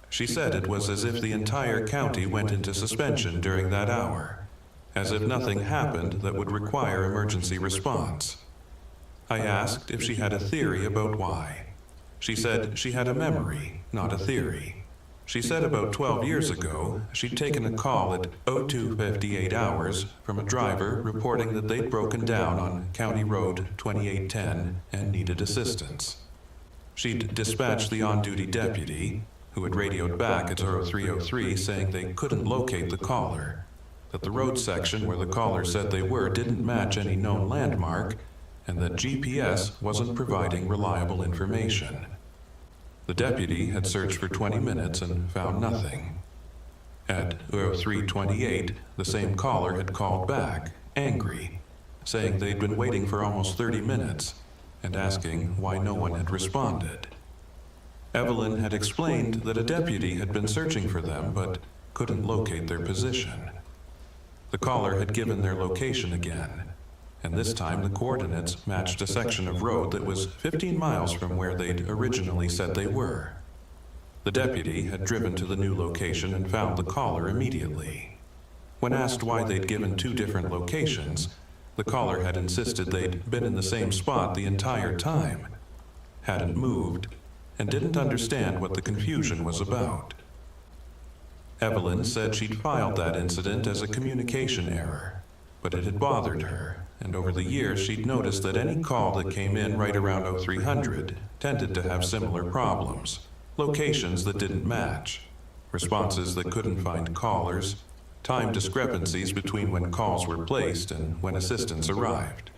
Speaker 15: She said it was as if the entire county went into suspension during that hour, as if nothing happened that would require emergency response. I asked if she had a theory about why. She said she had a memory, not a theory. She said about 12 years ago, she'd taken a call at 0258 hours from a driver reporting that they'd broken down on County Road 2810 and needed assistance. She'd dispatched the on-duty deputy, who had radioed back at 0303 saying they couldn't locate the caller, that the road section where the caller said they were didn't match any known landmark, and that GPS wasn't providing reliable information. The deputy had searched for 20 minutes and found nothing. At 03:28, the same caller had called back, angry, saying they'd been waiting for almost 30 minutes and asking why no one had responded. Evelyn had explained that a deputy had been searching for them but couldn't locate their position. The caller had given their location again, and this time the coordinates matched a section of road that was 15 miles from where they'd originally said they were. The deputy had driven to the new location and found the caller immediately. When asked why they'd given 2 different locations, the caller had insisted they'd been in the same spot the entire time, hadn't moved, and didn't understand what the confusion was about. Evelyn said she'd filed that incident as a communication error, but it had bothered her, and over the years she'd noticed that any call that came in right around 0300 tended to have similar problems, locations that didn't match, responses that couldn't find callers, time discrepancies between when calls were placed and when assistance arrived.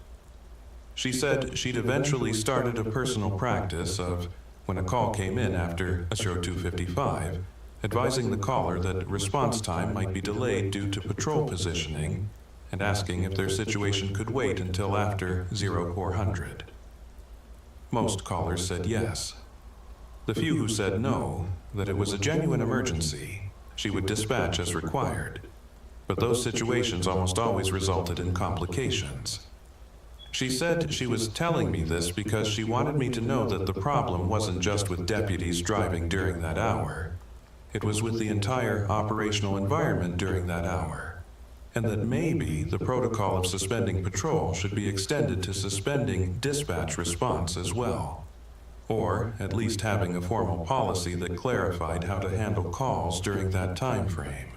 Speaker 15: She said she'd eventually started a personal practice of, when a call came in after 0255, advising the caller that response time might be delayed due to patrol positioning and asking if their situation could wait until after 0400. Most callers said yes. The few who said no, that it was a genuine emergency, she would dispatch as required, but those situations almost always resulted in complications. She said she was telling me this because she wanted me to know that the problem wasn't just with deputies driving during that hour. It was with the entire operational environment during that hour, and that maybe the protocol of suspending patrol should be extended to suspending dispatch response as well, or at least having a formal policy that clarified how to handle calls during that time frame.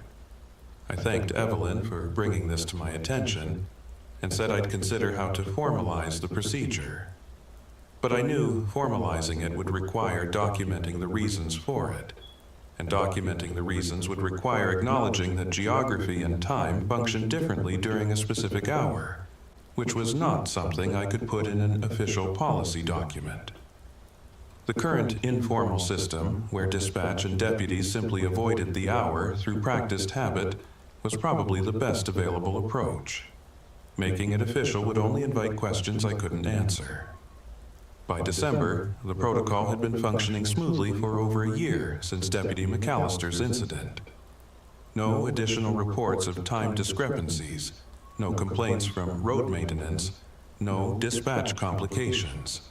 Speaker 15: I thanked Evelyn for bringing this to my attention and said I'd consider how to formalize the procedure. But I knew formalizing it would require documenting the reasons for it, and documenting the reasons would require acknowledging that geography and time function differently during a specific hour, which was not something I could put in an official policy document. The current informal system, where dispatch and deputies simply avoided the hour through practiced habit, was probably the best available approach. Making it official would only invite questions I couldn't answer. By December, the protocol had been functioning smoothly for over a year since Deputy McAllister's incident. No additional reports of time discrepancies, no complaints from road maintenance, no dispatch complications.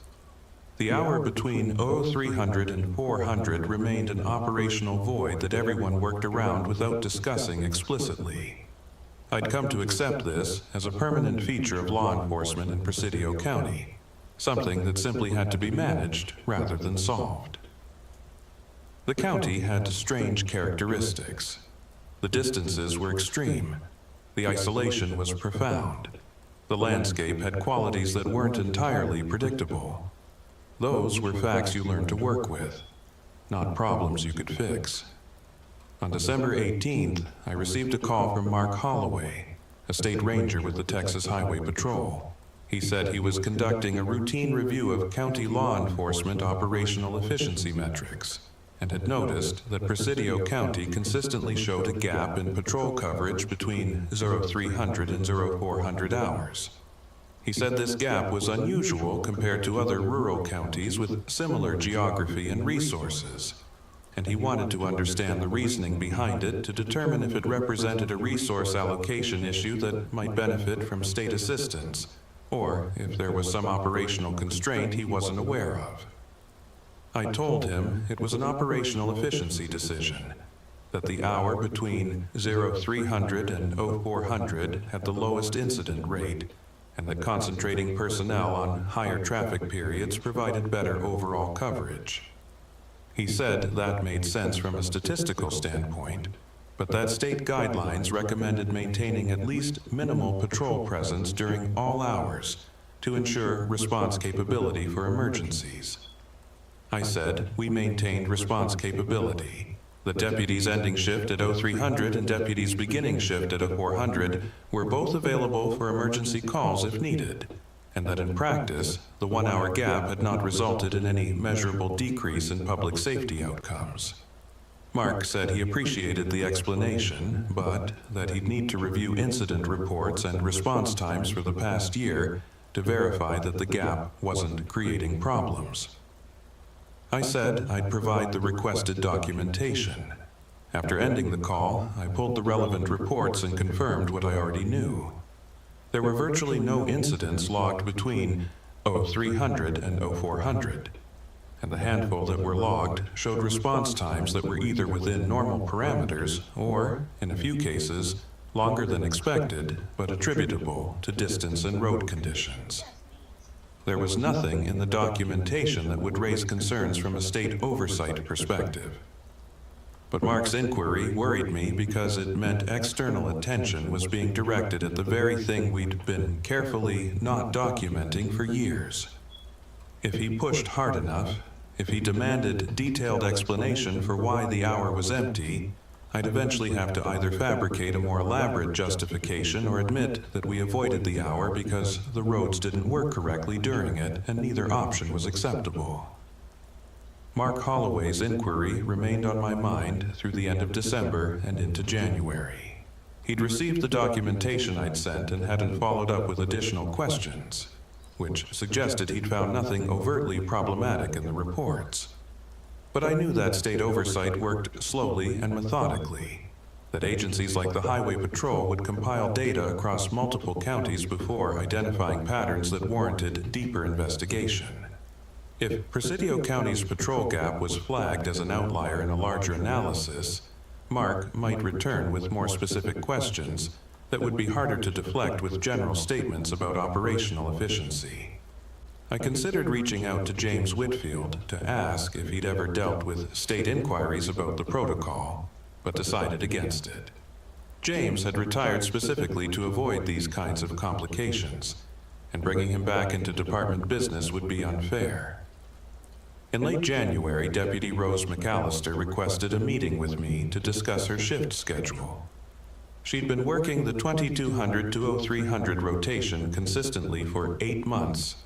Speaker 15: The hour between 0300 and 400 remained an operational void that everyone worked around without discussing explicitly. I'd come to accept this as a permanent feature of law enforcement in Presidio County, something that simply had to be managed rather than solved. The county had strange characteristics. The distances were extreme. The isolation was profound. The landscape had qualities that weren't entirely predictable. Those were facts you learned to work with, not problems you could fix. On December 18th, I received a call from Mark Holloway, a state ranger with the Texas Highway Patrol. He said he was conducting a routine review of county law enforcement operational efficiency metrics, and had noticed that Presidio County consistently showed a gap in patrol coverage between 0300 and 0400 hours. He said this gap was unusual compared to other rural counties with similar geography and resources, and he wanted to understand the reasoning behind it to determine if it represented a resource allocation issue that might benefit from state assistance, or if there was some operational constraint he wasn't aware of. I told him it was an operational efficiency decision, that the hour between 0300 and 0400 had the lowest incident rate, and that concentrating personnel on higher traffic periods provided better overall coverage. He said that made sense from a statistical standpoint, but that state guidelines recommended maintaining at least minimal patrol presence during all hours to ensure response capability for emergencies. I said we maintained response capability, that deputies ending shift at 0300 and deputies beginning shift at 0400 were both available for emergency calls if needed, and that in practice, the 1-hour gap had not resulted in any measurable decrease in public safety outcomes. Mark said he appreciated the explanation, but that he'd need to review incident reports and response times for the past year to verify that the gap wasn't creating problems. I said I'd provide the requested documentation. After ending the call, I pulled the relevant reports and confirmed what I already knew. There were virtually no incidents logged between 0300 and 0400, and the handful that were logged showed response times that were either within normal parameters or, in a few cases, longer than expected, but attributable to distance and road conditions. There was nothing in the documentation that would raise concerns from a state oversight perspective. But Mark's inquiry worried me because it meant external attention was being directed at the very thing we'd been carefully not documenting for years. If he pushed hard enough, if he demanded detailed explanation for why the hour was empty, I'd eventually have to either fabricate a more elaborate justification or admit that we avoided the hour because the roads didn't work correctly during it, and neither option was acceptable. Mark Holloway's inquiry remained on my mind through the end of December and into January. He'd received the documentation I'd sent and hadn't followed up with additional questions, which suggested he'd found nothing overtly problematic in the reports. But I knew that state oversight worked slowly and methodically, that agencies like the Highway Patrol would compile data across multiple counties before identifying patterns that warranted deeper investigation. If Presidio County's patrol gap was flagged as an outlier in a larger analysis, Mark might return with more specific questions that would be harder to deflect with general statements about operational efficiency. I considered reaching out to James Whitfield to ask if he'd ever dealt with state inquiries about the protocol, but decided against it. James had retired specifically to avoid these kinds of complications, and bringing him back into department business would be unfair. In late January, Deputy Rose McAllister requested a meeting with me to discuss her shift schedule. She'd been working the 2200 to 0300 rotation consistently for 8 months,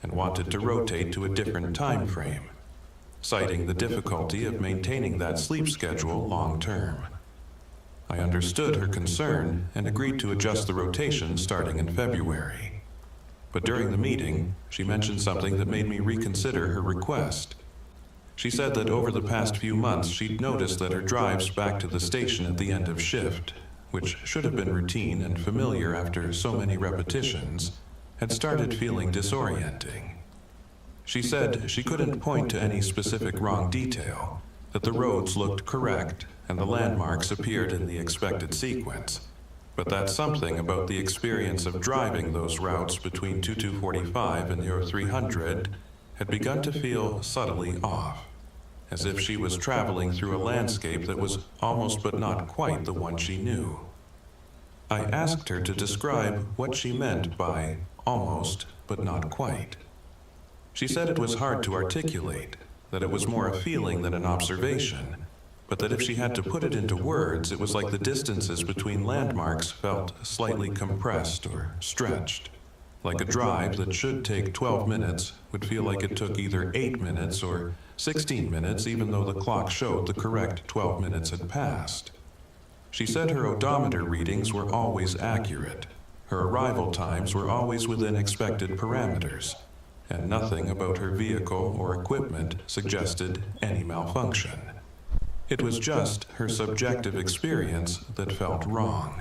Speaker 15: and wanted to rotate to a different time frame, citing the difficulty of maintaining that sleep schedule long term. I understood her concern and agreed to adjust the rotation starting in February. But during the meeting, she mentioned something that made me reconsider her request. She said that over the past few months she'd noticed that her drives back to the station at the end of shift, which should have been routine and familiar after so many repetitions, had started feeling disorienting. She said she couldn't point to any specific wrong detail, that the roads looked correct and the landmarks appeared in the expected sequence, but that something about the experience of driving those routes between 2245 and 0300 had begun to feel subtly off, as if she was traveling through a landscape that was almost but not quite the one she knew. I asked her to describe what she meant by almost but not quite. She said it was hard to articulate, that it was more a feeling than an observation, but that if she had to put it into words, it was like the distances between landmarks felt slightly compressed or stretched. Like a drive that should take 12 minutes would feel like it took either 8 minutes or 16 minutes, even though the clock showed the correct 12 minutes had passed. She said her odometer readings were always accurate. Her arrival times were always within expected parameters, and nothing about her vehicle or equipment suggested any malfunction. It was just her subjective experience that felt wrong.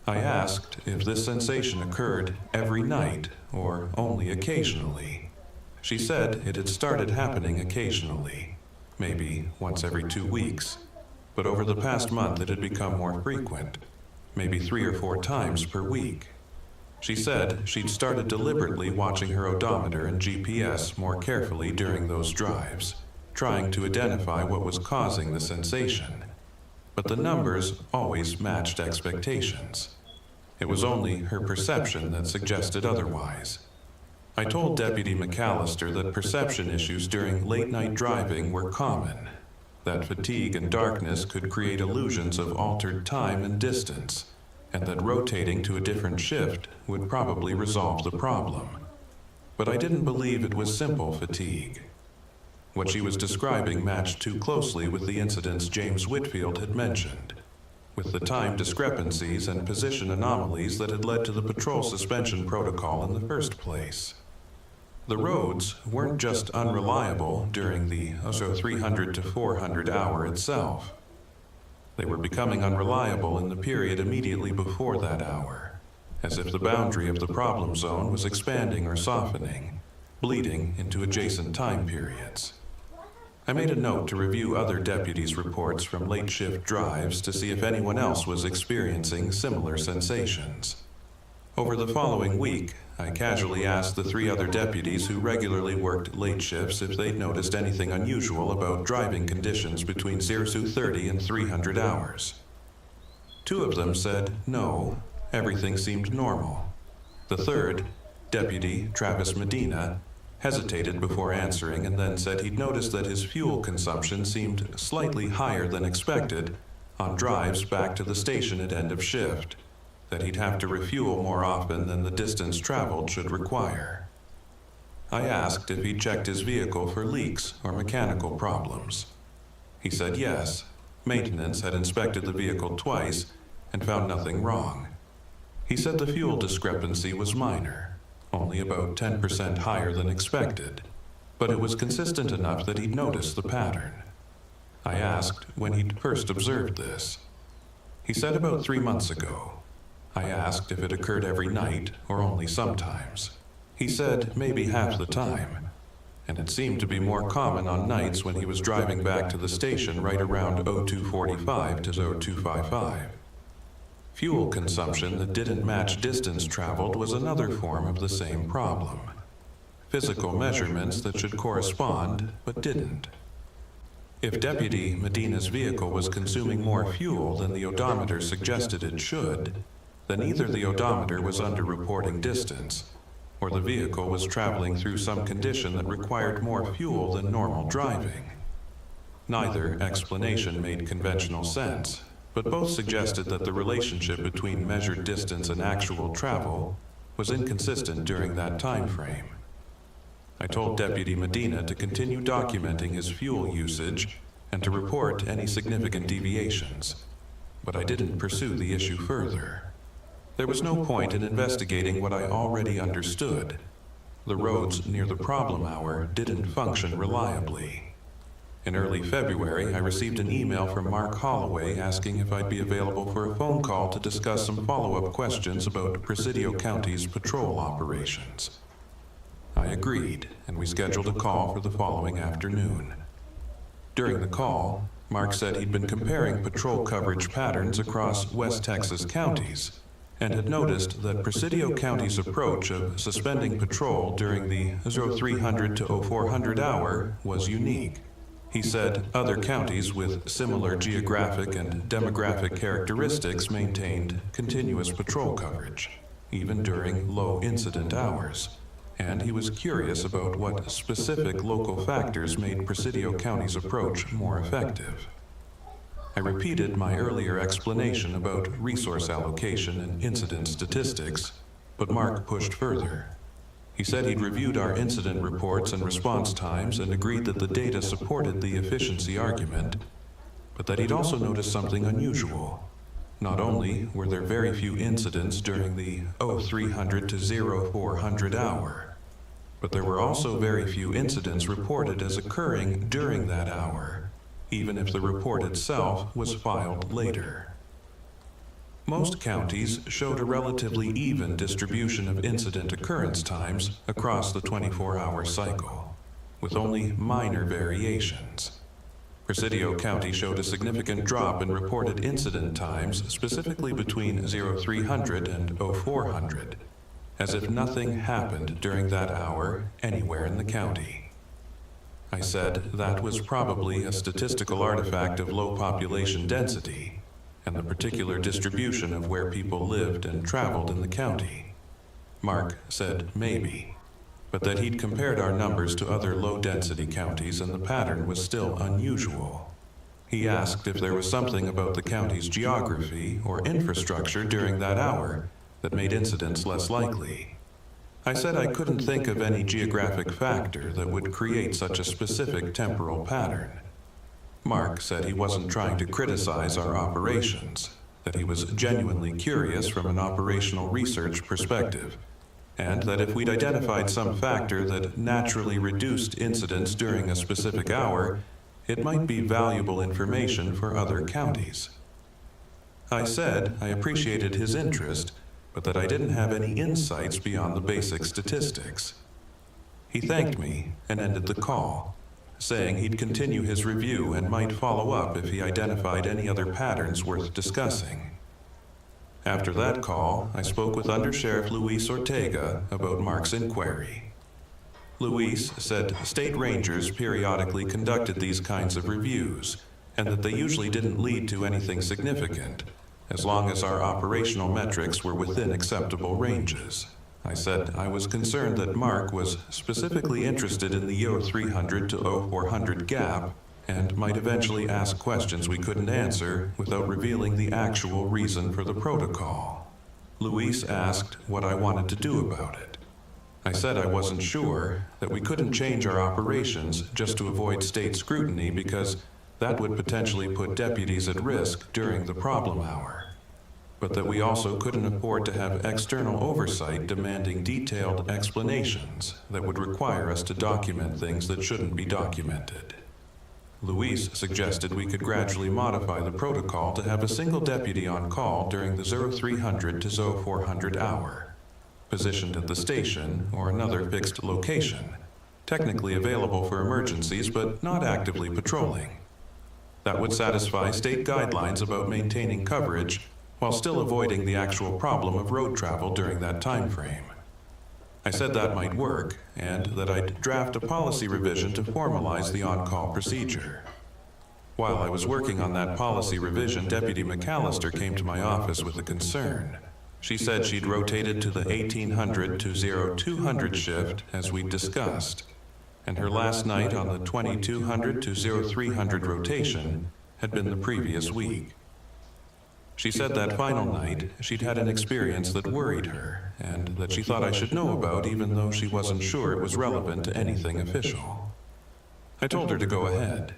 Speaker 15: I asked if this sensation occurred every night or only occasionally. She said it had started happening occasionally, maybe once every 2 weeks, but over the past month it had become more frequent, maybe 3 or 4 times per week. She said she'd started deliberately watching her odometer and GPS more carefully during those drives, trying to identify what was causing the sensation. But the numbers always matched expectations. It was only her perception that suggested otherwise. I told Deputy McAllister that perception issues during late-night driving were common. that fatigue and darkness could create illusions of altered time and distance, and that rotating to a different shift would probably resolve the problem. But I didn't believe it was simple fatigue. What she was describing matched too closely with the incidents James Whitfield had mentioned, with the time discrepancies and position anomalies that had led to the patrol suspension protocol in the first place. The roads weren't just unreliable during the 300 to 400 hour itself. They were becoming unreliable in the period immediately before that hour, as if the boundary of the problem zone was expanding or softening, bleeding into adjacent time periods. I made a note to review other deputies' reports from late shift drives to see if anyone else was experiencing similar sensations. Over the following week, I casually asked the 3 other deputies who regularly worked late shifts if they'd noticed anything unusual about driving conditions between 0-30 and 300 hours. 2 of them said no, everything seemed normal. The third, Deputy Travis Medina, hesitated before answering and then said he'd noticed that his fuel consumption seemed slightly higher than expected on drives back to the station at end of shift, that he'd have to refuel more often than the distance traveled should require. I asked if he'd checked his vehicle for leaks or mechanical problems. He said yes, maintenance had inspected the vehicle twice and found nothing wrong. He said the fuel discrepancy was minor, only about 10% higher than expected, but it was consistent enough that he'd noticed the pattern. I asked when he'd first observed this. He said about 3 months ago. I asked if it occurred every night or only sometimes. He said maybe half the time, and it seemed to be more common on nights when he was driving back to the station right around 0245 to 0255. Fuel consumption that didn't match distance traveled was another form of the same problem. Physical measurements that should correspond, but didn't. If Deputy Medina's vehicle was consuming more fuel than the odometer suggested it should, then either the odometer was underreporting distance, or the vehicle was traveling through some condition that required more fuel than normal driving. Neither explanation made conventional sense, but both suggested that the relationship between measured distance and actual travel was inconsistent during that time frame. I told Deputy Medina to continue documenting his fuel usage and to report any significant deviations, but I didn't pursue the issue further. There was no point in investigating what I already understood. The roads near the problem hour didn't function reliably. In early February, I received an email from Mark Holloway asking if I'd be available for a phone call to discuss some follow-up questions about Presidio County's patrol operations. I agreed, and we scheduled a call for the following afternoon. During the call, Mark said he'd been comparing patrol coverage patterns across West Texas counties and had noticed that Presidio County's approach of suspending patrol during the 0300 to 0400 hour was unique. He said other counties with similar geographic and demographic characteristics maintained continuous patrol coverage, even during low incident hours, and he was curious about what specific local factors made Presidio County's approach more effective. I repeated my earlier explanation about resource allocation and incident statistics, but Mark pushed further. He said he'd reviewed our incident reports and response times and agreed that the data supported the efficiency argument, but that he'd also noticed something unusual. Not only were there very few incidents during the 0300 to 0400 hour, but there were also very few incidents reported as occurring during that hour, even if the report itself was filed later. Most counties showed a relatively even distribution of incident occurrence times across the 24-hour cycle, with only minor variations. Presidio County showed a significant drop in reported incident times, specifically between 0300 and 0400, as if nothing happened during that hour anywhere in the county. I said that was probably a statistical artifact of low population density and the particular distribution of where people lived and traveled in the county. Mark said maybe, but that he'd compared our numbers to other low-density counties and the pattern was still unusual. he asked if there was something about the county's geography or infrastructure during that hour that made incidents less likely. I said I couldn't think of any geographic factor that would create such a specific temporal pattern. Mark said he wasn't trying to criticize our operations, that he was genuinely curious from an operational research perspective, and that if we'd identified some factor that naturally reduced incidents during a specific hour, it might be valuable information for other counties. I said I appreciated his interest, but that I didn't have any insights beyond the basic statistics. He thanked me and ended the call, saying he'd continue his review and might follow up if he identified any other patterns worth discussing. After that call, I spoke with Undersheriff Luis Ortega about Mark's inquiry. Luis said state rangers periodically conducted these kinds of reviews, and that they usually didn't lead to anything significant, as long as our operational metrics were within acceptable ranges. I said I was concerned that Mark was specifically interested in the O300 to O400 gap and might eventually ask questions we couldn't answer without revealing the actual reason for the protocol. Luis asked what I wanted to do about it. I said I wasn't sure, that we couldn't change our operations just to avoid state scrutiny because that would potentially put deputies at risk during the problem hour, but that we also couldn't afford to have external oversight demanding detailed explanations that would require us to document things that shouldn't be documented. Luis suggested we could gradually modify the protocol to have a single deputy on call during the 0300 to 0400 hour, positioned at the station or another fixed location, technically available for emergencies but not actively patrolling. That would satisfy state guidelines about maintaining coverage while still avoiding the actual problem of road travel during that time frame. I said that might work, and that I'd draft a policy revision to formalize the on-call procedure. While I was working on that policy revision, Deputy McAllister came to my office with a concern. She said she'd rotated to the 1800 to 0200 shift as we'd discussed, and her last night on the 2200 to 0300 rotation had been the previous week. She said that final night she'd had an experience that worried her, and that she thought I should know about even though she wasn't sure it was relevant to anything official. I told her to go ahead.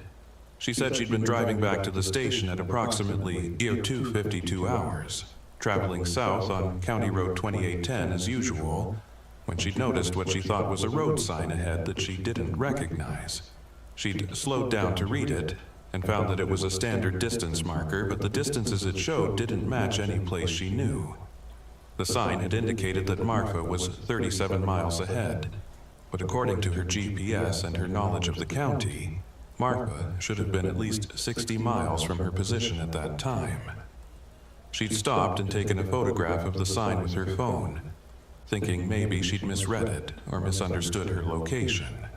Speaker 15: She said she'd been driving back to the station at approximately 02:52 hours, traveling south on County Road 2810 as usual, when she'd noticed what she thought was a road sign ahead that she didn't recognize. She'd slowed down to read it, and found that it was a standard distance marker, but the distances it showed didn't match any place she knew. The sign had indicated that Marfa was 37 miles ahead, but according to her GPS and her knowledge of the county, Marfa should have been at least 60 miles from her position at that time. She'd stopped and taken a photograph of the sign with her phone, thinking maybe she'd misread it or misunderstood her location.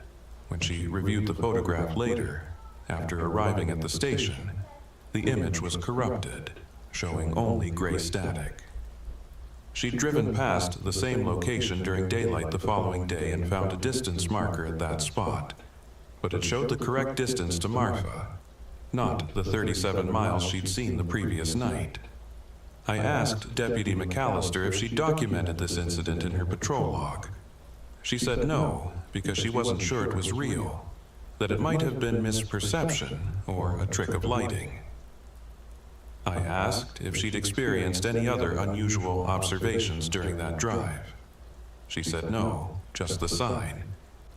Speaker 15: When she reviewed the photograph later, after arriving at the station, the image was corrupted, showing only gray static. She'd driven past the same location during daylight the following day and found a distance marker at that spot, but it showed the correct distance to Marfa, not the 37 miles she'd seen the previous night. I asked Deputy McAllister if she documented this incident in her patrol log. She said no, because she wasn't sure it was real, that it might have been misperception or a trick of lighting. I asked if she'd experienced any other unusual observations during that drive. She said no, just the sign,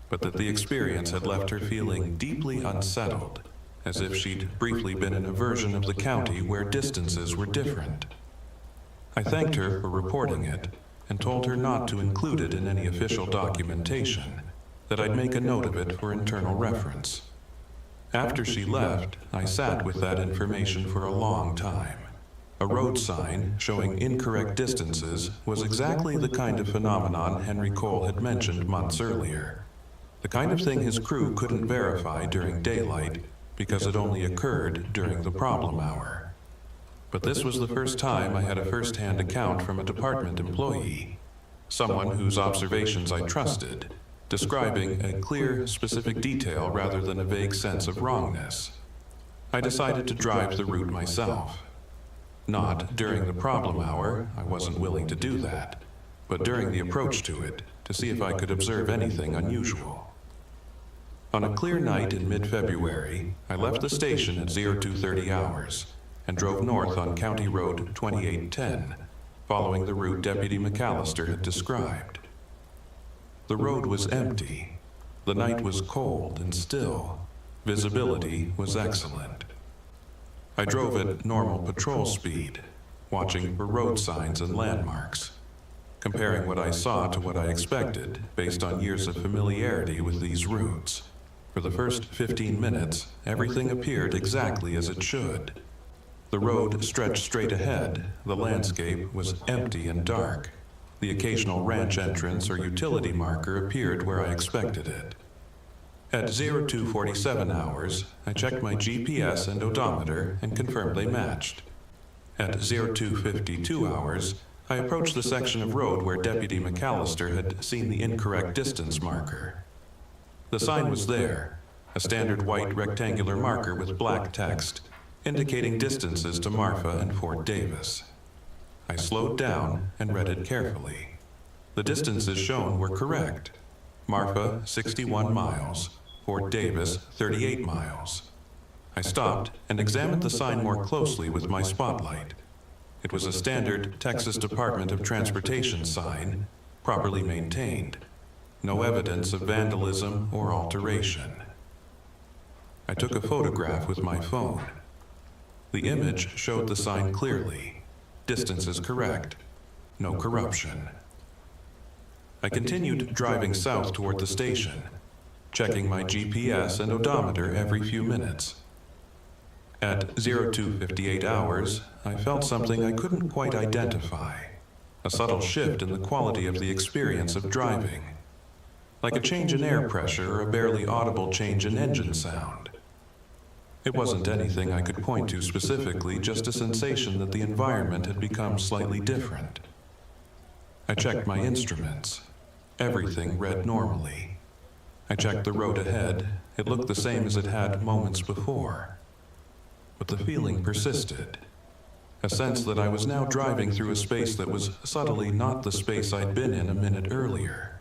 Speaker 15: but that the experience had left her feeling deeply unsettled, as if she'd briefly been in a version of the county where distances were different. I thanked her for reporting it and told her not to include it in any official documentation, that I'd make a note of it for internal reference. After she left, I sat with that information for a long time. A road sign showing incorrect distances was exactly the kind of phenomenon Henry Cole had mentioned months earlier. The kind of thing his crew couldn't verify during daylight because it only occurred during the problem hour. But this was the first time I had a first-hand account from a department employee, someone whose observations I trusted, describing a clear, specific detail rather than a vague sense of wrongness. I decided to drive the route myself. Not during the problem hour, I wasn't willing to do that, but during the approach to it, to see if I could observe anything unusual. On a clear night in mid-February, I left the station at 0230 hours and drove north on County Road 2810, following the route Deputy McAllister had described. The road was empty. The night was cold and still. Visibility was excellent. I drove at normal patrol speed, watching for road signs and landmarks, comparing what I saw to what I expected based on years of familiarity with these routes. For the first 15 minutes, everything appeared exactly as it should. The road stretched straight ahead, the landscape was empty and dark. The occasional ranch entrance or utility marker appeared where I expected it. At 0247 hours, I checked my GPS and odometer and confirmed they matched. At 0252 hours, I approached the section of road where Deputy McAllister had seen the incorrect distance marker. The sign was there, a standard white rectangular marker with black text, indicating distances to Marfa and Fort Davis. I slowed down and read it carefully. The distances shown were correct. Marfa, 61 miles. Fort Davis, 38 miles. I stopped and examined the sign more closely with my spotlight. It was a standard Texas Department of Transportation sign, properly maintained. No evidence of vandalism or alteration. I took a photograph with my phone. The image showed the sign clearly. Distances correct. No corruption. I continued driving south toward the station, checking my GPS and odometer every few minutes. At 0258 hours, I felt something I couldn't quite identify, a subtle shift in the quality of the experience of driving, like a change in air pressure or a barely audible change in engine sound. It wasn't anything I could point to specifically, just a sensation that the environment had become slightly different. I checked my instruments. Everything read normally. I checked the road ahead. It looked the same as it had moments before. But the feeling persisted. A sense that I was now driving through a space that was subtly not the space I'd been in a minute earlier.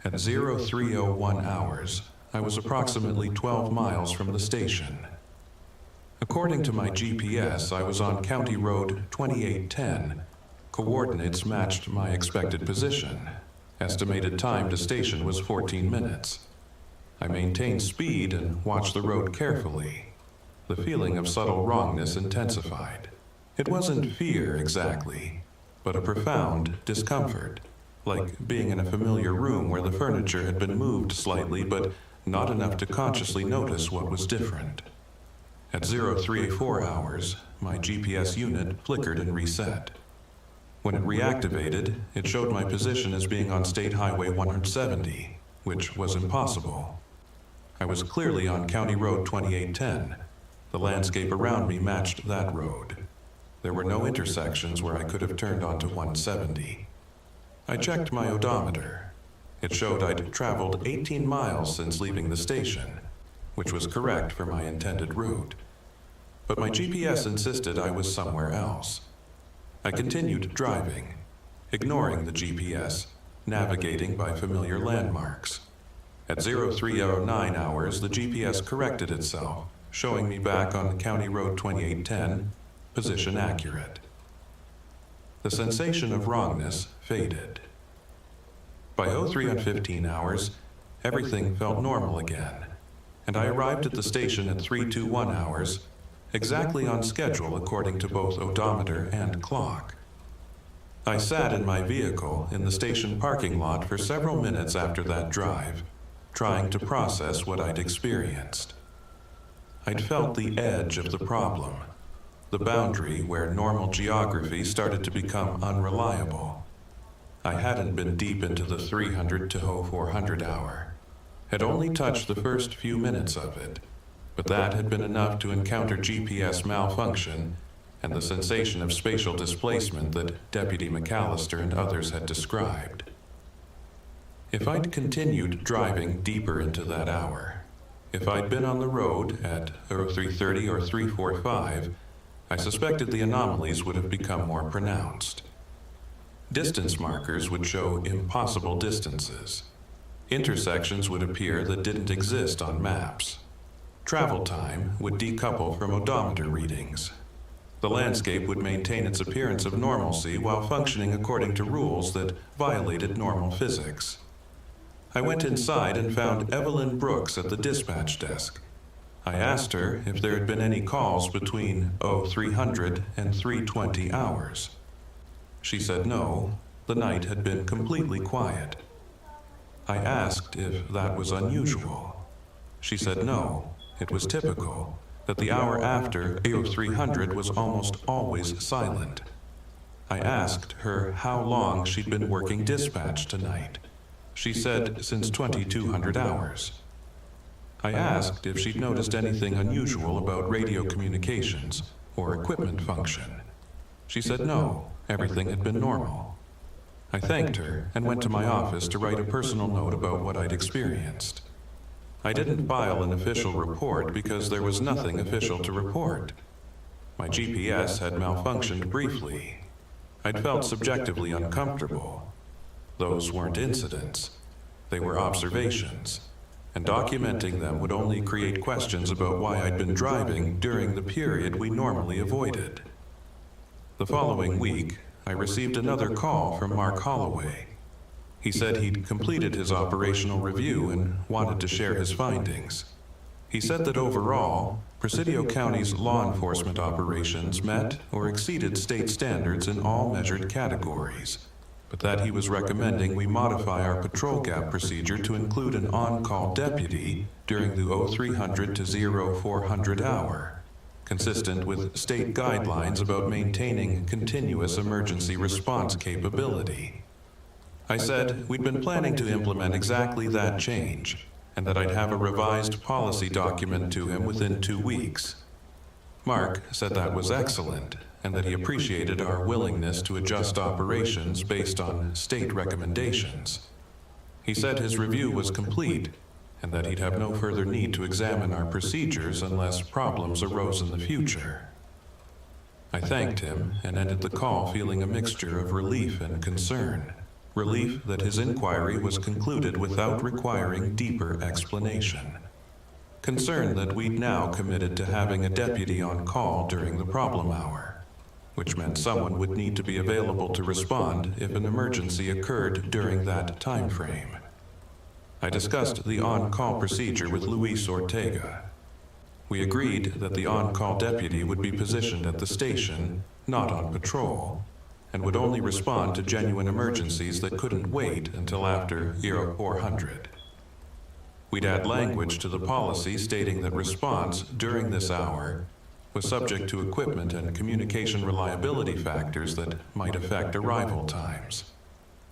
Speaker 15: At 0301 hours, I was approximately 12 miles from the station. According to my GPS, I was on County Road 2810. Coordinates matched my expected position. Estimated time to station was 14 minutes. I maintained speed and watched the road carefully. The feeling of subtle wrongness intensified. It wasn't fear exactly, but a profound discomfort, like being in a familiar room where the furniture had been moved slightly, but not enough to consciously notice what was different. At 0304 hours, my GPS unit flickered and reset. When it reactivated, it showed my position as being on State Highway 170, which was impossible. I was clearly on County Road 2810. The landscape around me matched that road. There were no intersections where I could have turned onto 170. I checked my odometer. It showed I'd traveled 18 miles since leaving the station, which was correct for my intended route. But my GPS insisted I was somewhere else. I continued driving, ignoring the GPS, navigating by familiar landmarks. At 0309 hours, the GPS corrected itself, showing me back on County Road 2810, position accurate. The sensation of wrongness faded. By 0315 hours, everything felt normal again, and I arrived at the station at 321 hours, exactly on schedule according to both odometer and clock. I sat in my vehicle in the station parking lot for several minutes after that drive, trying to process what I'd experienced. I'd felt the edge of the problem, the boundary where normal geography started to become unreliable. I hadn't been deep into the 300 to 0400 hour, had only touched the first few minutes of it, but that had been enough to encounter GPS malfunction and the sensation of spatial displacement that Deputy McAllister and others had described. If I'd continued driving deeper into that hour, if I'd been on the road at 0330 or 345, I suspected the anomalies would have become more pronounced. Distance markers would show impossible distances. Intersections would appear that didn't exist on maps. Travel time would decouple from odometer readings. The landscape would maintain its appearance of normalcy while functioning according to rules that violated normal physics. I went inside and found Evelyn Brooks at the dispatch desk. I asked her if there had been any calls between 0300 and 320 hours. She said no, the night had been completely quiet. I asked if that was unusual. She said no, it was typical, that the hour after 0300 was almost always silent. I asked her how long she'd been working dispatch tonight. She said since 2200 hours. I asked if she'd noticed anything unusual about radio communications or equipment function. She said no, everything had been normal. I thanked her and went to my office to write a personal note about what I'd experienced. I didn't file an official report because there was nothing official to report. My GPS had malfunctioned briefly. I'd felt subjectively uncomfortable. Those weren't incidents. They were observations, and documenting them would only create questions about why I'd been driving during the period we normally avoided. The following week, I received another call from Mark Holloway. He said he'd completed his operational review and wanted to share his findings. He said that overall, Presidio County's law enforcement operations met or exceeded state standards in all measured categories, but that he was recommending we modify our patrol gap procedure to include an on-call deputy during the 0300 to 0400 hour, consistent with state guidelines about maintaining continuous emergency response capability. I said we'd been planning to implement exactly that change, and that I'd have a revised policy document to him within 2 weeks. Mark said that was excellent, and that he appreciated our willingness to adjust operations based on state recommendations. He said his review was complete, and that he'd have no further need to examine our procedures unless problems arose in the future. I thanked him and ended the call feeling a mixture of relief and concern. Relief that his inquiry was concluded without requiring deeper explanation. Concern that we'd now committed to having a deputy on call during the problem hour, which meant someone would need to be available to respond if an emergency occurred during that time frame. I discussed the on-call procedure with Luis Ortega. We agreed that the on-call deputy would be positioned at the station, not on patrol, and would only respond to genuine emergencies that couldn't wait until after 0400. We'd add language to the policy stating that response during this hour was subject to equipment and communication reliability factors that might affect arrival times.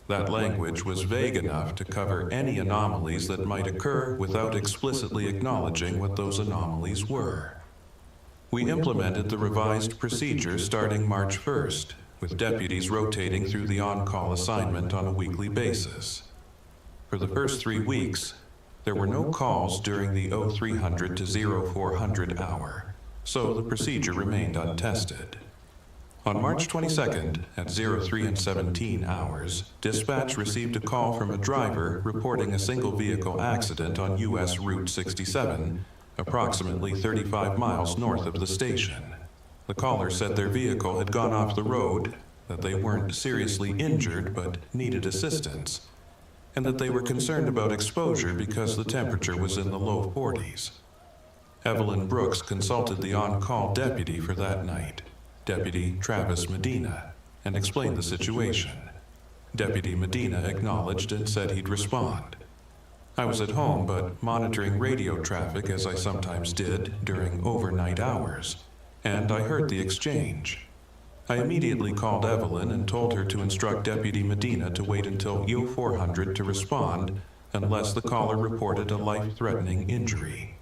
Speaker 15: That language was vague enough to cover any anomalies that might occur without explicitly acknowledging what those anomalies were. We implemented the revised procedure starting March 1st, with deputies rotating through the on-call assignment on a weekly basis. For the first 3 weeks, there were no calls during the 0300 to 0400 hour, so the procedure remained untested. On March 22nd, at 03 and 17 hours, dispatch received a call from a driver reporting a single vehicle accident on US Route 67, approximately 35 miles north of the station. The caller said their vehicle had gone off the road, that they weren't seriously injured but needed assistance, and that they were concerned about exposure because the temperature was in the low 40s. Evelyn Brooks consulted the on-call deputy for that night, Deputy Travis Medina, and explained the situation. Deputy Medina acknowledged and said he'd respond. I was at home but monitoring radio traffic as I sometimes did during overnight hours, and I heard the exchange. I immediately called Evelyn and told her to instruct Deputy Medina to wait until 0400 to respond unless the caller reported a life-threatening injury.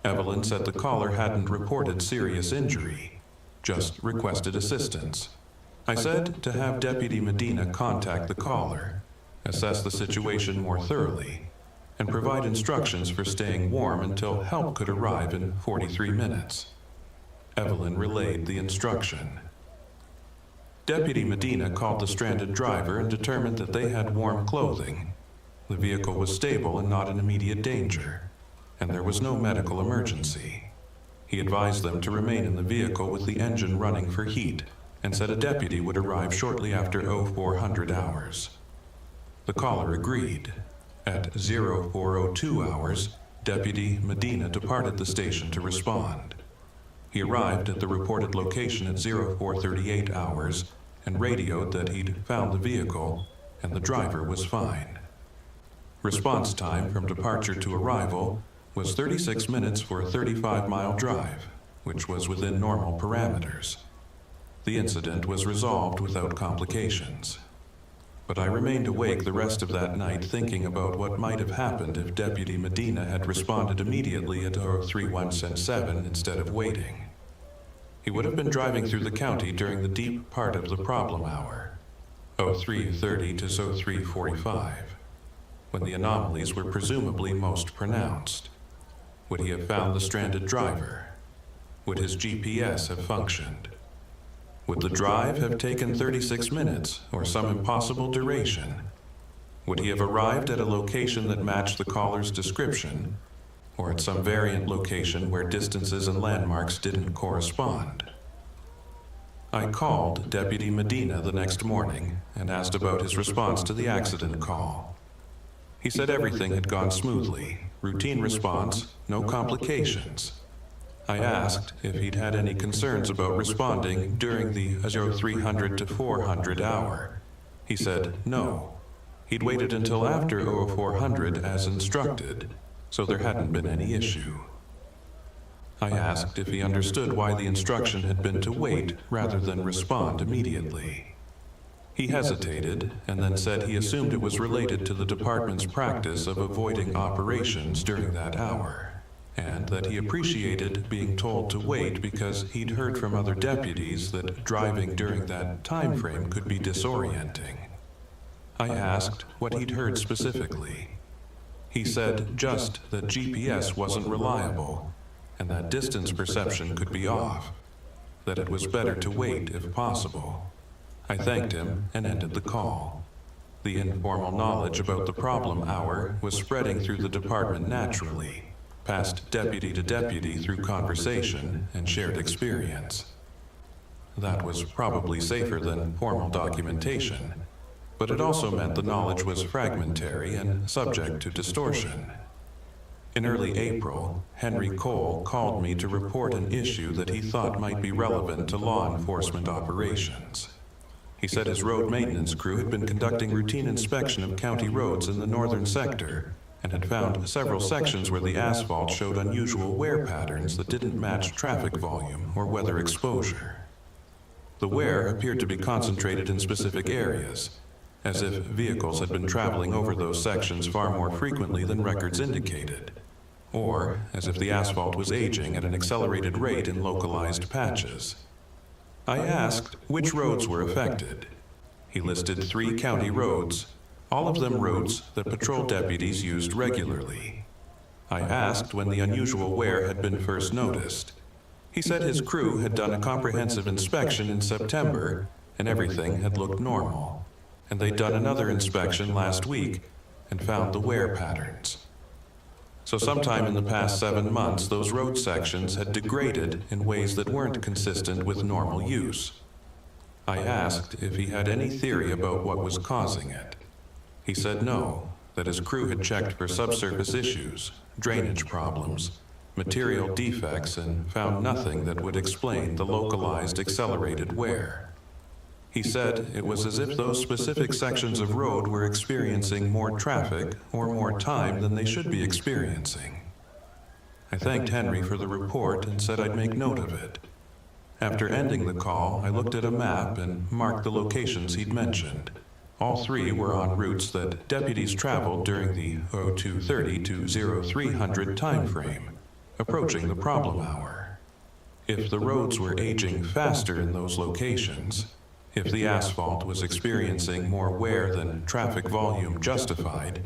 Speaker 15: Evelyn said the caller hadn't reported serious injury, just requested assistance. I said to have Deputy Medina contact the caller, assess the situation more thoroughly, and provide instructions for staying warm until help could arrive in 43 minutes. Evelyn relayed the instruction. Deputy Medina called the stranded driver and determined that they had warm clothing. The vehicle was stable and not in immediate danger, and there was no medical emergency. He advised them to remain in the vehicle with the engine running for heat, and said a deputy would arrive shortly after 0400 hours. The caller agreed. At 0402 hours, Deputy Medina departed the station to respond. He arrived at the reported location at 0438 hours and radioed that he'd found the vehicle and the driver was fine. Response time from departure to arrival was 36 minutes for a 35-mile drive, which was within normal parameters. The incident was resolved without complications. But I remained awake the rest of that night thinking about what might have happened if Deputy Medina had responded immediately at 03177 instead of waiting. He would have been driving through the county during the deep part of the problem hour, 0330 to 0345, when the anomalies were presumably most pronounced. Would he have found the stranded driver? Would his GPS have functioned? Would the drive have taken 36 minutes, or some impossible duration? Would he have arrived at a location that matched the caller's description, or at some variant location where distances and landmarks didn't correspond? I called Deputy Medina the next morning and asked about his response to the accident call. He said everything had gone smoothly, routine response, no complications. I asked if he'd had any concerns about responding during the 0300 to 400 hour. He said no. He'd waited until after 0400 as instructed, so there hadn't been any issue. I asked if he understood why the instruction had been to wait rather than respond immediately. He hesitated and then said he assumed it was related to the department's practice of avoiding operations during that hour, and that he appreciated being told to wait because he'd heard from other deputies that driving during that time frame could be disorienting. I asked what he'd heard specifically. He said just that GPS wasn't reliable, and that distance perception could be off, that it was better to wait if possible. I thanked him and ended the call. The informal knowledge about the problem hour was spreading through the department naturally, passed deputy to deputy through conversation and shared experience. That was probably safer than formal documentation, but it also meant the knowledge was fragmentary and subject to distortion. In early April, Henry Cole called me to report an issue that he thought might be relevant to law enforcement operations. He said his road maintenance crew had been conducting routine inspection of county roads in the northern sector and had found several sections where the asphalt showed unusual wear patterns that didn't match traffic volume or weather exposure. The wear appeared to be concentrated in specific areas, as if vehicles had been traveling over those sections far more frequently than records indicated, or as if the asphalt was aging at an accelerated rate in localized patches. I asked which roads were affected. He listed 3 county roads, all of them routes that patrol deputies used regularly. I asked when the unusual wear had been first noticed. He said his crew had done a comprehensive inspection in September and everything had looked normal, and they'd done another inspection last week and found the wear patterns. So sometime in the past 7 months, those road sections had degraded in ways that weren't consistent with normal use. I asked if he had any theory about what was causing it. He said no, that his crew had checked for subsurface issues, drainage problems, material defects, and found nothing that would explain the localized accelerated wear. He said it was as if those specific sections of road were experiencing more traffic or more time than they should be experiencing. I thanked Henry for the report and said I'd make note of it. After ending the call, I looked at a map and marked the locations he'd mentioned. All 3 were on routes that deputies traveled during the 0230 to 0300 time frame, approaching the problem hour. If the roads were aging faster in those locations, if the asphalt was experiencing more wear than traffic volume justified,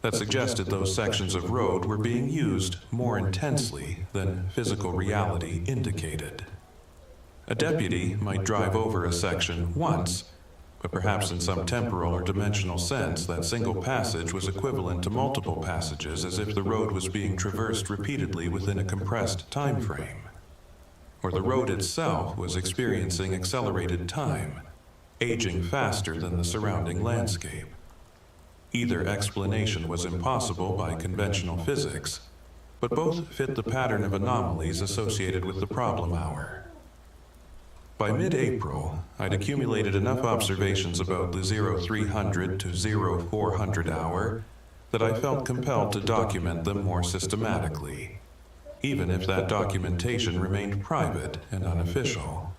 Speaker 15: that suggested those sections of road were being used more intensely than physical reality indicated. A deputy might drive over a section once, but perhaps in some temporal or dimensional sense, that single passage was equivalent to multiple passages, as if the road was being traversed repeatedly within a compressed time frame. Or the road itself was experiencing accelerated time, aging faster than the surrounding landscape. Either explanation was impossible by conventional physics, but both fit the pattern of anomalies associated with the problem hour. By mid-April, I'd accumulated enough observations about the 0300 to 0400 hour that I felt compelled to document them more systematically, even if that documentation remained private and unofficial.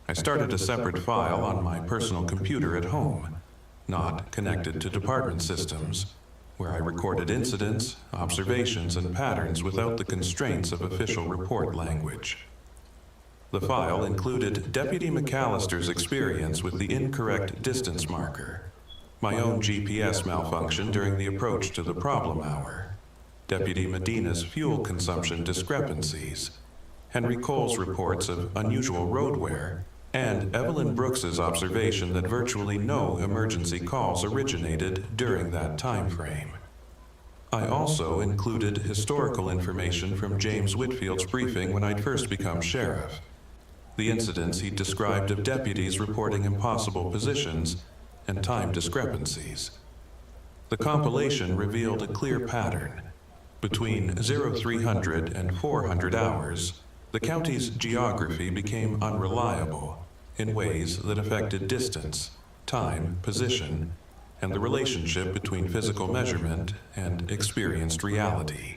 Speaker 15: I started a separate file on my personal computer at home, not connected to department systems, where I recorded incidents, observations, and patterns without the constraints of official report language. The file included Deputy McAllister's experience with the incorrect distance marker, my own GPS malfunction during the approach to the problem hour, Deputy Medina's fuel consumption discrepancies, Henry Cole's reports of unusual road wear, and Evelyn Brooks's observation that virtually no emergency calls originated during that time frame. I also included historical information from James Whitfield's briefing when I'd first become sheriff, the incidents he described of deputies reporting impossible positions and time discrepancies. The compilation revealed a clear pattern. Between 0300 and 400 hours, the county's geography became unreliable in ways that affected distance, time, position, and the relationship between physical measurement and experienced reality.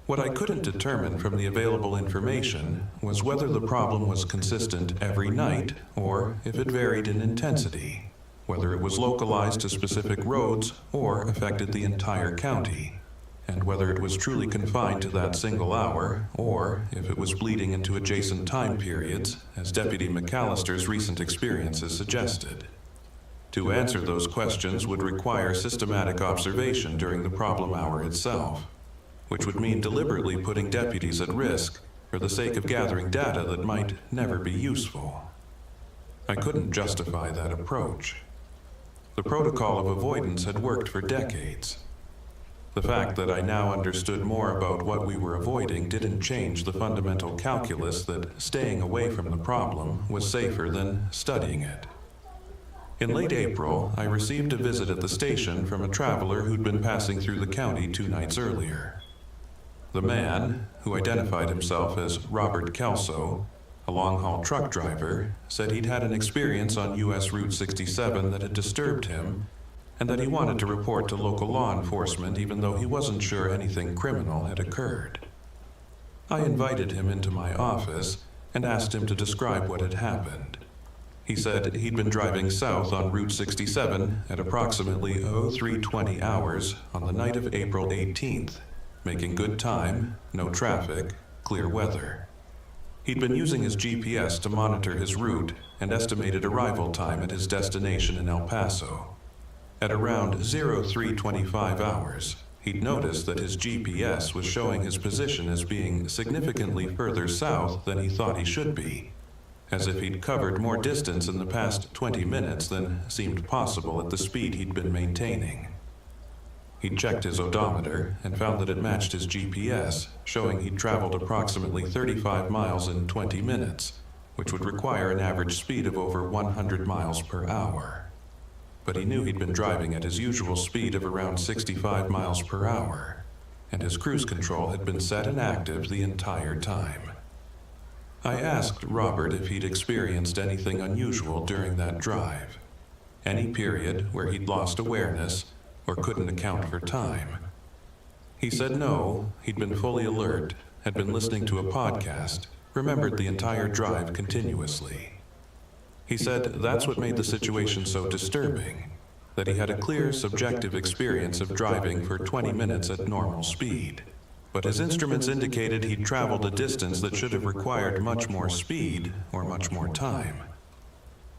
Speaker 15: What I couldn't determine from the available information was whether the problem was consistent every night or if it varied in intensity, whether it was localized to specific roads or affected the entire county, and whether it was truly confined to that single hour or if it was bleeding into adjacent time periods, as Deputy McAllister's recent experiences suggested. To answer those questions would require systematic observation during the problem hour itself, which would mean deliberately putting deputies at risk for the sake of gathering data that might never be useful. I couldn't justify that approach. The protocol of avoidance had worked for decades. The fact that I now understood more about what we were avoiding didn't change the fundamental calculus that staying away from the problem was safer than studying it. In late April, I received a visit at the station from a traveler who'd been passing through the county 2 nights earlier. The man, who identified himself as Robert Kelso, a long-haul truck driver, said he'd had an experience on U.S. Route 67 that had disturbed him, and that he wanted to report to local law enforcement even though he wasn't sure anything criminal had occurred. I invited him into my office and asked him to describe what had happened. He said he'd been driving south on Route 67 at approximately 0320 hours on the night of April 18th, making good time, no traffic, clear weather. He'd been using his GPS to monitor his route and estimated arrival time at his destination in El Paso. At around 0325 hours, he'd noticed that his GPS was showing his position as being significantly further south than he thought he should be, as if he'd covered more distance in the past 20 minutes than seemed possible at the speed he'd been maintaining. He checked his odometer and found that it matched his GPS, showing he'd traveled approximately 35 miles in 20 minutes, which would require an average speed of over 100 miles per hour. But he knew he'd been driving at his usual speed of around 65 miles per hour, and his cruise control had been set and active the entire time. I asked Robert if he'd experienced anything unusual during that drive, any period where he'd lost awareness or couldn't account for time. He said no, he'd been fully alert, had been listening to a podcast, remembered the entire drive continuously. He said that's what made the situation so disturbing, that he had a clear subjective experience of driving for 20 minutes at normal speed, but his instruments indicated he'd traveled a distance that should have required much more speed or much more time.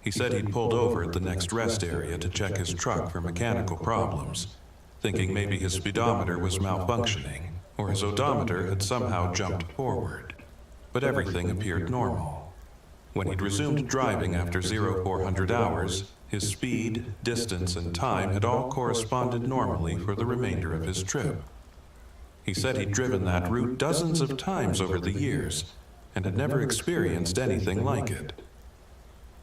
Speaker 15: He said he'd pulled over at the next rest area to check his truck for mechanical problems, thinking maybe his speedometer was malfunctioning, or his odometer had somehow jumped forward. But everything appeared normal. When he'd resumed driving after 0400 hours, his speed, distance, and time had all corresponded normally for the remainder of his trip. He said he'd driven that route dozens of times over the years, and had never experienced anything like it.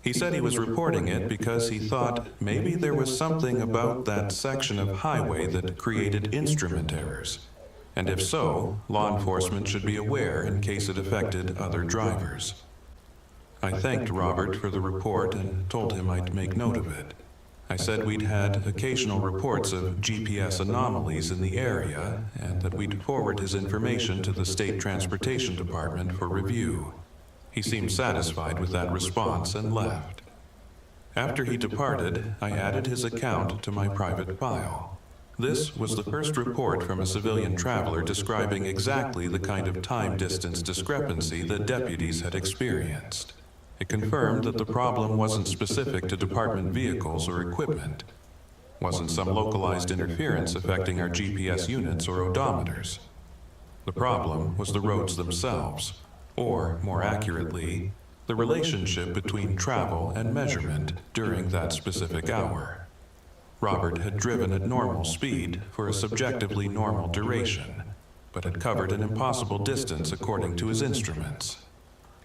Speaker 15: He said he was reporting it because he thought maybe there was something about that section of highway that created instrument errors, and if so, law enforcement should be aware in case it affected other drivers. I thanked Robert for the report and told him I'd make note of it. I said we'd had occasional reports of GPS anomalies in the area and that we'd forward his information to the State Transportation Department for review. He seemed satisfied with that response and left. After he departed, I added his account to my private file. This was the first report from a civilian traveler describing exactly the kind of time-distance discrepancy that deputies had experienced. It confirmed that the problem wasn't specific to department vehicles or equipment, wasn't some localized interference affecting our GPS units or odometers. The problem was the roads themselves, or, more accurately, the relationship between travel and measurement during that specific hour. Robert had driven at normal speed for a subjectively normal duration, but had covered an impossible distance according to his instruments.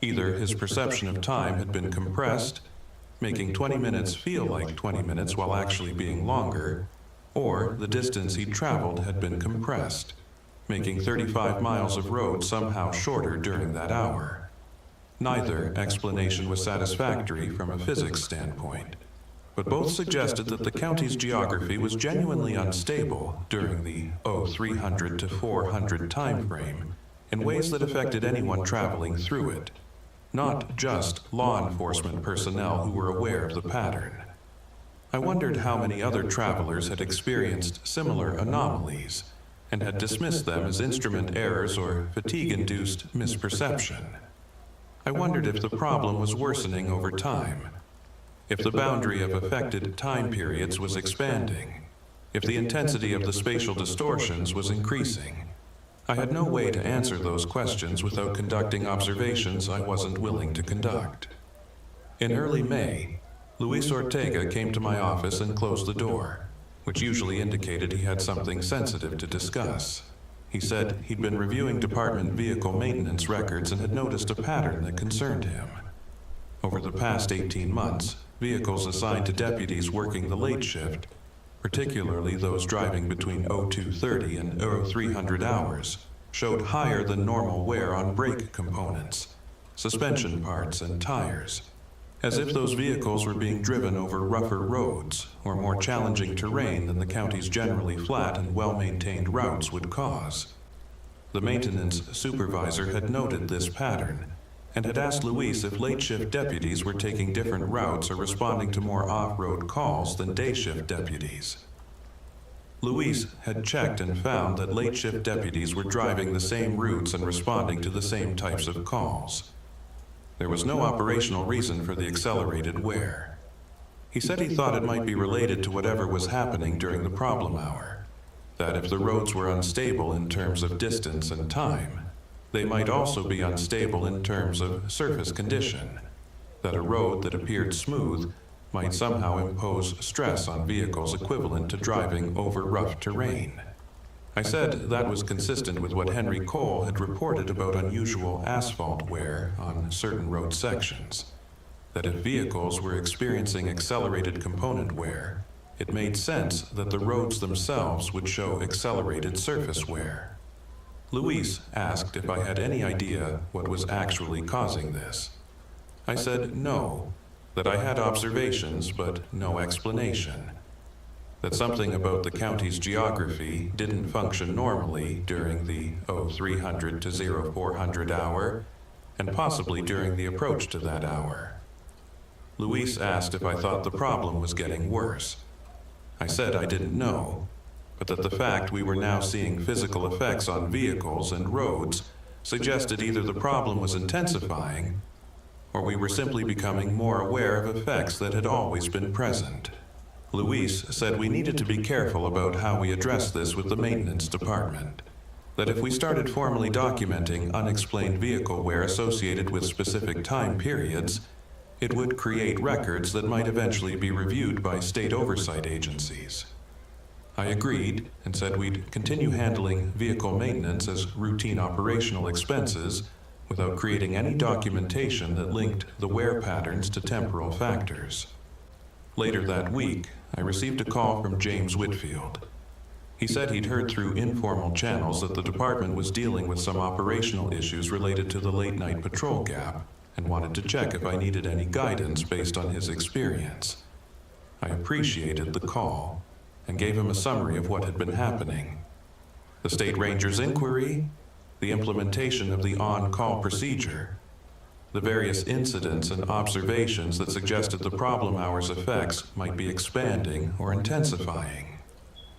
Speaker 15: Either his perception of time had been compressed, making 20 minutes feel like 20 minutes while actually being longer, or the distance he'd traveled had been compressed, making 35 miles of road somehow shorter during that hour. Neither explanation was satisfactory from a physics standpoint, but both suggested that the county's geography was genuinely unstable during the 0300 to 400 time frame in ways that affected anyone traveling through it, not just law enforcement personnel who were aware of the pattern. I wondered how many other travelers had experienced similar anomalies and had dismissed them as instrument errors or fatigue-induced misperception. I wondered if the problem was worsening over time, if the boundary of affected time periods was expanding, if the intensity of the spatial distortions was increasing. I had no way to answer those questions without conducting observations I wasn't willing to conduct. In early May, Luis Ortega came to my office and closed the door, which usually indicated he had something sensitive to discuss. He said he'd been reviewing department vehicle maintenance records and had noticed a pattern that concerned him. Over the past 18 months, vehicles assigned to deputies working the late shift, particularly those driving between 0230 and 0300 hours, showed higher than normal wear on brake components, suspension parts, and tires, as if those vehicles were being driven over rougher roads or more challenging terrain than the county's generally flat and well-maintained routes would cause. The maintenance supervisor had noted this pattern and had asked Luis if late-shift deputies were taking different routes or responding to more off-road calls than day-shift deputies. Luis had checked and found that late-shift deputies were driving the same routes and responding to the same types of calls. There was no operational reason for the accelerated wear. He said he thought it might be related to whatever was happening during the problem hour, that if the roads were unstable in terms of distance and time, they might also be unstable in terms of surface condition, that a road that appeared smooth might somehow impose stress on vehicles equivalent to driving over rough terrain. I said that was consistent with what Henry Cole had reported about unusual asphalt wear on certain road sections, that if vehicles were experiencing accelerated component wear, it made sense that the roads themselves would show accelerated surface wear. Luis asked if I had any idea what was actually causing this. I said no, that I had observations but no explanation, that something about the county's geography didn't function normally during the 0300 to 0400 hour, and possibly during the approach to that hour. Luis asked if I thought the problem was getting worse. I said I didn't know, but that the fact we were now seeing physical effects on vehicles and roads suggested either the problem was intensifying, or we were simply becoming more aware of effects that had always been present. Luis said we needed to be careful about how we address this with the maintenance department. That if we started formally documenting unexplained vehicle wear associated with specific time periods, it would create records that might eventually be reviewed by state oversight agencies. I agreed and said we'd continue handling vehicle maintenance as routine operational expenses without creating any documentation that linked the wear patterns to temporal factors. Later that week, I received a call from James Whitfield. He said he'd heard through informal channels that the department was dealing with some operational issues related to the late-night patrol gap and wanted to check if I needed any guidance based on his experience. I appreciated the call and gave him a summary of what had been happening. The State Ranger's inquiry, the implementation of the on-call procedure, the various incidents and observations that suggested the problem hour's effects might be expanding or intensifying.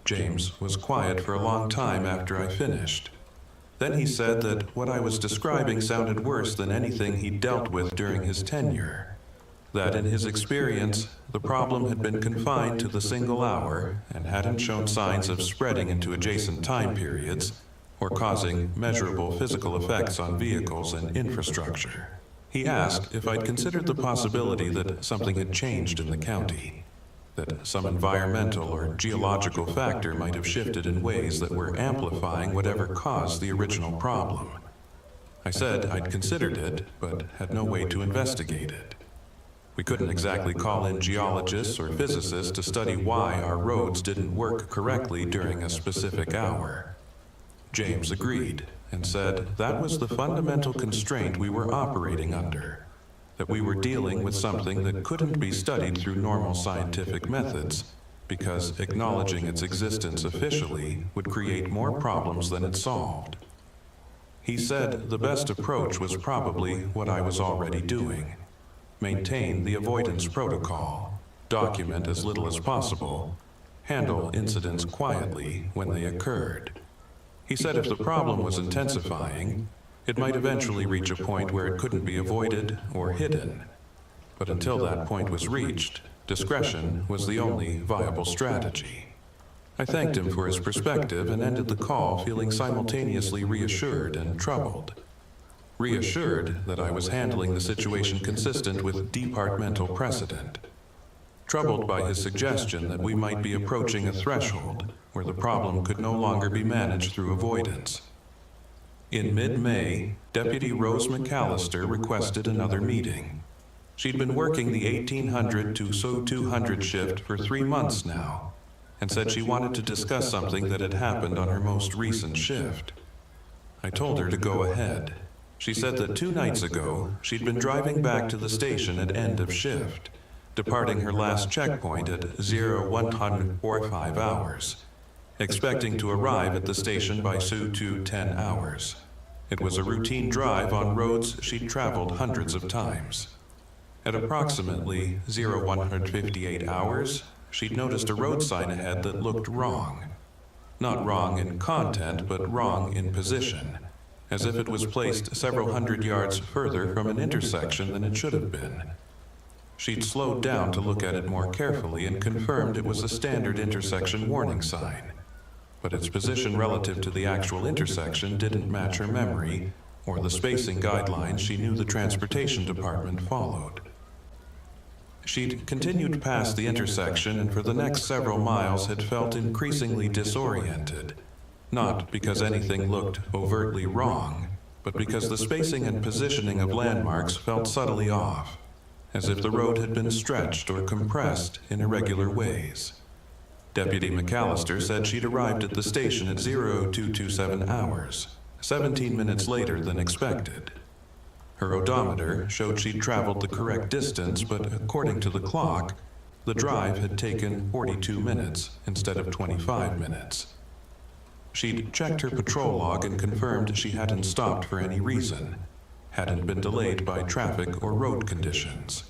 Speaker 15: James was quiet for a long time after I finished. Then he said that what I was describing sounded worse than anything he'd dealt with during his tenure. That in his experience, the problem had been confined to the single hour and hadn't shown signs of spreading into adjacent time periods or causing measurable physical effects on vehicles and infrastructure. He asked if I'd considered the possibility that something had changed in the county, that some environmental or geological factor might have shifted in ways that were amplifying whatever caused the original problem. I said I'd considered it, but had no way to investigate it. We couldn't exactly call in geologists or physicists to study why our roads didn't work correctly during a specific hour. James agreed and said that was the fundamental constraint we were operating under, that we were dealing with something that couldn't be studied through normal scientific methods, because acknowledging its existence officially would create more problems than it solved. He said the best approach was probably what I was already doing: maintain the avoidance protocol, document as little as possible, handle incidents quietly when they occurred. He said if the problem was intensifying, it might eventually reach a point where it couldn't be avoided or hidden. But until that point was reached, discretion was the only viable strategy. I thanked him for his perspective and ended the call feeling simultaneously reassured and troubled. Reassured that I was handling the situation consistent with departmental precedent. Troubled by his suggestion that we might be approaching a threshold where the problem could no longer be managed through avoidance. In mid-May, Deputy Rose McAllister requested another meeting. She'd been working the 1800 to 0200 shift for 3 months now, and said she wanted to discuss something that had happened on her most recent shift. I told her to go ahead. She said that 2 nights ago, she'd been driving back to the station at end of shift, departing her last checkpoint at 0145 hours, expecting to arrive at the station by 0210 hours. It was a routine drive on roads she'd traveled hundreds of times. At approximately 0158 hours, she'd noticed a road sign ahead that looked wrong. Not wrong in content, but wrong in position, as if it was placed several hundred yards further from an intersection than it should have been. She'd slowed down to look at it more carefully and confirmed it was a standard intersection warning sign. But its position relative to the actual intersection didn't match her memory or the spacing guidelines she knew the transportation department followed. She'd continued past the intersection and for the next several miles had felt increasingly disoriented, not because anything looked overtly wrong, but because the spacing and positioning of landmarks felt subtly off, as if the road had been stretched or compressed in irregular ways. Deputy McAllister said she'd arrived at the station at 0227 hours, 17 minutes later than expected. Her odometer showed she'd traveled the correct distance, but according to the clock, the drive had taken 42 minutes instead of 25 minutes. She'd checked her patrol log and confirmed she hadn't stopped for any reason, hadn't been delayed by traffic or road conditions.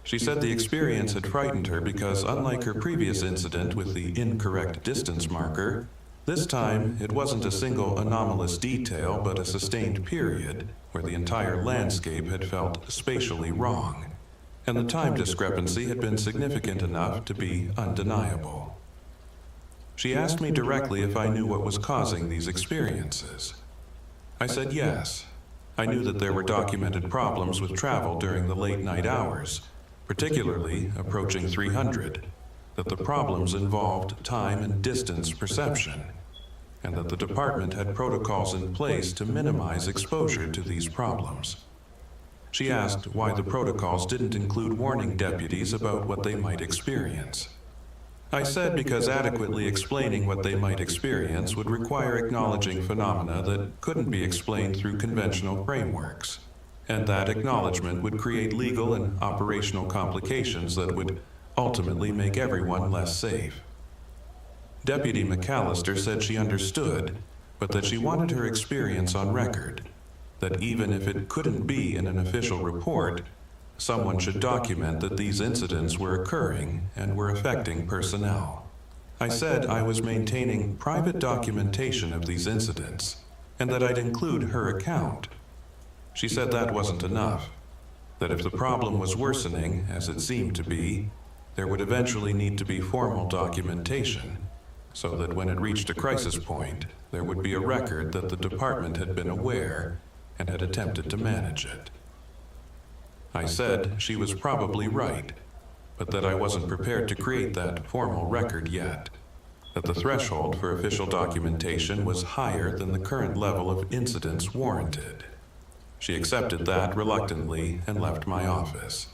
Speaker 15: She said the experience had frightened her because, unlike her previous incident with the incorrect distance marker, this time it wasn't a single anomalous detail but a sustained period where the entire landscape had felt spatially wrong. and the time discrepancy had been significant enough to be undeniable. She asked me directly if I knew what was causing these experiences. I said yes. I knew that there were documented problems with travel during the late night hours, particularly approaching 300, that the problems involved time and distance perception, and that the department had protocols in place to minimize exposure to these problems. She asked why the protocols didn't include warning deputies about what they might experience. I said because adequately explaining what they might experience would require acknowledging phenomena that couldn't be explained through conventional frameworks, and that acknowledgement would create legal and operational complications that would ultimately make everyone less safe. Deputy McAllister said she understood, but that she wanted her experience on record, that even if it couldn't be in an official report, someone should document that these incidents were occurring and were affecting personnel. I said I was maintaining private documentation of these incidents, and that I'd include her account. She said that wasn't enough, that if the problem was worsening, as it seemed to be, there would eventually need to be formal documentation, so that when it reached a crisis point, there would be a record that the department had been aware and had attempted to manage it. I said she was probably right, but that I wasn't prepared to create that formal record yet, that the threshold for official documentation was higher than the current level of incidents warranted. She accepted that reluctantly and left my office.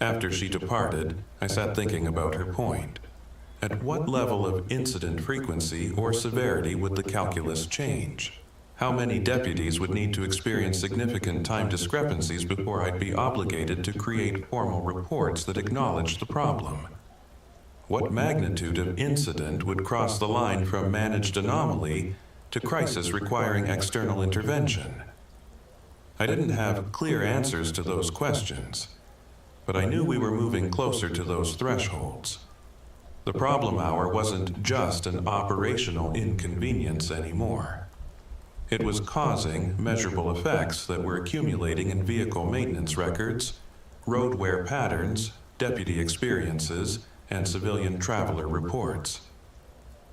Speaker 15: After she departed, I sat thinking about her point. At what level of incident frequency or severity would the calculus change? How many deputies would need to experience significant time discrepancies before I'd be obligated to create formal reports that acknowledge the problem? What magnitude of incident would cross the line from managed anomaly to crisis requiring external intervention? I didn't have clear answers to those questions, but I knew we were moving closer to those thresholds. The problem hour wasn't just an operational inconvenience anymore. It was causing measurable effects that were accumulating in vehicle maintenance records, road wear patterns, deputy experiences, and civilian traveler reports.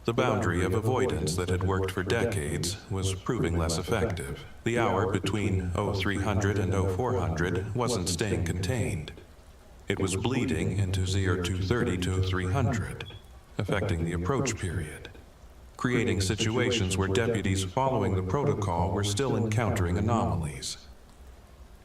Speaker 15: The boundary of avoidance that had worked for decades was proving less effective. The hour between 0300 and 0400 wasn't staying contained. It was bleeding into 0230 to 300, affecting the approach period, creating situations where deputies following the protocol were still encountering anomalies.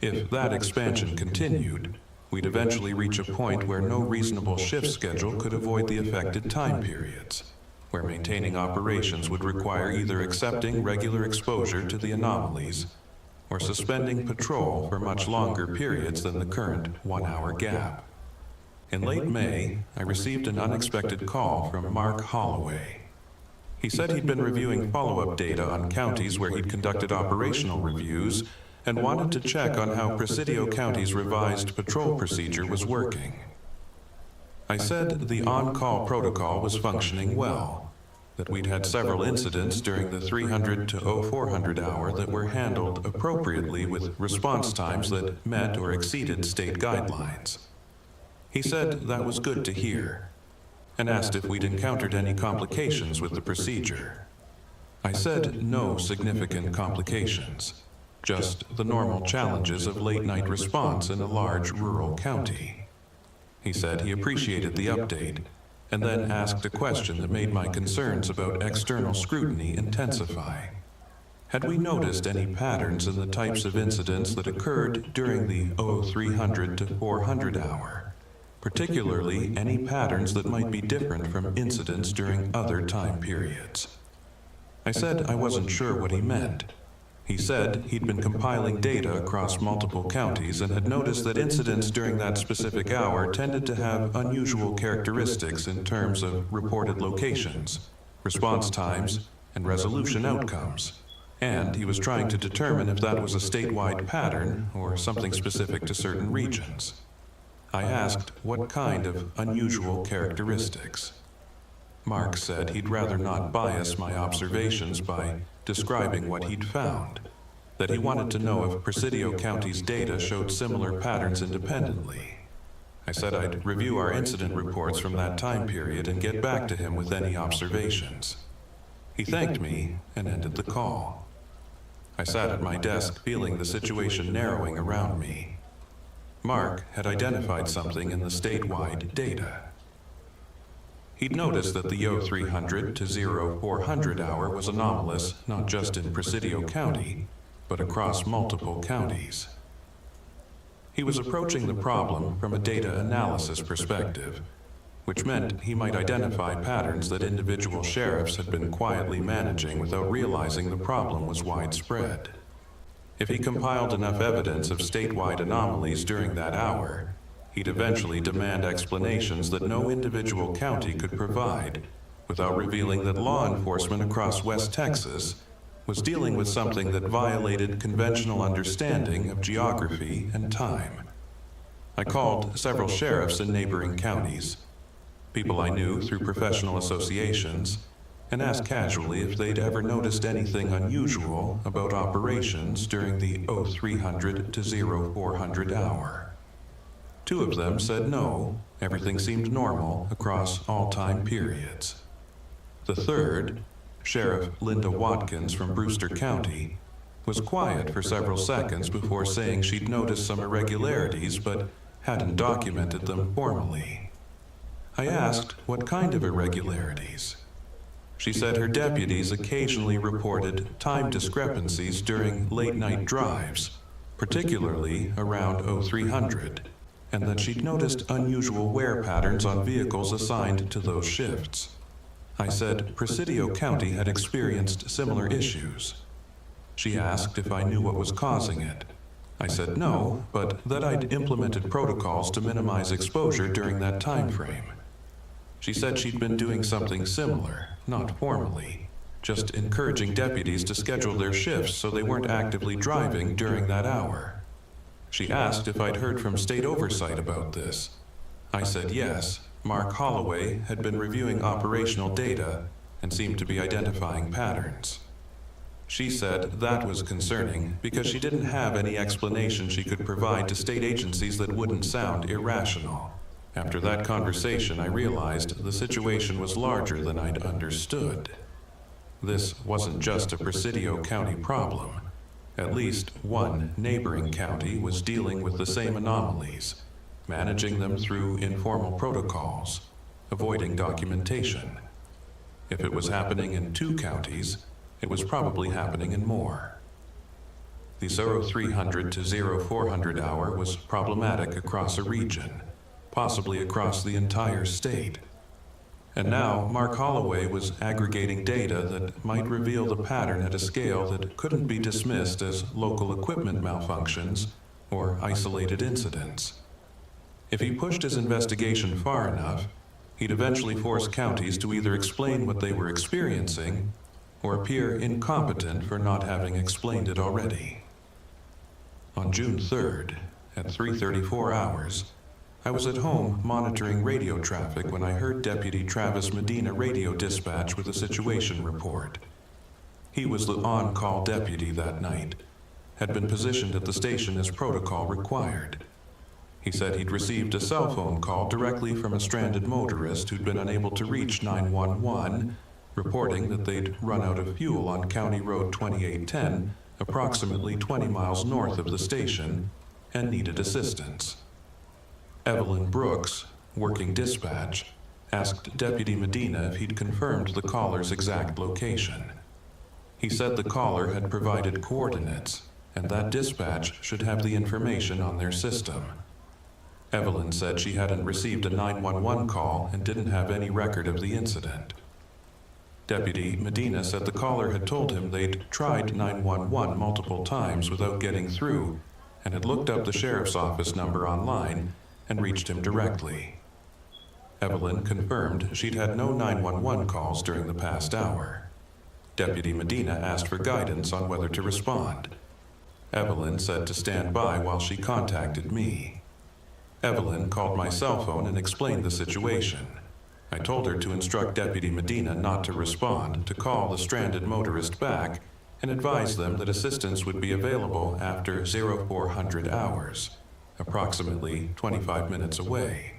Speaker 15: If that expansion continued, we'd eventually reach a point where no reasonable shift schedule could avoid the affected time periods, where maintaining operations would require either accepting regular exposure to the anomalies or suspending patrol for much longer periods than the current 1-hour gap. In late May, I received an unexpected call from Mark Holloway. He said he'd been reviewing follow-up data on counties where he'd conducted operational reviews and wanted to check on how Presidio County's revised patrol procedure was working. I said the on-call protocol was functioning well, that we'd had several incidents during the 300 to 0400 hour that were handled appropriately with response times that met or exceeded state guidelines. He said that was good to hear, and asked if we'd encountered any complications with the procedure. I said no significant complications, just the normal challenges of late-night response in a large rural county. He said he appreciated the update, and then asked a question that made my concerns about external scrutiny intensify. Had we noticed any patterns in the types of incidents that occurred during the 0300 to 400 hour? Particularly any patterns that might be different from incidents during other time periods. I said I wasn't sure what he meant. He said he'd been compiling data across multiple counties and had noticed that incidents during that specific hour tended to have unusual characteristics in terms of reported locations, response times, and resolution outcomes. And he was trying to determine if that was a statewide pattern or something specific to certain regions. I asked what kind of unusual characteristics. Mark said he'd rather not bias my observations by describing what he'd found, that he wanted to know if Presidio County's data showed similar patterns independently. I said I'd review our incident reports from that time period and get back to him with any observations. He thanked me and ended the call. I sat at my desk feeling the situation narrowing around me. Mark had identified something in the statewide data. He'd noticed that the 0300 to 0400 hour was anomalous not just in Presidio County, but across multiple counties. He was approaching the problem from a data analysis perspective, which meant he might identify patterns that individual sheriffs had been quietly managing without realizing the problem was widespread. If he compiled enough evidence of statewide anomalies during that hour, he'd eventually demand explanations that no individual county could provide, without revealing that law enforcement across West Texas was dealing with something that violated conventional understanding of geography and time. I called several sheriffs in neighboring counties, people I knew through professional associations, and asked casually if they'd ever noticed anything unusual about operations during the 0300 to 0400 hour. Two of them said no, everything seemed normal across all time periods. The third, Sheriff Linda Watkins from Brewster County, was quiet for several seconds before saying she'd noticed some irregularities but hadn't documented them formally. I asked what kind of irregularities. She said her deputies occasionally reported time discrepancies during late-night drives, particularly around 0300, and that she'd noticed unusual wear patterns on vehicles assigned to those shifts. I said Presidio County had experienced similar issues. She asked if I knew what was causing it. I said no, but that I'd implemented protocols to minimize exposure during that time frame. She said she'd been doing something similar, not formally, just encouraging deputies to schedule their shifts so they weren't actively driving during that hour. She asked if I'd heard from state oversight about this. I said yes. Mark Holloway had been reviewing operational data and seemed to be identifying patterns. She said that was concerning because she didn't have any explanation she could provide to state agencies that wouldn't sound irrational. After that conversation, I realized the situation was larger than I'd understood. This wasn't just a Presidio County problem. At least one neighboring county was dealing with the same anomalies, managing them through informal protocols, avoiding documentation. If it was happening in 2 counties, it was probably happening in more. The 0300 to 0400 hour was problematic across a region, possibly across the entire state. And now, Mark Holloway was aggregating data that might reveal the pattern at a scale that couldn't be dismissed as local equipment malfunctions or isolated incidents. If he pushed his investigation far enough, he'd eventually force counties to either explain what they were experiencing or appear incompetent for not having explained it already. On June 3rd, at 3:34 hours, I was at home monitoring radio traffic when I heard Deputy Travis Medina radio dispatch with a situation report. He was the on-call deputy that night, had been positioned at the station as protocol required. He said he'd received a cell phone call directly from a stranded motorist who'd been unable to reach 911, reporting that they'd run out of fuel on County Road 2810, approximately 20 miles north of the station, and needed assistance. Evelyn Brooks, working dispatch, asked Deputy Medina if he'd confirmed the caller's exact location. He said the caller had provided coordinates, and that dispatch should have the information on their system. Evelyn said she hadn't received a 911 call and didn't have any record of the incident. Deputy Medina said the caller had told him they'd tried 911 multiple times without getting through and had looked up the sheriff's office number online and reached him directly. Evelyn confirmed she'd had no 911 calls during the past hour. Deputy Medina asked for guidance on whether to respond. Evelyn said to stand by while she contacted me. Evelyn called my cell phone and explained the situation. I told her to instruct Deputy Medina not to respond, to call the stranded motorist back, and advise them that assistance would be available after 0400 hours. approximately 25 minutes away.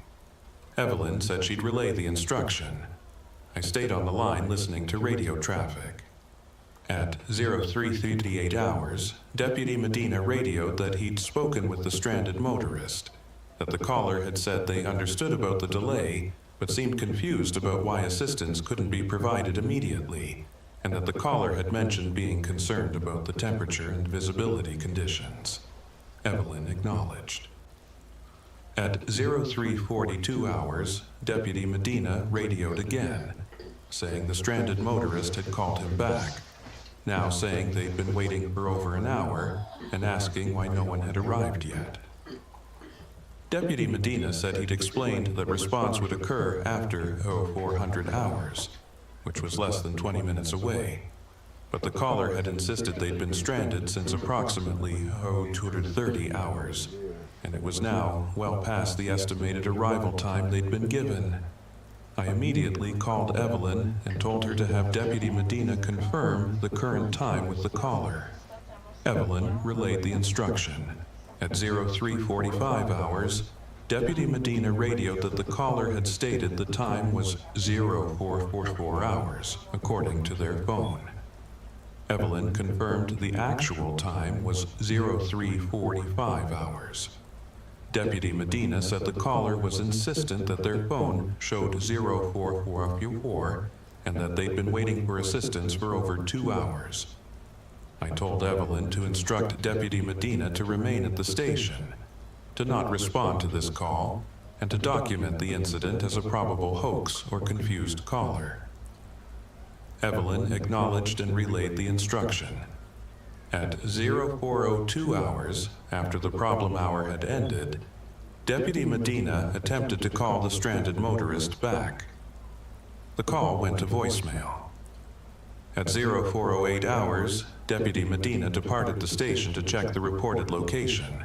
Speaker 15: Evelyn said she'd relay the instruction. I stayed on the line listening to radio traffic. At 03:38 hours, Deputy Medina radioed that he'd spoken with the stranded motorist, that the caller had said they understood about the delay, but seemed confused about why assistance couldn't be provided immediately, and that the caller had mentioned being concerned about the temperature and visibility conditions. Evelyn acknowledged. At 03:42 hours, Deputy Medina radioed again, saying the stranded motorist had called him back, now saying they'd been waiting for over an hour and asking why no one had arrived yet. Deputy Medina said he'd explained that response would occur after 0400 hours, which was less than 20 minutes away, but the caller had insisted they'd been stranded since approximately 0230 hours, and it was now well past the estimated arrival time they'd been given. I immediately called Evelyn and told her to have Deputy Medina confirm the current time with the caller. Evelyn relayed the instruction. At 03:45 hours, Deputy Medina radioed that the caller had stated the time was 0444 hours, according to their phone. Evelyn confirmed the actual time was 03:45 hours. Deputy Medina said the caller was insistent that their phone showed 0444 and that they'd been waiting for assistance for over 2 hours. I told Evelyn to instruct Deputy Medina to remain at the station, to not respond to this call, and to document the incident as a probable hoax or confused caller. Evelyn acknowledged and relayed the instruction. At 0402 hours, after the problem hour had ended, Deputy Medina attempted to call the stranded motorist back. The call went to voicemail. At 0408 hours, Deputy Medina departed the station to check the reported location.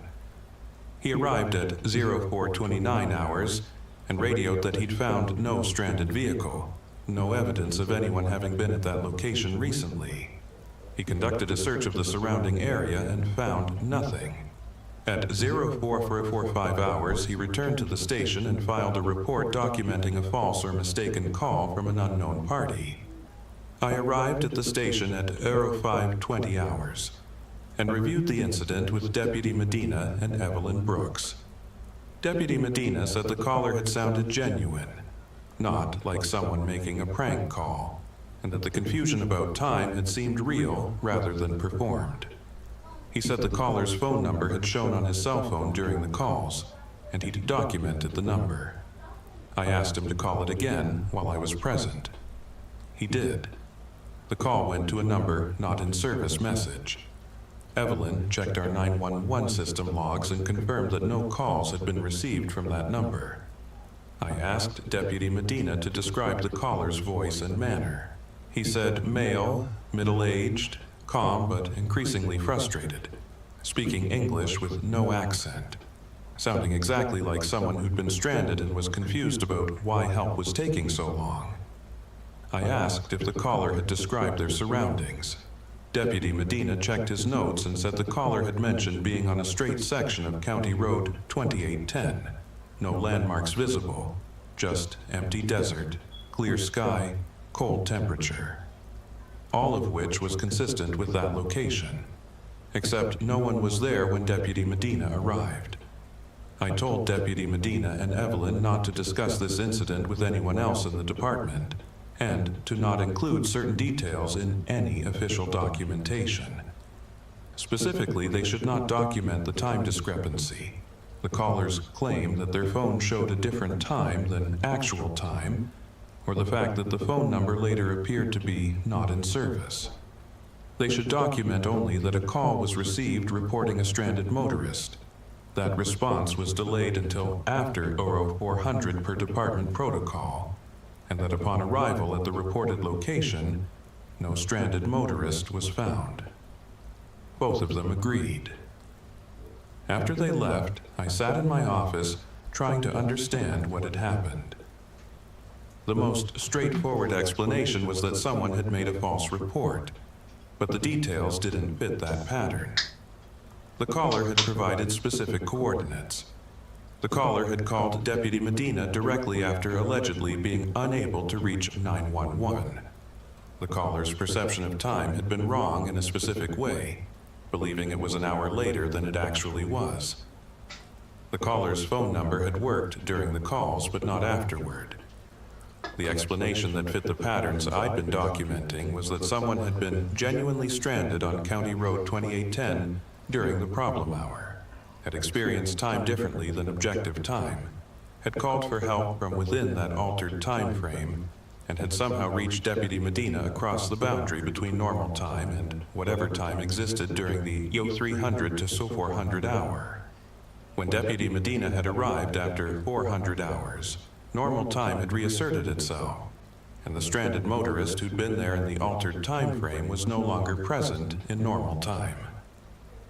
Speaker 15: He arrived at 0429 hours and radioed that he'd found no stranded vehicle, no evidence of anyone having been at that location recently. He conducted a search of the surrounding area and found nothing. At 0445 hours, he returned to the station and filed a report documenting a false or mistaken call from an unknown party. I arrived at the station at 0520 hours and reviewed the incident with Deputy Medina and Evelyn Brooks. Deputy Medina said the caller had sounded genuine, not like someone making a prank call, and that the confusion about time had seemed real rather than performed. He said the caller's phone number had shown on his cell phone during the calls, and he'd documented the number. I asked him to call it again while I was present. He did. The call went to a number not in service message. Evelyn checked our 911 system logs and confirmed that no calls had been received from that number. I asked Deputy Medina to describe the caller's voice and manner. He said male, middle-aged, calm but increasingly frustrated, speaking English with no accent, sounding exactly like someone who'd been stranded and was confused about why help was taking so long. I asked if the caller had described their surroundings. Deputy Medina checked his notes and said the caller had mentioned being on a straight section of County Road 2810, no landmarks visible, just empty desert, clear sky, cold temperature, all of which was consistent with that location, except no one was there when Deputy Medina arrived. I told Deputy Medina and Evelyn not to discuss this incident with anyone else in the department, and to not include certain details in any official documentation. Specifically, they should not document the time discrepancy, the caller's claim that their phone showed a different time than actual time, or the fact that the phone number later appeared to be not in service. They should document only that a call was received reporting a stranded motorist. That response was delayed until after 0400 per department protocol, and that upon arrival at the reported location, no stranded motorist was found. Both of them agreed. After they left, I sat in my office trying to understand what had happened. The most straightforward explanation was that someone had made a false report, but the details didn't fit that pattern. The caller had provided specific coordinates. The caller had called Deputy Medina directly after allegedly being unable to reach 911. The caller's perception of time had been wrong in a specific way, believing it was an hour later than it actually was. The caller's phone number had worked during the calls, but not afterward. The explanation that fit the patterns I'd been documenting was that someone had been genuinely stranded on County Road 2810 during the problem hour, had experienced time differently than objective time, had called for help from within that altered time frame, and had somehow reached Deputy Medina across the boundary between normal time and whatever time existed during the Yo 300 to So 400 hour. When Deputy Medina had arrived after 400 hours, normal time had reasserted itself, and the stranded motorist who'd been there in the altered time frame was no longer present in normal time.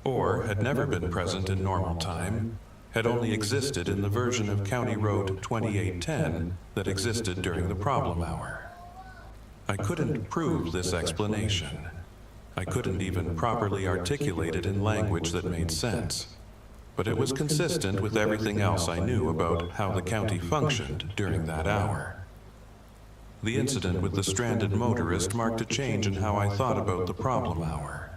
Speaker 15: Or had never been present in normal time, had only existed in the version of County Road 2810 that existed during the problem hour. I couldn't prove this explanation. I couldn't even properly articulate it in language that made sense. But it was consistent with everything else I knew about how the county functioned during that hour. The incident with the stranded motorist marked a change in how I thought about the problem hour.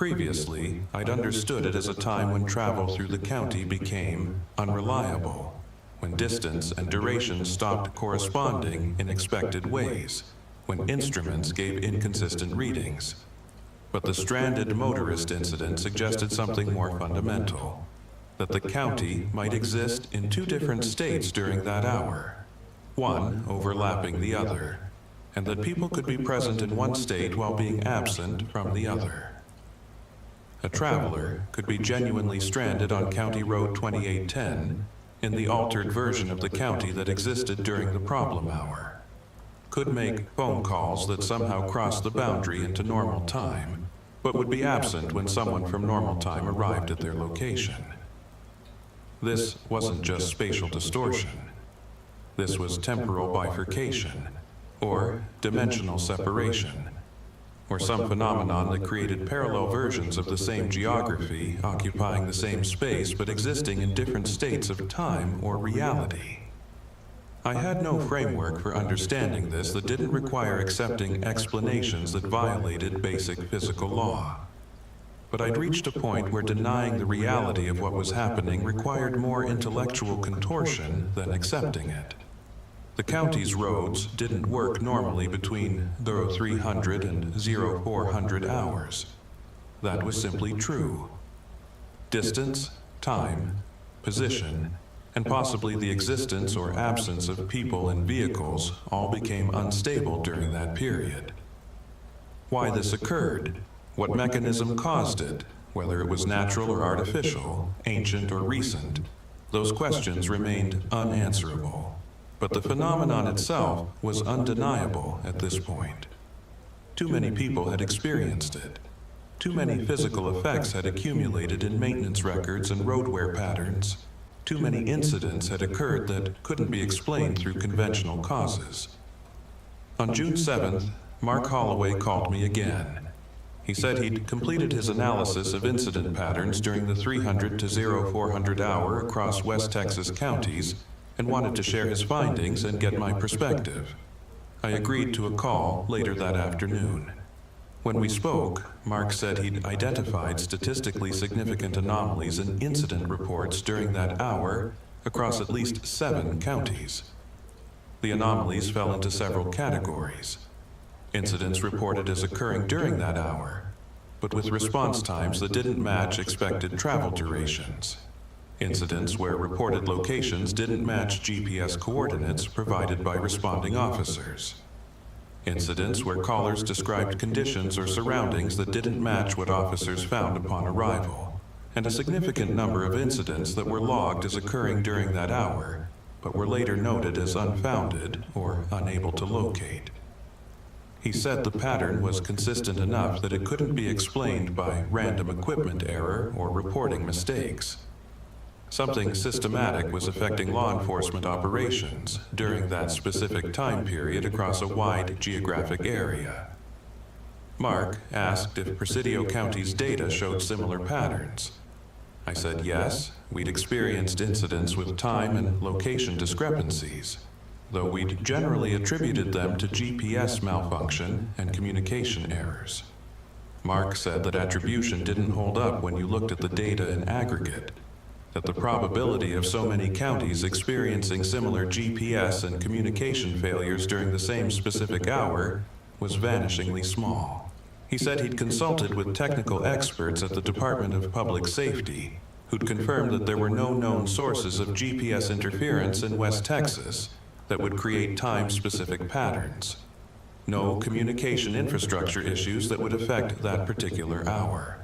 Speaker 15: Previously, I'd understood it as a time when travel through the county became unreliable, when distance and duration stopped corresponding in expected ways, when instruments gave inconsistent readings. But the stranded motorist incident suggested something more fundamental, that the county might exist in two different states during that hour, one overlapping the other, and that people could be present in one state while being absent from the other. A traveler could be genuinely stranded on County Road 2810 in the altered version of the county that existed during the problem hour, could make phone calls that somehow crossed the boundary into normal time, but would be absent when someone from normal time arrived at their location. This wasn't just spatial distortion. This was temporal bifurcation, or dimensional separation, or some phenomenon that created parallel versions of the same geography occupying the same space but existing in different states of time or reality. I had no framework for understanding this that didn't require accepting explanations that violated basic physical law. But I'd reached a point where denying the reality of what was happening required more intellectual contortion than accepting it. The county's roads didn't work normally between 0300 and 0400 hours. That was simply true. Distance, time, position, and possibly the existence or absence of people and vehicles all became unstable during that period. Why this occurred, what mechanism caused it, whether it was natural or artificial, ancient or recent, those questions remained unanswerable. But the phenomenon itself was undeniable at this point. Too many people had experienced it. Too many physical effects had accumulated in maintenance records and road wear patterns. Too many incidents had occurred that couldn't be explained through conventional causes. On June 7th, Mark Holloway called me again. He said he'd completed his analysis of incident patterns during the 300 to 0400 hour across West Texas counties and wanted to share his findings and get my perspective. I agreed to a call later that afternoon. When we spoke, Mark said he'd identified statistically significant anomalies in incident reports during that hour across at least 7 counties. The anomalies fell into several categories. Incidents reported as occurring during that hour, but with response times that didn't match expected travel durations. Incidents where reported locations didn't match GPS coordinates provided by responding officers. Incidents where callers described conditions or surroundings that didn't match what officers found upon arrival. And a significant number of incidents that were logged as occurring during that hour, but were later noted as unfounded or unable to locate. He said the pattern was consistent enough that it couldn't be explained by random equipment error or reporting mistakes. Something systematic was affecting law enforcement operations during that specific time period across a wide geographic area. Mark asked if Presidio County's data showed similar patterns. I said yes, we'd experienced incidents with time and location discrepancies, though we'd generally attributed them to GPS malfunction and communication errors. Mark said that attribution didn't hold up when you looked at the data in aggregate, that the probability of so many counties experiencing similar GPS and communication failures during the same specific hour was vanishingly small. He said he'd consulted with technical experts at the Department of Public Safety, who'd confirmed that there were no known sources of GPS interference in West Texas that would create time-specific patterns. No communication infrastructure issues that would affect that particular hour.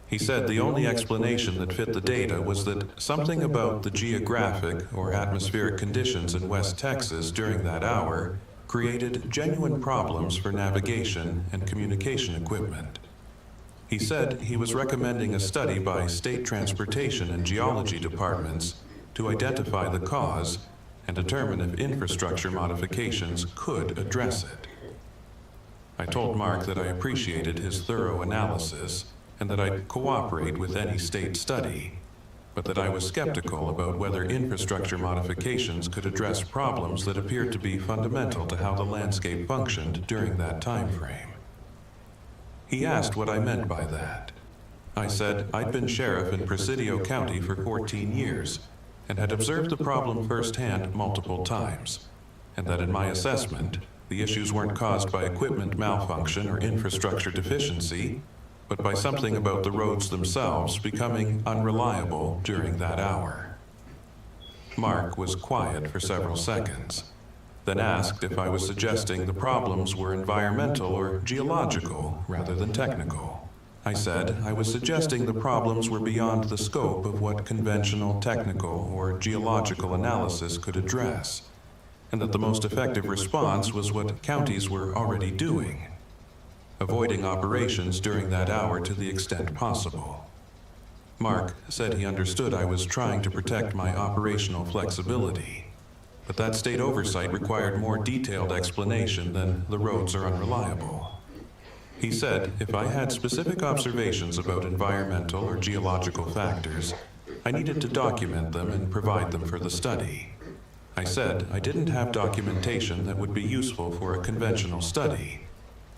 Speaker 15: He said the only explanation that fit the data was that something about the geographic or atmospheric conditions in West Texas during that hour created genuine problems for navigation and communication equipment. He said he was recommending a study by state transportation and geology departments to identify the cause and determine if infrastructure modifications could address it. I told Mark that I appreciated his thorough analysis and that I'd cooperate with any state study, but that I was skeptical about whether infrastructure modifications could address problems that appeared to be fundamental to how the landscape functioned during that time frame. He asked what I meant by that. I said I'd been sheriff in Presidio County for 14 years and had observed the problem firsthand multiple times, and that in my assessment, the issues weren't caused by equipment malfunction or infrastructure deficiency, but by something about the roads themselves becoming unreliable during that hour. Mark was quiet for several seconds, then asked if I was suggesting the problems were environmental or geological rather than technical. I said I was suggesting the problems were beyond the scope of what conventional technical or geological analysis could address, and that the most effective response was what counties were already doing: avoiding operations during that hour to the extent possible. Mark said he understood I was trying to protect my operational flexibility, but that state oversight required more detailed explanation than the roads are unreliable. He said if I had specific observations about environmental or geological factors, I needed to document them and provide them for the study. I said I didn't have documentation that would be useful for a conventional study,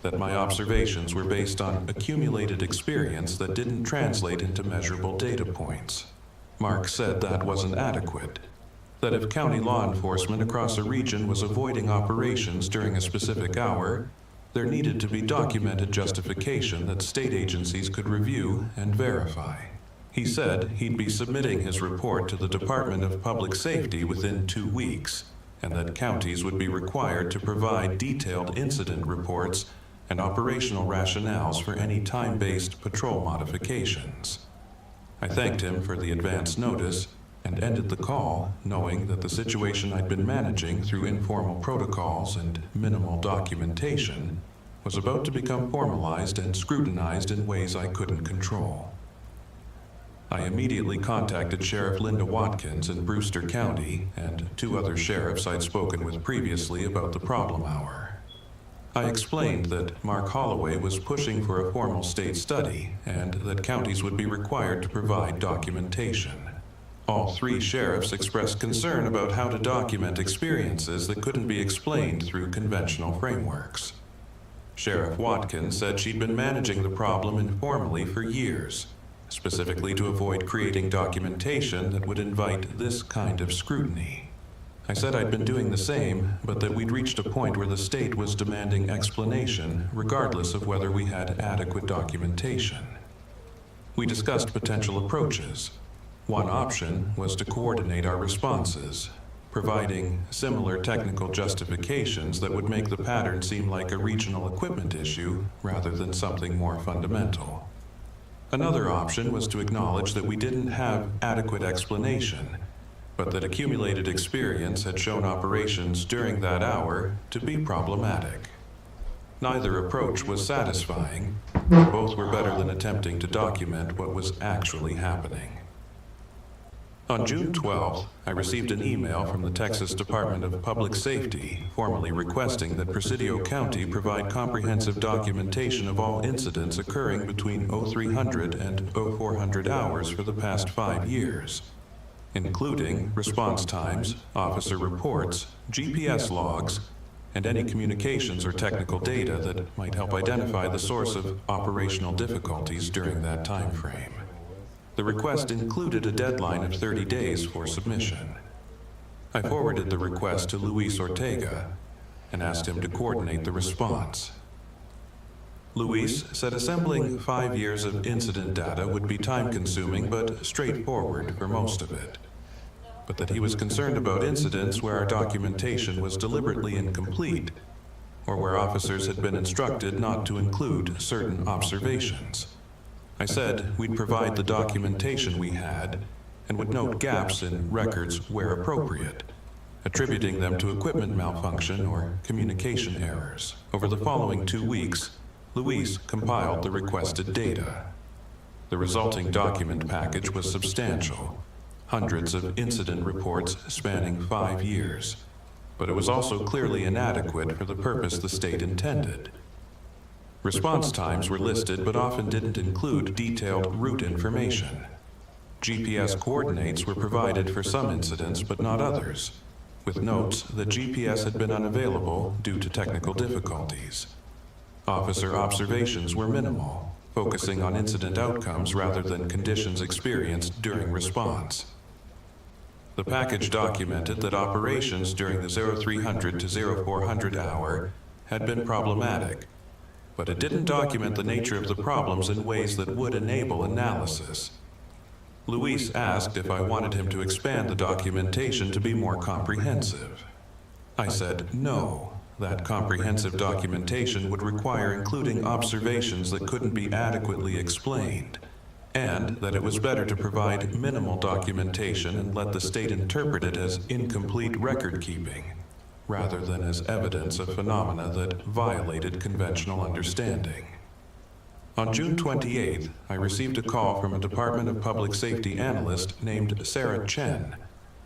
Speaker 15: that my observations were based on accumulated experience that didn't translate into measurable data points. Mark said that wasn't adequate, that if county law enforcement across a region was avoiding operations during a specific hour, there needed to be documented justification that state agencies could review and verify. He said he'd be submitting his report to the Department of Public Safety within 2 weeks, and that counties would be required to provide detailed incident reports and operational rationales for any time-based patrol modifications. I thanked him for the advance notice and ended the call knowing that the situation I'd been managing through informal protocols and minimal documentation was about to become formalized and scrutinized in ways I couldn't control. I immediately contacted Sheriff Linda Watkins in Brewster County and 2 other sheriffs I'd spoken with previously about the problem hour. I explained that Mark Holloway was pushing for a formal state study and that counties would be required to provide documentation. All 3 sheriffs expressed concern about how to document experiences that couldn't be explained through conventional frameworks. Sheriff Watkins said she'd been managing the problem informally for years, specifically to avoid creating documentation that would invite this kind of scrutiny. I said I'd been doing the same, but that we'd reached a point where the state was demanding explanation, regardless of whether we had adequate documentation. We discussed potential approaches. One option was to coordinate our responses, providing similar technical justifications that would make the pattern seem like a regional equipment issue rather than something more fundamental. Another option was to acknowledge that we didn't have adequate explanation, but that accumulated experience had shown operations during that hour to be problematic. Neither approach was satisfying, but both were better than attempting to document what was actually happening. On June 12th, I received an email from the Texas Department of Public Safety formally requesting that Presidio County provide comprehensive documentation of all incidents occurring between 0300 and 0400 hours for the past 5 years, including response times, officer reports, GPS logs, and any communications or technical data that might help identify the source of operational difficulties during that time frame. The request included a deadline of 30 days for submission. I forwarded the request to Luis Ortega and asked him to coordinate the response. Luis said assembling 5 years of incident data would be time-consuming but straightforward for most of it, but that he was concerned about incidents where our documentation was deliberately incomplete or where officers had been instructed not to include certain observations. I said we'd provide the documentation we had and would note gaps in records where appropriate, attributing them to equipment malfunction or communication errors. Over the following 2 weeks, Luis compiled the requested data. The resulting document package was substantial, hundreds of incident reports spanning 5 years, but it was also clearly inadequate for the purpose the state intended. Response times were listed but often didn't include detailed route information. GPS coordinates were provided for some incidents but not others, with notes that GPS had been unavailable due to technical difficulties. Officer observations were minimal, focusing on incident outcomes rather than conditions experienced during response. The package documented that operations during the 0300 to 0400 hour had been problematic, but it didn't document the nature of the problems in ways that would enable analysis. Luis asked if I wanted him to expand the documentation to be more comprehensive. I said no, that comprehensive documentation would require including observations that couldn't be adequately explained, and that it was better to provide minimal documentation and let the state interpret it as incomplete record-keeping, rather than as evidence of phenomena that violated conventional understanding. On June 28th, I received a call from a Department of Public Safety analyst named Sarah Chen,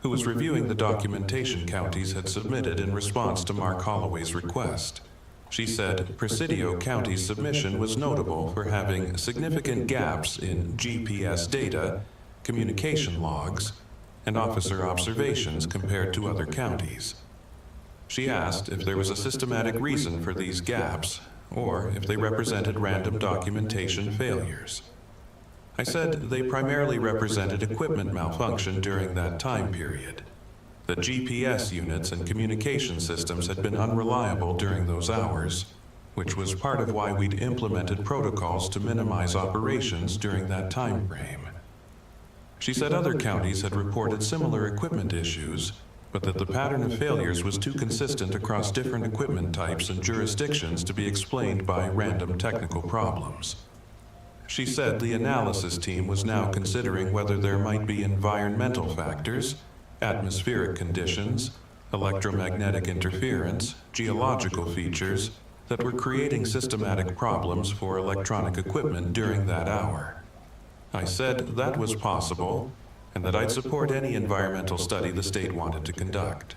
Speaker 15: who was reviewing the documentation counties had submitted in response to Mark Holloway's request. She said Presidio County's submission was notable for having significant gaps in GPS data, communication logs, and officer observations compared to other counties. She asked if there was a systematic reason for these gaps, or if they represented random documentation failures. I said they primarily represented equipment malfunction during that time period. The GPS units and communication systems had been unreliable during those hours, which was part of why we'd implemented protocols to minimize operations during that time frame. She said other counties had reported similar equipment issues, but that the pattern of failures was too consistent across different equipment types and jurisdictions to be explained by random technical problems. She said the analysis team was now considering whether there might be environmental factors, atmospheric conditions, electromagnetic interference, geological features that were creating systematic problems for electronic equipment during that hour. I said that was possible, and that I'd support any environmental study the state wanted to conduct.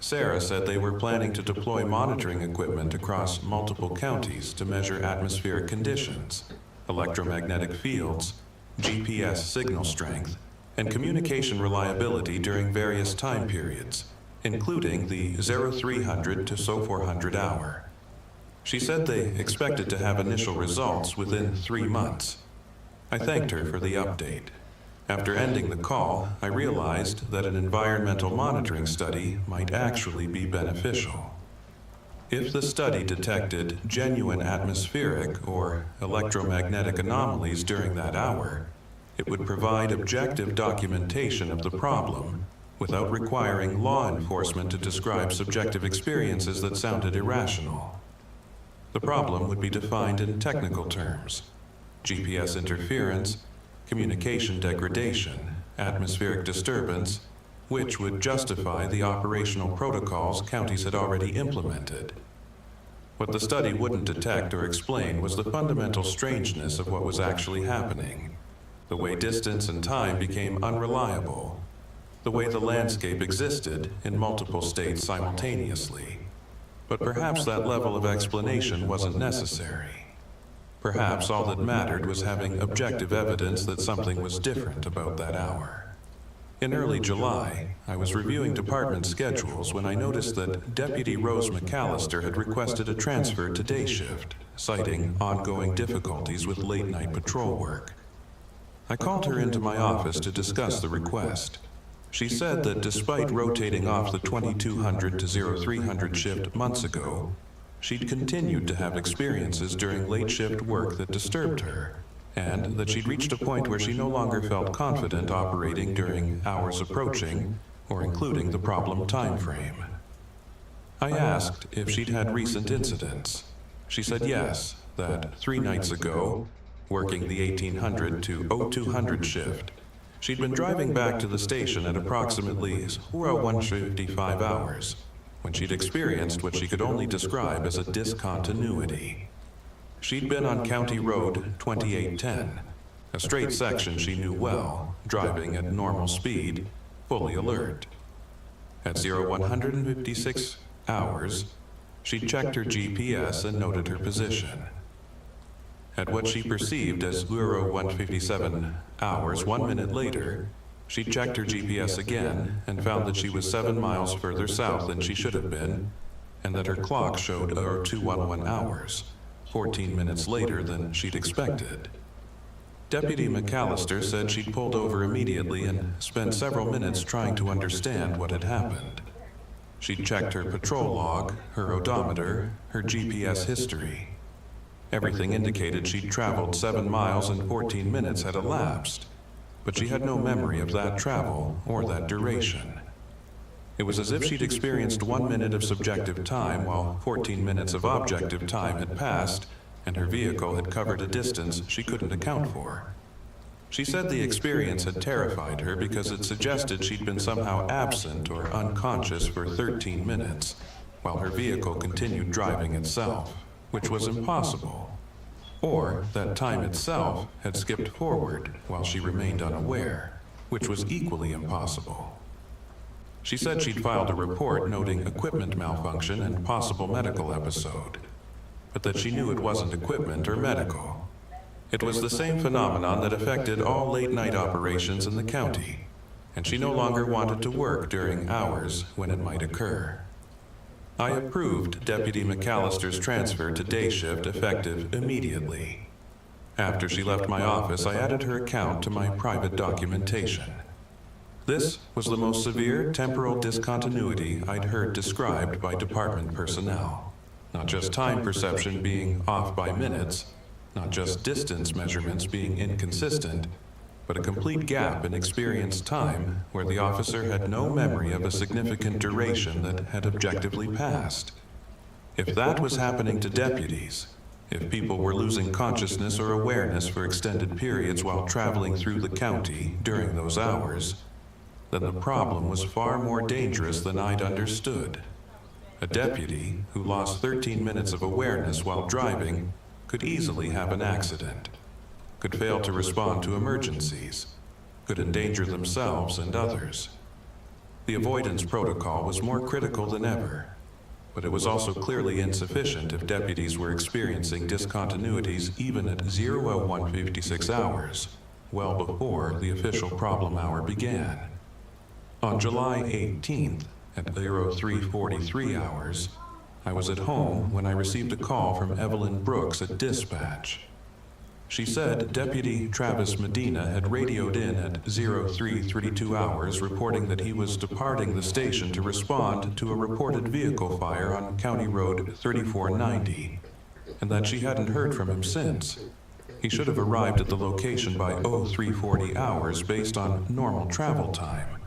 Speaker 15: Sarah said they were planning to deploy monitoring equipment across multiple counties to measure atmospheric conditions, electromagnetic fields, GPS signal strength, and communication reliability during various time periods, including the 0300 to 0400 hour. She said they expected to have initial results within 3 months. I thanked her for the update. After ending the call, I realized that an environmental monitoring study might actually be beneficial. If the study detected genuine atmospheric or electromagnetic anomalies during that hour, it would provide objective documentation of the problem without requiring law enforcement to describe subjective experiences that sounded irrational. The problem would be defined in technical terms: GPS interference, communication degradation, atmospheric disturbance, which would justify the operational protocols counties had already implemented. What the study wouldn't detect or explain was the fundamental strangeness of what was actually happening. the way distance and time became unreliable, the way the landscape existed in multiple states simultaneously. But perhaps that level of explanation wasn't necessary. Perhaps all that mattered was having objective evidence that something was different about that hour. In early July, I was reviewing department schedules when I noticed that Deputy Rose McAllister had requested a transfer to day shift, citing ongoing difficulties with late-night patrol work. I called her into my office to discuss the request. She said that despite rotating off the 2200 to 0300 shift months ago, she'd continued to have experiences during late shift work that disturbed her, and that she'd reached a point where she no longer felt confident operating during hours approaching or including the problem time frame. I asked if she'd had recent incidents. She said yes, that 3 nights ago, working the 1800 to 0200 shift, she'd been driving back to the station at approximately 155 hours when she'd experienced what she could only describe as a discontinuity. She'd been on County Road 2810, a straight section she knew well, driving at normal speed, fully alert. At 0156 hours, she'd checked her GPS and noted her position. At what she perceived as 0157 hours 1 minute later, she checked her GPS again and found that she was 7 miles further south than she should have been, and that her clock showed 0211 hours, 14 minutes later than she'd expected. Deputy McAllister said she'd pulled over immediately and spent several minutes trying to understand what had happened. She'd checked her patrol log, her odometer, her GPS history. Everything indicated she'd traveled 7 miles and 14 minutes had elapsed, but she had no memory of that travel or that duration. It was as if she'd experienced 1 minute of subjective time while 14 minutes of objective time had passed, and her vehicle had covered a distance she couldn't account for. She said the experience had terrified her because it suggested she'd been somehow absent or unconscious for 13 minutes, while her vehicle continued driving itself, which was impossible. Or that time itself had skipped forward while she remained unaware, which was equally impossible. She said she'd filed a report noting equipment malfunction and possible medical episode, but that she knew it wasn't equipment or medical. It was the same phenomenon that affected all late-night operations in the county, and she no longer wanted to work during hours when it might occur. I approved Deputy McAllister's transfer to day shift effective immediately. After she left my office, I added her account to my private documentation. This was the most severe temporal discontinuity I'd heard described by department personnel. Not just time perception being off by minutes, not just distance measurements being inconsistent, but a complete gap in experienced time where the officer had no memory of a significant duration that had objectively passed. If that was happening to deputies, if people were losing consciousness or awareness for extended periods while traveling through the county during those hours, then the problem was far more dangerous than I'd understood. A deputy who lost 13 minutes of awareness while driving could easily have an accident, could fail to respond to emergencies, could endanger themselves and others. The avoidance protocol was more critical than ever, but it was also clearly insufficient if deputies were experiencing discontinuities even at 0156 hours, well before the official problem hour began. On July 18th, at 0343 hours, I was at home when I received a call from Evelyn Brooks at dispatch. She said Deputy Travis Medina had radioed in at 0332 hours reporting that he was departing the station to respond to a reported vehicle fire on County Road 3490, and that she hadn't heard from him since. He should have arrived at the location by 0340 hours based on normal travel time.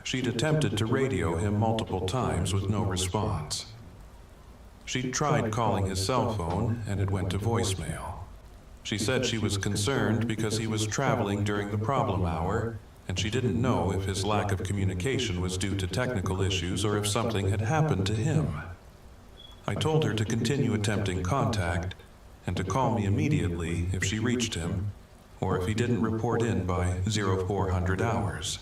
Speaker 15: She'd attempted to radio him multiple times with no response. She'd tried calling his cell phone and it went to voicemail. She said she was concerned because he was traveling during the problem hour, and she didn't know if his lack of communication was due to technical issues or if something had happened to him. I told her to continue attempting contact and to call me immediately if she reached him, or if he didn't report in by 0400 hours.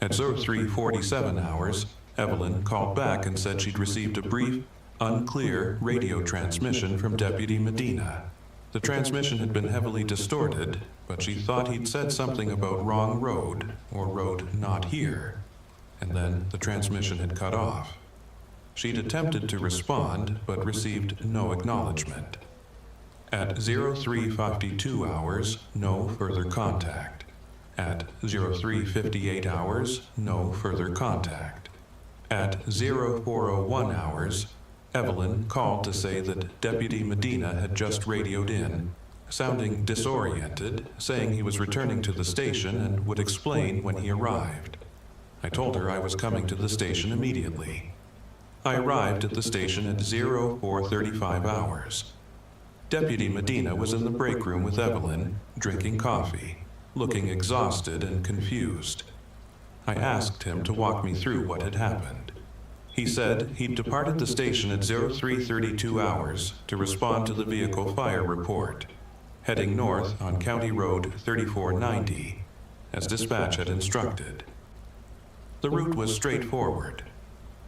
Speaker 15: At 0347 hours, Evelyn called back and said she'd received a brief, unclear radio transmission from Deputy Medina. The transmission had been heavily distorted, but she thought he'd said something about wrong road, or road not here, and then the transmission had cut off. She'd attempted to respond, but received no acknowledgement. At 0352 hours, no further contact. At 0358 hours, no further contact. At 0401 hours, Evelyn called to say that Deputy Medina had just radioed in, sounding disoriented, saying he was returning to the station and would explain when he arrived. I told her I was coming to the station immediately. I arrived at the station at 0435 hours. Deputy Medina was in the break room with Evelyn, drinking coffee, looking exhausted and confused. I asked him to walk me through what had happened. He said he'd departed the station at 0332 hours to respond to the vehicle fire report, heading north on County Road 3490, as dispatch had instructed. The route was straightforward,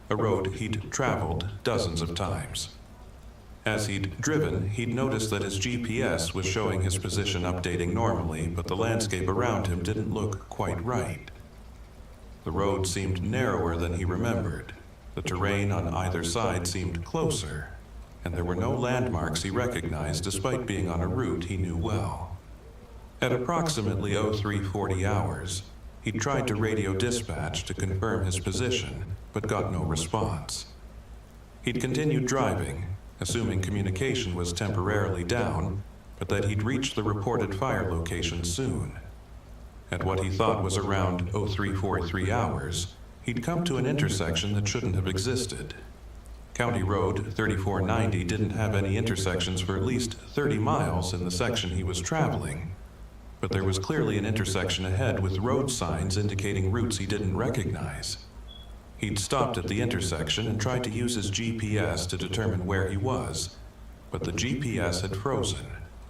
Speaker 15: a road he'd traveled dozens of times. As he'd driven, he'd noticed that his GPS was showing his position updating normally, but the landscape around him didn't look quite right. The road seemed narrower than he remembered. The terrain on either side seemed closer, and there were no landmarks he recognized despite being on a route he knew well. At approximately 0340 hours, he tried to radio dispatch to confirm his position, but got no response. He'd continued driving, assuming communication was temporarily down, but that he'd reach the reported fire location soon. At what he thought was around 0343 hours, he'd come to an intersection that shouldn't have existed. County Road 3490 didn't have any intersections for at least 30 miles in the section he was traveling, but there was clearly an intersection ahead with road signs indicating routes he didn't recognize. He'd stopped at the intersection and tried to use his GPS to determine where he was, but the GPS had frozen,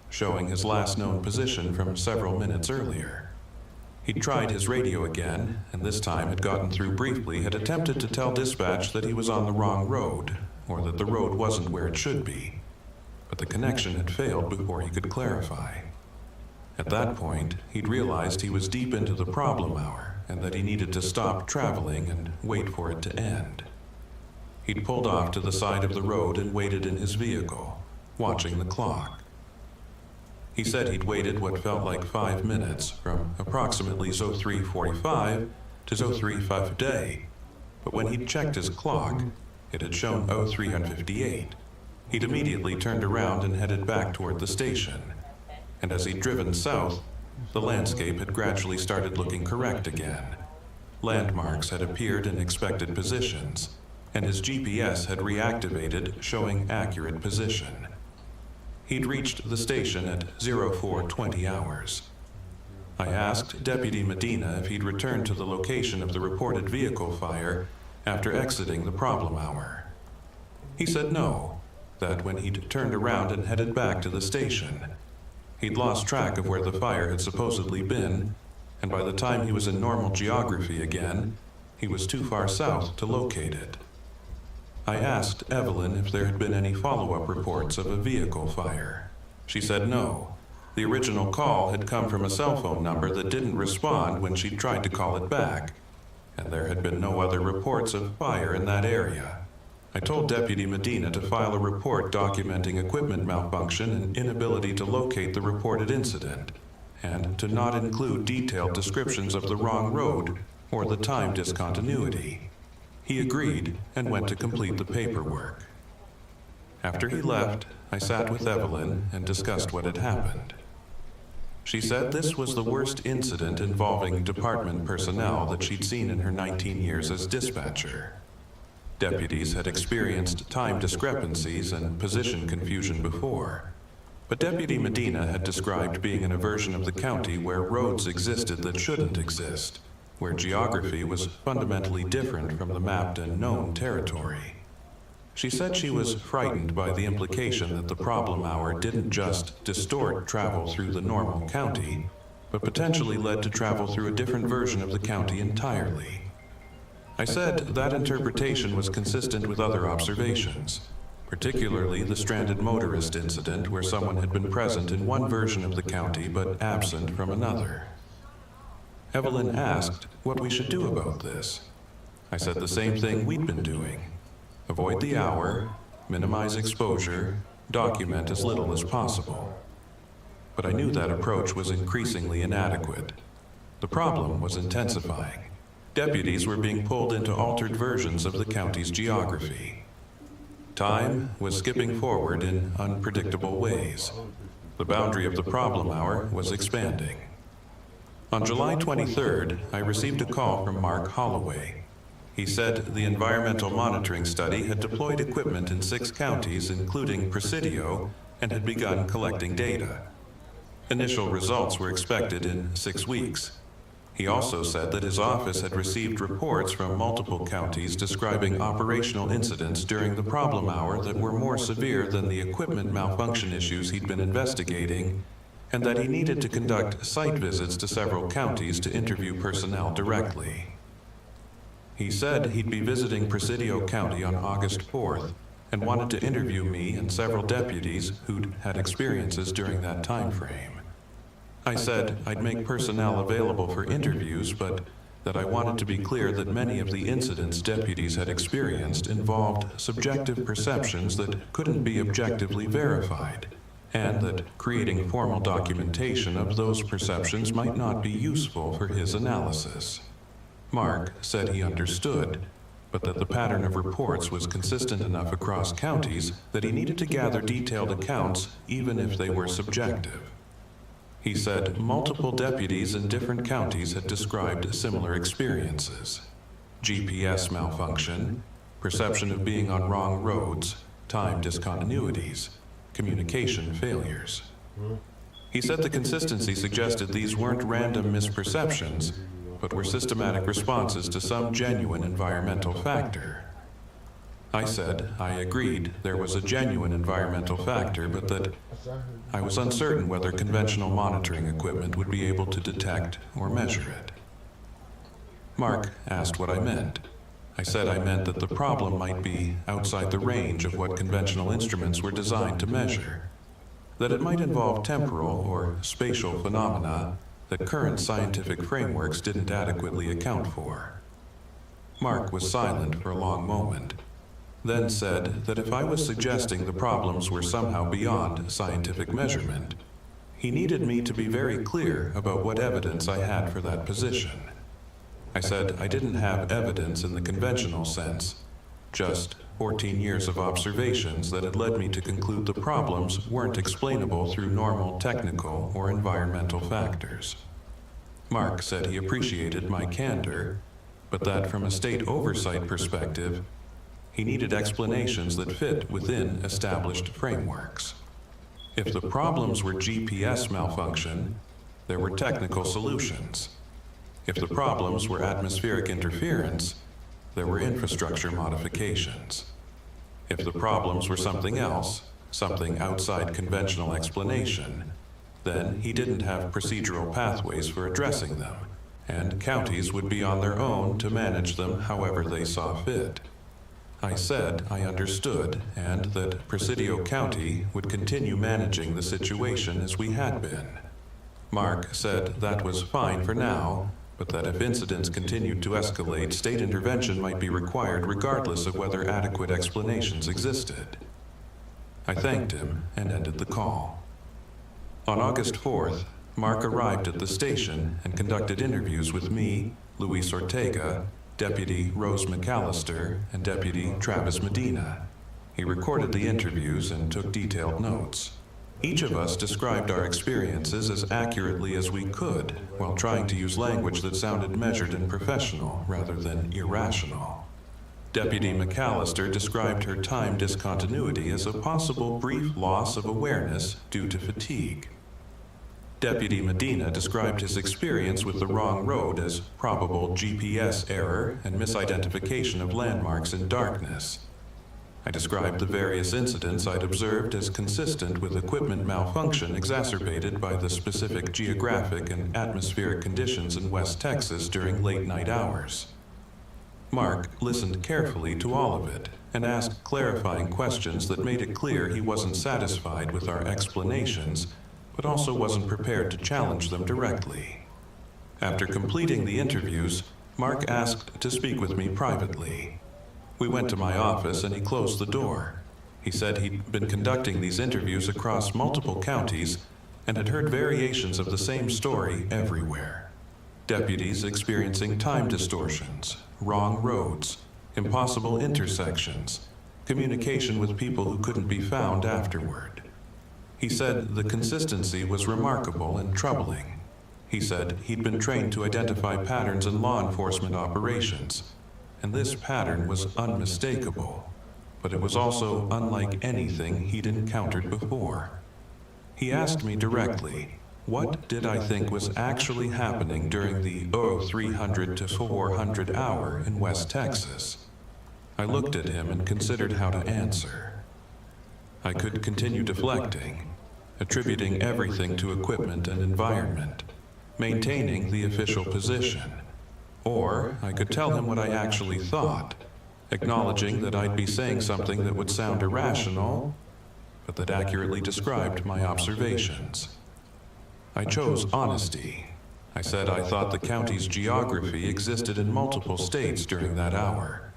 Speaker 15: showing his last known position from several minutes earlier. He'd tried his radio again, and this time had gotten through briefly, had attempted to tell dispatch that he was on the wrong road, or that the road wasn't where it should be, but the connection had failed before he could clarify. At that point, he'd realized he was deep into the problem hour, and that he needed to stop traveling and wait for it to end. He'd pulled off to the side of the road and waited in his vehicle, watching the clock. He said he'd waited what felt like 5 minutes, from approximately 0345 to 0350, but when he'd checked his clock, it had shown 0358. He'd immediately turned around and headed back toward the station, and as he'd driven south, the landscape had gradually started looking correct again. Landmarks had appeared in expected positions, and his GPS had reactivated, showing accurate position. He'd reached the station at 0420 hours. I asked Deputy Medina if he'd returned to the location of the reported vehicle fire after exiting the problem hour. He said no, that when he'd turned around and headed back to the station, he'd lost track of where the fire had supposedly been, and by the time he was in normal geography again, he was too far south to locate it. I asked Evelyn if there had been any follow-up reports of a vehicle fire. She said no. The original call had come from a cell phone number that didn't respond when she tried to call it back, and there had been no other reports of fire in that area. I told Deputy Medina to file a report documenting equipment malfunction and inability to locate the reported incident, and to not include detailed descriptions of the wrong road or the time discontinuity. He agreed and went to complete the paperwork. After he left, I sat with Evelyn and discussed what had happened. She said this was the worst incident involving department personnel that she'd seen in her 19 years as dispatcher. Deputies had experienced time discrepancies and position confusion before, but Deputy Medina had described being in a version of the county where roads existed that shouldn't exist, where geography was fundamentally different from the mapped and known territory. She said she was frightened by the implication that the problem hour didn't just distort travel through the normal county, but potentially led to travel through a different version of the county entirely. I said that interpretation was consistent with other observations, particularly the stranded motorist incident where someone had been present in one version of the county but absent from another. Evelyn asked what we should do about this. I said the same thing we'd been doing. Avoid the hour, minimize exposure, document as little as possible. But I knew that approach was increasingly inadequate. The problem was intensifying. Deputies were being pulled into altered versions of the county's geography. Time was skipping forward in unpredictable ways. The boundary of the problem hour was expanding. On July 23rd, I received a call from Mark Holloway. He said the environmental monitoring study had deployed equipment in 6 counties, including Presidio, and had begun collecting data. Initial results were expected in 6 weeks. He also said that his office had received reports from multiple counties describing operational incidents during the problem hour that were more severe than the equipment malfunction issues he'd been investigating, and that he needed to conduct site visits to several counties to interview personnel directly. He said he'd be visiting Presidio County on August 4th and wanted to interview me and several deputies who'd had experiences during that time frame. I said I'd make personnel available for interviews, but that I wanted to be clear that many of the incidents deputies had experienced involved subjective perceptions that couldn't be objectively verified, and that creating formal documentation of those perceptions might not be useful for his analysis. Mark said he understood, but that the pattern of reports was consistent enough across counties that he needed to gather detailed accounts even if they were subjective. He said multiple deputies in different counties had described similar experiences: GPS malfunction, perception of being on wrong roads, time discontinuities, communication failures. He said the consistency suggested these weren't random misperceptions, but were systematic responses to some genuine environmental factor. I said I agreed there was a genuine environmental factor, but that I was uncertain whether conventional monitoring equipment would be able to detect or measure it. Mark asked what I meant. I said I meant that the problem might be outside the range of what conventional instruments were designed to measure, that it might involve temporal or spatial phenomena that current scientific frameworks didn't adequately account for. Mark was silent for a long moment, then said that if I was suggesting the problems were somehow beyond scientific measurement, he needed me to be very clear about what evidence I had for that position. I said I didn't have evidence in the conventional sense, just 14 years of observations that had led me to conclude the problems weren't explainable through normal technical or environmental factors. Mark said he appreciated my candor, but that from a state oversight perspective, he needed explanations that fit within established frameworks. If the problems were GPS malfunction, there were technical solutions. If the problems were atmospheric interference, there were infrastructure modifications. If the problems were something else, something outside conventional explanation, then he didn't have procedural pathways for addressing them, and counties would be on their own to manage them however they saw fit. I said I understood, and that Presidio County would continue managing the situation as we had been. Mark said that was fine for now, but that if incidents continued to escalate, state intervention might be required regardless of whether adequate explanations existed. I thanked him and ended the call. On August 4th, Mark arrived at the station and conducted interviews with me, Luis Ortega, Deputy Rose McAllister, and Deputy Travis Medina. He recorded the interviews and took detailed notes. Each of us described our experiences as accurately as we could, while trying to use language that sounded measured and professional rather than irrational. Deputy McAllister described her time discontinuity as a possible brief loss of awareness due to fatigue. Deputy Medina described his experience with the wrong road as probable GPS error and misidentification of landmarks in darkness. I described the various incidents I'd observed as consistent with equipment malfunction exacerbated by the specific geographic and atmospheric conditions in West Texas during late-night hours. Mark listened carefully to all of it and asked clarifying questions that made it clear he wasn't satisfied with our explanations, but also wasn't prepared to challenge them directly. After completing the interviews, Mark asked to speak with me privately. We went to my office and he closed the door. He said he'd been conducting these interviews across multiple counties and had heard variations of the same story everywhere. Deputies experiencing time distortions, wrong roads, impossible intersections, communication with people who couldn't be found afterward. He said the consistency was remarkable and troubling. He said he'd been trained to identify patterns in law enforcement operations, and this pattern was unmistakable, but it was also unlike anything he'd encountered before. He asked me directly, what did I think was actually happening during the 0300 to 400 hour in West Texas? I looked at him and considered how to answer. I could continue deflecting, attributing everything to equipment and environment, maintaining the official position. Or I could tell him what I actually thought, acknowledging that I'd be saying something that would sound irrational, but that accurately described my observations. I chose honesty. I said I thought the county's geography existed in multiple states during that hour,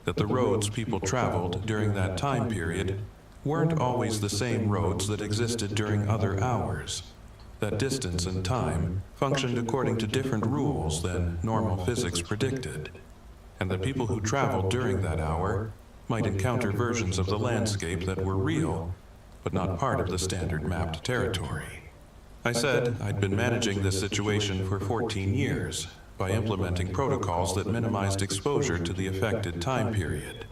Speaker 15: that the roads people traveled during that time period weren't always the same roads that existed during other hours, that distance and time functioned according to different rules than normal physics predicted, and that people who traveled during that hour might encounter versions of the landscape that were real, but not part of the standard mapped territory. I said I'd been managing this situation for 14 years by implementing protocols that minimized exposure to the affected time period,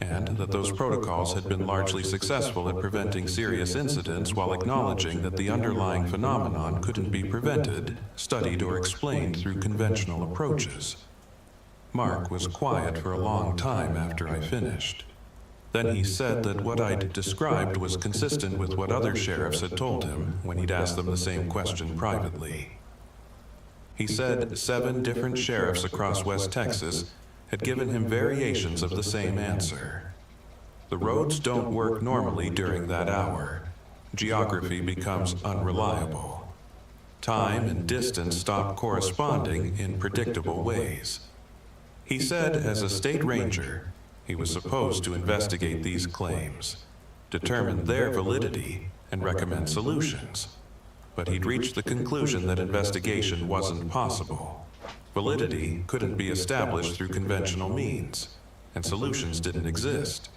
Speaker 15: and that those protocols had been largely successful at preventing serious incidents while acknowledging that the underlying phenomenon couldn't be prevented, studied, or explained through conventional approaches. Mark was quiet for a long time after I finished. Then he said that what I'd described was consistent with what other sheriffs had told him when he'd asked them the same question privately. He said 7 different sheriffs across West Texas had given him variations of the same answer. The roads don't work normally during that hour. Geography becomes unreliable. Time and distance stop corresponding in predictable ways. He said as a state ranger, he was supposed to investigate these claims, determine their validity, and recommend solutions. But he'd reached the conclusion that investigation wasn't possible. Validity couldn't be established through conventional means, and solutions didn't exist.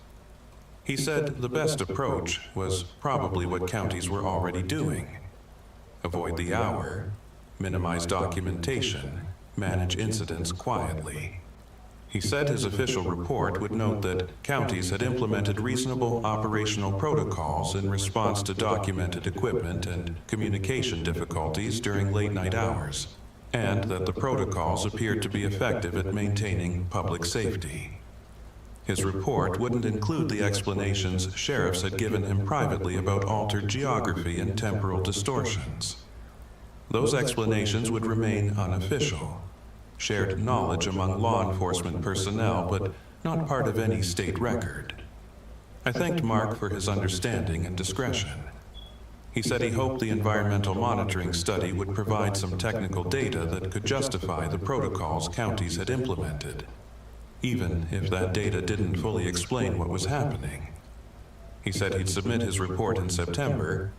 Speaker 15: He said the best approach was probably what counties were already doing. Avoid the hour, minimize documentation, manage incidents quietly. He said his official report would note that counties had implemented reasonable operational protocols in response to documented equipment and communication difficulties during late-night hours, and that the protocols appeared to be effective at maintaining public safety. His report wouldn't include the explanations sheriffs had given him privately about altered geography and temporal distortions. Those explanations would remain unofficial, shared knowledge among law enforcement personnel, but not part of any state record. I thanked Mark for his understanding and discretion. He said he hoped the environmental monitoring study would provide some technical data that could justify the protocols counties had implemented, even if that data didn't fully explain what was happening. He said he'd submit his report in September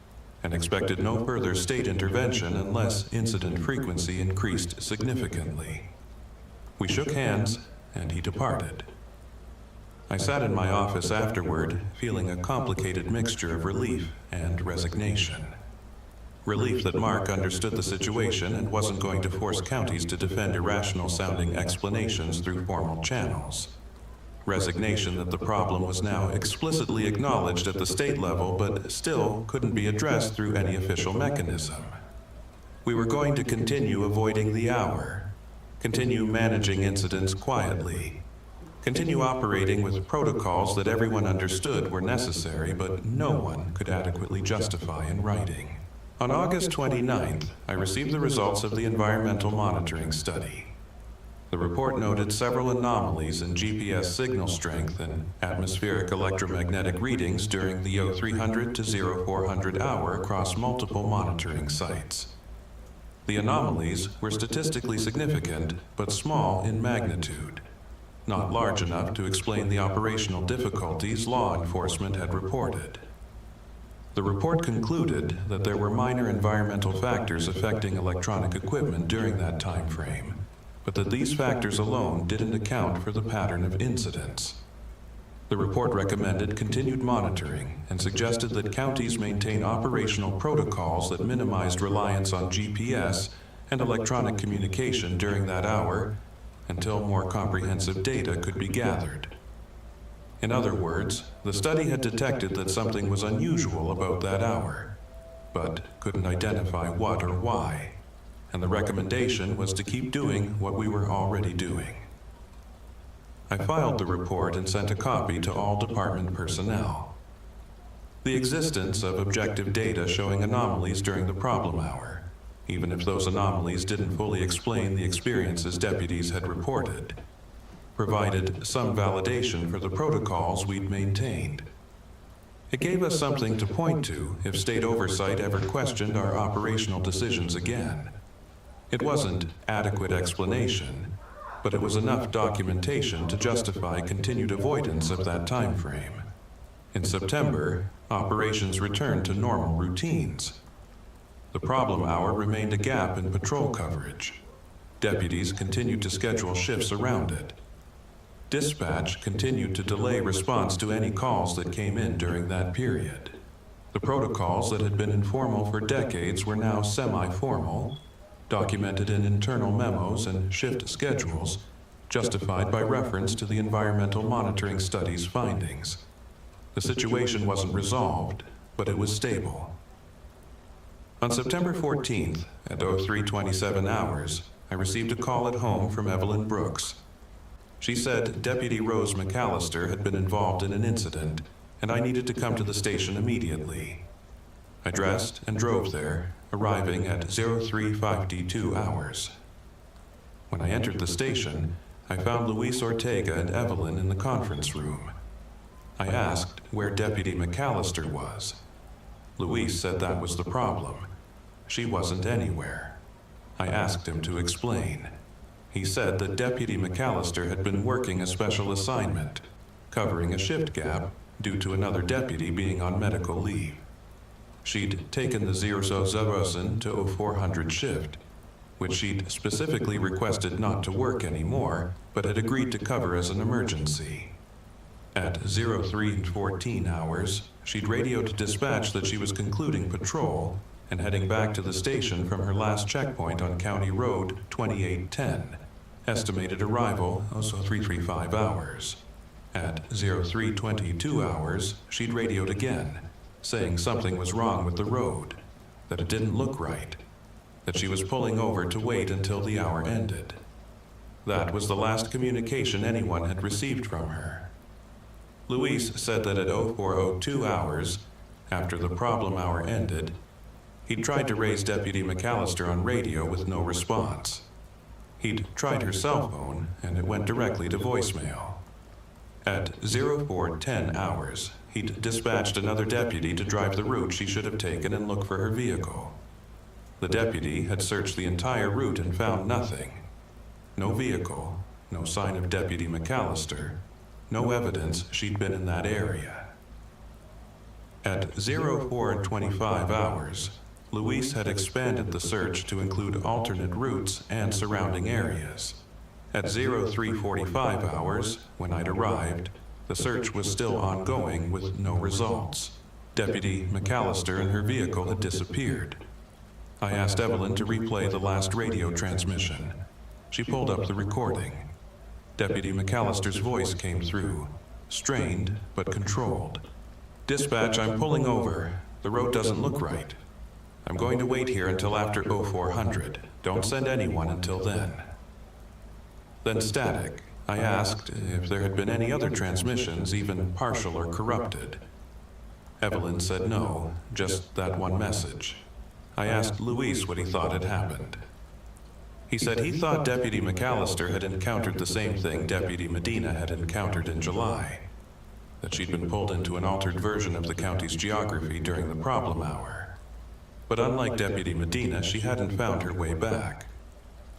Speaker 15: and expected no further state intervention unless incident frequency increased significantly. We shook hands, and he departed. I sat in my office afterward, feeling a complicated mixture of relief and resignation. Relief that Mark understood the situation and wasn't going to force counties to defend irrational-sounding explanations through formal channels. Resignation that the problem was now explicitly acknowledged at the state level, but still couldn't be addressed through any official mechanism. We were going to continue avoiding the hour, continue managing incidents quietly, continue operating with protocols that everyone understood were necessary, but no one could adequately justify in writing. On August 29th, I received the results of the environmental monitoring study. The report noted several anomalies in GPS signal strength and atmospheric electromagnetic readings during the 0300 to 0400 hour across multiple monitoring sites. The anomalies were statistically significant, but small in magnitude, not large enough to explain the operational difficulties law enforcement had reported. The report concluded that there were minor environmental factors affecting electronic equipment during that time frame, but that these factors alone didn't account for the pattern of incidents. The report recommended continued monitoring and suggested that counties maintain operational protocols that minimized reliance on GPS and electronic communication during that hour until more comprehensive data could be gathered. In other words, the study had detected that something was unusual about that hour, but couldn't identify what or why, and the recommendation was to keep doing what we were already doing. I filed the report and sent a copy to all department personnel. The existence of objective data showing anomalies during the problem hour, even if those anomalies didn't fully explain the experiences deputies had reported, provided some validation for the protocols we'd maintained. It gave us something to point to if state oversight ever questioned our operational decisions again. It wasn't adequate explanation, but it was enough documentation to justify continued avoidance of that time frame. In September, operations returned to normal routines. The problem hour remained a gap in patrol coverage. Deputies continued to schedule shifts around it. Dispatch continued to delay response to any calls that came in during that period. The protocols that had been informal for decades were now semi-formal, documented in internal memos and shift schedules, justified by reference to the environmental monitoring study's findings. The situation wasn't resolved, but it was stable. On September 14th, at 03:27 hours, I received a call at home from Evelyn Brooks. She said Deputy Rose McAllister had been involved in an incident, and I needed to come to the station immediately. I dressed and drove there, arriving at 03:52 hours. When I entered the station, I found Luis Ortega and Evelyn in the conference room. I asked where Deputy McAllister was. Luis said that was the problem. She wasn't anywhere. I asked him to explain. He said that Deputy McAllister had been working a special assignment, covering a shift gap due to another deputy being on medical leave. She'd taken the 0000 to 0400 shift, which she'd specifically requested not to work anymore, but had agreed to cover as an emergency. At 03:14 hours, she'd radioed dispatch that she was concluding patrol and heading back to the station from her last checkpoint on County Road 2810. Estimated arrival, also 335 hours. At 03:22 hours, she'd radioed again, saying something was wrong with the road, that it didn't look right, that she was pulling over to wait until the hour ended. That was the last communication anyone had received from her. Luis said that at 04:02 hours, after the problem hour ended, he'd tried to raise Deputy McAllister on radio with no response. He'd tried her cell phone, and it went directly to voicemail. At 04:10 hours, he'd dispatched another deputy to drive the route she should have taken and look for her vehicle. The deputy had searched the entire route and found nothing. No vehicle, no sign of Deputy McAllister, no evidence she'd been in that area. At 04:25 hours, Luis had expanded the search to include alternate routes and surrounding areas. At 03:45 hours, when I'd arrived, the search was still ongoing with no results. Deputy McAllister and her vehicle had disappeared. I asked Evelyn to replay the last radio transmission. She pulled up the recording. Deputy McAllister's voice came through, strained but controlled. "Dispatch, I'm pulling over. The road doesn't look right. I'm going to wait here until after 0400. Don't send anyone until then." Then static, I asked if there had been any other transmissions, even partial or corrupted. Evelyn said no, just that one message. I asked Luis what he thought had happened. He said he thought Deputy McAllister had encountered the same thing Deputy Medina had encountered in July, that she'd been pulled into an altered version of the county's geography during the problem hour. But unlike Deputy Medina, she hadn't found her way back.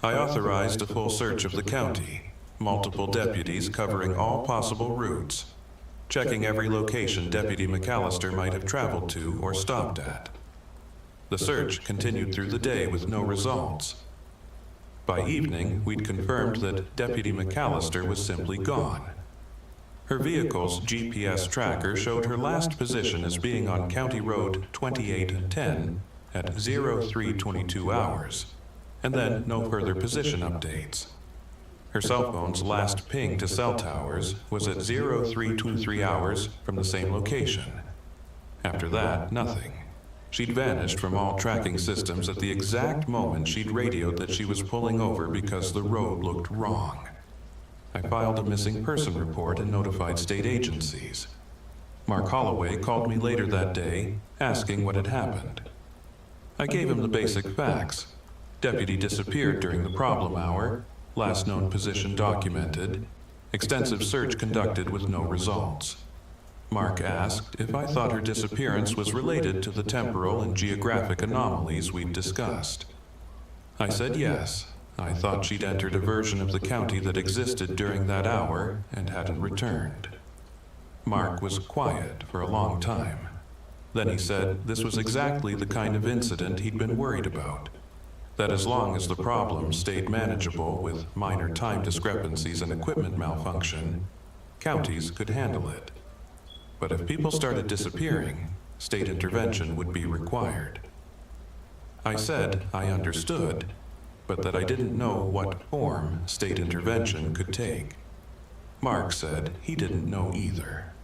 Speaker 15: I authorized a full search of the county, multiple deputies covering all possible routes, checking every location Deputy McAllister might have traveled to or stopped at. The search continued through the day with no results. By evening, we'd confirmed that Deputy McAllister was simply gone. Her vehicle's GPS tracker showed her last position as being on County Road 2810 at 0322 hours, and then no further position updates. Her cell phone's last ping to cell towers was at 0323 hours from the same location. After that, nothing. She'd vanished from all tracking systems at the exact moment she'd radioed that she was pulling over because the road looked wrong. I filed a missing person report and notified state agencies. Mark Holloway called me later that day, asking what had happened. I gave him the basic facts. Deputy disappeared during the problem hour, last known position documented, extensive search conducted with no results. Mark asked if I thought her disappearance was related to the temporal and geographic anomalies we'd discussed. I said yes. I thought she'd entered a version of the county that existed during that hour and hadn't returned. Mark was quiet for a long time. Then he said this was exactly the kind of incident he'd been worried about. That as long as the problem stayed manageable with minor time discrepancies and equipment malfunction, counties could handle it. But if people started disappearing, state intervention would be required. I said I understood, but that I didn't know what form state intervention could take. Mark said he didn't know either.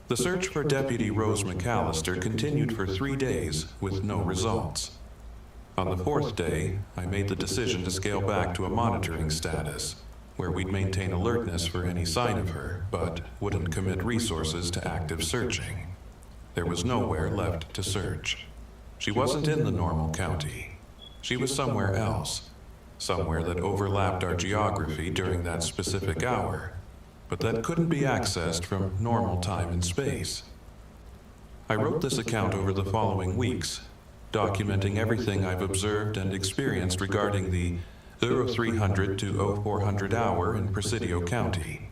Speaker 15: The search for Deputy Rose McAllister continued for 3 days with no results. On the 4th day, I made the decision to scale back to a monitoring status, where we'd maintain alertness for any sign of her, but wouldn't commit resources to active searching. There was nowhere left to search. She wasn't in the normal county. She was somewhere else, somewhere that overlapped our geography during that specific hour, but that couldn't be accessed from normal time and space. I wrote this account over the following weeks, documenting everything I've observed and experienced regarding the 0300 to 0400 hour in Presidio County.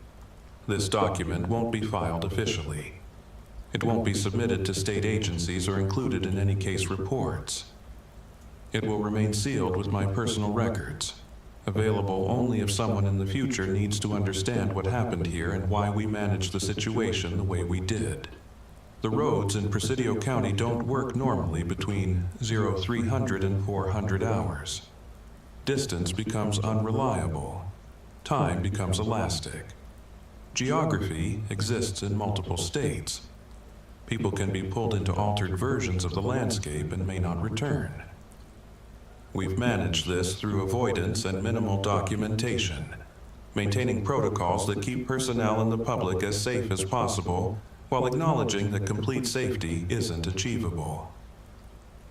Speaker 15: This document won't be filed officially. It won't be submitted to state agencies or included in any case reports. It will remain sealed with my personal records, available only if someone in the future needs to understand what happened here and why we managed the situation the way we did. The roads in Presidio County don't work normally between 0300 and 400 hours. Distance becomes unreliable. Time becomes elastic. Geography exists in multiple states. People can be pulled into altered versions of the landscape and may not return. We've managed this through avoidance and minimal documentation, maintaining protocols that keep personnel and the public as safe as possible, while acknowledging that complete safety isn't achievable.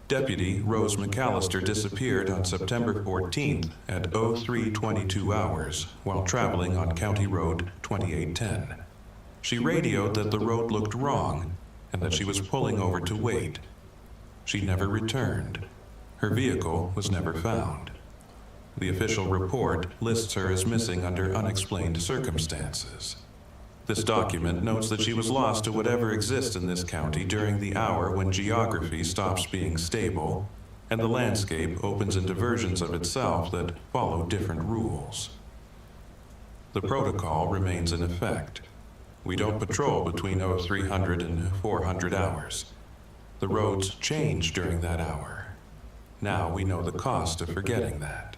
Speaker 15: Deputy Rose McAllister disappeared on September 14th at 0322 hours while traveling on County Road 2810. She radioed that the road looked wrong and that she was pulling over to wait. She never returned. Her vehicle was never found. The official report lists her as missing under unexplained circumstances. This document notes that she was lost to whatever exists in this county during the hour when geography stops being stable and the landscape opens into versions of itself that follow different rules. The protocol remains in effect. We don't patrol between 0300 and 400 hours. The roads change during that hour. Now we know the cost of forgetting that.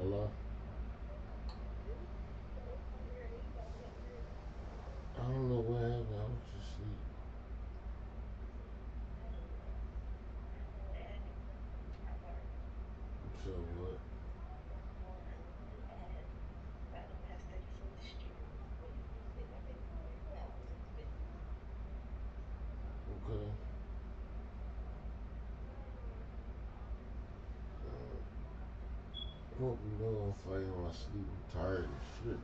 Speaker 1: Hello? I don't know what happened. I was just asleep. So what? Okay. Hope you know I'm fighting my sleep. I'm tired as shit.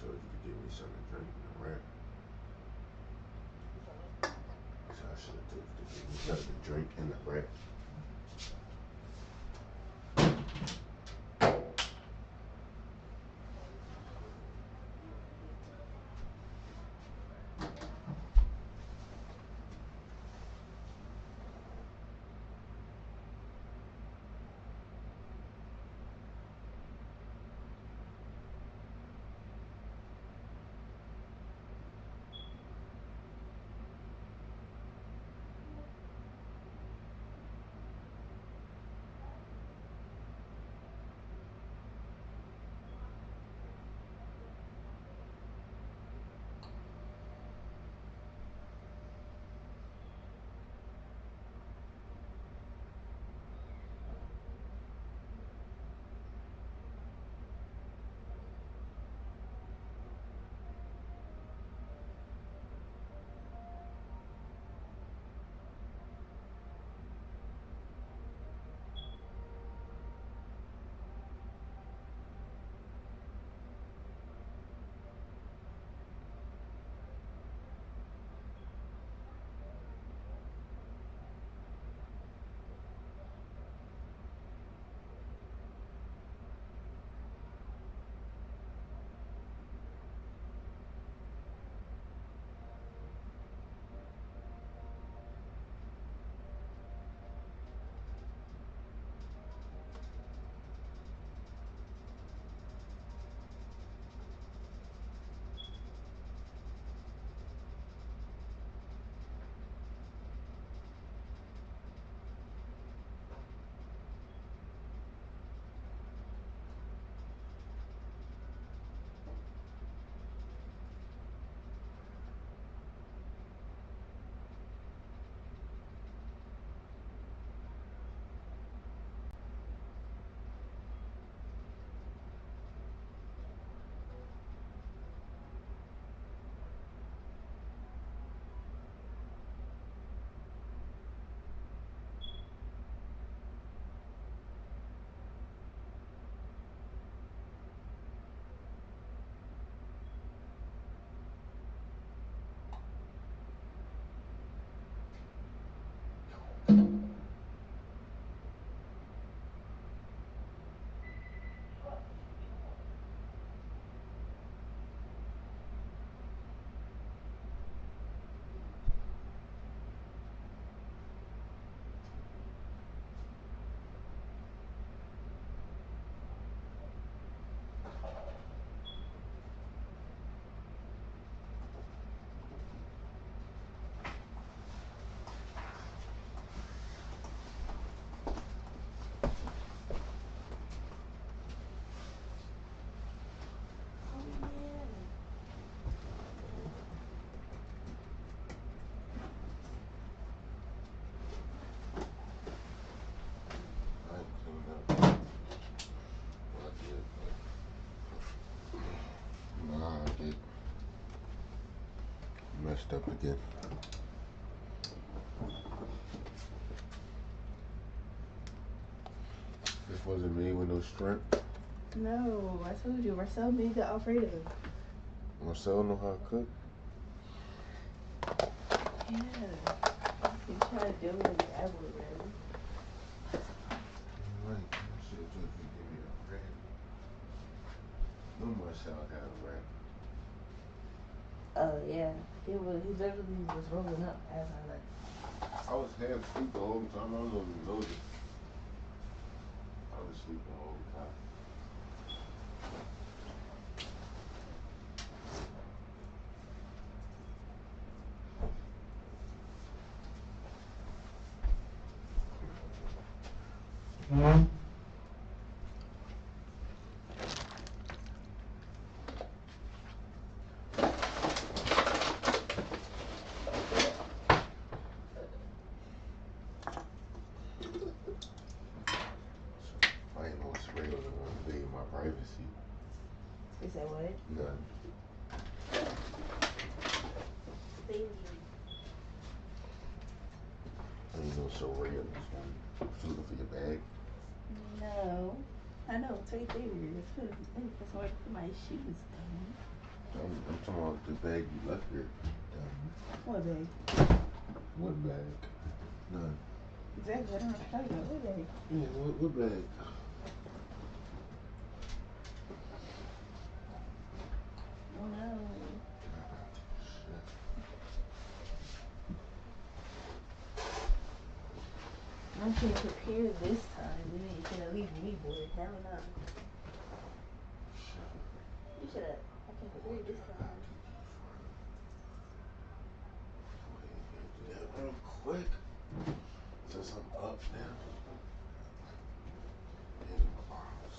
Speaker 1: Told you to give me something to drink, right? So I should have told you to give me something to drink and a rap. messed up again. This wasn't made with no shrimp.
Speaker 20: No, I told you, Marcel made the Alfredo.
Speaker 1: Marcel know how to cook.
Speaker 20: Yeah. You try to do it in the apple, man.
Speaker 1: Right. Shit, just give me a bread. No Marcel got a bread.
Speaker 20: Oh yeah, he literally was rolling up as I left.
Speaker 1: I was half asleep the whole time. I don't even know this. I was asleep the whole time. I ain't no spray on invade my privacy.
Speaker 20: You said what?
Speaker 1: None.
Speaker 20: Baby.
Speaker 1: I ain't no spray on this one. Just looking for your bag.
Speaker 20: No. I know, it's right there. That's why I put my shoes down.
Speaker 1: I'm talking about the bag you left here.
Speaker 20: What bag?
Speaker 1: What bag? None.
Speaker 20: Exactly, I don't know what you're talking about. What bag?
Speaker 1: Yeah, what bag?
Speaker 20: Oh no. I can't prepare this time. You ain't gonna leave me, boy. Hell no. You should have. I can prepare this time.
Speaker 1: Do that real quick. Since I'm up now. In my bottles.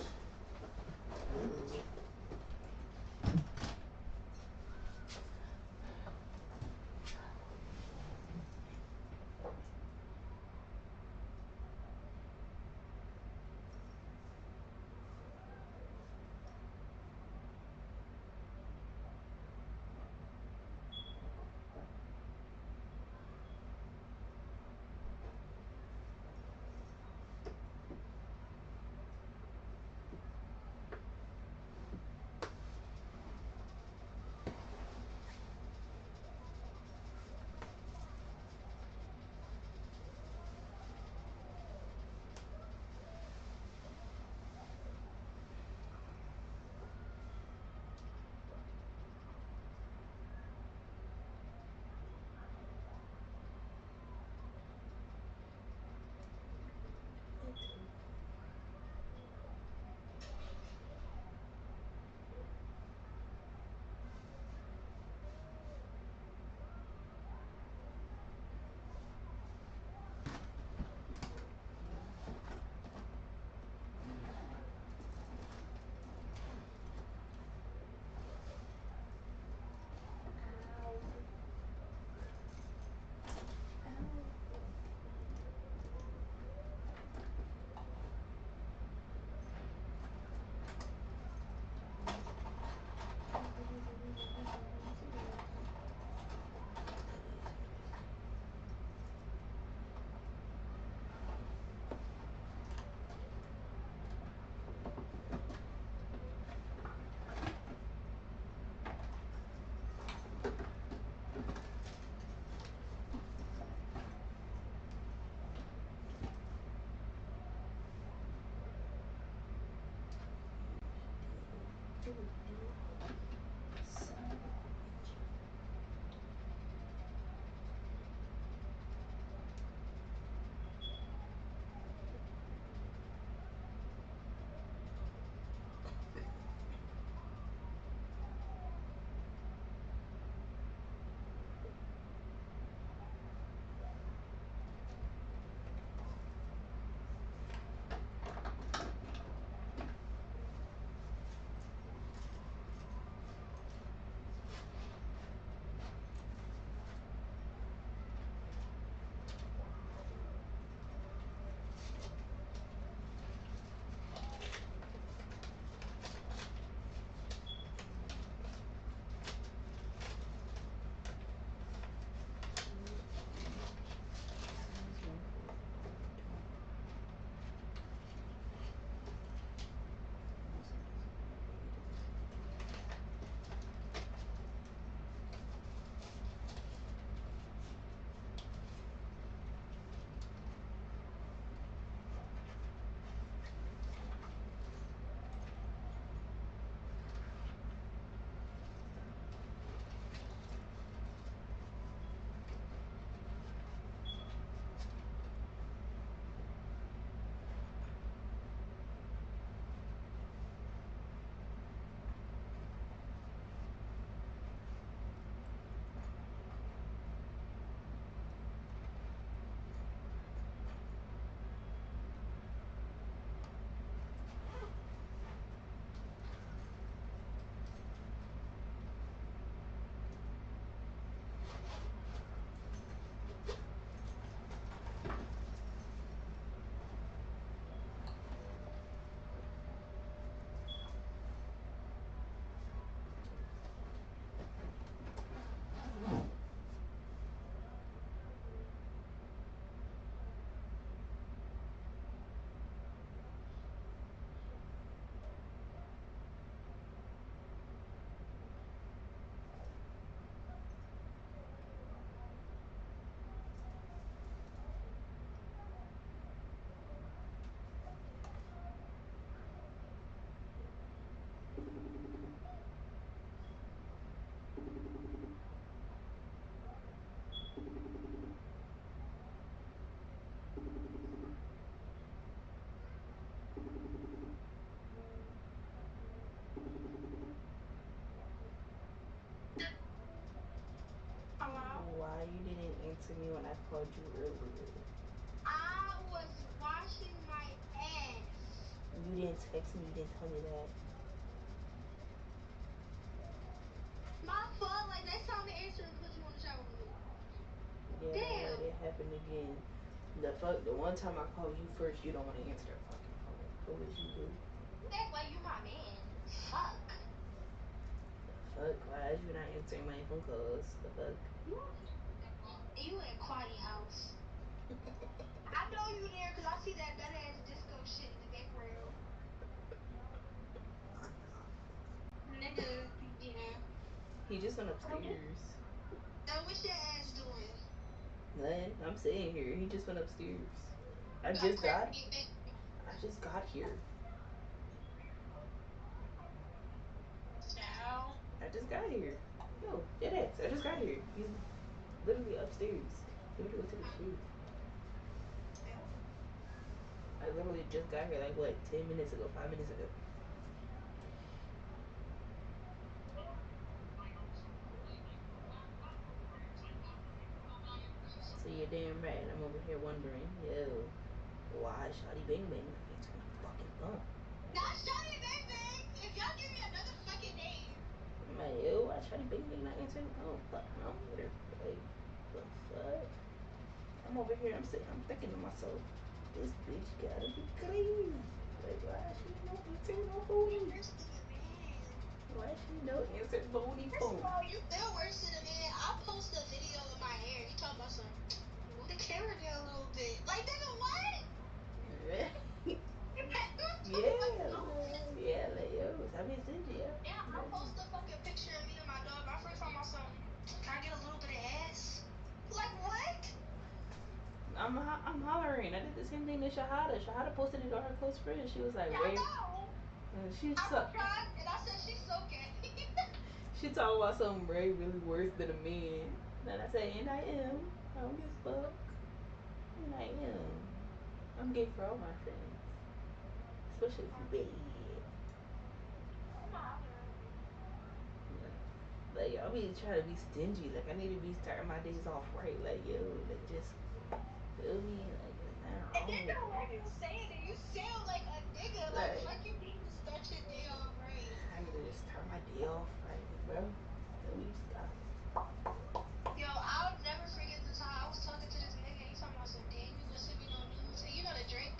Speaker 20: when I called you earlier.
Speaker 5: I was washing my ass.
Speaker 20: You didn't text me. You didn't tell me that.
Speaker 5: My fault. Like next time I answer and put you on the shower with me.
Speaker 20: Yeah, don't let it happen again. The one time I called you first, you don't want to answer the fucking phone. What would you do?
Speaker 5: You act like you my man. Fuck.
Speaker 20: Fuck, why is you not answering my phone calls? The fuck?
Speaker 5: You at Quaddy house. I know you there because I see that nut ass disco shit in the background. Nigga, yeah.
Speaker 20: He just went upstairs.
Speaker 5: And what's your ass doing?
Speaker 20: Man, I'm sitting here. He just went upstairs. I
Speaker 5: You got
Speaker 20: just
Speaker 5: crap
Speaker 20: got
Speaker 5: in your back.
Speaker 20: I just got here.
Speaker 5: Now.
Speaker 20: I just got here. No, dead ass. I just got here. He's literally upstairs. He went to go take a shit. I literally just got here like what, 10 minutes ago, 5 minutes ago. So you're damn right. I'm over here wondering, yo, why Shawty Bang Bang not answering the fucking phone?
Speaker 5: Not Shawty Bang Bang! If y'all give me another fucking name.
Speaker 20: I'm like, yo, why Shawty Bang Bang not answering the phone? Fuck no. Like, the fuck? I'm over here, I'm thinking to myself, this bitch gotta be crazy. Like, why she no answering no phone? Why she no answering phony
Speaker 5: First
Speaker 20: phone?
Speaker 5: of all, you feel worse than a man. I post a video of my hair. You talking about some, move the camera down a little bit. Like, nigga, what?
Speaker 20: Yeah, like, yo, stop being stingy, yeah.
Speaker 5: Yeah, I post a fucking picture of me and my dog. My friend talking about something. Can I get a little bit of ass? Like, what?
Speaker 20: I'm hollering. I did the same thing to Shahada. Shahada posted it on her close friend. She was like,
Speaker 5: yeah,
Speaker 20: Ray.
Speaker 5: I know.
Speaker 20: She
Speaker 5: I replied, and I said she's so gay.
Speaker 20: She talking about something Ray really worse than a man. And I said, and I am. I don't give a fuck. And I am. I'm gay for all my friends. Especially if you bad. Like, I'll be trying to be stingy. Like, I need to be starting my days off right. Like, yo, like, just feel me. Like, it's not wrong.
Speaker 5: And then the way you saying it, you sound like a nigga. Like, fuck you need to start your day off right.
Speaker 20: I need to just start my day off right, bro. Then we stop.
Speaker 5: Yo, I'll never forget the time I was talking to this nigga. He talking about some damn, you was sending me no nudes. And you know the drink?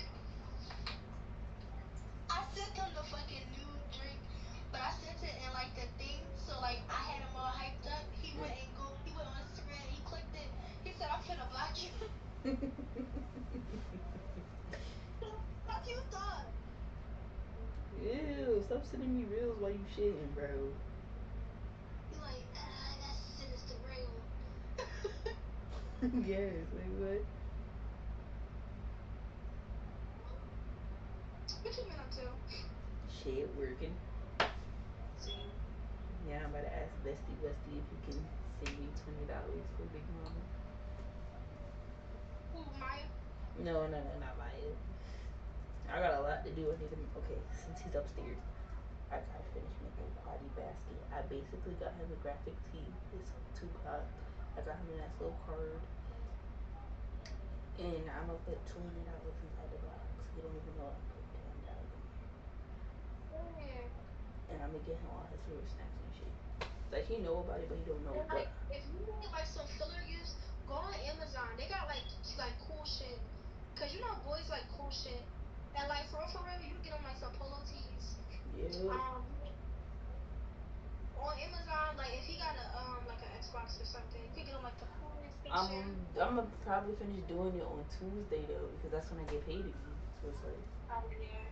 Speaker 5: I sent him the fucking nude drink, but I sent it in like the thing. So like I had him all hyped up. He went on Instagram. He clicked it. He said, "I'm finna block you." Fuck you thought?
Speaker 20: Ew, stop sending me reels while you shitting, bro.
Speaker 5: You like, I got sinister real.
Speaker 20: Yes, like what?
Speaker 5: What you been up to?
Speaker 20: Shit, working.
Speaker 5: See.
Speaker 20: Yeah, I'm about to ask Bestie Westie if he can send me $20 for Big Mama.
Speaker 5: Who, Maya?
Speaker 20: No, not Maya. I got a lot to do. I need to. Okay, since he's upstairs, I gotta finish making Quaddy basket. I basically got him a graphic tee. It's Tupac. I got him a nice little card. And I'm gonna put $200 inside the box. He don't even know I'm putting $200.
Speaker 5: Yeah.
Speaker 20: And I'm gonna get him all his favorite snacks and shit. Like, he know about it, but he don't know
Speaker 5: And
Speaker 20: what.
Speaker 5: like, if you need like some filler gifts, go on Amazon. They got like cool shit. Cause you know boys like cool shit. And like for real, you get them like some polo tees.
Speaker 20: Yeah.
Speaker 5: On Amazon, like if he got a like an Xbox or something, you could get him like the coolest section.
Speaker 20: I'm gonna probably finish doing it on Tuesday though, because that's when I get paid again. So it's like.
Speaker 5: Oh yeah.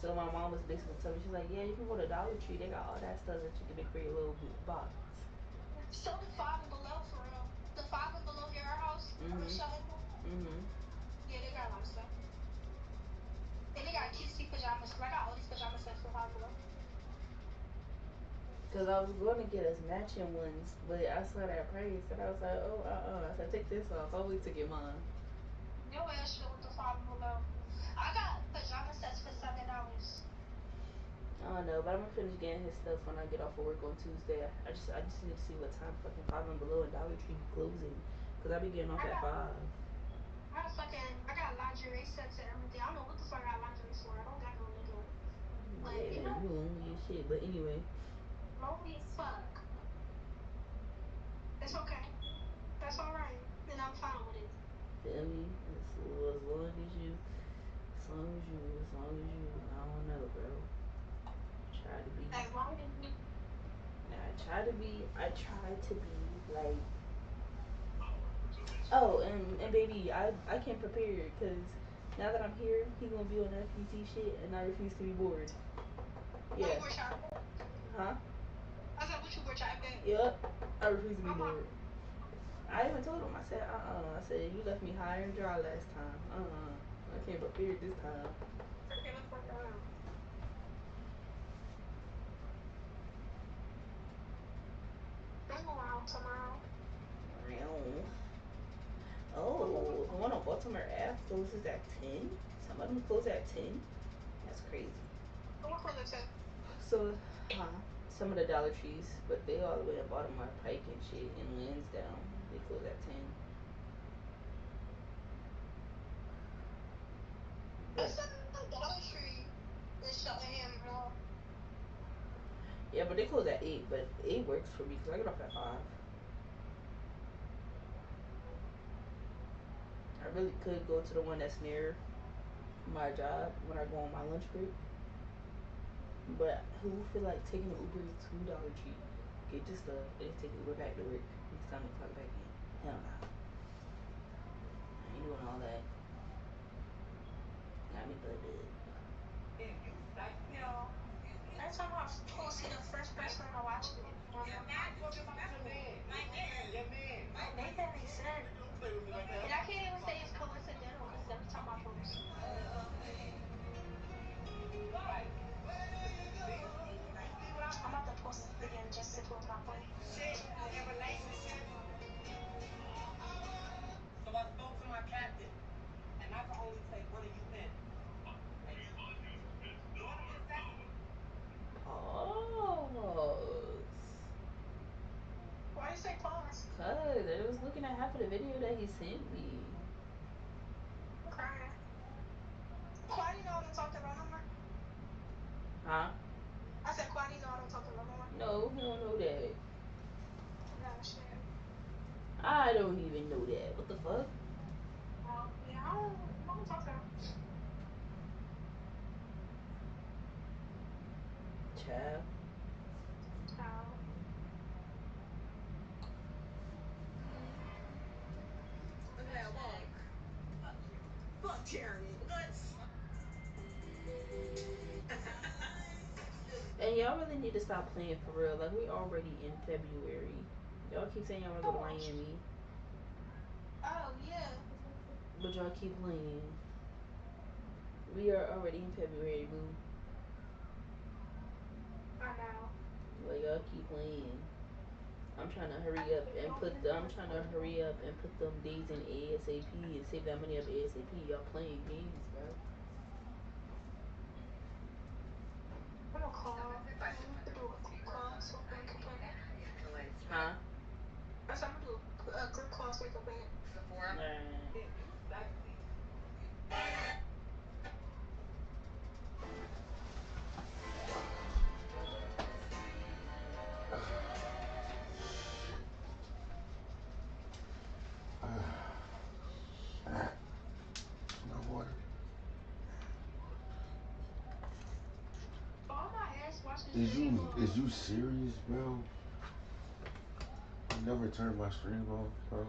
Speaker 20: So my mom was basically telling me, she's like, yeah, you can go to Dollar Tree. They got all that stuff that you can make for your little box.
Speaker 5: So the 5 and Below for real. The 5 and Below near our house. Yeah, they got a lot of stuff. And they got kissy pajamas. Cause I got all these pajama sets for 5 and Below.
Speaker 20: Because I was going to get us matching ones, but I saw that price and I was like, oh, I said, take this off. I'll wait to get mine.
Speaker 5: Your ass should with the 5 and Below. I got pajama sets for $7.
Speaker 20: I don't know, but I'm gonna finish getting his stuff when I get off of work on Tuesday. I just need to see what time fucking 5 and Below and Dollar Tree be closing, Cause I be getting off at 5.
Speaker 5: I got lingerie sets and everything. I don't know what the fuck I got lingerie for. I don't got no nigga. Like,
Speaker 20: Yeah,
Speaker 5: you know,
Speaker 20: you lonely as shit. But anyway.
Speaker 5: lonely as fuck. It's okay. That's alright. And I'm fine with it.
Speaker 20: Feel me? As long as you, I don't know, bro. Try to be.
Speaker 5: As long as you.
Speaker 20: I try to be like. Oh, and baby, I can't prepare because now that I'm here, he gonna be on FPT shit, and I refuse to be bored. Yeah. Huh?
Speaker 5: I said, what you were typing?
Speaker 20: Yep. I refuse to be bored. I even told him, I said, I said, you left me high and dry last time. I can't prepare this time.
Speaker 5: Okay, let's fuck around. I'm going out tomorrow.
Speaker 20: Oh, the one on Baltimore Ave closes at 10? Some of them close at 10? That's crazy.
Speaker 5: What close at 10?
Speaker 20: So, some of the Dollar Trees, but they all the way at Baltimore Pike and shit, and Lansdowne, they close at 10.
Speaker 5: That's a Dollar Tree in Cheltenham Mall.
Speaker 20: Yeah, but they close at 8, but 8 works for me because I get off at 5. I really could go to the one that's near my job when I go on my lunch break. But who feel like taking an Uber to Dollar Tree, get your stuff, and take an Uber back to work? It's time to clock back in. Hell nah. I ain't doing all that. Got me bugged.
Speaker 5: Yo, every time I post, he the first person to watch it. Nathan makes sense. And I can't even say it's coincidental because every time I post. I'm about to post it again just to prove my point.
Speaker 11: So I spoke to my captain, and I can only take one of you men.
Speaker 20: Pause.
Speaker 5: Why you say pause?
Speaker 20: Cause I was looking at half of the video that he sent me.
Speaker 5: I'm crying. Why do you know I don't talk to Ron no more?
Speaker 20: Huh?
Speaker 5: I said, why do you know I don't talk to Ron no more?
Speaker 20: No, he don't know that.
Speaker 5: Yeah, shit.
Speaker 20: I don't even know that. What the fuck?
Speaker 5: Yeah, I don't talk to him.
Speaker 20: Child.
Speaker 5: Child.
Speaker 11: Look at that walk. Fuck Jeremy. Nuts.
Speaker 20: And y'all really need to stop playing for real. Like, we already in February. Y'all keep saying y'all want to go to Miami.
Speaker 5: Oh, yeah.
Speaker 20: But y'all keep playing. We are already in February, boo.
Speaker 5: I know.
Speaker 20: Like, y'all keep playing. I'm trying to hurry up and put them days in ASAP and save that money up ASAP. Y'all playing games, bro.
Speaker 5: I'm gonna call. I'm gonna do a group call so we can play it.
Speaker 20: Huh?
Speaker 5: I said I'm gonna do a group call so we can play it.
Speaker 20: Alright.
Speaker 1: My water.
Speaker 5: Oh, my ass watch this
Speaker 1: Is
Speaker 5: video.
Speaker 1: you serious, bro? You never turned my stream off, bro.